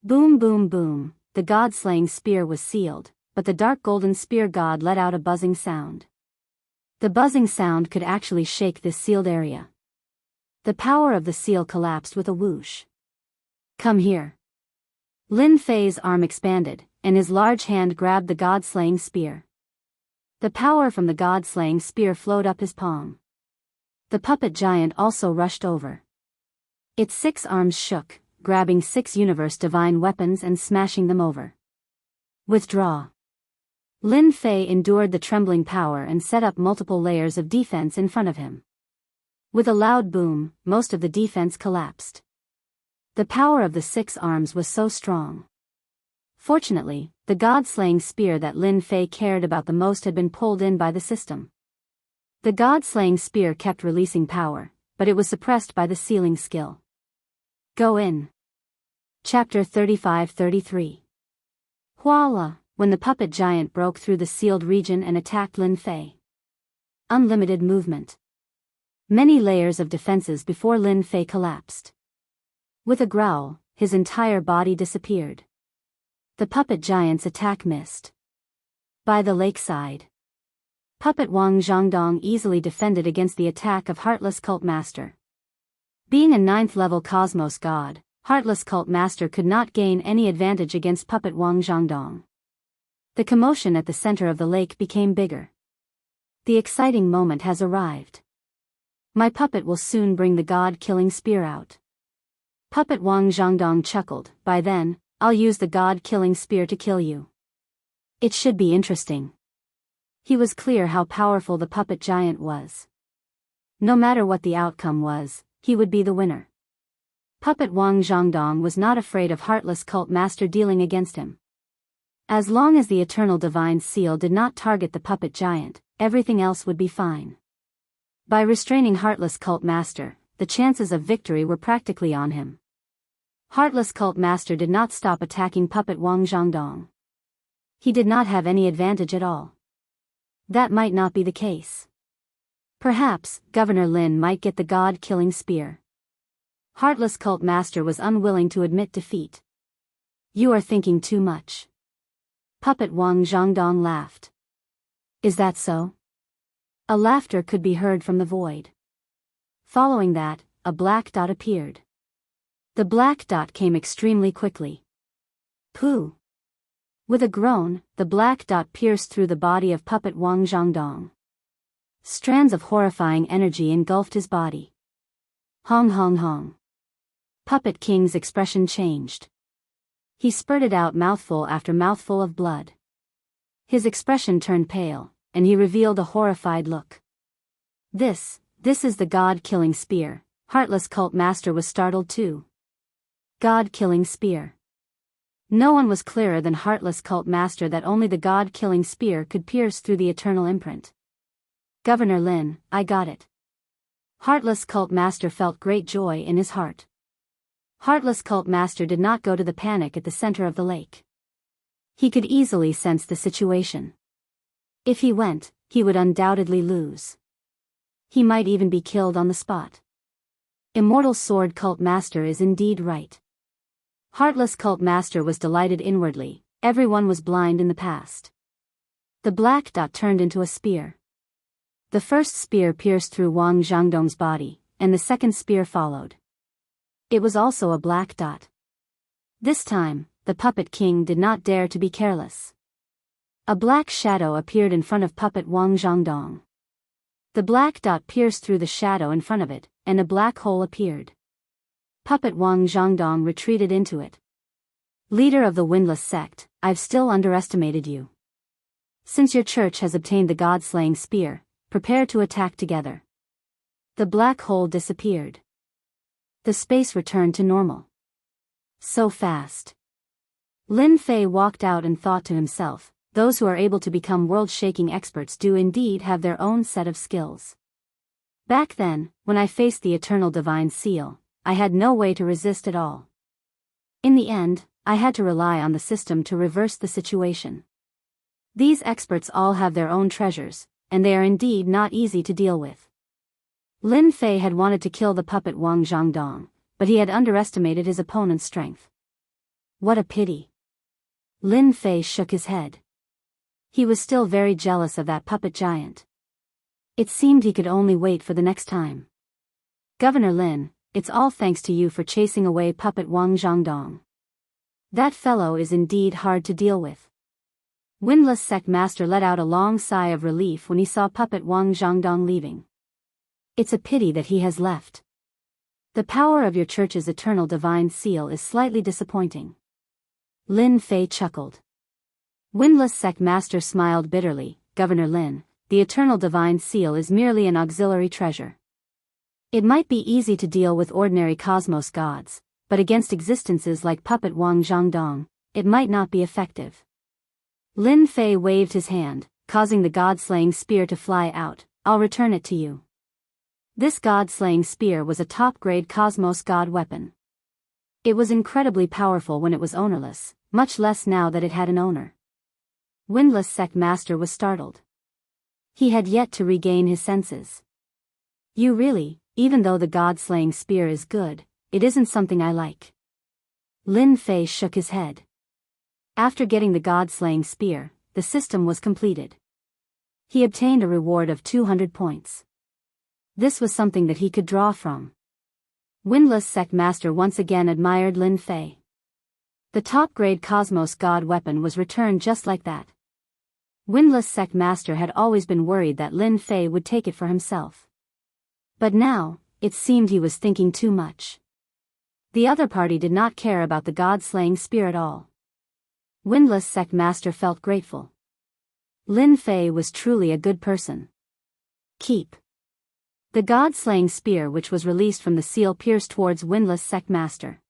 Boom boom boom, the god-slaying spear was sealed, but the dark golden spear god let out a buzzing sound. The buzzing sound could actually shake this sealed area. The power of the seal collapsed with a whoosh. Come here. Lin Fei's arm expanded, and his large hand grabbed the god-slaying spear. The power from the god-slaying spear flowed up his palm. The puppet giant also rushed over. Its 6 arms shook, grabbing 6 universe-divine weapons and smashing them over. Withdraw. Lin Fei endured the trembling power and set up multiple layers of defense in front of him. With a loud boom, most of the defense collapsed. The power of the 6 arms was so strong. Fortunately, the god-slaying spear that Lin Fei cared about the most had been pulled in by the system. The god-slaying spear kept releasing power, but it was suppressed by the sealing skill. Go in. Chapter 35-33. Voila! When the puppet giant broke through the sealed region and attacked Lin Fei. Unlimited movement. Many layers of defenses before Lin Fei collapsed. With a growl, his entire body disappeared. The puppet giant's attack missed. By the lakeside. Puppet Wang Zhangdong easily defended against the attack of Heartless Cult Master. Being a 9th-level Cosmos god, Heartless Cult Master could not gain any advantage against Puppet Wang Zhangdong. The commotion at the center of the lake became bigger. The exciting moment has arrived. My puppet will soon bring the god-killing spear out. Puppet Wang Zhangdong chuckled. By then, I'll use the god-killing spear to kill you. It should be interesting. He was clear how powerful the puppet giant was. No matter what the outcome was, he would be the winner. Puppet Wang Zhangdong was not afraid of Heartless Cult Master dealing against him. As long as the Eternal Divine Seal did not target the puppet giant, everything else would be fine. By restraining Heartless Cult Master, the chances of victory were practically on him. Heartless Cult Master did not stop attacking Puppet Wang Zhangdong. He did not have any advantage at all. That might not be the case. Perhaps, Governor Lin might get the god-killing spear. Heartless Cult Master was unwilling to admit defeat. You are thinking too much. Puppet Wang Zhangdong laughed. Is that so? A laughter could be heard from the void. Following that, a black dot appeared. The black dot came extremely quickly. Pooh! With a groan, the black dot pierced through the body of Puppet Wang Zhangdong. Strands of horrifying energy engulfed his body. Hong hong hong. Puppet King's expression changed. He spurted out mouthful after mouthful of blood. His expression turned pale, and he revealed a horrified look. This is the god-killing spear. Heartless Cult Master was startled too. God-killing spear. No one was clearer than Heartless Cult Master that only the god-killing spear could pierce through the eternal imprint. Governor Lin, I got it. Heartless Cult Master felt great joy in his heart. Heartless Cult Master did not go to the panic at the center of the lake. He could easily sense the situation. If he went, he would undoubtedly lose. He might even be killed on the spot. Immortal Sword Cult Master is indeed right. Heartless Cult Master was delighted inwardly. Everyone was blind in the past. The black dot turned into a spear. The first spear pierced through Wang Zhangdong's body, and the second spear followed. It was also a black dot. This time, the Puppet King did not dare to be careless. A black shadow appeared in front of Puppet Wang Zhangdong. The black dot pierced through the shadow in front of it, and a black hole appeared. Puppet Wang Zhangdong retreated into it. Leader of the Windless Sect, I've still underestimated you. Since your church has obtained the god-slaying spear, prepare to attack together. The black hole disappeared. The space returned to normal. So fast. Lin Fei walked out and thought to himself, those who are able to become world-shaking experts do indeed have their own set of skills. Back then, when I faced the Eternal Divine Seal, I had no way to resist at all. In the end, I had to rely on the system to reverse the situation. These experts all have their own treasures, and they are indeed not easy to deal with. Lin Fei had wanted to kill the puppet Wang Zhangdong, but he had underestimated his opponent's strength. What a pity. Lin Fei shook his head. He was still very jealous of that puppet giant. It seemed he could only wait for the next time. Governor Lin, it's all thanks to you for chasing away puppet Wang Zhangdong. That fellow is indeed hard to deal with. Windless Sect Master let out a long sigh of relief when he saw puppet Wang Zhangdong leaving. It's a pity that he has left. The power of your church's eternal divine seal is slightly disappointing. Lin Fei chuckled. Windless Sect Master smiled bitterly. Governor Lin, the eternal divine seal is merely an auxiliary treasure. It might be easy to deal with ordinary cosmos gods, but against existences like puppet Wang Zhangdong, it might not be effective. Lin Fei waved his hand, causing the god-slaying spear to fly out. I'll return it to you. This god-slaying spear was a top-grade cosmos god weapon. It was incredibly powerful when it was ownerless, much less now that it had an owner. Windless Sect Master was startled. He had yet to regain his senses. You really, even though the god-slaying spear is good, it isn't something I like. Lin Fei shook his head. After getting the god-slaying spear, the system was completed. He obtained a reward of 200 points. This was something that he could draw from. Windless Sect Master once again admired Lin Fei. The top-grade cosmos god weapon was returned just like that. Windless Sect Master had always been worried that Lin Fei would take it for himself. But now, it seemed he was thinking too much. The other party did not care about the god-slaying spear at all. Windless Sect Master felt grateful. Lin Fei was truly a good person. Keep. The god-slaying spear which was released from the seal pierced towards Windless Sect Master.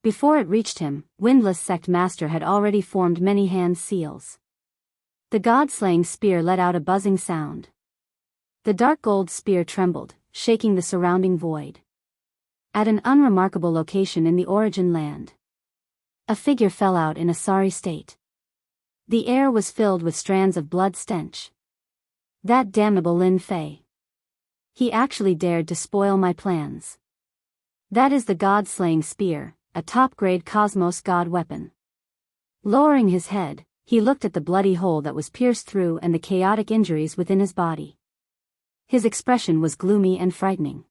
Before it reached him, Windless Sect Master had already formed many hand seals. The god-slaying spear let out a buzzing sound. The dark gold spear trembled, shaking the surrounding void. At an unremarkable location in the origin land, a figure fell out in a sorry state. The air was filled with strands of blood stench. That damnable Lin Fei. He actually dared to spoil my plans. That is the god-slaying spear, a top-grade cosmos god weapon. Lowering his head, he looked at the bloody hole that was pierced through and the chaotic injuries within his body. His expression was gloomy and frightening.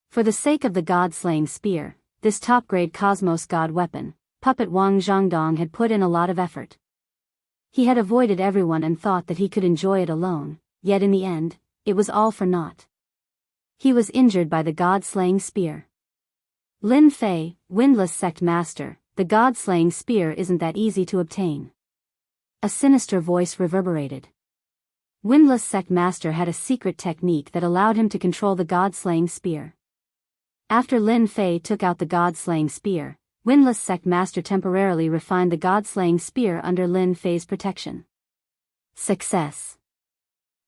For the sake of the god-slaying spear, this top-grade cosmos god weapon, puppet Wang Zhangdong had put in a lot of effort. He had avoided everyone and thought that he could enjoy it alone, yet in the end, it was all for naught. He was injured by the god-slaying spear. Lin Fei, Windless Sect Master, the god-slaying spear isn't that easy to obtain. A sinister voice reverberated. Windless Sect Master had a secret technique that allowed him to control the god-slaying spear. After Lin Fei took out the god-slaying spear, Windless Sect Master temporarily refined the god-slaying spear under Lin Fei's protection. Success.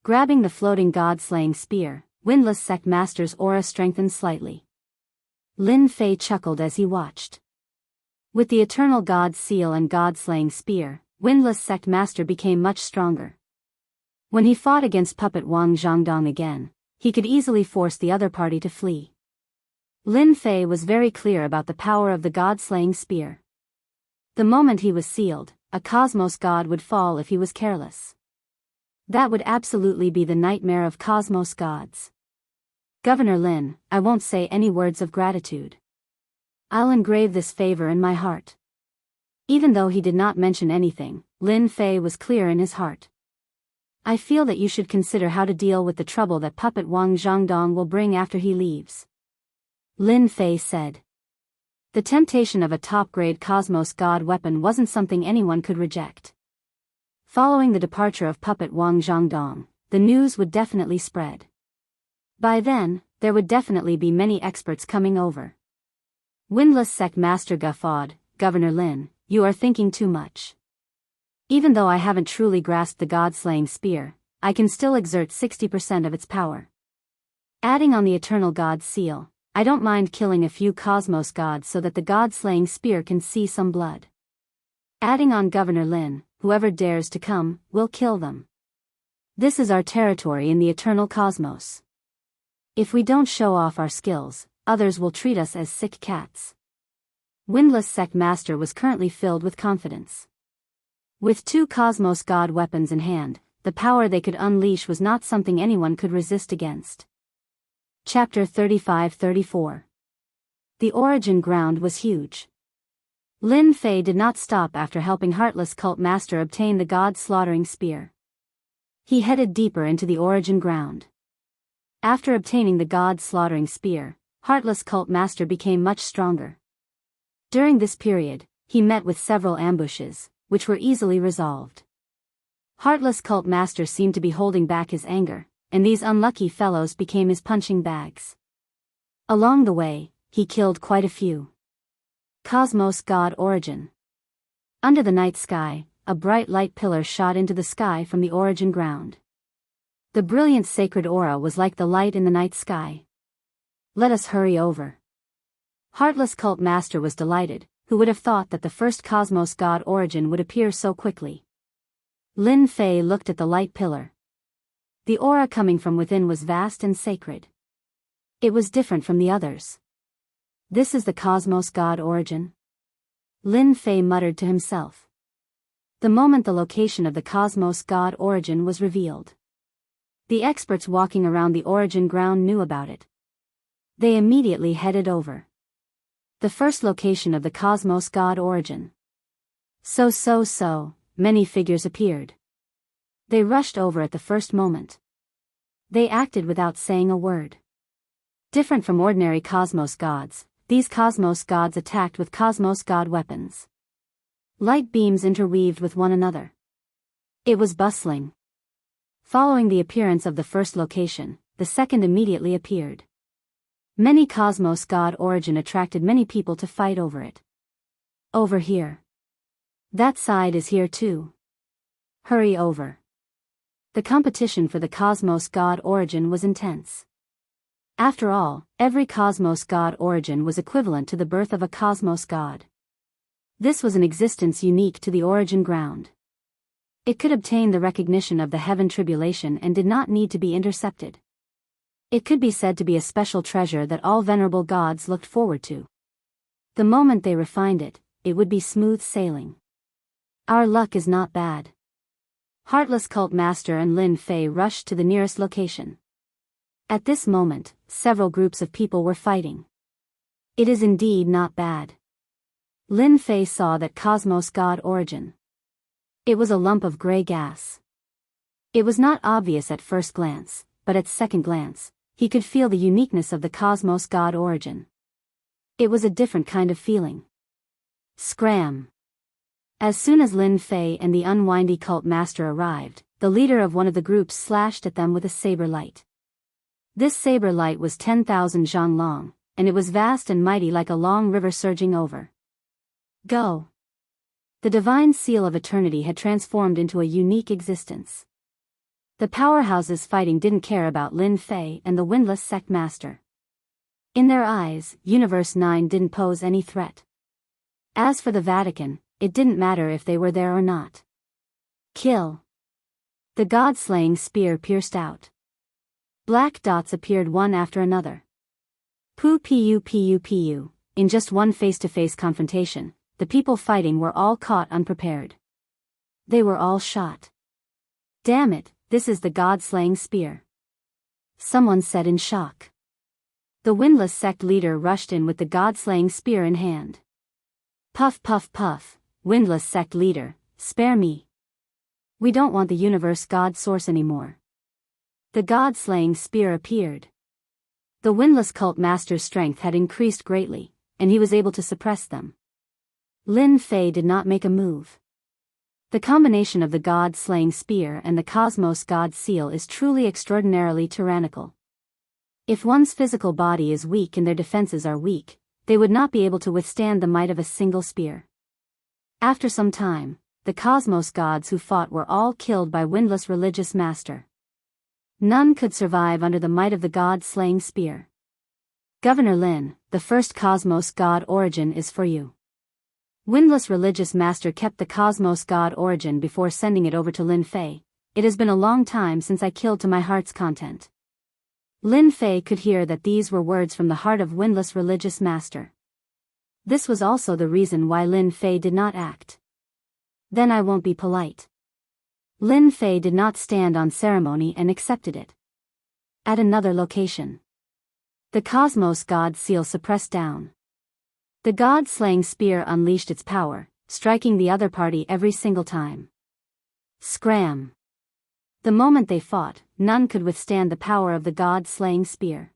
Grabbing the floating god-slaying spear, Windless Sect Master's aura strengthened slightly. Lin Fei chuckled as he watched. With the eternal god seal and god-slaying spear, Windless Sect Master became much stronger. When he fought against puppet Wang Zhangdong again, he could easily force the other party to flee. Lin Fei was very clear about the power of the god-slaying spear. The moment he was sealed, a cosmos god would fall if he was careless. That would absolutely be the nightmare of cosmos gods. Governor Lin, I won't say any words of gratitude. I'll engrave this favor in my heart. Even though he did not mention anything, Lin Fei was clear in his heart. I feel that you should consider how to deal with the trouble that puppet Wang Zhangdong will bring after he leaves. Lin Fei said. The temptation of a top-grade cosmos god weapon wasn't something anyone could reject. Following the departure of puppet Wang Zhangdong, the news would definitely spread. By then, there would definitely be many experts coming over. Windless Sect Master guffawed. Governor Lin, you are thinking too much. Even though I haven't truly grasped the god-slaying spear, I can still exert 60% of its power. Adding on the eternal god seal, I don't mind killing a few cosmos gods so that the god-slaying spear can see some blood. Adding on Governor Lin, whoever dares to come, we'll kill them. This is our territory in the eternal cosmos. If we don't show off our skills, others will treat us as sick cats. Windless Sect Master was currently filled with confidence. With 2 cosmos god weapons in hand, the power they could unleash was not something anyone could resist against. Chapter 35-34. The origin ground was huge. Lin Fei did not stop after helping Heartless Cult Master obtain the god-slaughtering spear. He headed deeper into the origin ground. After obtaining the god-slaughtering spear, Heartless Cult Master became much stronger. During this period, he met with several ambushes, which were easily resolved. Heartless Cult Master seemed to be holding back his anger, and these unlucky fellows became his punching bags. Along the way, he killed quite a few. Cosmos God Origin. Under the night sky, a bright light pillar shot into the sky from the origin ground. The brilliant sacred aura was like the light in the night sky. Let us hurry over. Heartless Cult Master was delighted. Who would have thought that the first Cosmos God Origin would appear so quickly? Lin Fei looked at the light pillar. The aura coming from within was vast and sacred. It was different from the others. This is the Cosmos God Origin? Lin Fei muttered to himself. The moment the location of the Cosmos God Origin was revealed, the experts walking around the origin ground knew about it. They immediately headed over. The first location of the Cosmos God Origin. So, many figures appeared. They rushed over at the first moment. They acted without saying a word. Different from ordinary Cosmos gods, these Cosmos gods attacked with Cosmos God weapons. Light beams interweaved with one another. It was bustling. Following the appearance of the first location, the second immediately appeared. Many Cosmos God Origin attracted many people to fight over it. Over here. That side is here too. Hurry over. The competition for the Cosmos God Origin was intense. After all, every Cosmos God Origin was equivalent to the birth of a Cosmos God. This was an existence unique to the origin ground. It could obtain the recognition of the heaven tribulation and did not need to be intercepted. It could be said to be a special treasure that all venerable gods looked forward to. The moment they refined it, it would be smooth sailing. Our luck is not bad. Heartless Cult Master and Lin Fei rushed to the nearest location. At this moment, several groups of people were fighting. It is indeed not bad. Lin Fei saw that Cosmos God Origin. It was a lump of gray gas. It was not obvious at first glance, but at second glance, he could feel the uniqueness of the Cosmos God Origin. It was a different kind of feeling. Scram! As soon as Lin Fei and the unwindy cult master arrived, the leader of one of the groups slashed at them with a saber light. This saber light was 10,000 zhang long, and it was vast and mighty like a long river surging over. Go! The divine seal of eternity had transformed into a unique existence. The powerhouses fighting didn't care about Lin Fei and the windless sect master. In their eyes, Universe 9 didn't pose any threat. As for the Vatican, it didn't matter if they were there or not. Kill! The god-slaying spear pierced out. Black dots appeared one after another. Pu. In just one face-to-face confrontation, the people fighting were all caught unprepared. They were all shot. Damn it, this is the god-slaying spear. Someone said in shock. The windless sect leader rushed in with the god-slaying spear in hand. Puff, windless sect leader, spare me. We don't want the universe god source anymore. The god-slaying spear appeared. The windless cult master's strength had increased greatly, and he was able to suppress them. Lin Fei did not make a move. The combination of the god-slaying spear and the cosmos god seal is truly extraordinarily tyrannical. If one's physical body is weak and their defenses are weak, they would not be able to withstand the might of a single spear. After some time, the cosmos gods who fought were all killed by windless religious master. None could survive under the might of the god-slaying spear. Governor Lin, the first Cosmos God origin is for you. Windless Religious Master kept the Cosmos God origin before sending it over to Lin Fei. It has been a long time since I killed to my heart's content. Lin Fei could hear that these were words from the heart of Windless Religious Master. This was also the reason why Lin Fei did not act. Then I won't be polite. Lin Fei did not stand on ceremony and accepted it. At another location. The Cosmos God seal suppressed down. The God-slaying spear unleashed its power, striking the other party every single time. Scram! The moment they fought, none could withstand the power of the God-slaying spear.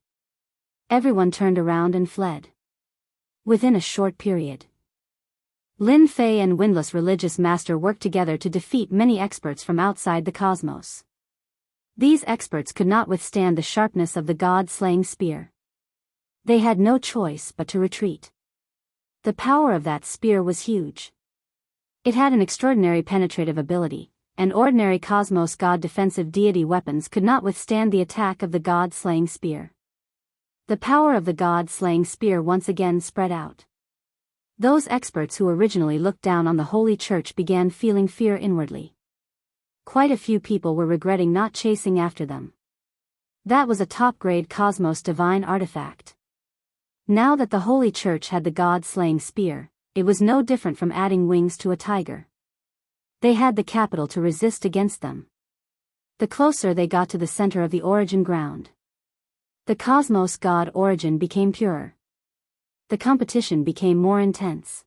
Everyone turned around and fled. Within a short period, Lin Fei and Windless Religious Master worked together to defeat many experts from outside the cosmos. These experts could not withstand the sharpness of the God-slaying spear. They had no choice but to retreat. The power of that spear was huge. It had an extraordinary penetrative ability, and ordinary Cosmos God defensive deity weapons could not withstand the attack of the God-slaying spear. The power of the God-slaying spear once again spread out. Those experts who originally looked down on the Holy Church began feeling fear inwardly. Quite a few people were regretting not chasing after them. That was a top-grade Cosmos divine artifact. Now that the Holy Church had the God-slaying spear, it was no different from adding wings to a tiger. They had the capital to resist against them. The closer they got to the center of the origin ground, the Cosmos God origin became purer. The competition became more intense.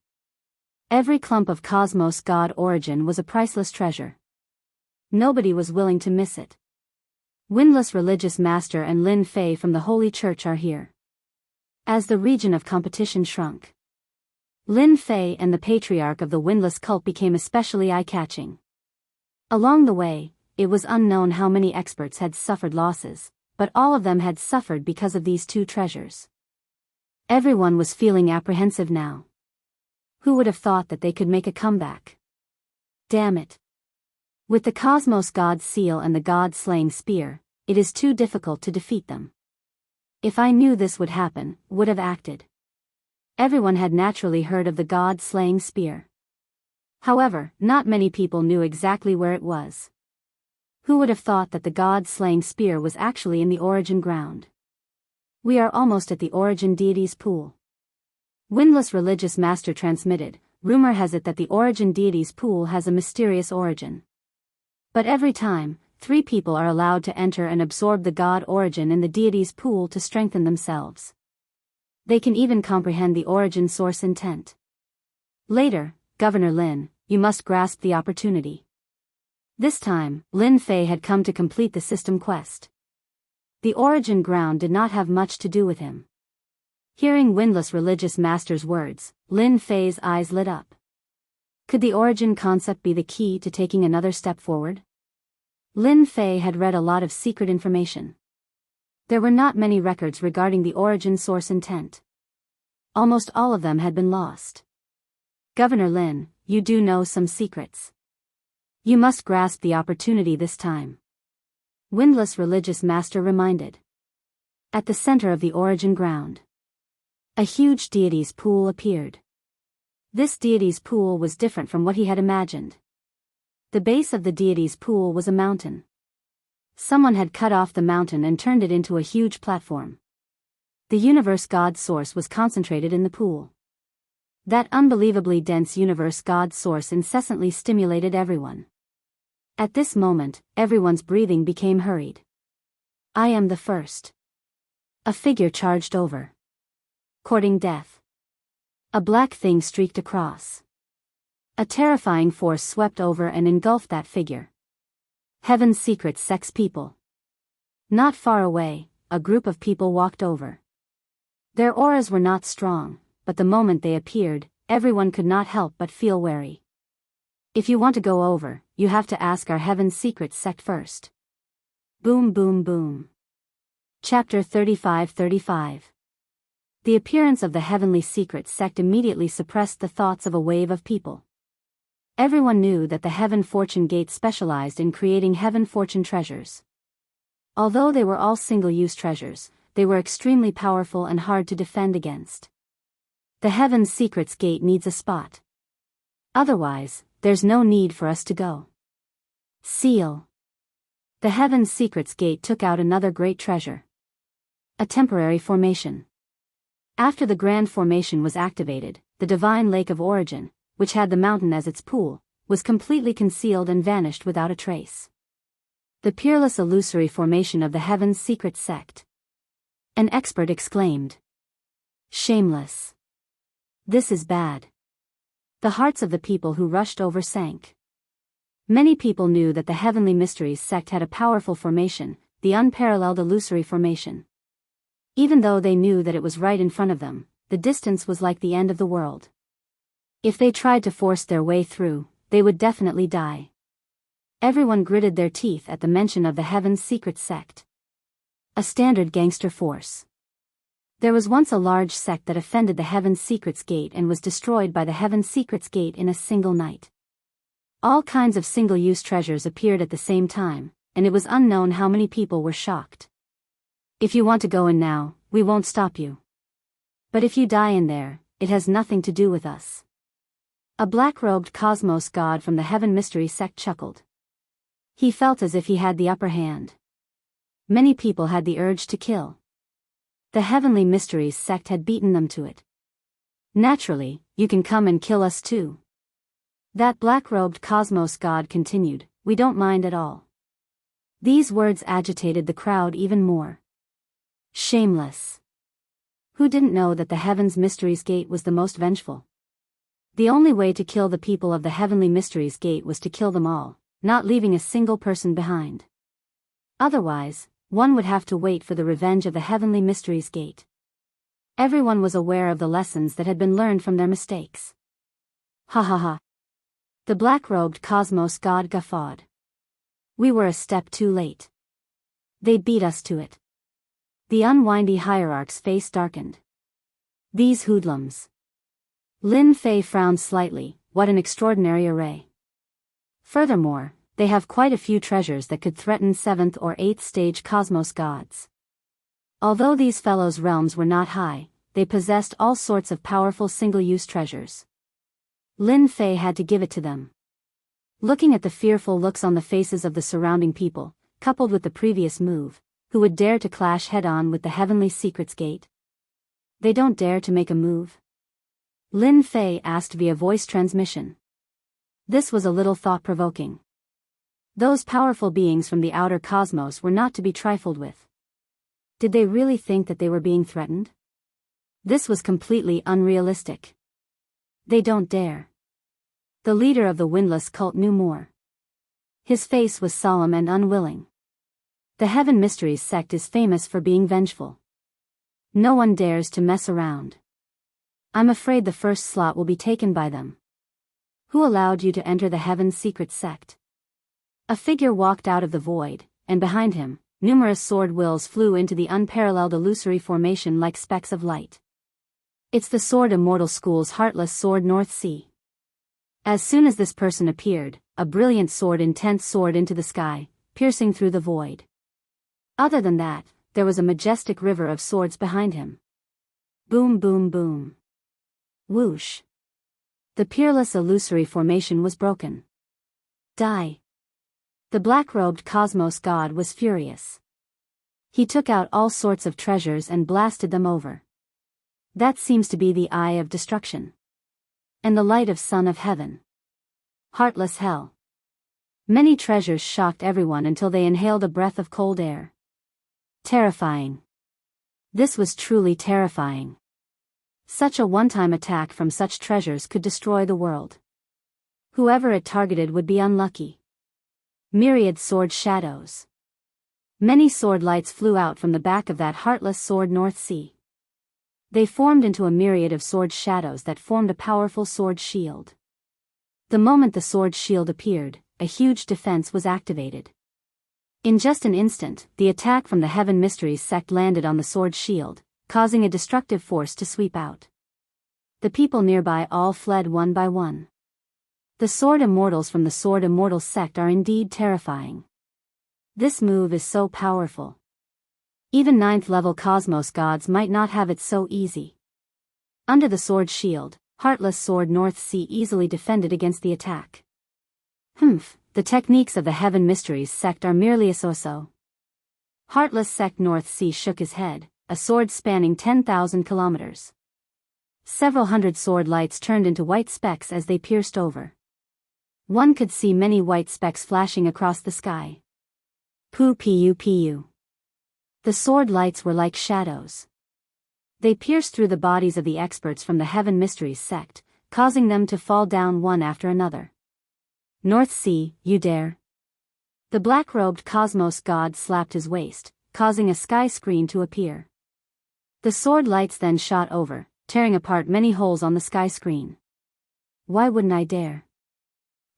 Every clump of Cosmos God origin was a priceless treasure. Nobody was willing to miss it. Windless Religious Master and Lin Fei from the Holy Church are here. As the region of competition shrunk, Lin Fei and the patriarch of the Windless cult became especially eye-catching. Along the way, it was unknown how many experts had suffered losses, but all of them had suffered because of these two treasures. Everyone was feeling apprehensive now. Who would have thought that they could make a comeback? Damn it. With the Cosmos God seal and the God-slaying spear, it is too difficult to defeat them. If I knew this would happen, would have acted. Everyone had naturally heard of the God-slaying spear. However, not many people knew exactly where it was. Who would have thought that the God-slaying spear was actually in the origin ground? We are almost at the origin deity's pool. Windless Religious Master transmitted, rumor has it that the origin deity's pool has a mysterious origin. But every time, 3 people are allowed to enter and absorb the God origin in the deity's pool to strengthen themselves. They can even comprehend the origin source intent. Later, Governor Lin, you must grasp the opportunity. This time, Lin Fei had come to complete the system quest. The origin ground did not have much to do with him. Hearing Windless Religious Master's words, Lin Fei's eyes lit up. Could the origin concept be the key to taking another step forward? Lin Fei had read a lot of secret information. There were not many records regarding the origin source intent. Almost all of them had been lost. Governor Lin, you do know some secrets. You must grasp the opportunity this time. Windless Religious Master reminded. At the center of the origin ground, a huge deity's pool appeared. This deity's pool was different from what he had imagined. The base of the deity's pool was a mountain. Someone had cut off the mountain and turned it into a huge platform. The universe God source was concentrated in the pool. That unbelievably dense universe God source incessantly stimulated everyone. At this moment, everyone's breathing became hurried. I am the first. A figure charged over. Courting death. A black thing streaked across. A terrifying force swept over and engulfed that figure. Heaven's secret sex people. Not far away, a group of people walked over. Their auras were not strong, but the moment they appeared, everyone could not help but feel wary. If you want to go over, you have to ask our Heaven's secret sect first. Boom boom boom. Chapter 35. The appearance of the Heavenly Secret Sect immediately suppressed the thoughts of a wave of people. Everyone knew that the Heaven Fortune Gate specialized in creating Heaven Fortune treasures. Although they were all single-use treasures, they were extremely powerful and hard to defend against. The Heaven's Secrets Gate needs a spot. Otherwise, there's no need for us to go. Seal. The Heaven's Secrets Gate took out another great treasure. A temporary formation. After the Grand Formation was activated, the Divine Lake of Origin, which had the mountain as its pool, was completely concealed and vanished without a trace. The peerless illusory formation of the Heaven's Secret Sect. An expert exclaimed. Shameless. This is bad. The hearts of the people who rushed over sank. Many people knew that the Heavenly Mysteries sect had a powerful formation, the unparalleled illusory formation. Even though they knew that it was right in front of them, the distance was like the end of the world. If they tried to force their way through, they would definitely die. Everyone gritted their teeth at the mention of the Heaven's Secret Sect. A standard gangster force. There was once a large sect that offended the Heaven's Secrets Gate and was destroyed by the Heaven's Secrets Gate in a single night. All kinds of single-use treasures appeared at the same time, and it was unknown how many people were shocked. If you want to go in now, we won't stop you. But if you die in there, it has nothing to do with us. A black-robed cosmos god from the Heaven Mystery sect chuckled. He felt as if he had the upper hand. Many people had the urge to kill. The Heavenly Mysteries sect had beaten them to it. Naturally, you can come and kill us too. That black-robed cosmos god continued, we don't mind at all. These words agitated the crowd even more. Shameless. Who didn't know that the Heaven's Mysteries Gate was the most vengeful? The only way to kill the people of the Heavenly Mysteries Gate was to kill them all, not leaving a single person behind. Otherwise, one would have to wait for the revenge of the Heavenly Mysteries Gate. Everyone was aware of the lessons that had been learned from their mistakes. Ha ha ha. The black-robed cosmos god guffawed. We were a step too late. They beat us to it. The unwindy hierarch's face darkened. These hoodlums. Lin Fei frowned slightly, what an extraordinary array. Furthermore, they have quite a few treasures that could threaten 7th or 8th stage cosmos gods. Although these fellows' realms were not high, they possessed all sorts of powerful single-use treasures. Lin Fei had to give it to them. Looking at the fearful looks on the faces of the surrounding people, coupled with the previous move, who would dare to clash head-on with the Heavenly Secrets Gate? They don't dare to make a move? Lin Fei asked via voice transmission. This was a little thought-provoking. Those powerful beings from the outer cosmos were not to be trifled with. Did they really think that they were being threatened? This was completely unrealistic. They don't dare. The leader of the Windless cult knew more. His face was solemn and unwilling. The Heaven Mysteries sect is famous for being vengeful. No one dares to mess around. I'm afraid the first slot will be taken by them. Who allowed you to enter the Heaven's Secret Sect? A figure walked out of the void, and behind him, numerous sword wills flew into the unparalleled illusory formation like specks of light. It's the Sword Immortal School's Heartless Sword North Sea. As soon as this person appeared, a brilliant sword intense soared into the sky, piercing through the void. Other than that, there was a majestic river of swords behind him. Boom boom boom. Whoosh. The peerless illusory formation was broken. Die. The black-robed cosmos god was furious. He took out all sorts of treasures and blasted them over. That seems to be the eye of destruction. And the light of Son of Heaven. Heartless hell. Many treasures shocked everyone until they inhaled a breath of cold air. Terrifying. This was truly terrifying. Such a one-time attack from such treasures could destroy the world. Whoever it targeted would be unlucky. Myriad sword shadows. Many sword lights flew out from the back of that heartless sword North Sea. They formed into a myriad of sword shadows that formed a powerful sword shield. The moment the sword shield appeared, a huge defense was activated. In just an instant, the attack from the Heaven Mysteries sect landed on the sword shield, causing a destructive force to sweep out. The people nearby all fled one by one. The Sword Immortals from the Sword Immortal sect are indeed terrifying. This move is so powerful. Even ninth-level cosmos gods might not have it so easy. Under the sword shield, Heartless Sword North Sea easily defended against the attack. The techniques of the Heaven Mysteries sect are merely a so-so. Heartless Sect North Sea shook his head, a sword spanning 10,000 kilometers. Several hundred sword lights turned into white specks as they pierced over. One could see many white specks flashing across the sky. Pu. The sword lights were like shadows. They pierced through the bodies of the experts from the Heaven Mysteries sect, causing them to fall down one after another. North Sea, you dare? The black-robed cosmos god slapped his waist, causing a sky screen to appear. The sword lights then shot over, tearing apart many holes on the sky screen. Why wouldn't I dare?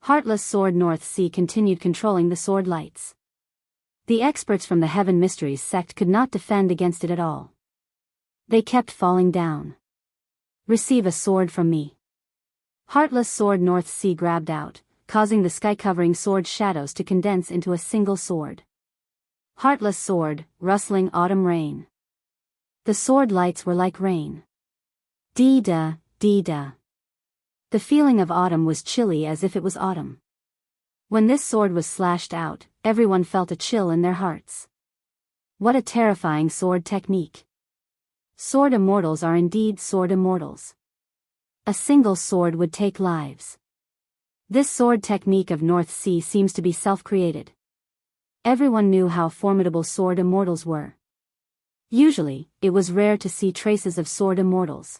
Heartless Sword North Sea continued controlling the sword lights. The experts from the Heaven Mysteries sect could not defend against it at all. They kept falling down. Receive a sword from me. Heartless Sword North Sea grabbed out, causing the sky-covering sword shadows to condense into a single sword. Heartless Sword, rustling autumn rain. The sword lights were like rain. Dee-da, dee-da. The feeling of autumn was chilly as if it was autumn. When this sword was slashed out, everyone felt a chill in their hearts. What a terrifying sword technique. Sword immortals are indeed sword immortals. A single sword would take lives. This sword technique of North Sea seems to be self-created. Everyone knew how formidable sword immortals were. Usually, it was rare to see traces of sword immortals.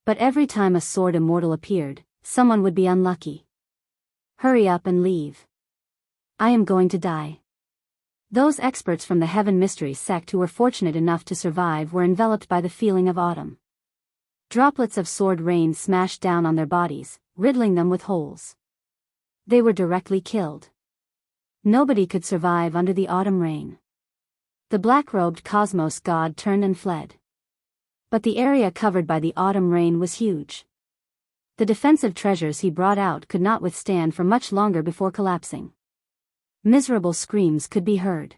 But every time a sword immortal appeared, someone would be unlucky. Hurry up and leave. I am going to die. Those experts from the Heaven Mysteries sect who were fortunate enough to survive were enveloped by the feeling of autumn. Droplets of sword rain smashed down on their bodies, riddling them with holes. They were directly killed. Nobody could survive under the autumn rain. The black-robed cosmos god turned and fled. But the area covered by the autumn rain was huge. The defensive treasures he brought out could not withstand for much longer before collapsing. Miserable screams could be heard.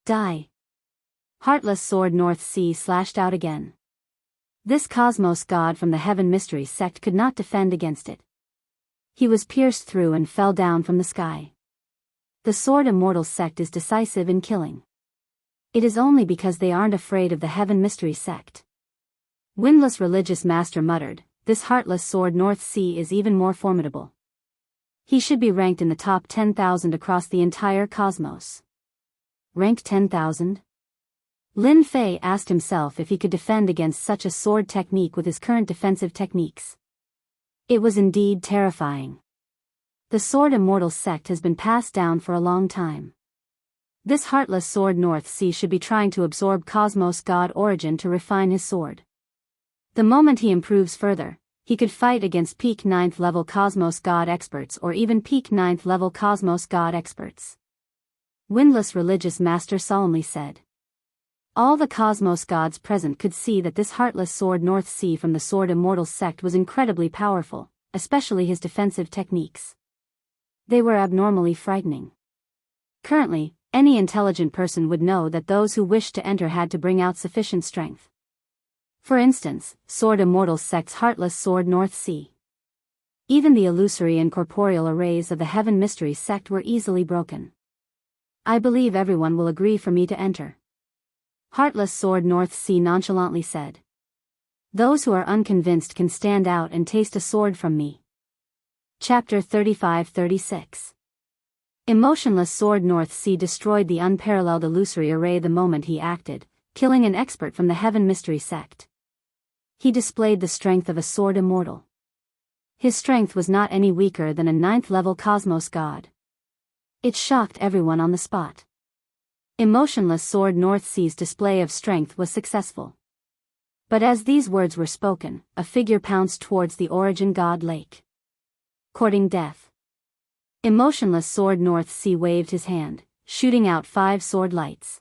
Die. Heartless Sword North Sea slashed out again. This cosmos god from the Heaven Mysteries sect could not defend against it. He was pierced through and fell down from the sky. The Sword Immortal sect is decisive in killing. It is only because they aren't afraid of the Heaven Mysteries sect. Windless Religious Master muttered, this Heartless Sword North Sea is even more formidable. He should be ranked in the top 10,000 across the entire cosmos. Rank 10,000? Lin Fei asked himself if he could defend against such a sword technique with his current defensive techniques. It was indeed terrifying. The Sword Immortal sect has been passed down for a long time. This Heartless Sword North Sea should be trying to absorb Cosmos God Origin to refine his sword. The moment he improves further, he could fight against peak 9th level Cosmos God experts or even peak 9th level Cosmos God experts. Windless Religious Master solemnly said. All the Cosmos gods present could see that this Heartless Sword North Sea from the Sword Immortal sect was incredibly powerful, especially his defensive techniques. They were abnormally frightening. Currently, any intelligent person would know that those who wished to enter had to bring out sufficient strength. For instance, Sword Immortal sect's Heartless Sword North Sea. Even the illusory and corporeal arrays of the Heaven Mysteries sect were easily broken. I believe everyone will agree for me to enter. Heartless Sword North Sea nonchalantly said. Those who are unconvinced can stand out and taste a sword from me. Chapter 35-36. Emotionless Sword North Sea destroyed the unparalleled illusory array the moment he acted, killing an expert from the Heaven Mystery sect. He displayed the strength of a sword immortal. His strength was not any weaker than a 9th level Cosmos god. It shocked everyone on the spot. Emotionless Sword North Sea's display of strength was successful. But as these words were spoken, a figure pounced towards the Origin Godlike. Courting death. Emotionless Sword North Sea waved his hand, shooting out 5 sword lights.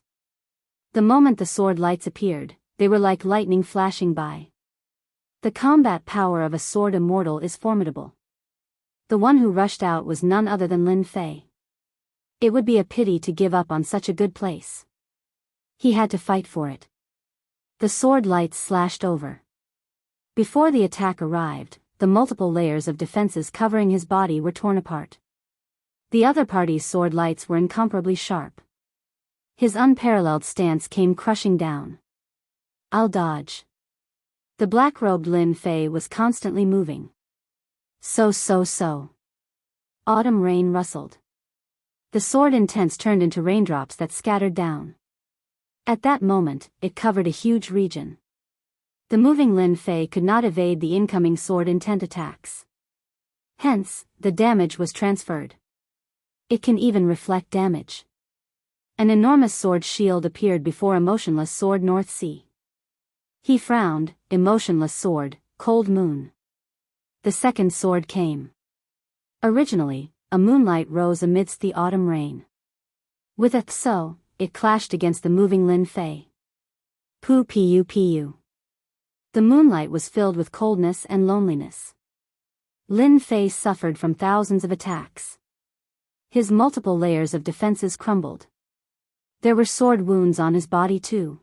The moment the sword lights appeared, they were like lightning flashing by. The combat power of a sword immortal is formidable. The one who rushed out was none other than Lin Fei. It would be a pity to give up on such a good place. He had to fight for it. The sword lights slashed over. Before the attack arrived, the multiple layers of defenses covering his body were torn apart. The other party's sword lights were incomparably sharp. His unparalleled stance came crushing down. I'll dodge. The black-robed Lin Fei was constantly moving. So. Autumn rain rustled. The sword intense turned into raindrops that scattered down. At that moment, it covered a huge region. The moving Lin Fei could not evade the incoming sword intent attacks. Hence, the damage was transferred. It can even reflect damage. An enormous sword shield appeared before emotionless sword North Sea. He frowned, emotionless sword, cold moon. The second sword came. Originally, a moonlight rose amidst the autumn rain. With a tso, it clashed against the moving Lin Fei. Pu. The moonlight was filled with coldness and loneliness. Lin Fei suffered from thousands of attacks. His multiple layers of defenses crumbled. There were sword wounds on his body too.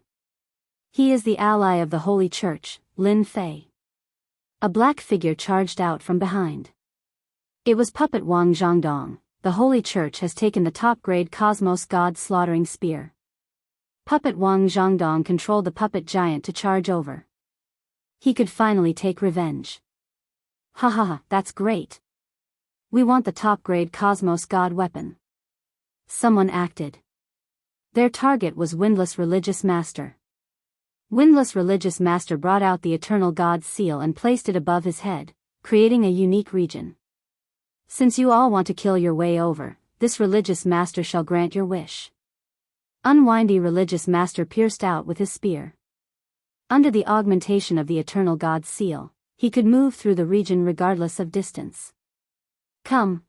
He is the ally of the Holy Church, Lin Fei. A black figure charged out from behind. It was Puppet Wang Zhangdong. The Holy Church has taken the top-grade Cosmos God slaughtering spear. Puppet Wang Zhangdong controlled the puppet giant to charge over. He could finally take revenge. Ha, that's great. We want the top-grade Cosmos God weapon. Someone acted. Their target was Windless Religious Master. Windless Religious Master brought out the Eternal God's seal and placed it above his head, creating a unique region. Since you all want to kill your way over, this Religious Master shall grant your wish. Unwindy Religious Master pierced out with his spear. Under the augmentation of the Eternal God's seal, he could move through the region regardless of distance. Come.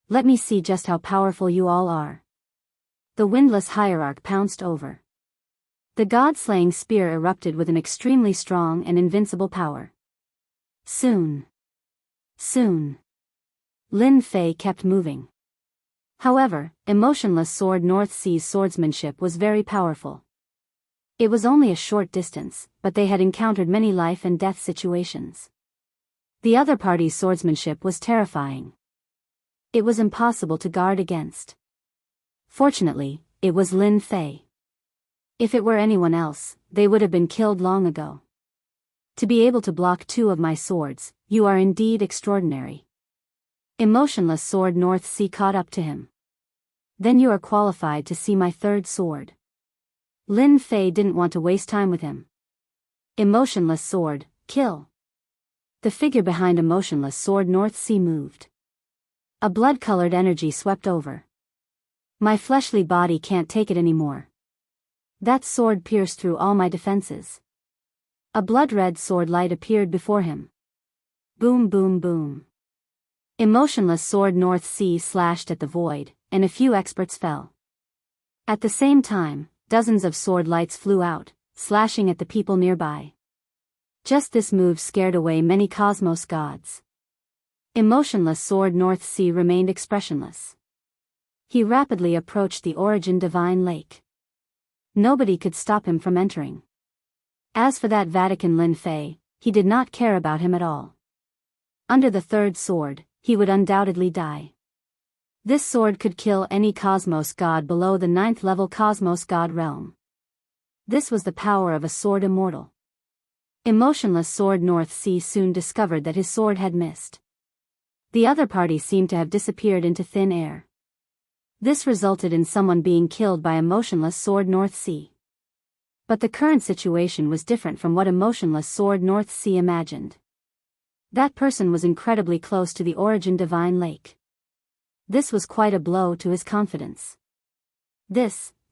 Let me see just how powerful you all are. The Windless Hierarch pounced over. The god-slaying spear erupted with an extremely strong and invincible power. Soon. Lin Fei kept moving. However, emotionless sword North Sea's swordsmanship was very powerful. It was only a short distance, but they had encountered many life and death situations. The other party's swordsmanship was terrifying. It was impossible to guard against. Fortunately, it was Lin Fei. If it were anyone else, they would have been killed long ago. To be able to block two of my swords, you are indeed extraordinary. Emotionless sword North Sea caught up to him. Then you are qualified to see my third sword. Lin Fei didn't want to waste time with him. Emotionless sword, kill. The figure behind emotionless sword North Sea moved. A blood-colored energy swept over. My fleshly body can't take it anymore. That sword pierced through all my defenses. A blood-red sword light appeared before him. Boom. Emotionless sword North Sea slashed at the void, and a few experts fell. At the same time, dozens of sword lights flew out, slashing at the people nearby. Just this move scared away many cosmos gods. Emotionless sword North Sea remained expressionless. He rapidly approached the Origin Divine Lake. Nobody could stop him from entering. As for that Vatican Lin Fei, he did not care about him at all. Under the third sword, he would undoubtedly die. This sword could kill any cosmos god below the 9th level cosmos god realm. This was the power of a sword immortal. Emotionless sword North Sea soon discovered that his sword had missed. The other party seemed to have disappeared into thin air. This resulted in someone being killed by emotionless sword North Sea. But the current situation was different from what emotionless sword North Sea imagined. That person was incredibly close to the Origin Divine Lake. This was quite a blow to his confidence.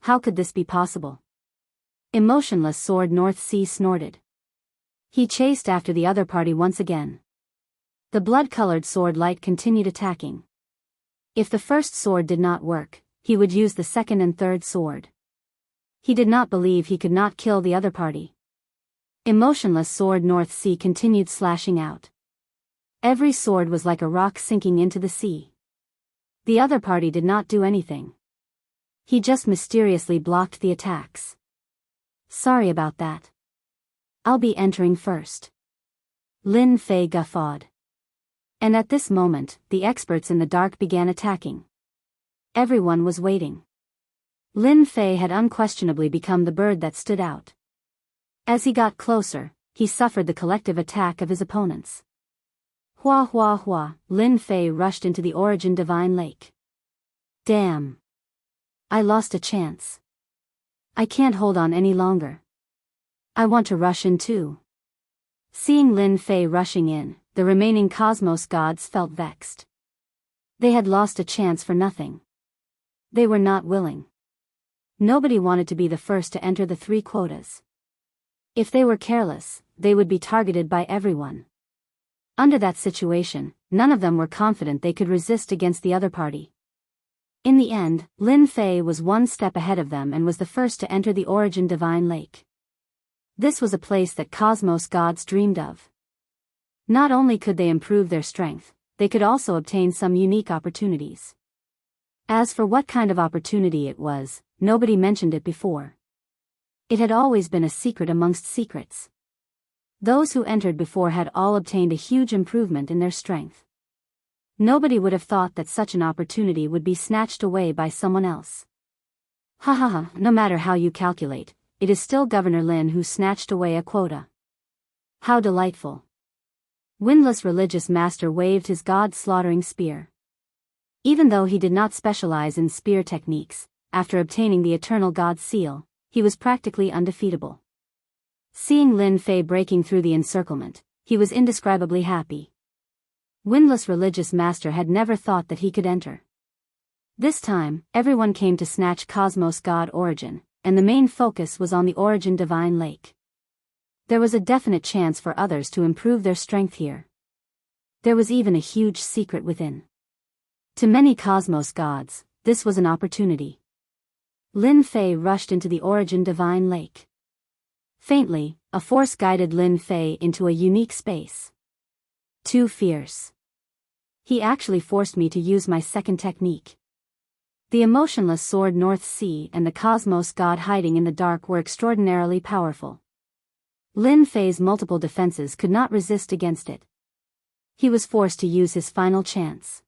How could this be possible? Emotionless sword North Sea snorted. He chased after the other party once again. The blood-colored sword light continued attacking. If the first sword did not work, he would use the second and third sword. He did not believe he could not kill the other party. Emotionless sword North Sea continued slashing out. Every sword was like a rock sinking into the sea. The other party did not do anything. He just mysteriously blocked the attacks. Sorry about that. I'll be entering first. Lin Fei guffawed. And at this moment, the experts in the dark began attacking. Everyone was waiting. Lin Fei had unquestionably become the bird that stood out. As he got closer, he suffered the collective attack of his opponents. Hua hua hua, Lin Fei rushed into the Origin Divine Lake. Damn. I lost a chance. I can't hold on any longer. I want to rush in too. Seeing Lin Fei rushing in, the remaining cosmos gods felt vexed. They had lost a chance for nothing. They were not willing. Nobody wanted to be the first to enter the 3 quotas. If they were careless, they would be targeted by everyone. Under that situation, none of them were confident they could resist against the other party. In the end, Lin Fei was 1 step ahead of them and was the first to enter the Origin Divine Lake. This was a place that cosmos gods dreamed of. Not only could they improve their strength, they could also obtain some unique opportunities. As for what kind of opportunity it was, nobody mentioned it before. It had always been a secret amongst secrets. Those who entered before had all obtained a huge improvement in their strength. Nobody would have thought that such an opportunity would be snatched away by someone else. Ha ha ha, no matter how you calculate, it is still Governor Lin who snatched away a quota. How delightful. Windless Religious Master waved his god-slaughtering spear. Even though he did not specialize in spear techniques, after obtaining the Eternal God Seal, he was practically undefeatable. Seeing Lin Fei breaking through the encirclement, he was indescribably happy. Windless Religious Master had never thought that he could enter. This time, everyone came to snatch Cosmos God Origin, and the main focus was on the Origin Divine Lake. There was a definite chance for others to improve their strength here. There was even a huge secret within. To many cosmos gods, this was an opportunity. Lin Fei rushed into the Origin Divine Lake. Faintly, a force guided Lin Fei into a unique space. Too fierce. He actually forced me to use my second technique. The emotionless sword North Sea and the cosmos god hiding in the dark were extraordinarily powerful. Lin Fei's multiple defenses could not resist against it. He was forced to use his final chance.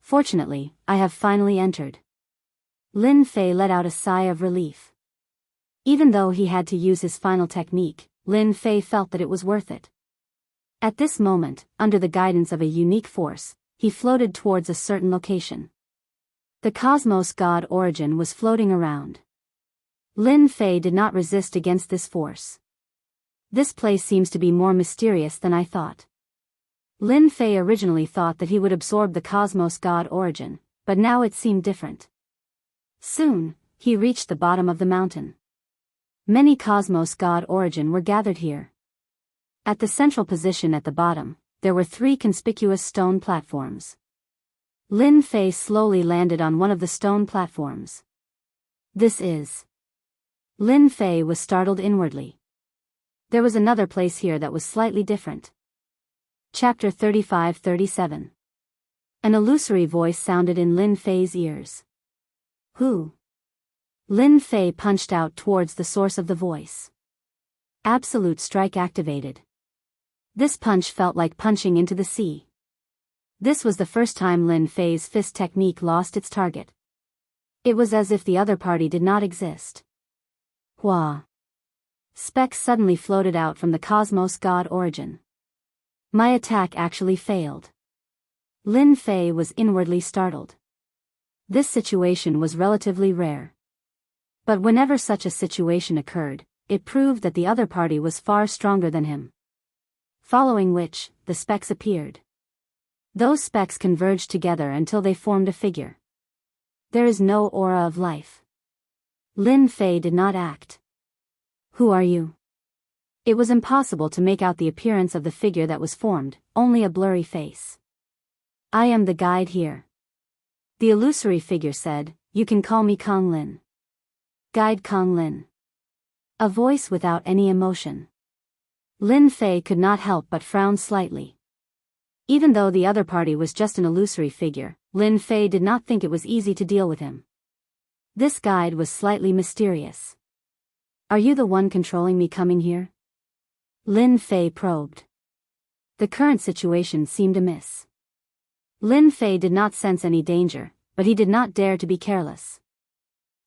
Fortunately, I have finally entered. Lin Fei let out a sigh of relief. Even though he had to use his final technique, Lin Fei felt that it was worth it. At this moment, under the guidance of a unique force, he floated towards a certain location. The cosmos god Origin was floating around. Lin Fei did not resist against this force. This place seems to be more mysterious than I thought. Lin Fei originally thought that he would absorb the cosmos god Origin, but now it seemed different. Soon, he reached the bottom of the mountain. Many cosmos god Origin were gathered here. At the central position at the bottom, there were 3 conspicuous stone platforms. Lin Fei slowly landed on one of the stone platforms. This is... Lin Fei was startled inwardly. There was another place here that was slightly different. Chapter 35-37. An illusory voice sounded in Lin Fei's ears. Who? Lin Fei punched out towards the source of the voice. Absolute strike activated. This punch felt like punching into the sea. This was the first time Lin Fei's fist technique lost its target. It was as if the other party did not exist. Hua. Specks suddenly floated out from the cosmos god Origin. My attack actually failed. Lin Fei was inwardly startled. This situation was relatively rare. But whenever such a situation occurred, it proved that the other party was far stronger than him. Following which, the specks appeared. Those specks converged together until they formed a figure. There is no aura of life. Lin Fei did not act. Who are you? It was impossible to make out the appearance of the figure that was formed, only a blurry face. I am the guide here. The illusory figure said, you can call me Kong Lin. Guide Kong Lin. A voice without any emotion. Lin Fei could not help but frown slightly. Even though the other party was just an illusory figure, Lin Fei did not think it was easy to deal with him. This guide was slightly mysterious. Are you the one controlling me coming here? Lin Fei probed. The current situation seemed amiss. Lin Fei did not sense any danger, but he did not dare to be careless.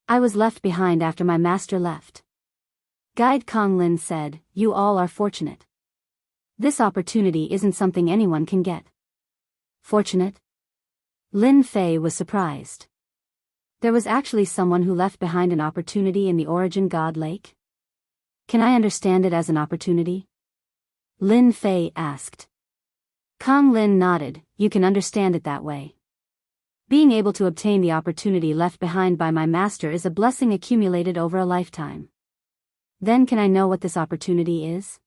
I was left behind after my master left. Guide Kong Lin said, you all are fortunate. This opportunity isn't something anyone can get. Fortunate? Lin Fei was surprised. There was actually someone who left behind an opportunity in the origin God Lake? Can I understand it as an opportunity? Lin Fei asked. Kong Lin nodded, you can understand it that way. Being able to obtain the opportunity left behind by my master is a blessing accumulated over a lifetime. Then can I know what this opportunity is?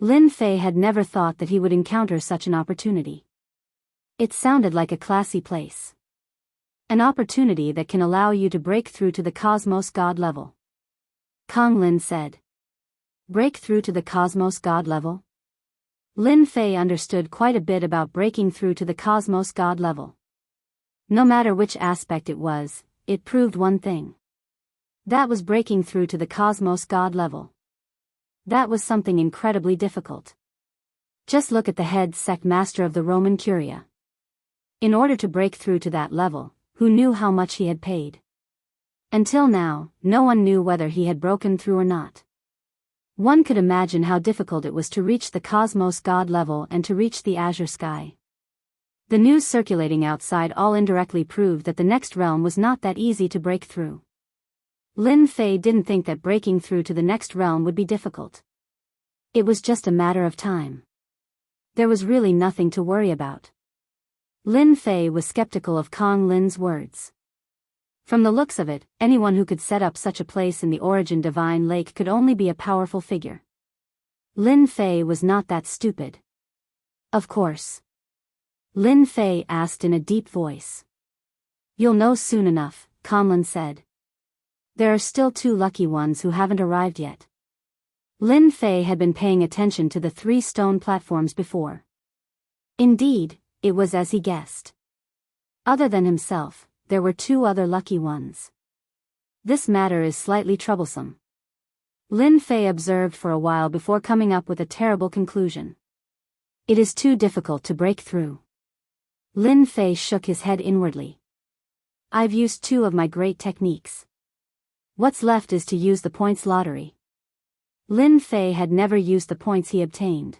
Lin Fei had never thought that he would encounter such an opportunity. It sounded like a classy place. An opportunity that can allow you to break through to the Cosmos God level. Kong Lin said. Break through to the Cosmos God level? Lin Fei understood quite a bit about breaking through to the Cosmos God level. No matter which aspect it was, it proved one thing. That was breaking through to the Cosmos God level. That was something incredibly difficult. Just look at the head sect master of the Roman Curia. In order to break through to that level, who knew how much he had paid? Until now, no one knew whether he had broken through or not. One could imagine how difficult it was to reach the Cosmos God level and to reach the azure sky. The news circulating outside all indirectly proved that the next realm was not that easy to break through. Lin Fei didn't think that breaking through to the next realm would be difficult. It was just a matter of time. There was really nothing to worry about. Lin Fei was skeptical of Kong Lin's words. From the looks of it, anyone who could set up such a place in the origin divine lake could only be a powerful figure. Lin Fei was not that stupid. Of course. Lin Fei asked in a deep voice. You'll know soon enough, Kong Lin said. There are still 2 lucky ones who haven't arrived yet. Lin Fei had been paying attention to the 3 stone platforms before. Indeed, it was as he guessed. Other than himself, there were 2 other lucky ones. This matter is slightly troublesome. Lin Fei observed for a while before coming up with a terrible conclusion. It is too difficult to break through. Lin Fei shook his head inwardly. I've used 2 of my great techniques. What's left is to use the points lottery. Lin Fei had never used the points he obtained.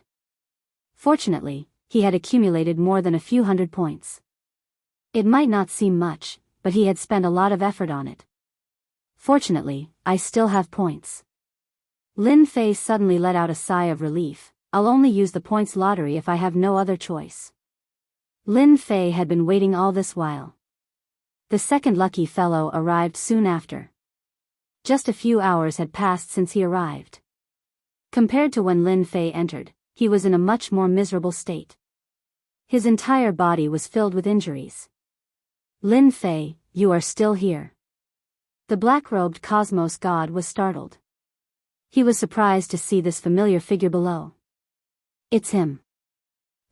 Fortunately, he had accumulated more than a few hundred points. It might not seem much, but he had spent a lot of effort on it. Fortunately, I still have points. Lin Fei suddenly let out a sigh of relief. I'll only use the points lottery if I have no other choice. Lin Fei had been waiting all this while. The second lucky fellow arrived soon after. Just a few hours had passed since he arrived. Compared to when Lin Fei entered, he was in a much more miserable state. His entire body was filled with injuries. Lin Fei, you are still here. The black-robed Cosmos God was startled. He was surprised to see this familiar figure below. It's him.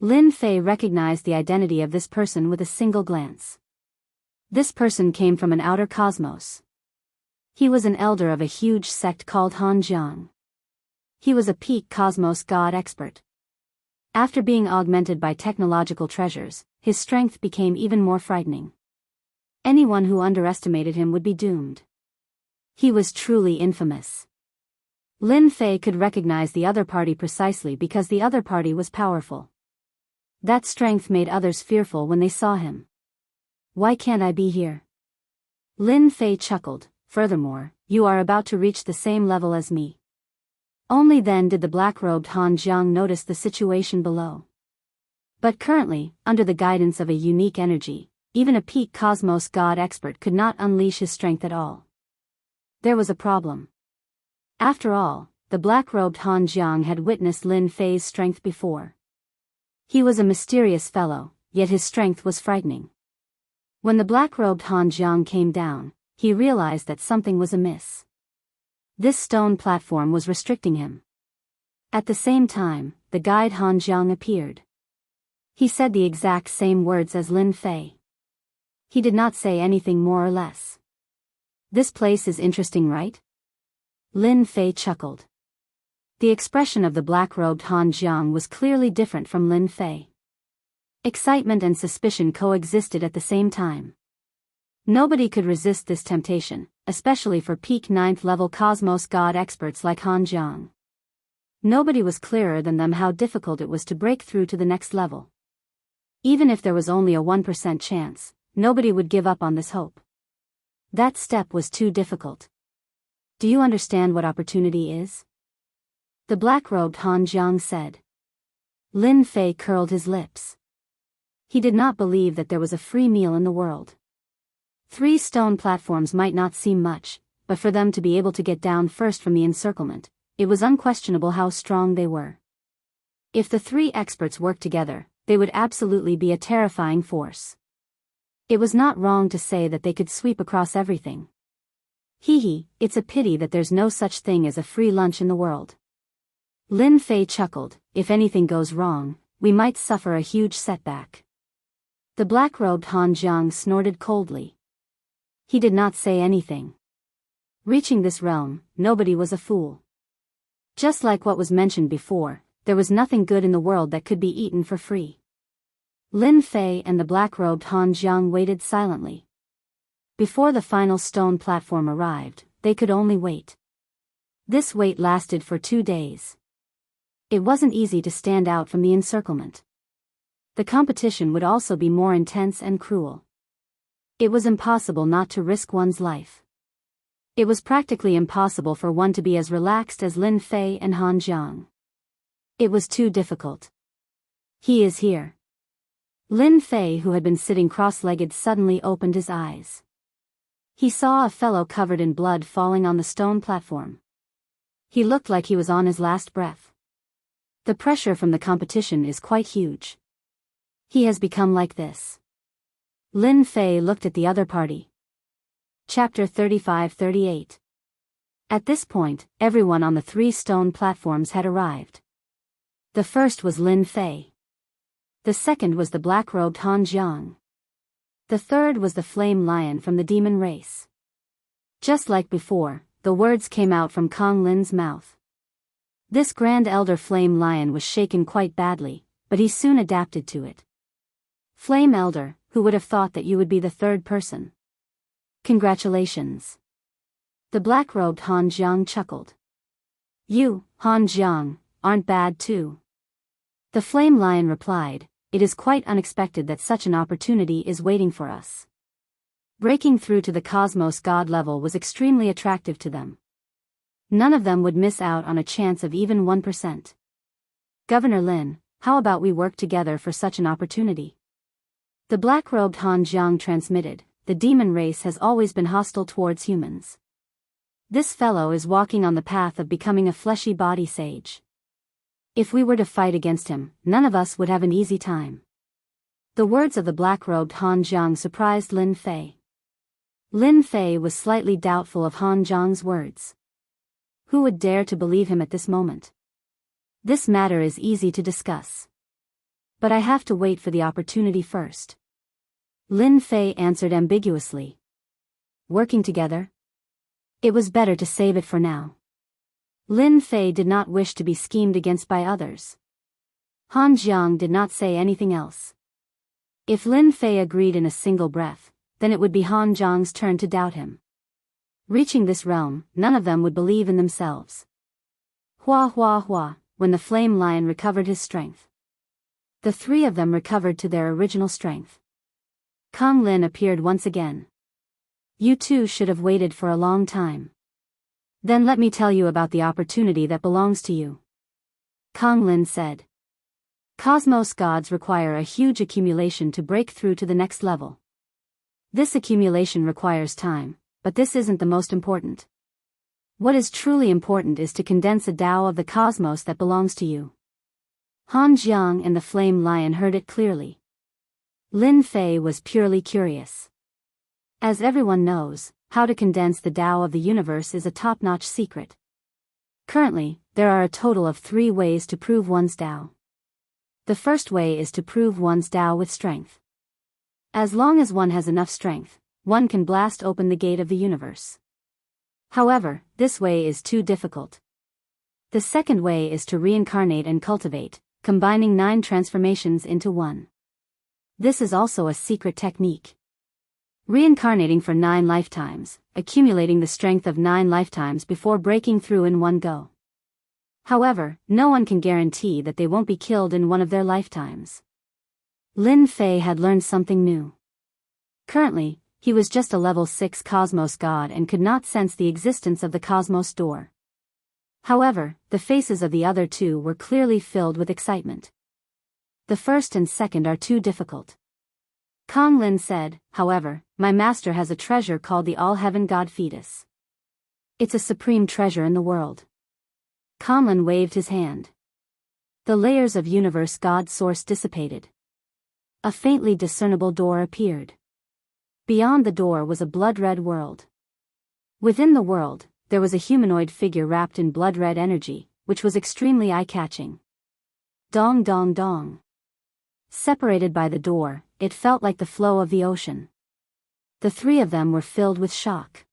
Lin Fei recognized the identity of this person with a single glance. This person came from an outer cosmos. He was an elder of a huge sect called Hanjiang. He was a peak Cosmos God expert. After being augmented by technological treasures, his strength became even more frightening. Anyone who underestimated him would be doomed. He was truly infamous. Lin Fei could recognize the other party precisely because the other party was powerful. That strength made others fearful when they saw him. Why can't I be here? Lin Fei chuckled. Furthermore, you are about to reach the same level as me. Only then did the black-robed Han Jiang notice the situation below. But currently, under the guidance of a unique energy, even a peak Cosmos God expert could not unleash his strength at all. There was a problem. After all, the black-robed Han Jiang had witnessed Lin Fei's strength before. He was a mysterious fellow, yet his strength was frightening. When the black-robed Han Jiang came down, he realized that something was amiss. This stone platform was restricting him. At the same time, the guide Han Jiang appeared. He said the exact same words as Lin Fei. He did not say anything more or less. This place is interesting, right? Lin Fei chuckled. The expression of the black-robed Han Jiang was clearly different from Lin Fei. Excitement and suspicion coexisted at the same time. Nobody could resist this temptation, especially for peak 9th level cosmos god experts like Han Jiang. Nobody was clearer than them how difficult it was to break through to the next level. Even if there was only a 1% chance, nobody would give up on this hope. That step was too difficult. Do you understand what opportunity is? The black-robed Han Jiang said. Lin Fei curled his lips. He did not believe that there was a free meal in the world. 3 stone platforms might not seem much, but for them to be able to get down first from the encirclement, it was unquestionable how strong they were. If the 3 experts worked together, they would absolutely be a terrifying force. It was not wrong to say that they could sweep across everything. Hee, it's a pity that there's no such thing as a free lunch in the world. Lin Fei chuckled. If anything goes wrong, we might suffer a huge setback. The black-robed Han Jiang snorted coldly. He did not say anything. Reaching this realm, nobody was a fool. Just like what was mentioned before, there was nothing good in the world that could be eaten for free. Lin Fei and the black-robed Han Jiang waited silently. Before the final stone platform arrived, they could only wait. This wait lasted for 2 days. It wasn't easy to stand out from the encirclement. The competition would also be more intense and cruel. It was impossible not to risk one's life. It was practically impossible for one to be as relaxed as Lin Fei and Han Jiang. It was too difficult. He is here. Lin Fei, who had been sitting cross-legged, suddenly opened his eyes. He saw a fellow covered in blood falling on the stone platform. He looked like he was on his last breath. The pressure from the competition is quite huge. He has become like this. Lin Fei looked at the other party. Chapter 35-38. At this point, everyone on the 3 stone platforms had arrived. The first was Lin Fei. The second was the black-robed Han Jiang. The third was the flame lion from the demon race. Just like before, the words came out from Kong Lin's mouth. This grand elder flame lion was shaken quite badly, but he soon adapted to it. Flame elder, who would have thought that you would be the 3rd person? Congratulations. The black-robed Han Jiang chuckled. You, Han Jiang, aren't bad too. The flame lion replied, it is quite unexpected that such an opportunity is waiting for us. Breaking through to the cosmos god level was extremely attractive to them. None of them would miss out on a chance of even 1%. Governor Lin, how about we work together for such an opportunity? The black-robed Han Jiang transmitted, the demon race has always been hostile towards humans. This fellow is walking on the path of becoming a fleshy body sage. If we were to fight against him, none of us would have an easy time. The words of the black-robed Han Jiang surprised Lin Fei. Lin Fei was slightly doubtful of Han Jiang's words. Who would dare to believe him at this moment? This matter is easy to discuss. But I have to wait for the opportunity first. Lin Fei answered ambiguously. Working together? It was better to save it for now. Lin Fei did not wish to be schemed against by others. Han Jiang did not say anything else. If Lin Fei agreed in a single breath, then it would be Han Jiang's turn to doubt him. Reaching this realm, none of them would believe in themselves. Hua hua hua, when the flame lion recovered his strength. The 3 of them recovered to their original strength. Kong Lin appeared once again. You two should have waited for a long time. Then let me tell you about the opportunity that belongs to you. Kong Lin said. Cosmos gods require a huge accumulation to break through to the next level. This accumulation requires time, but this isn't the most important. What is truly important is to condense a Tao of the cosmos that belongs to you. Han Jiang and the flame lion heard it clearly. Lin Fei was purely curious. As everyone knows, how to condense the Tao of the universe is a top-notch secret. Currently, there are a total of 3 ways to prove one's Tao. The first way is to prove one's Tao with strength. As long as one has enough strength, one can blast open the gate of the universe. However, this way is too difficult. The second way is to reincarnate and cultivate, combining 9 transformations into one. This is also a secret technique. Reincarnating for 9 lifetimes, accumulating the strength of 9 lifetimes before breaking through in one go. However, no one can guarantee that they won't be killed in one of their lifetimes. Lin Fei had learned something new. Currently, he was just a level 6 Cosmos God and could not sense the existence of the Cosmos door. However, the faces of the other 2 were clearly filled with excitement. The first and second are too difficult. Kong Lin said, however, my master has a treasure called the All-Heaven God Fetus. It's a supreme treasure in the world. Kong Lin waved his hand. The layers of universe God source dissipated. A faintly discernible door appeared. Beyond the door was a blood-red world. Within the world, there was a humanoid figure wrapped in blood-red energy, which was extremely eye-catching. Dong dong dong. Separated by the door, it felt like the flow of the ocean. The 3 of them were filled with shock.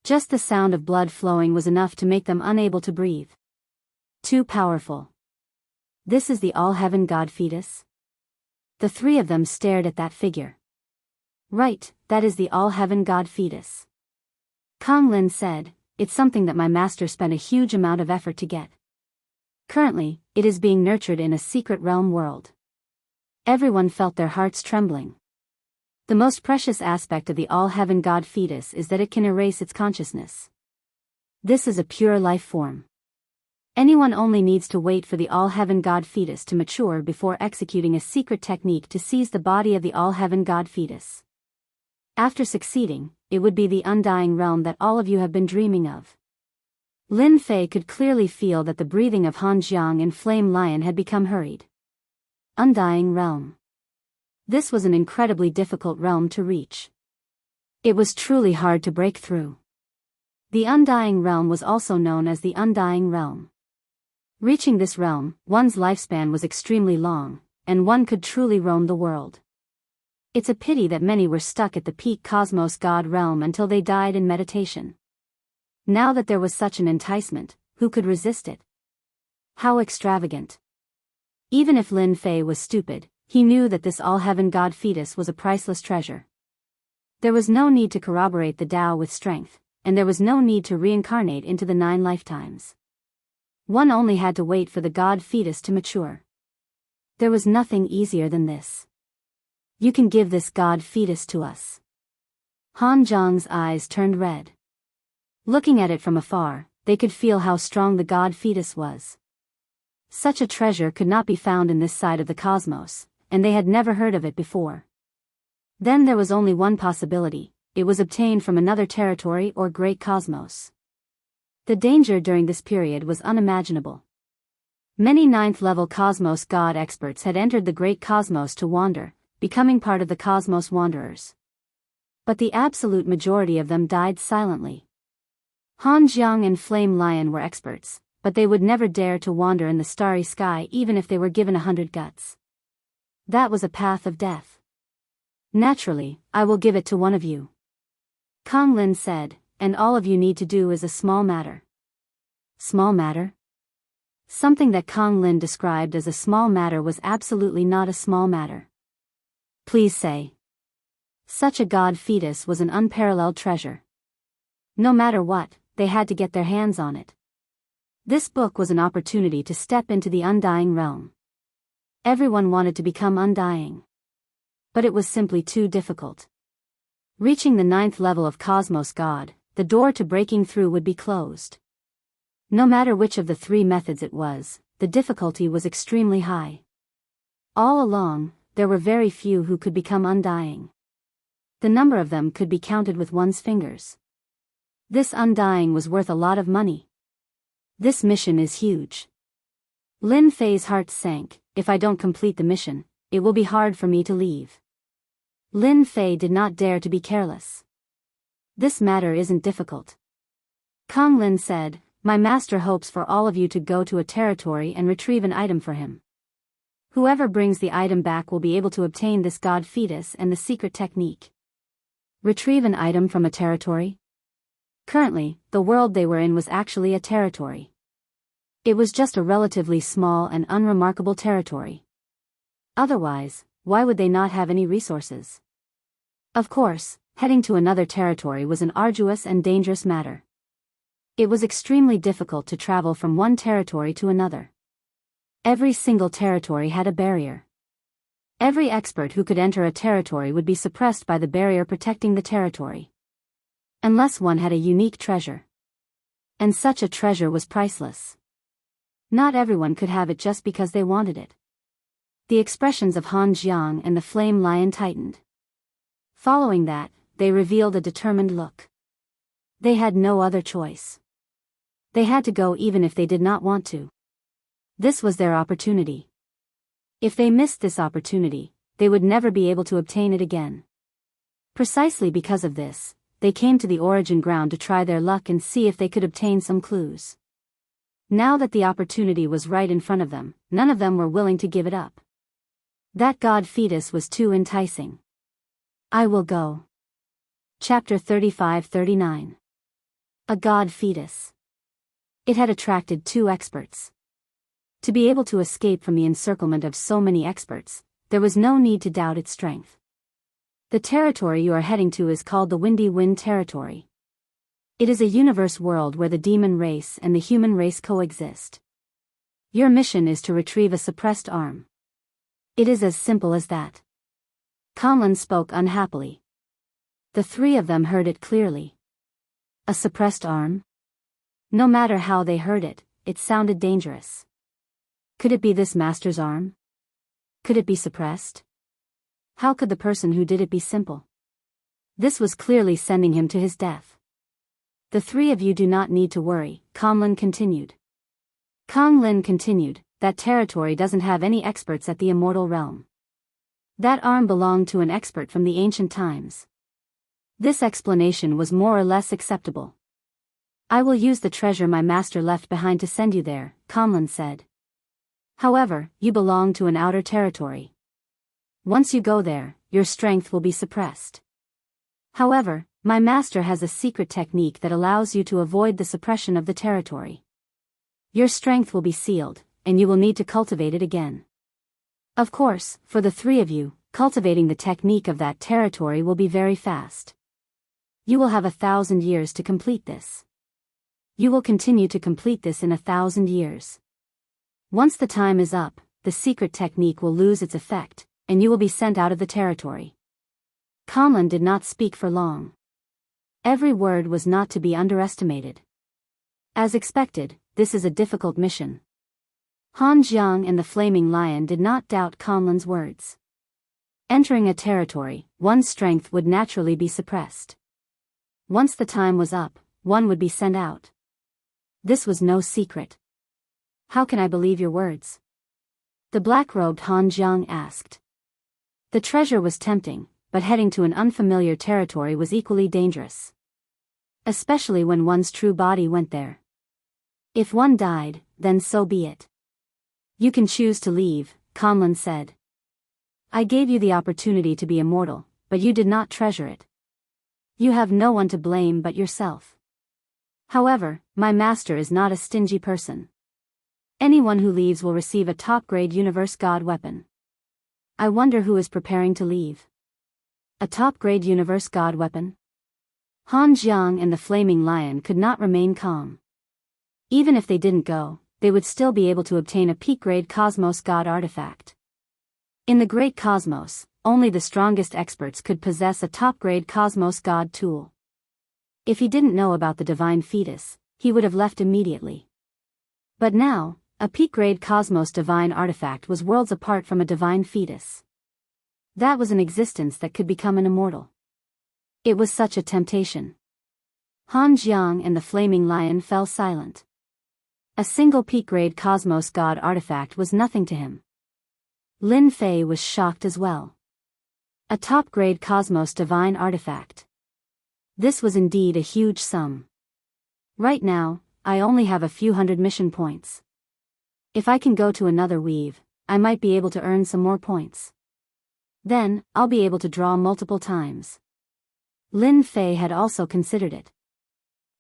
Just the sound of blood flowing was enough to make them unable to breathe. Too powerful. This is the All-Heaven God Fetus? The 3 of them stared at that figure. Right, that is the All-Heaven God Fetus. Kong Lin said, it's something that my master spent a huge amount of effort to get. Currently, it is being nurtured in a secret realm world. Everyone felt their hearts trembling. The most precious aspect of the All-Heaven God Fetus is that it can erase its consciousness. This is a pure life form. Anyone only needs to wait for the All-Heaven God Fetus to mature before executing a secret technique to seize the body of the All-Heaven God Fetus. After succeeding, it would be the undying realm that all of you have been dreaming of. Lin Fei could clearly feel that the breathing of Han Jiang and Flame Lion had become hurried. Undying realm. This was an incredibly difficult realm to reach. It was truly hard to break through. The undying realm was also known as the undying realm. Reaching this realm, one's lifespan was extremely long, and one could truly roam the world. It's a pity that many were stuck at the peak Cosmos God realm until they died in meditation. Now that there was such an enticement, who could resist it? How extravagant. Even if Lin Fei was stupid, he knew that this All-Heaven God Fetus was a priceless treasure. There was no need to corroborate the Tao with strength, and there was no need to reincarnate into the 9 lifetimes. One only had to wait for the God Fetus to mature. There was nothing easier than this. You can give this God Fetus to us. Han Jiang's eyes turned red. Looking at it from afar, they could feel how strong the God Fetus was. Such a treasure could not be found in this side of the cosmos, and they had never heard of it before. Then there was only one possibility: it was obtained from another territory or great cosmos. The danger during this period was unimaginable. Many 9th-level Cosmos God experts had entered the great cosmos to wander, becoming part of the Cosmos Wanderers. But the absolute majority of them died silently. Han Jiang and Flame Lion were experts, but they would never dare to wander in the starry sky even if they were given 100 guts. That was a path of death. Naturally, I will give it to one of you. Kong Lin said, and all of you need to do is a small matter. Small matter? Something that Kong Lin described as a small matter was absolutely not a small matter. Please say. Such a God Fetus was an unparalleled treasure. No matter what, they had to get their hands on it. This book was an opportunity to step into the undying realm. Everyone wanted to become undying. But it was simply too difficult. Reaching the 9th level of Cosmos God, the door to breaking through would be closed. No matter which of the 3 methods it was, the difficulty was extremely high. All along, there were very few who could become undying. The number of them could be counted with one's fingers. This undying was worth a lot of money. This mission is huge. Lin Fei's heart sank. If I don't complete the mission, it will be hard for me to leave. Lin Fei did not dare to be careless. This matter isn't difficult. Kong Lin said, my master hopes for all of you to go to a territory and retrieve an item for him. Whoever brings the item back will be able to obtain this God Fetus and the secret technique. Retrieve an item from a territory? Currently, the world they were in was actually a territory. It was just a relatively small and unremarkable territory. Otherwise, why would they not have any resources? Of course, heading to another territory was an arduous and dangerous matter. It was extremely difficult to travel from one territory to another. Every single territory had a barrier. Every expert who could enter a territory would be suppressed by the barrier protecting the territory. Unless one had a unique treasure. And such a treasure was priceless. Not everyone could have it just because they wanted it. The expressions of Han Jiang and the Flame Lion tightened. Following that, they revealed a determined look. They had no other choice. They had to go even if they did not want to. This was their opportunity. If they missed this opportunity, they would never be able to obtain it again. Precisely because of this, they came to the origin ground to try their luck and see if they could obtain some clues. Now that the opportunity was right in front of them, none of them were willing to give it up. That god fetus was too enticing. I will go. Chapter 35-39. A god fetus. It had attracted 2 experts. To be able to escape from the encirclement of so many experts, there was no need to doubt its strength. The territory you are heading to is called the Windy Wind Territory. It is a universe world where the demon race and the human race coexist. Your mission is to retrieve a suppressed arm. It is as simple as that. Conlon spoke unhappily. The 3 of them heard it clearly. A suppressed arm? No matter how they heard it, it sounded dangerous. Could it be this master's arm? Could it be suppressed? How could the person who did it be simple? This was clearly sending him to his death. The 3 of you do not need to worry, Conlon continued. Conlon continued, that territory doesn't have any experts at the immortal realm. That arm belonged to an expert from the ancient times. This explanation was more or less acceptable. I will use the treasure my master left behind to send you there, Conlon said. However, you belong to an outer territory. Once you go there, your strength will be suppressed. However, my master has a secret technique that allows you to avoid the suppression of the territory. Your strength will be sealed, and you will need to cultivate it again. Of course, for the 3 of you, cultivating the technique of that territory will be very fast. You will have 1,000 years to complete this. You will continue to complete this in 1,000 years. Once the time is up, the secret technique will lose its effect, and you will be sent out of the territory. Conlon did not speak for long. Every word was not to be underestimated. As expected, this is a difficult mission. Han Jiang and the Flaming Lion did not doubt Conlon's words. Entering a territory, one's strength would naturally be suppressed. Once the time was up, one would be sent out. This was no secret. How can I believe your words? The black-robed Han Jiang asked. The treasure was tempting, but heading to an unfamiliar territory was equally dangerous. Especially when one's true body went there. If one died, then so be it. You can choose to leave, Conlon said. I gave you the opportunity to be immortal, but you did not treasure it. You have no one to blame but yourself. However, my master is not a stingy person. Anyone who leaves will receive a top-grade universe god weapon. I wonder who is preparing to leave. A top-grade universe god weapon? Han Jiang and the Flaming Lion could not remain calm. Even if they didn't go, they would still be able to obtain a peak-grade cosmos god artifact. In the great cosmos, only the strongest experts could possess a top-grade cosmos god tool. If he didn't know about the divine fetus, he would have left immediately. But now, a peak-grade cosmos divine artifact was worlds apart from a divine fetus. That was an existence that could become an immortal. It was such a temptation. Han Jiang and the Flaming Lion fell silent. A single peak-grade cosmos god artifact was nothing to him. Lin Fei was shocked as well. A top-grade cosmos divine artifact. This was indeed a huge sum. Right now, I only have a few hundred mission points. If I can go to another weave, I might be able to earn some more points. Then, I'll be able to draw multiple times. Lin Fei had also considered it.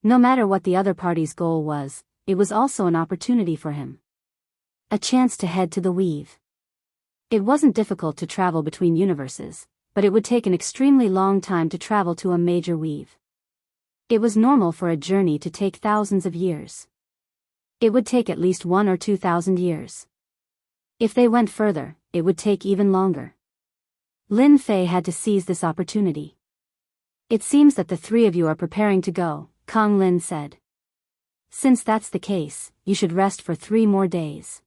No matter what the other party's goal was, it was also an opportunity for him. A chance to head to the weave. It wasn't difficult to travel between universes, but it would take an extremely long time to travel to a major weave. It was normal for a journey to take thousands of years. It would take at least 1,000 or 2,000 years. If they went further, it would take even longer. Lin Fei had to seize this opportunity. It seems that the three of you are preparing to go, Kong Lin said. Since that's the case, you should rest for 3 more days.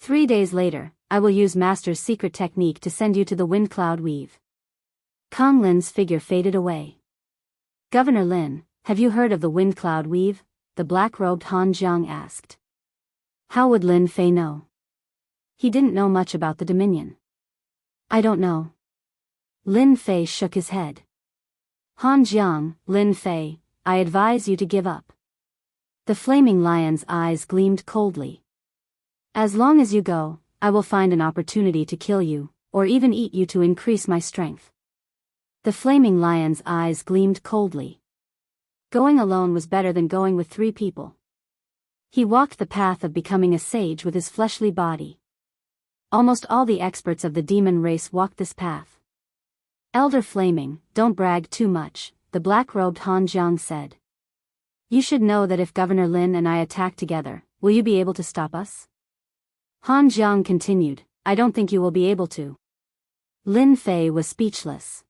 3 days later, I will use Master's secret technique to send you to the wind cloud weave. Kong Lin's figure faded away. Governor Lin, have you heard of the wind cloud weave? The black-robed Han Jiang asked. How would Lin Fei know? He didn't know much about the Dominion. I don't know. Lin Fei shook his head. Han Jiang, Lin Fei, I advise you to give up. The flaming lion's eyes gleamed coldly. As long as you go, I will find an opportunity to kill you, or even eat you to increase my strength. The flaming lion's eyes gleamed coldly. Going alone was better than going with 3 people. He walked the path of becoming a sage with his fleshly body. Almost all the experts of the demon race walked this path. Elder Flaming, don't brag too much, the black-robed Han Jiang said. You should know that if Governor Lin and I attack together, will you be able to stop us? Han Jiang continued, I don't think you will be able to. Lin Fei was speechless.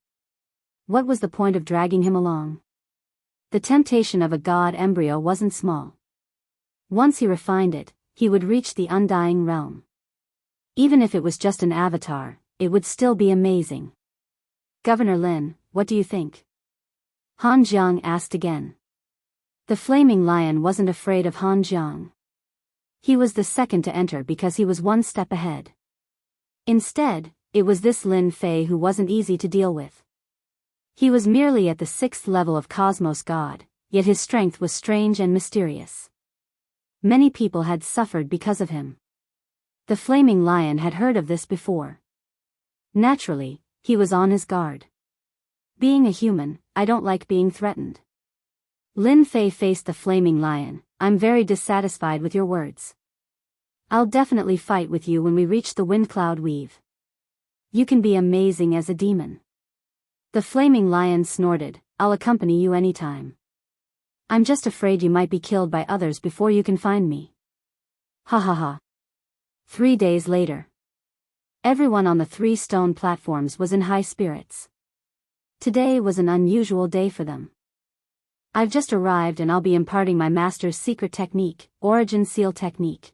What was the point of dragging him along? The temptation of a god embryo wasn't small. Once he refined it, he would reach the undying realm. Even if it was just an avatar, it would still be amazing. Governor Lin, what do you think? Han Jiang asked again. The flaming lion wasn't afraid of Han Jiang. He was the second to enter because he was 1 step ahead. Instead, it was this Lin Fei who wasn't easy to deal with. He was merely at the 6th level of Cosmos God, yet his strength was strange and mysterious. Many people had suffered because of him. The flaming lion had heard of this before. Naturally, he was on his guard. Being a human, I don't like being threatened. Lin Fei faced the flaming lion, I'm very dissatisfied with your words. I'll definitely fight with you when we reach the wind cloud weave. You can be amazing as a demon. The flaming lion snorted, I'll accompany you anytime. I'm just afraid you might be killed by others before you can find me. Ha ha ha. 3 days later. Everyone on the 3 stone platforms was in high spirits. Today was an unusual day for them. I've just arrived and I'll be imparting my master's secret technique, Origin Seal Technique.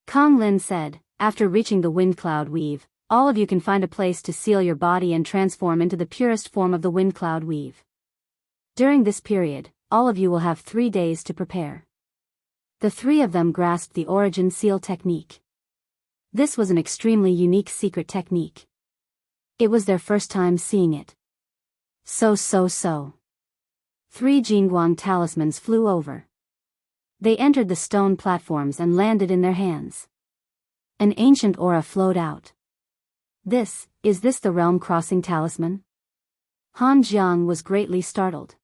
Kong Lin said, after reaching the wind cloud weave, all of you can find a place to seal your body and transform into the purest form of the wind cloud weave. During this period, all of you will have 3 days to prepare. The 3 of them grasped the Origin Seal Technique. This was an extremely unique secret technique. It was their first time seeing it. So. 3 Jingguang talismans flew over. They entered the stone platforms and landed in their hands. An ancient aura flowed out. Is this the realm-crossing talisman? Han Jiang was greatly startled.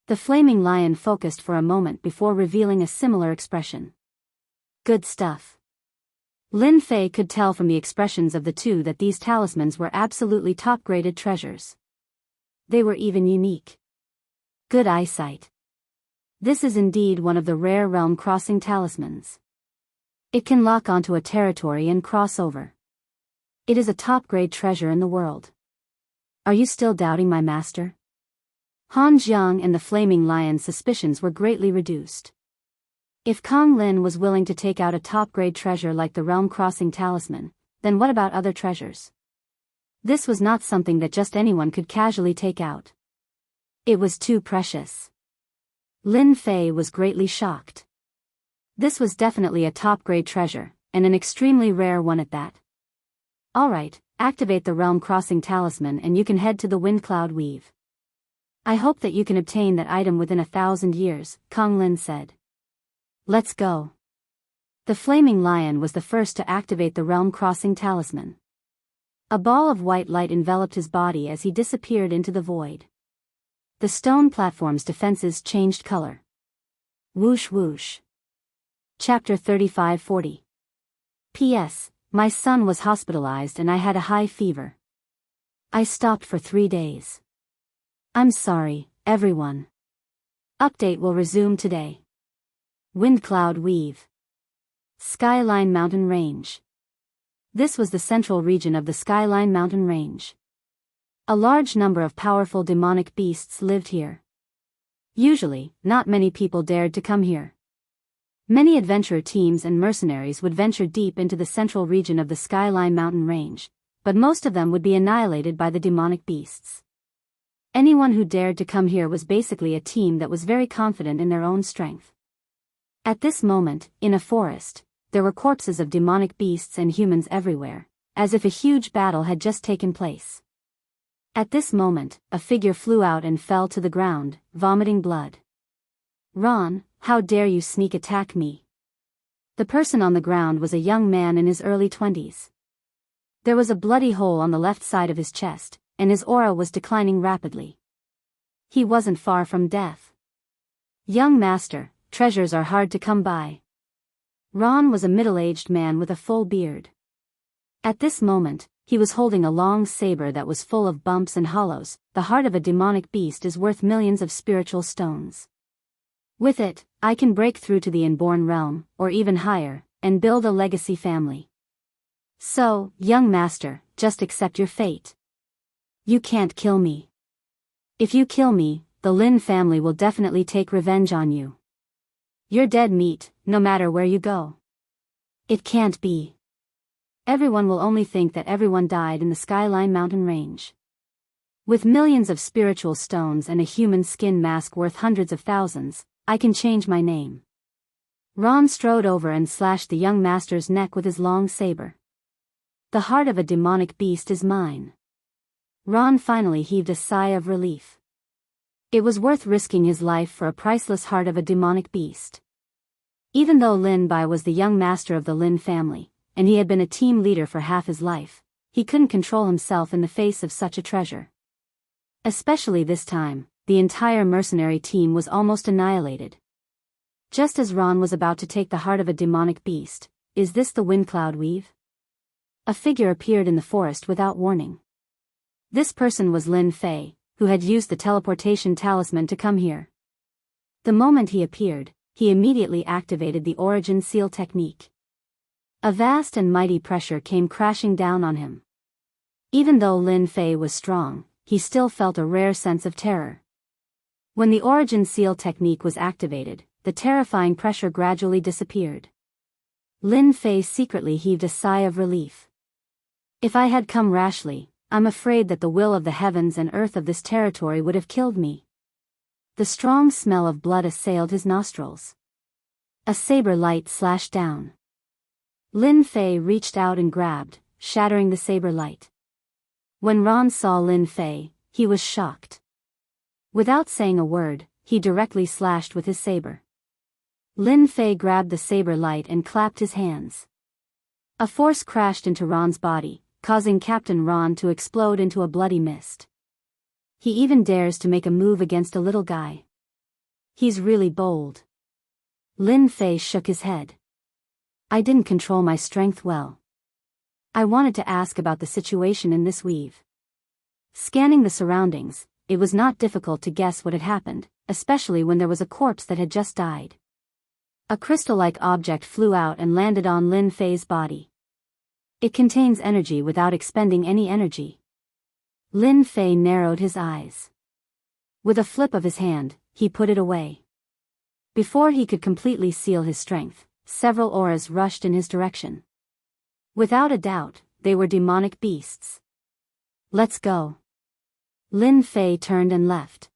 The flaming lion focused for a moment before revealing a similar expression. Good stuff. Lin Fei could tell from the expressions of the 2 that these talismans were absolutely top-graded treasures. They were even unique. Good eyesight. This is indeed one of the rare realm-crossing talismans. It can lock onto a territory and cross over. It is a top-grade treasure in the world. Are you still doubting my master? Han Jiang and the flaming lion's suspicions were greatly reduced. If Kong Lin was willing to take out a top-grade treasure like the realm-crossing talisman, then what about other treasures? This was not something that just anyone could casually take out. It was too precious. Lin Fei was greatly shocked. This was definitely a top-grade treasure, and an extremely rare one at that. Alright, activate the realm-crossing talisman and you can head to the wind cloud weave. I hope that you can obtain that item within 1,000 years, Kong Lin said. Let's go. The flaming lion was the first to activate the realm-crossing talisman. A ball of white light enveloped his body as he disappeared into the void. the stone platform's defenses changed color. Whoosh whoosh. Chapter 3540. P.S. My son was hospitalized and I had a high fever. I stopped for 3 days. I'm sorry, everyone. Update will resume today. Wind cloud weave. Skyline Mountain Range. This was the central region of the Skyline Mountain Range. A large number of powerful demonic beasts lived here. Usually, not many people dared to come here. Many adventurer teams and mercenaries would venture deep into the central region of the Skyline Mountain Range, but most of them would be annihilated by the demonic beasts. Anyone who dared to come here was basically a team that was very confident in their own strength. At this moment, in a forest, there were corpses of demonic beasts and humans everywhere, as if a huge battle had just taken place. At this moment, a figure flew out and fell to the ground, vomiting blood. Ron, how dare you sneak attack me? The person on the ground was a young man in his early 20s. There was a bloody hole on the left side of his chest, and his aura was declining rapidly. He wasn't far from death. Young master, treasures are hard to come by. Ron was a middle-aged man with a full beard. At this moment, he was holding a long saber that was full of bumps and hollows. The heart of a demonic beast is worth millions of spiritual stones. With it, I can break through to the inborn realm, or even higher, and build a legacy family. So, young master, just accept your fate. You can't kill me. If you kill me, the Lin family will definitely take revenge on you. You're dead meat, no matter where you go. It can't be. Everyone will only think that everyone died in the Skyline Mountain Range. With millions of spiritual stones and a human skin mask worth hundreds of thousands, I can change my name. Ron strode over and slashed the young master's neck with his long saber. The heart of a demonic beast is mine. Ron finally heaved a sigh of relief. It was worth risking his life for a priceless heart of a demonic beast. Even though Lin Bai was the young master of the Lin family, and he had been a team leader for half his life, he couldn't control himself in the face of such a treasure. Especially this time, the entire mercenary team was almost annihilated. Just as Ron was about to take the heart of a demonic beast, is this the wind cloud weave? A figure appeared in the forest without warning. This person was Lin Fei, who had used the teleportation talisman to come here. The moment he appeared, he immediately activated the origin seal technique. A vast and mighty pressure came crashing down on him. Even though Lin Fei was strong, he still felt a rare sense of terror. When the origin seal technique was activated, the terrifying pressure gradually disappeared. Lin Fei secretly heaved a sigh of relief. If I had come rashly, I'm afraid that the will of the heavens and earth of this territory would have killed me. The strong smell of blood assailed his nostrils. A saber light slashed down. Lin Fei reached out and grabbed, shattering the saber light. When Ron saw Lin Fei, he was shocked. Without saying a word, he directly slashed with his saber. Lin Fei grabbed the saber light and clapped his hands. A force crashed into Ron's body, causing Captain Ron to explode into a bloody mist. He even dares to make a move against a little guy. He's really bold. Lin Fei shook his head. I didn't control my strength well. I wanted to ask about the situation in this weave. Scanning the surroundings, it was not difficult to guess what had happened, especially when there was a corpse that had just died. A crystal-like object flew out and landed on Lin Fei's body. It contains energy without expending any energy. Lin Fei narrowed his eyes. With a flip of his hand, he put it away. Before he could completely seal his strength, several auras rushed in his direction. Without a doubt, they were demonic beasts. Let's go. Lin Fei turned and left.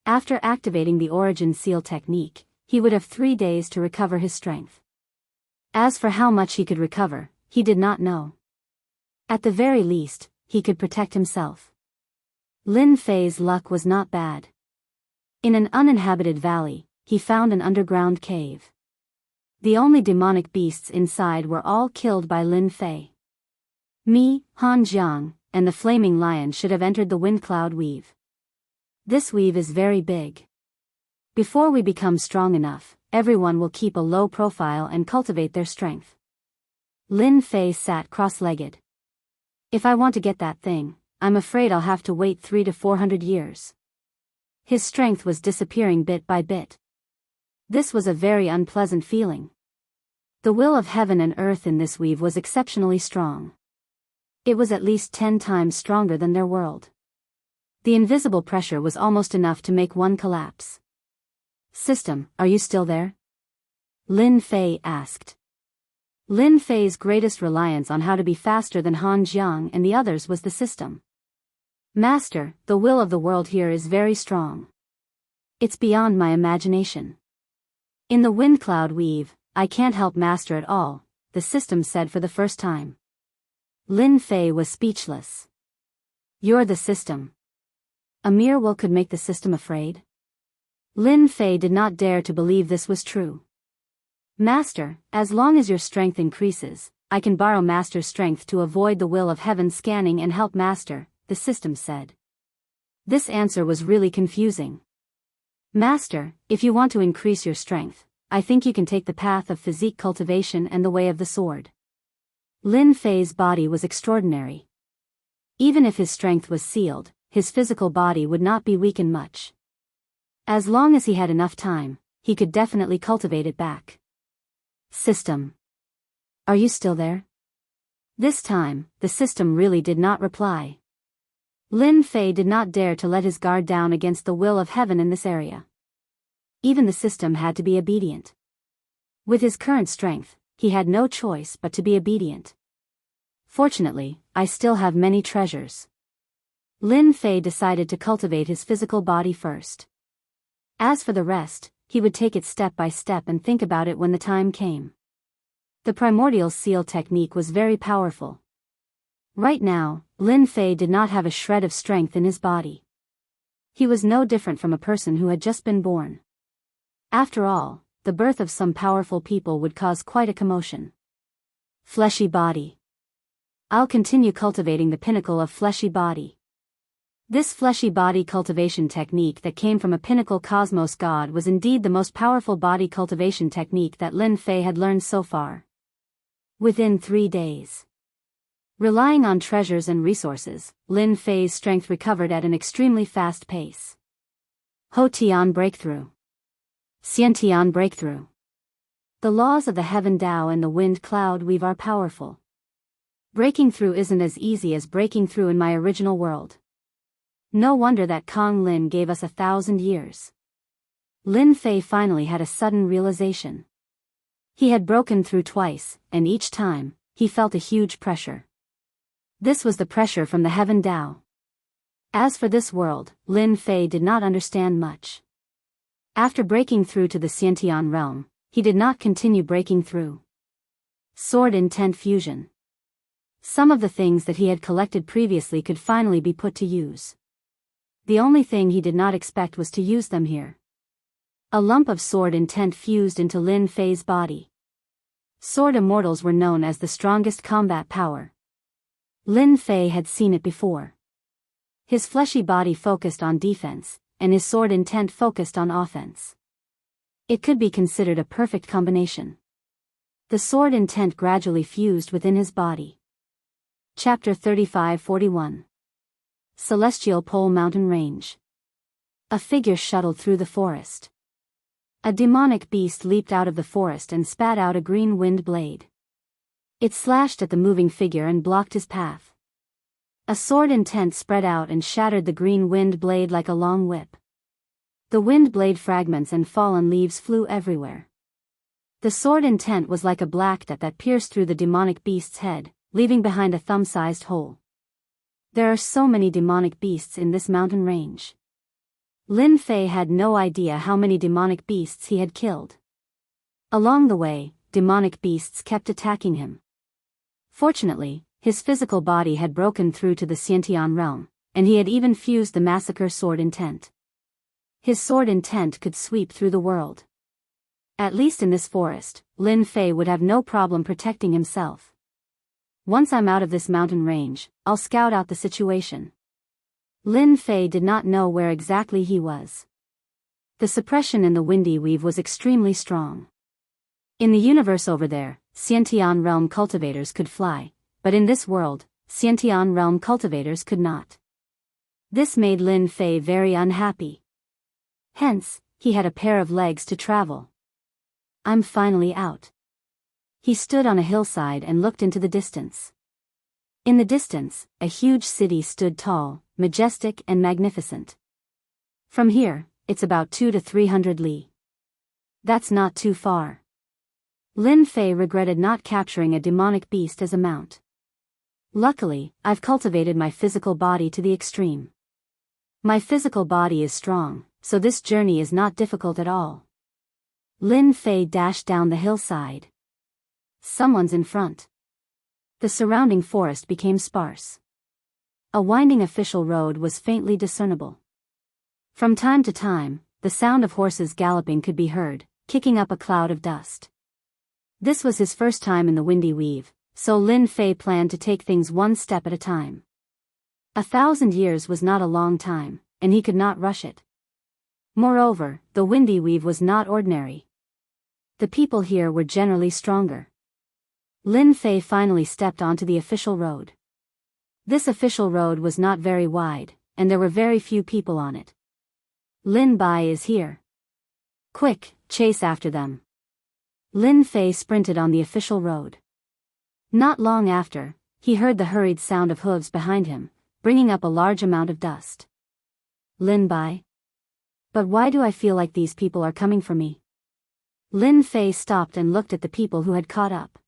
After activating the origin seal technique, he would have 3 days to recover his strength. As for how much he could recover, he did not know. At the very least, he could protect himself. Lin Fei's luck was not bad. In an uninhabited valley, he found an underground cave. The only demonic beasts inside were all killed by Lin Fei. Me, Han Jiang, and the flaming lion should have entered the wind cloud weave. This weave is very big. Before we become strong enough, everyone will keep a low profile and cultivate their strength. Lin Fei sat cross-legged. If I want to get that thing, I'm afraid I'll have to wait 300 to 400 years. His strength was disappearing bit by bit. This was a very unpleasant feeling. The will of heaven and earth in this weave was exceptionally strong. It was at least 10 times stronger than their world. The invisible pressure was almost enough to make one collapse. System, are you still there? Lin Fei asked. Lin Fei's greatest reliance on how to be faster than Han Jiang and the others was the system. Master, the will of the world here is very strong. It's beyond my imagination. In the wind cloud weave, I can't help Master at all, the system said for the first time. Lin Fei was speechless. You're the system. A mere will could make the system afraid? Lin Fei did not dare to believe this was true. Master, as long as your strength increases, I can borrow Master's strength to avoid the will of heaven scanning and help Master, the system said. This answer was really confusing. Master, if you want to increase your strength, I think you can take the path of physique cultivation and the way of the sword. Lin Fei's body was extraordinary. Even if his strength was sealed, his physical body would not be weakened much. As long as he had enough time, he could definitely cultivate it back. System. Are you still there? This time, the system really did not reply. Lin Fei did not dare to let his guard down against the will of heaven in this area. Even the system had to be obedient. With his current strength, he had no choice but to be obedient. Fortunately, I still have many treasures. Lin Fei decided to cultivate his physical body first. As for the rest, he would take it step by step and think about it when the time came. The primordial seal technique was very powerful. Right now, Lin Fei did not have a shred of strength in his body. He was no different from a person who had just been born. After all, the birth of some powerful people would cause quite a commotion. Fleshy body. I'll continue cultivating the pinnacle of fleshy body. This fleshy body cultivation technique that came from a pinnacle cosmos god was indeed the most powerful body cultivation technique that Lin Fei had learned so far. Within 3 days. Relying on treasures and resources, Lin Fei's strength recovered at an extremely fast pace. Ho-Tian breakthrough. Xian-Tian breakthrough. The laws of the heaven Tao and the wind cloud weave are powerful. Breaking through isn't as easy as breaking through in my original world. No wonder that Kong Lin gave us 1,000 years. Lin Fei finally had a sudden realization. He had broken through twice, and each time, he felt a huge pressure. This was the pressure from the heaven Tao. As for this world, Lin Fei did not understand much. After breaking through to the Xian-Tian realm, he did not continue breaking through. Sword intent fusion. Some of the things that he had collected previously could finally be put to use. The only thing he did not expect was to use them here. A lump of sword intent fused into Lin Fei's body. Sword immortals were known as the strongest combat power. Lin Fei had seen it before. His fleshy body focused on defense, and his sword intent focused on offense. It could be considered a perfect combination. The sword intent gradually fused within his body. Chapter 35-41. Celestial Pole Mountain Range. A figure shuttled through the forest. A demonic beast leaped out of the forest and spat out a green wind blade. It slashed at the moving figure and blocked his path. A sword intent spread out and shattered the green wind blade like a long whip. The wind blade fragments and fallen leaves flew everywhere. The sword intent was like a black dot that pierced through the demonic beast's head, leaving behind a thumb-sized hole. There are so many demonic beasts in this mountain range. Lin Fei had no idea how many demonic beasts he had killed. Along the way, demonic beasts kept attacking him. Fortunately, his physical body had broken through to the Xian-Tian realm, and he had even fused the massacre sword intent. His sword intent could sweep through the world. At least in this forest, Lin Fei would have no problem protecting himself. Once I'm out of this mountain range, I'll scout out the situation. Lin Fei did not know where exactly he was. The suppression in the windy weave was extremely strong. In the universe over there, Xiantian realm cultivators could fly, but in this world, Xiantian realm cultivators could not. This made Lin Fei very unhappy. Hence, he had a pair of legs to travel. I'm finally out. He stood on a hillside and looked into the distance. In the distance, a huge city stood tall, majestic and magnificent. From here, it's about 200 to 300 li. That's not too far. Lin Fei regretted not capturing a demonic beast as a mount. Luckily, I've cultivated my physical body to the extreme. My physical body is strong, so this journey is not difficult at all. Lin Fei dashed down the hillside. Someone's in front. The surrounding forest became sparse. A winding official road was faintly discernible. From time to time, the sound of horses galloping could be heard, kicking up a cloud of dust. This was his first time in the windy weave, so Lin Fei planned to take things one step at a time. 1,000 years was not a long time, and he could not rush it. Moreover, the windy weave was not ordinary. The people here were generally stronger. Lin Fei finally stepped onto the official road. This official road was not very wide, and there were very few people on it. Lin Bai is here. Quick, chase after them. Lin Fei sprinted on the official road. Not long after, he heard the hurried sound of hooves behind him, bringing up a large amount of dust. Lin Bai? But why do I feel like these people are coming for me? Lin Fei stopped and looked at the people who had caught up.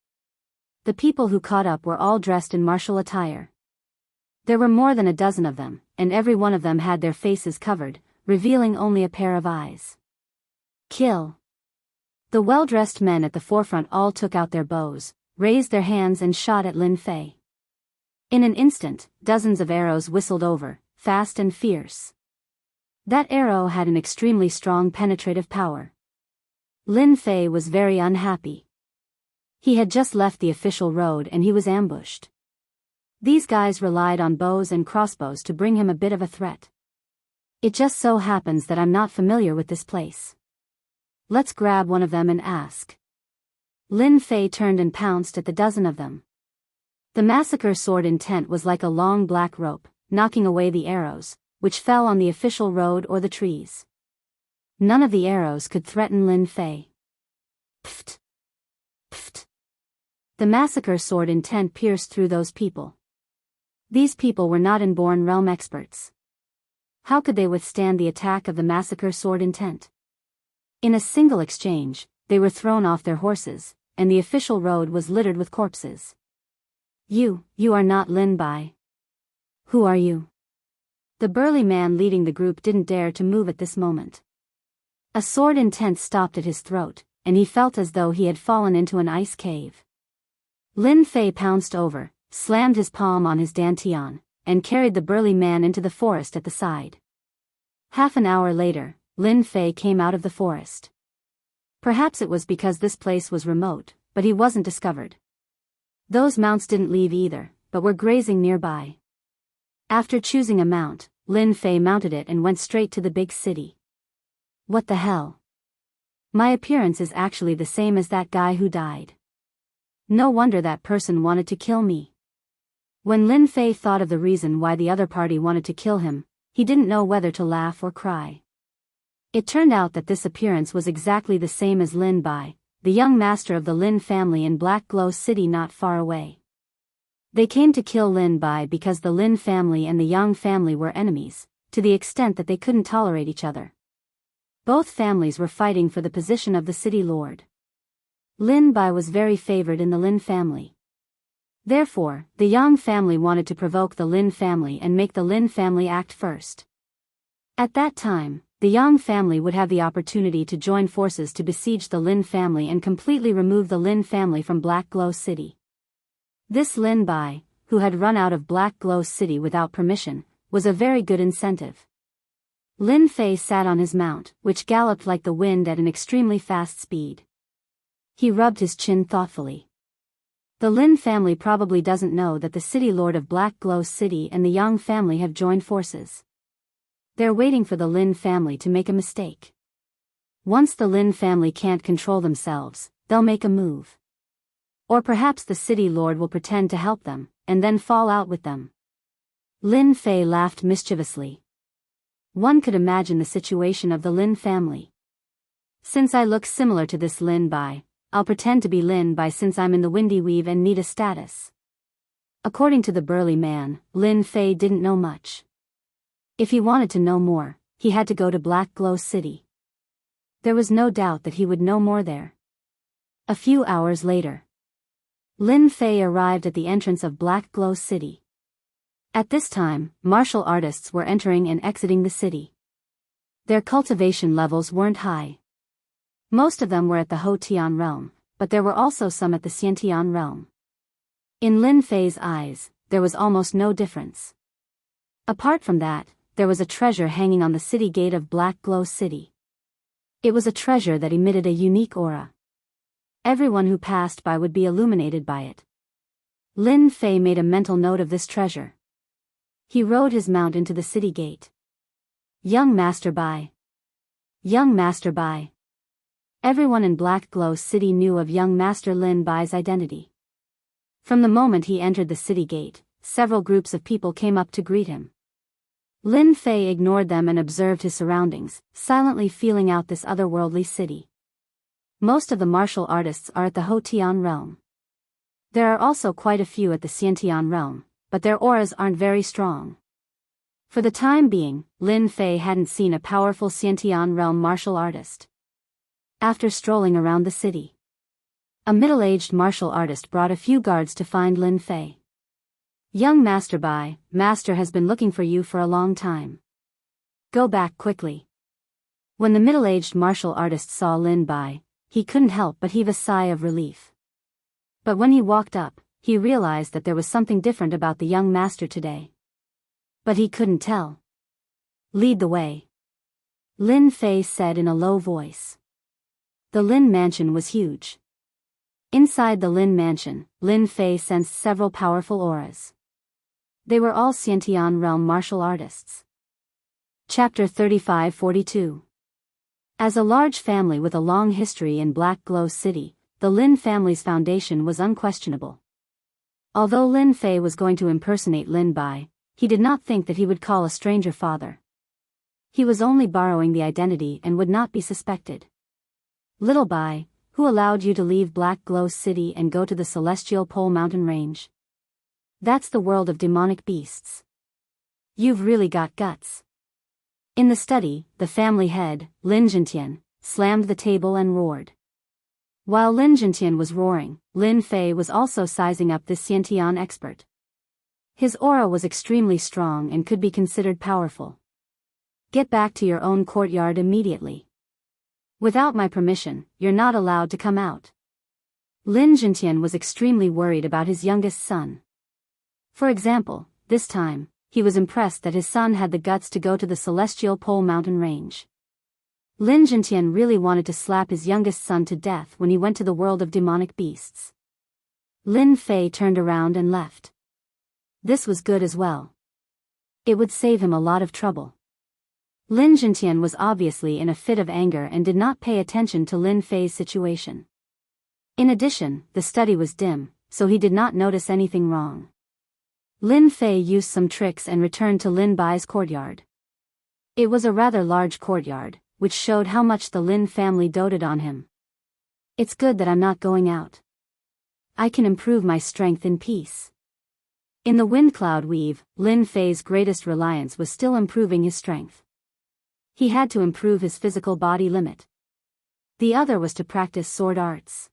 The people who caught up were all dressed in martial attire. There were more than a dozen of them, and every one of them had their faces covered, revealing only a pair of eyes. Kill. The well-dressed men at the forefront all took out their bows, raised their hands and shot at Lin Fei. In an instant, dozens of arrows whistled over, fast and fierce. That arrow had an extremely strong penetrative power. Lin Fei was very unhappy. He had just left the official road and he was ambushed. These guys relied on bows and crossbows to bring him a bit of a threat. It just so happens that I'm not familiar with this place. Let's grab one of them and ask. Lin Fei turned and pounced at the dozen of them. The massacre sword intent was like a long black rope, knocking away the arrows, which fell on the official road or the trees. None of the arrows could threaten Lin Fei. Pfft. Pfft. The massacre sword intent pierced through those people. These people were not inborn realm experts. How could they withstand the attack of the massacre sword intent? In a single exchange, they were thrown off their horses, and the official road was littered with corpses. You are not Lin Bai. Who are you? The burly man leading the group didn't dare to move at this moment. A sword intent stopped at his throat, and he felt as though he had fallen into an ice cave. Lin Fei pounced over, slammed his palm on his dantian, and carried the burly man into the forest at the side. Half an hour later, Lin Fei came out of the forest. Perhaps it was because this place was remote, but he wasn't discovered. Those mounts didn't leave either, but were grazing nearby. After choosing a mount, Lin Fei mounted it and went straight to the big city. What the hell? My appearance is actually the same as that guy who died. No wonder that person wanted to kill me. When Lin Fei thought of the reason why the other party wanted to kill him, he didn't know whether to laugh or cry. It turned out that this appearance was exactly the same as Lin Bai, the young master of the Lin family in Black Glow City not far away. They came to kill Lin Bai because the Lin family and the Yang family were enemies, to the extent that they couldn't tolerate each other. Both families were fighting for the position of the city lord. Lin Bai was very favored in the Lin family. Therefore, the Yang family wanted to provoke the Lin family and make the Lin family act first. At that time, the Yang family would have the opportunity to join forces to besiege the Lin family and completely remove the Lin family from Black Glow City. This Lin Bai, who had run out of Black Glow City without permission, was a very good incentive. Lin Fei sat on his mount, which galloped like the wind at an extremely fast speed. He rubbed his chin thoughtfully. The Lin family probably doesn't know that the city lord of Black Glow City and the Yang family have joined forces. They're waiting for the Lin family to make a mistake. Once the Lin family can't control themselves, they'll make a move. Or perhaps the city lord will pretend to help them, and then fall out with them. Lin Fei laughed mischievously. One could imagine the situation of the Lin family. Since I look similar to this Lin Bai, I'll pretend to be Lin Bai since I'm in the Windy Weave and need a status. According to the burly man, Lin Fei didn't know much. If he wanted to know more, he had to go to Black Glow City. There was no doubt that he would know more there. A few hours later, Lin Fei arrived at the entrance of Black Glow City. At this time, martial artists were entering and exiting the city. Their cultivation levels weren't high. Most of them were at the Ho Tian realm, but there were also some at the Xiantian realm. In Lin Fei's eyes, there was almost no difference. Apart from that, there was a treasure hanging on the city gate of Black Glow City. It was a treasure that emitted a unique aura. Everyone who passed by would be illuminated by it. Lin Fei made a mental note of this treasure. He rode his mount into the city gate. Young Master Bai. Young Master Bai. Everyone in Black Glow City knew of young Master Lin Bai's identity. From the moment he entered the city gate, several groups of people came up to greet him. Lin Fei ignored them and observed his surroundings, silently feeling out this otherworldly city. Most of the martial artists are at the Ho Tian realm. There are also quite a few at the Xiantian realm, but their auras aren't very strong. For the time being, Lin Fei hadn't seen a powerful Xiantian realm martial artist. After strolling around the city, a middle-aged martial artist brought a few guards to find Lin Fei. Young Master Bai, Master has been looking for you for a long time. Go back quickly. When the middle-aged martial artist saw Lin Bai, he couldn't help but heave a sigh of relief. But when he walked up, he realized that there was something different about the young master today. But he couldn't tell. Lead the way, Lin Fei said in a low voice. The Lin mansion was huge. Inside the Lin mansion, Lin Fei sensed several powerful auras. They were all Xiantian realm martial artists. Chapter 35-42. As a large family with a long history in Black Glow City, the Lin family's foundation was unquestionable. Although Lin Fei was going to impersonate Lin Bai, he did not think that he would call a stranger father. He was only borrowing the identity and would not be suspected. Little Bai, who allowed you to leave Black Glow City and go to the Celestial Pole Mountain Range? That's the world of demonic beasts. You've really got guts. In the study, the family head, Lin Jintian, slammed the table and roared. While Lin Jintian was roaring, Lin Fei was also sizing up this Xiantian expert. His aura was extremely strong and could be considered powerful. Get back to your own courtyard immediately. Without my permission, you're not allowed to come out. Lin Jintian was extremely worried about his youngest son. For example, this time, he was impressed that his son had the guts to go to the Celestial Pole Mountain Range. Lin Jintian really wanted to slap his youngest son to death when he went to the world of demonic beasts. Lin Fei turned around and left. This was good as well. It would save him a lot of trouble. Lin Jintian was obviously in a fit of anger and did not pay attention to Lin Fei's situation. In addition, the study was dim, so he did not notice anything wrong. Lin Fei used some tricks and returned to Lin Bai's courtyard. It was a rather large courtyard, which showed how much the Lin family doted on him. It's good that I'm not going out. I can improve my strength in peace. In the wind cloud weave, Lin Fei's greatest reliance was still improving his strength. He had to improve his physical body limit. The other was to practice sword arts.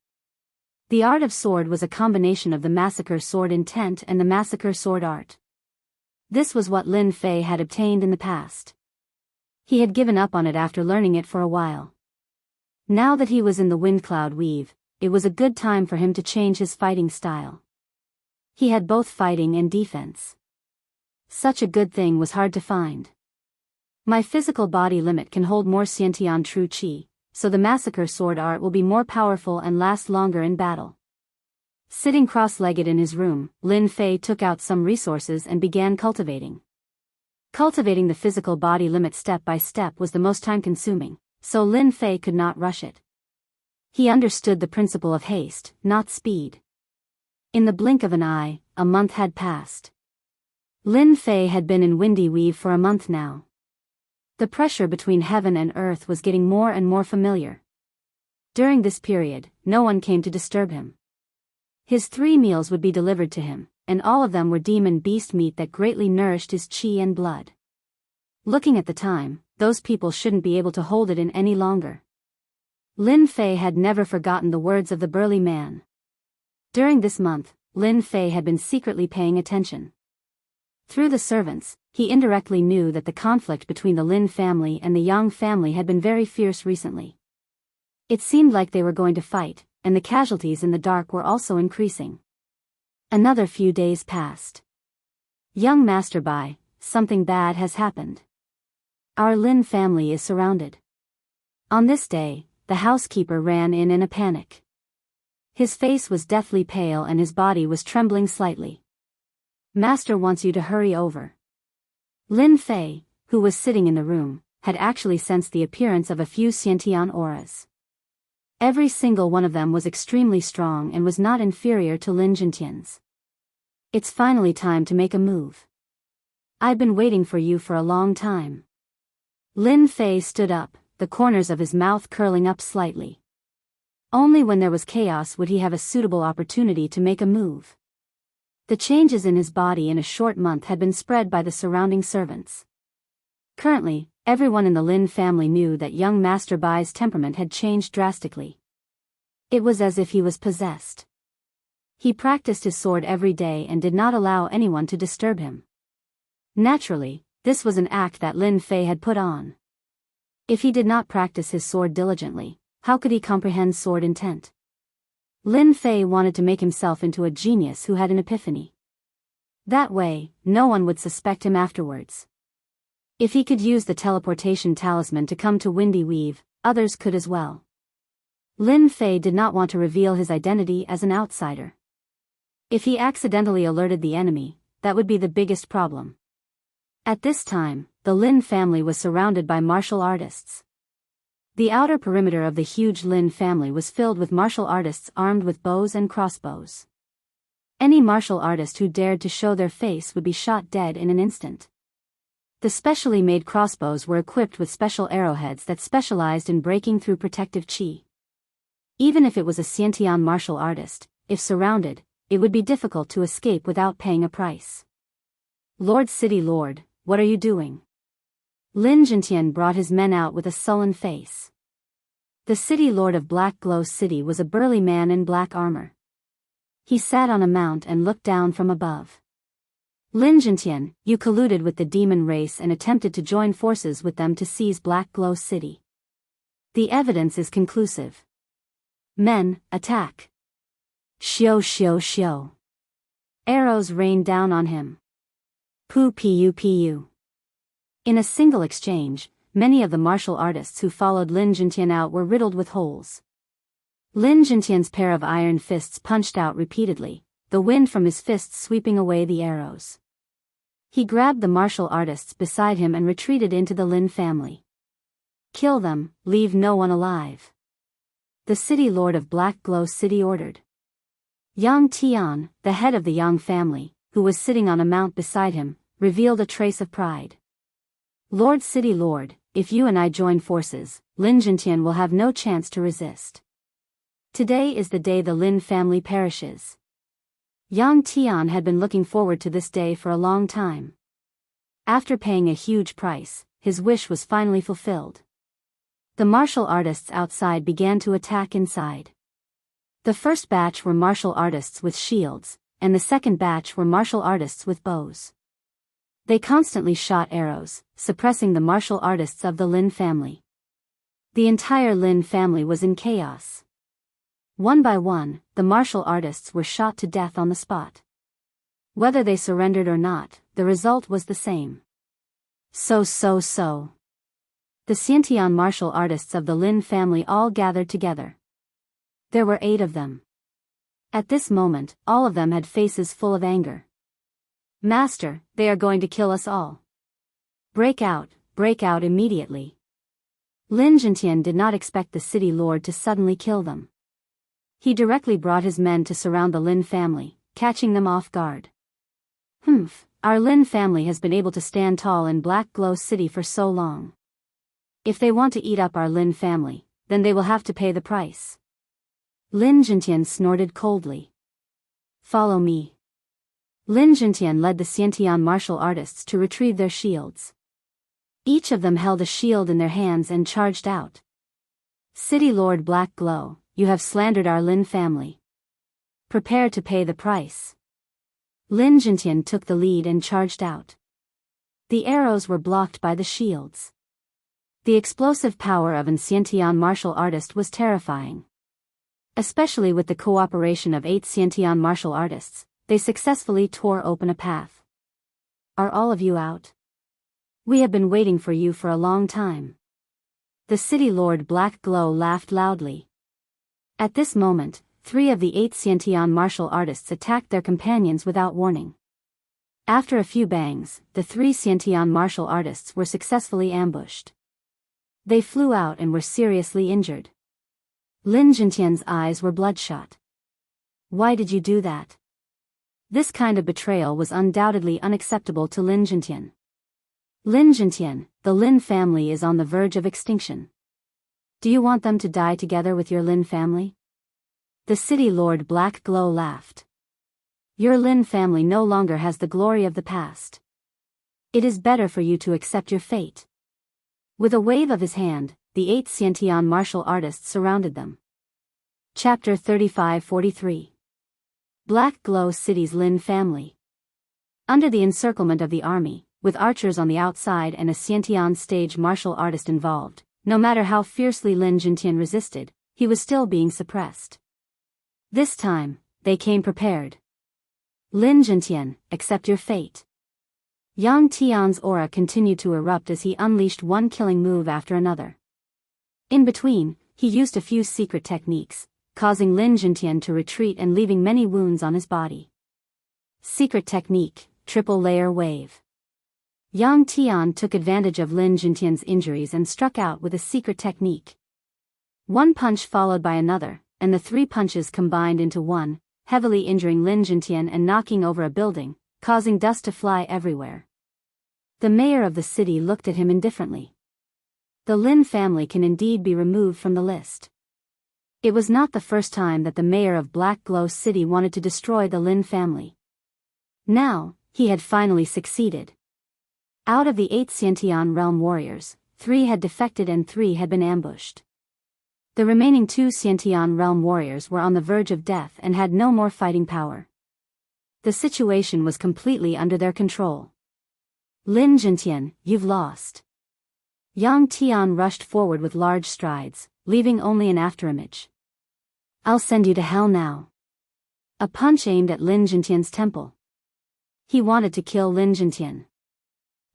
The art of sword was a combination of the massacre sword intent and the massacre sword art. This was what Lin Fei had obtained in the past. He had given up on it after learning it for a while. Now that he was in the wind cloud weave, it was a good time for him to change his fighting style. He had both fighting and defense. Such a good thing was hard to find. My physical body limit can hold more Xiantian true qi, so the massacre sword art will be more powerful and last longer in battle. Sitting cross-legged in his room, Lin Fei took out some resources and began cultivating. Cultivating the physical body limit step by step was the most time-consuming, so Lin Fei could not rush it. He understood the principle of haste, not speed. In the blink of an eye, a month had passed. Lin Fei had been in Windy Weave for a month now. The pressure between heaven and earth was getting more and more familiar. During this period, no one came to disturb him. His 3 meals would be delivered to him, and all of them were demon beast meat that greatly nourished his chi and blood. Looking at the time, those people shouldn't be able to hold it in any longer. Lin Fei had never forgotten the words of the burly man. During this month, Lin Fei had been secretly paying attention. Through the servants, he indirectly knew that the conflict between the Lin family and the Yang family had been very fierce recently. It seemed like they were going to fight, and the casualties in the dark were also increasing. Another few days passed. Young Master Bai, something bad has happened. Our Lin family is surrounded. On this day, the housekeeper ran in a panic. His face was deathly pale and his body was trembling slightly. Master wants you to hurry over. Lin Fei, who was sitting in the room, had actually sensed the appearance of a few Xiantian auras. Every single one of them was extremely strong and was not inferior to Lin Jintian's. It's finally time to make a move. I've been waiting for you for a long time. Lin Fei stood up, the corners of his mouth curling up slightly. Only when there was chaos would he have a suitable opportunity to make a move. The changes in his body in a short month had been spread by the surrounding servants. Currently, everyone in the Lin family knew that young Master Bai's temperament had changed drastically. It was as if he was possessed. He practiced his sword every day and did not allow anyone to disturb him. Naturally, this was an act that Lin Fei had put on. If he did not practice his sword diligently, how could he comprehend sword intent? Lin Fei wanted to make himself into a genius who had an epiphany. That way, no one would suspect him afterwards. If he could use the teleportation talisman to come to Windy Weave, others could as well. Lin Fei did not want to reveal his identity as an outsider. If he accidentally alerted the enemy, that would be the biggest problem. At this time, the Lin family was surrounded by martial artists. The outer perimeter of the huge Lin family was filled with martial artists armed with bows and crossbows. Any martial artist who dared to show their face would be shot dead in an instant. The specially made crossbows were equipped with special arrowheads that specialized in breaking through protective chi. Even if it was a Xiantian martial artist, if surrounded, it would be difficult to escape without paying a price. Lord City Lord, what are you doing? Lin Jintian brought his men out with a sullen face. The city lord of Black Glow City was a burly man in black armor. He sat on a mount and looked down from above. Lin Jintian, you colluded with the demon race and attempted to join forces with them to seize Black Glow City. The evidence is conclusive. Men, attack. Xiu xiu xiu. Arrows rained down on him. Pu pu pu. In a single exchange, many of the martial artists who followed Lin Jintian out were riddled with holes. Lin Jintian's pair of iron fists punched out repeatedly, the wind from his fists sweeping away the arrows. He grabbed the martial artists beside him and retreated into the Lin family. Kill them, leave no one alive. The city lord of Black Glow City ordered. Yang Tian, the head of the Yang family, who was sitting on a mount beside him, revealed a trace of pride. Lord City Lord, if you and I join forces, Lin Jintian will have no chance to resist. Today is the day the Lin family perishes. Yang Tian had been looking forward to this day for a long time. After paying a huge price, his wish was finally fulfilled. The martial artists outside began to attack inside. The first batch were martial artists with shields, and the second batch were martial artists with bows. They constantly shot arrows, suppressing the martial artists of the Lin family. The entire Lin family was in chaos. One by one, the martial artists were shot to death on the spot. Whether they surrendered or not, the result was the same. So. The Xiantian martial artists of the Lin family all gathered together. There were 8 of them. At this moment, all of them had faces full of anger. Master, they are going to kill us all. Break out immediately. Lin Jintian did not expect the city lord to suddenly kill them. He directly brought his men to surround the Lin family, catching them off guard. Our Lin family has been able to stand tall in Black Glow City for so long. If they want to eat up our Lin family, then they will have to pay the price. Lin Jintian snorted coldly. Follow me. Lin Jintian led the Xiantian martial artists to retrieve their shields. Each of them held a shield in their hands and charged out. City Lord Black Glow, you have slandered our Lin family. Prepare to pay the price. Lin Jintian took the lead and charged out. The arrows were blocked by the shields. The explosive power of an Xiantian martial artist was terrifying. Especially with the cooperation of 8 Xiantian martial artists, they successfully tore open a path. Are all of you out? We have been waiting for you for a long time. The city lord Black Glow laughed loudly. At this moment, 3 of the 8 Xiantian martial artists attacked their companions without warning. After a few bangs, the 3 Xiantian martial artists were successfully ambushed. They flew out and were seriously injured. Lin Jintian's eyes were bloodshot. Why did you do that? This kind of betrayal was undoubtedly unacceptable to Lin Jintian. Lin Jintian, the Lin family is on the verge of extinction. Do you want them to die together with your Lin family? The city lord Black Glow laughed. Your Lin family no longer has the glory of the past. It is better for you to accept your fate. With a wave of his hand, the 8 Xiantian martial artists surrounded them. Chapter 35-43. Black Glow City's Lin family. Under the encirclement of the army, with archers on the outside and a Xiantian stage martial artist involved, no matter how fiercely Lin Jintian resisted, he was still being suppressed. This time, they came prepared. Lin Jintian, accept your fate. Yang Tian's aura continued to erupt as he unleashed one killing move after another. In between, he used a few secret techniques, causing Lin Jintian to retreat and leaving many wounds on his body. Secret technique, triple layer wave. Yang Tian took advantage of Lin Jintian's injuries and struck out with a secret technique. One punch followed by another, and the 3 punches combined into one, heavily injuring Lin Jintian and knocking over a building, causing dust to fly everywhere. The mayor of the city looked at him indifferently. The Lin family can indeed be removed from the list. It was not the first time that the mayor of Black Glow City wanted to destroy the Lin family. Now, he had finally succeeded. Out of the 8 Xiantian realm warriors, 3 had defected and 3 had been ambushed. The remaining 2 Xiantian realm warriors were on the verge of death and had no more fighting power. The situation was completely under their control. Lin Jintian, you've lost. Yang Tian rushed forward with large strides, leaving only an afterimage. I'll send you to hell now. A punch aimed at Lin Jintian's temple. He wanted to kill Lin Jintian.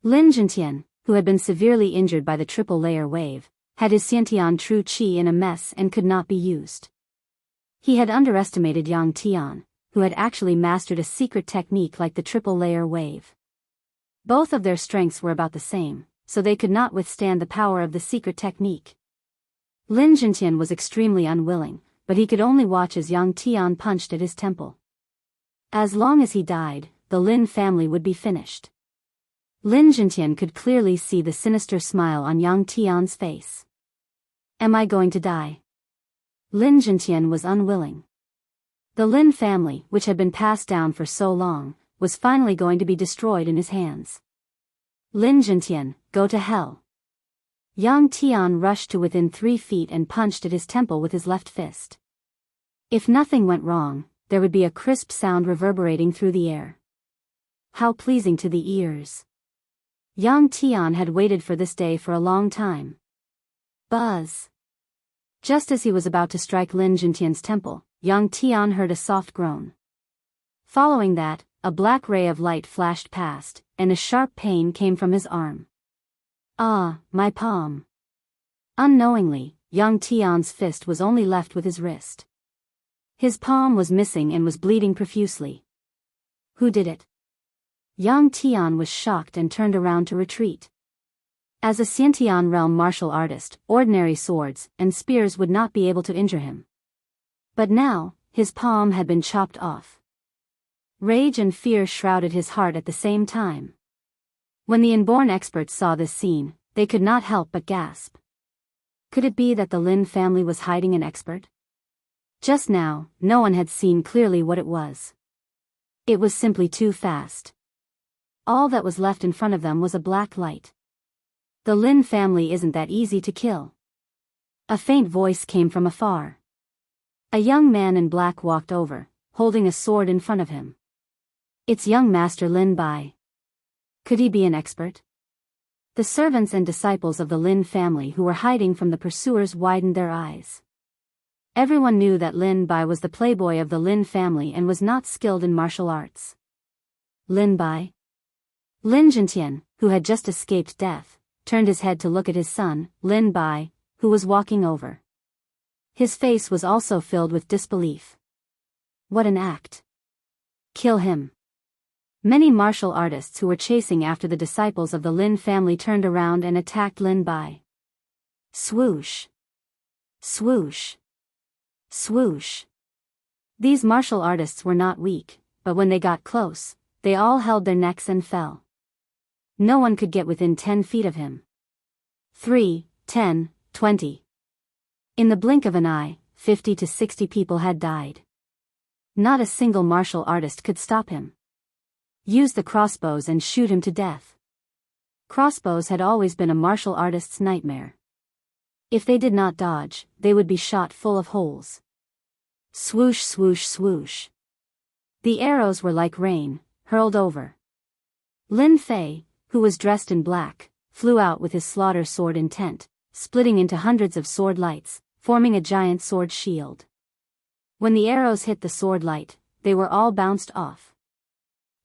Lin Jintian, who had been severely injured by the triple layer wave, had his Xiantian true qi in a mess and could not be used. He had underestimated Yang Tian, who had actually mastered a secret technique like the triple layer wave. Both of their strengths were about the same, so they could not withstand the power of the secret technique. Lin Jintian was extremely unwilling, but he could only watch as Yang Tian punched at his temple. As long as he died, the Lin family would be finished. Lin Jintian could clearly see the sinister smile on Yang Tian's face. Am I going to die? Lin Jintian was unwilling. The Lin family, which had been passed down for so long, was finally going to be destroyed in his hands. Lin Jintian, go to hell. Yang Tian rushed to within 3 feet and punched at his temple with his left fist. If nothing went wrong, there would be a crisp sound reverberating through the air. How pleasing to the ears. Yang Tian had waited for this day for a long time. Buzz. Just as he was about to strike Lin Jintian's temple, Yang Tian heard a soft groan. Following that, a black ray of light flashed past, and a sharp pain came from his arm. Ah, my palm. Unknowingly, Yang Tian's fist was only left with his wrist. His palm was missing and was bleeding profusely. Who did it? Yang Tian was shocked and turned around to retreat. As a Xiantian realm martial artist, ordinary swords and spears would not be able to injure him. But now, his palm had been chopped off. Rage and fear shrouded his heart at the same time. When the inborn experts saw this scene, they could not help but gasp. Could it be that the Lin family was hiding an expert? Just now, no one had seen clearly what it was. It was simply too fast. All that was left in front of them was a black light. The Lin family isn't that easy to kill. A faint voice came from afar. A young man in black walked over, holding a sword in front of him. It's young Master Lin Bai. Could he be an expert? The servants and disciples of the Lin family who were hiding from the pursuers widened their eyes. Everyone knew that Lin Bai was the playboy of the Lin family and was not skilled in martial arts. Lin Bai? Lin Zhentian, who had just escaped death, turned his head to look at his son, Lin Bai, who was walking over. His face was also filled with disbelief. What an act. Kill him. Many martial artists who were chasing after the disciples of the Lin family turned around and attacked Lin Bai. Swoosh. Swoosh. Swoosh. These martial artists were not weak, but when they got close, they all held their necks and fell. No one could get within 10 feet of him. 3, 10, 20. In the blink of an eye, 50 to 60 people had died. Not a single martial artist could stop him. Use the crossbows and shoot him to death. Crossbows had always been a martial artist's nightmare. If they did not dodge, they would be shot full of holes. Swoosh, swoosh, swoosh. The arrows were like rain, hurled over. Lin Fei, who was dressed in black, flew out with his slaughter sword intent, splitting into hundreds of sword lights, forming a giant sword shield. When the arrows hit the sword light, they were all bounced off.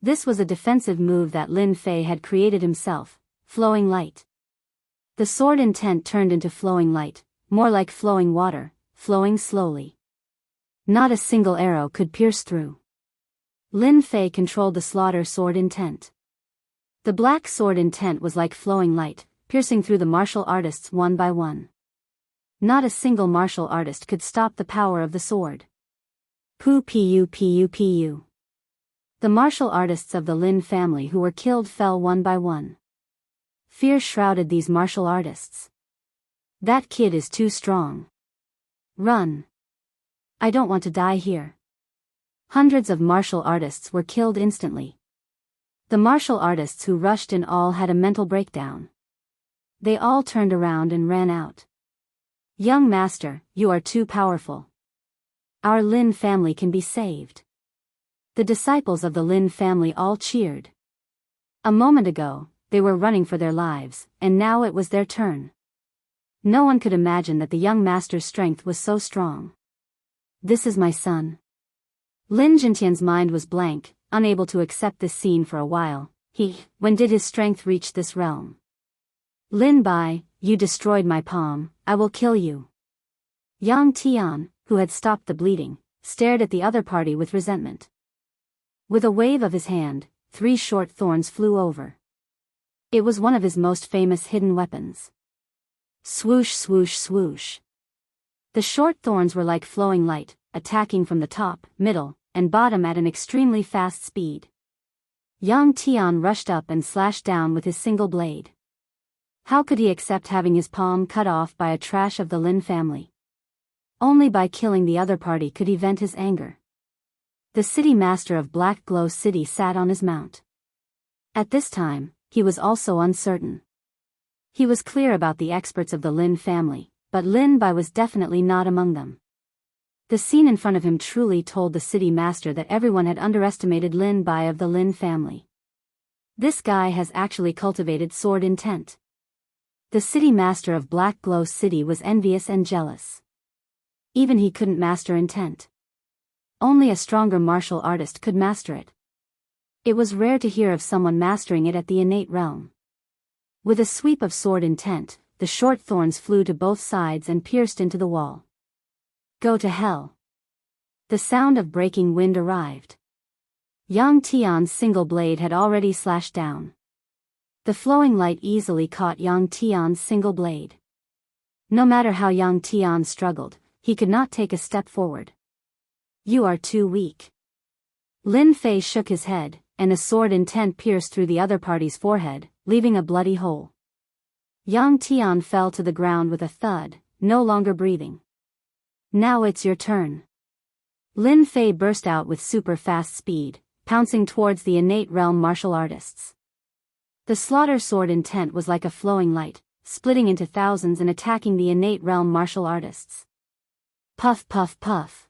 This was a defensive move that Lin Fei had created himself, flowing light. The sword intent turned into flowing light, more like flowing water, flowing slowly. Not a single arrow could pierce through. Lin Fei controlled the slaughter sword intent. The black sword intent was like flowing light, piercing through the martial artists one by one. Not a single martial artist could stop the power of the sword. Pu pu pu pu. The martial artists of the Lin family who were killed fell one by one. Fear shrouded these martial artists. That kid is too strong. Run. I don't want to die here. Hundreds of martial artists were killed instantly. The martial artists who rushed in all had a mental breakdown. They all turned around and ran out. Young master, you are too powerful. Our Lin family can be saved. The disciples of the Lin family all cheered. A moment ago, they were running for their lives, and now it was their turn. No one could imagine that the young master's strength was so strong. This is my son. Lin Zhentian's mind was blank, unable to accept this scene for a while. When did his strength reach this realm? Lin Bai, you destroyed my palm, I will kill you. Yang Tian, who had stopped the bleeding, stared at the other party with resentment. With a wave of his hand, 3 short thorns flew over. It was one of his most famous hidden weapons. Swoosh, swoosh, swoosh. The short thorns were like flowing light, attacking from the top, middle, and bottom at an extremely fast speed. Yang Tian rushed up and slashed down with his single blade. How could he accept having his palm cut off by a trash of the Lin family? Only by killing the other party could he vent his anger. The city master of Black Glow City sat on his mount. At this time, he was also uncertain. He was clear about the experts of the Lin family, but Lin Bai was definitely not among them. The scene in front of him truly told the city master that everyone had underestimated Lin Bai of the Lin family. This guy has actually cultivated sword intent. The city master of Black Glow City was envious and jealous. Even he couldn't master intent. Only a stronger martial artist could master it. It was rare to hear of someone mastering it at the innate realm. With a sweep of sword intent, the short thorns flew to both sides and pierced into the wall. Go to hell. The sound of breaking wind arrived. Yang Tian's single blade had already slashed down. The flowing light easily caught Yang Tian's single blade. No matter how Yang Tian struggled, he could not take a step forward. You are too weak. Lin Fei shook his head, and a sword intent pierced through the other party's forehead, leaving a bloody hole. Yang Tian fell to the ground with a thud, no longer breathing. Now it's your turn. Lin Fei burst out with super fast speed, pouncing towards the innate realm martial artists. The slaughter sword intent was like a flowing light, splitting into thousands and attacking the innate realm martial artists. Puff puff puff.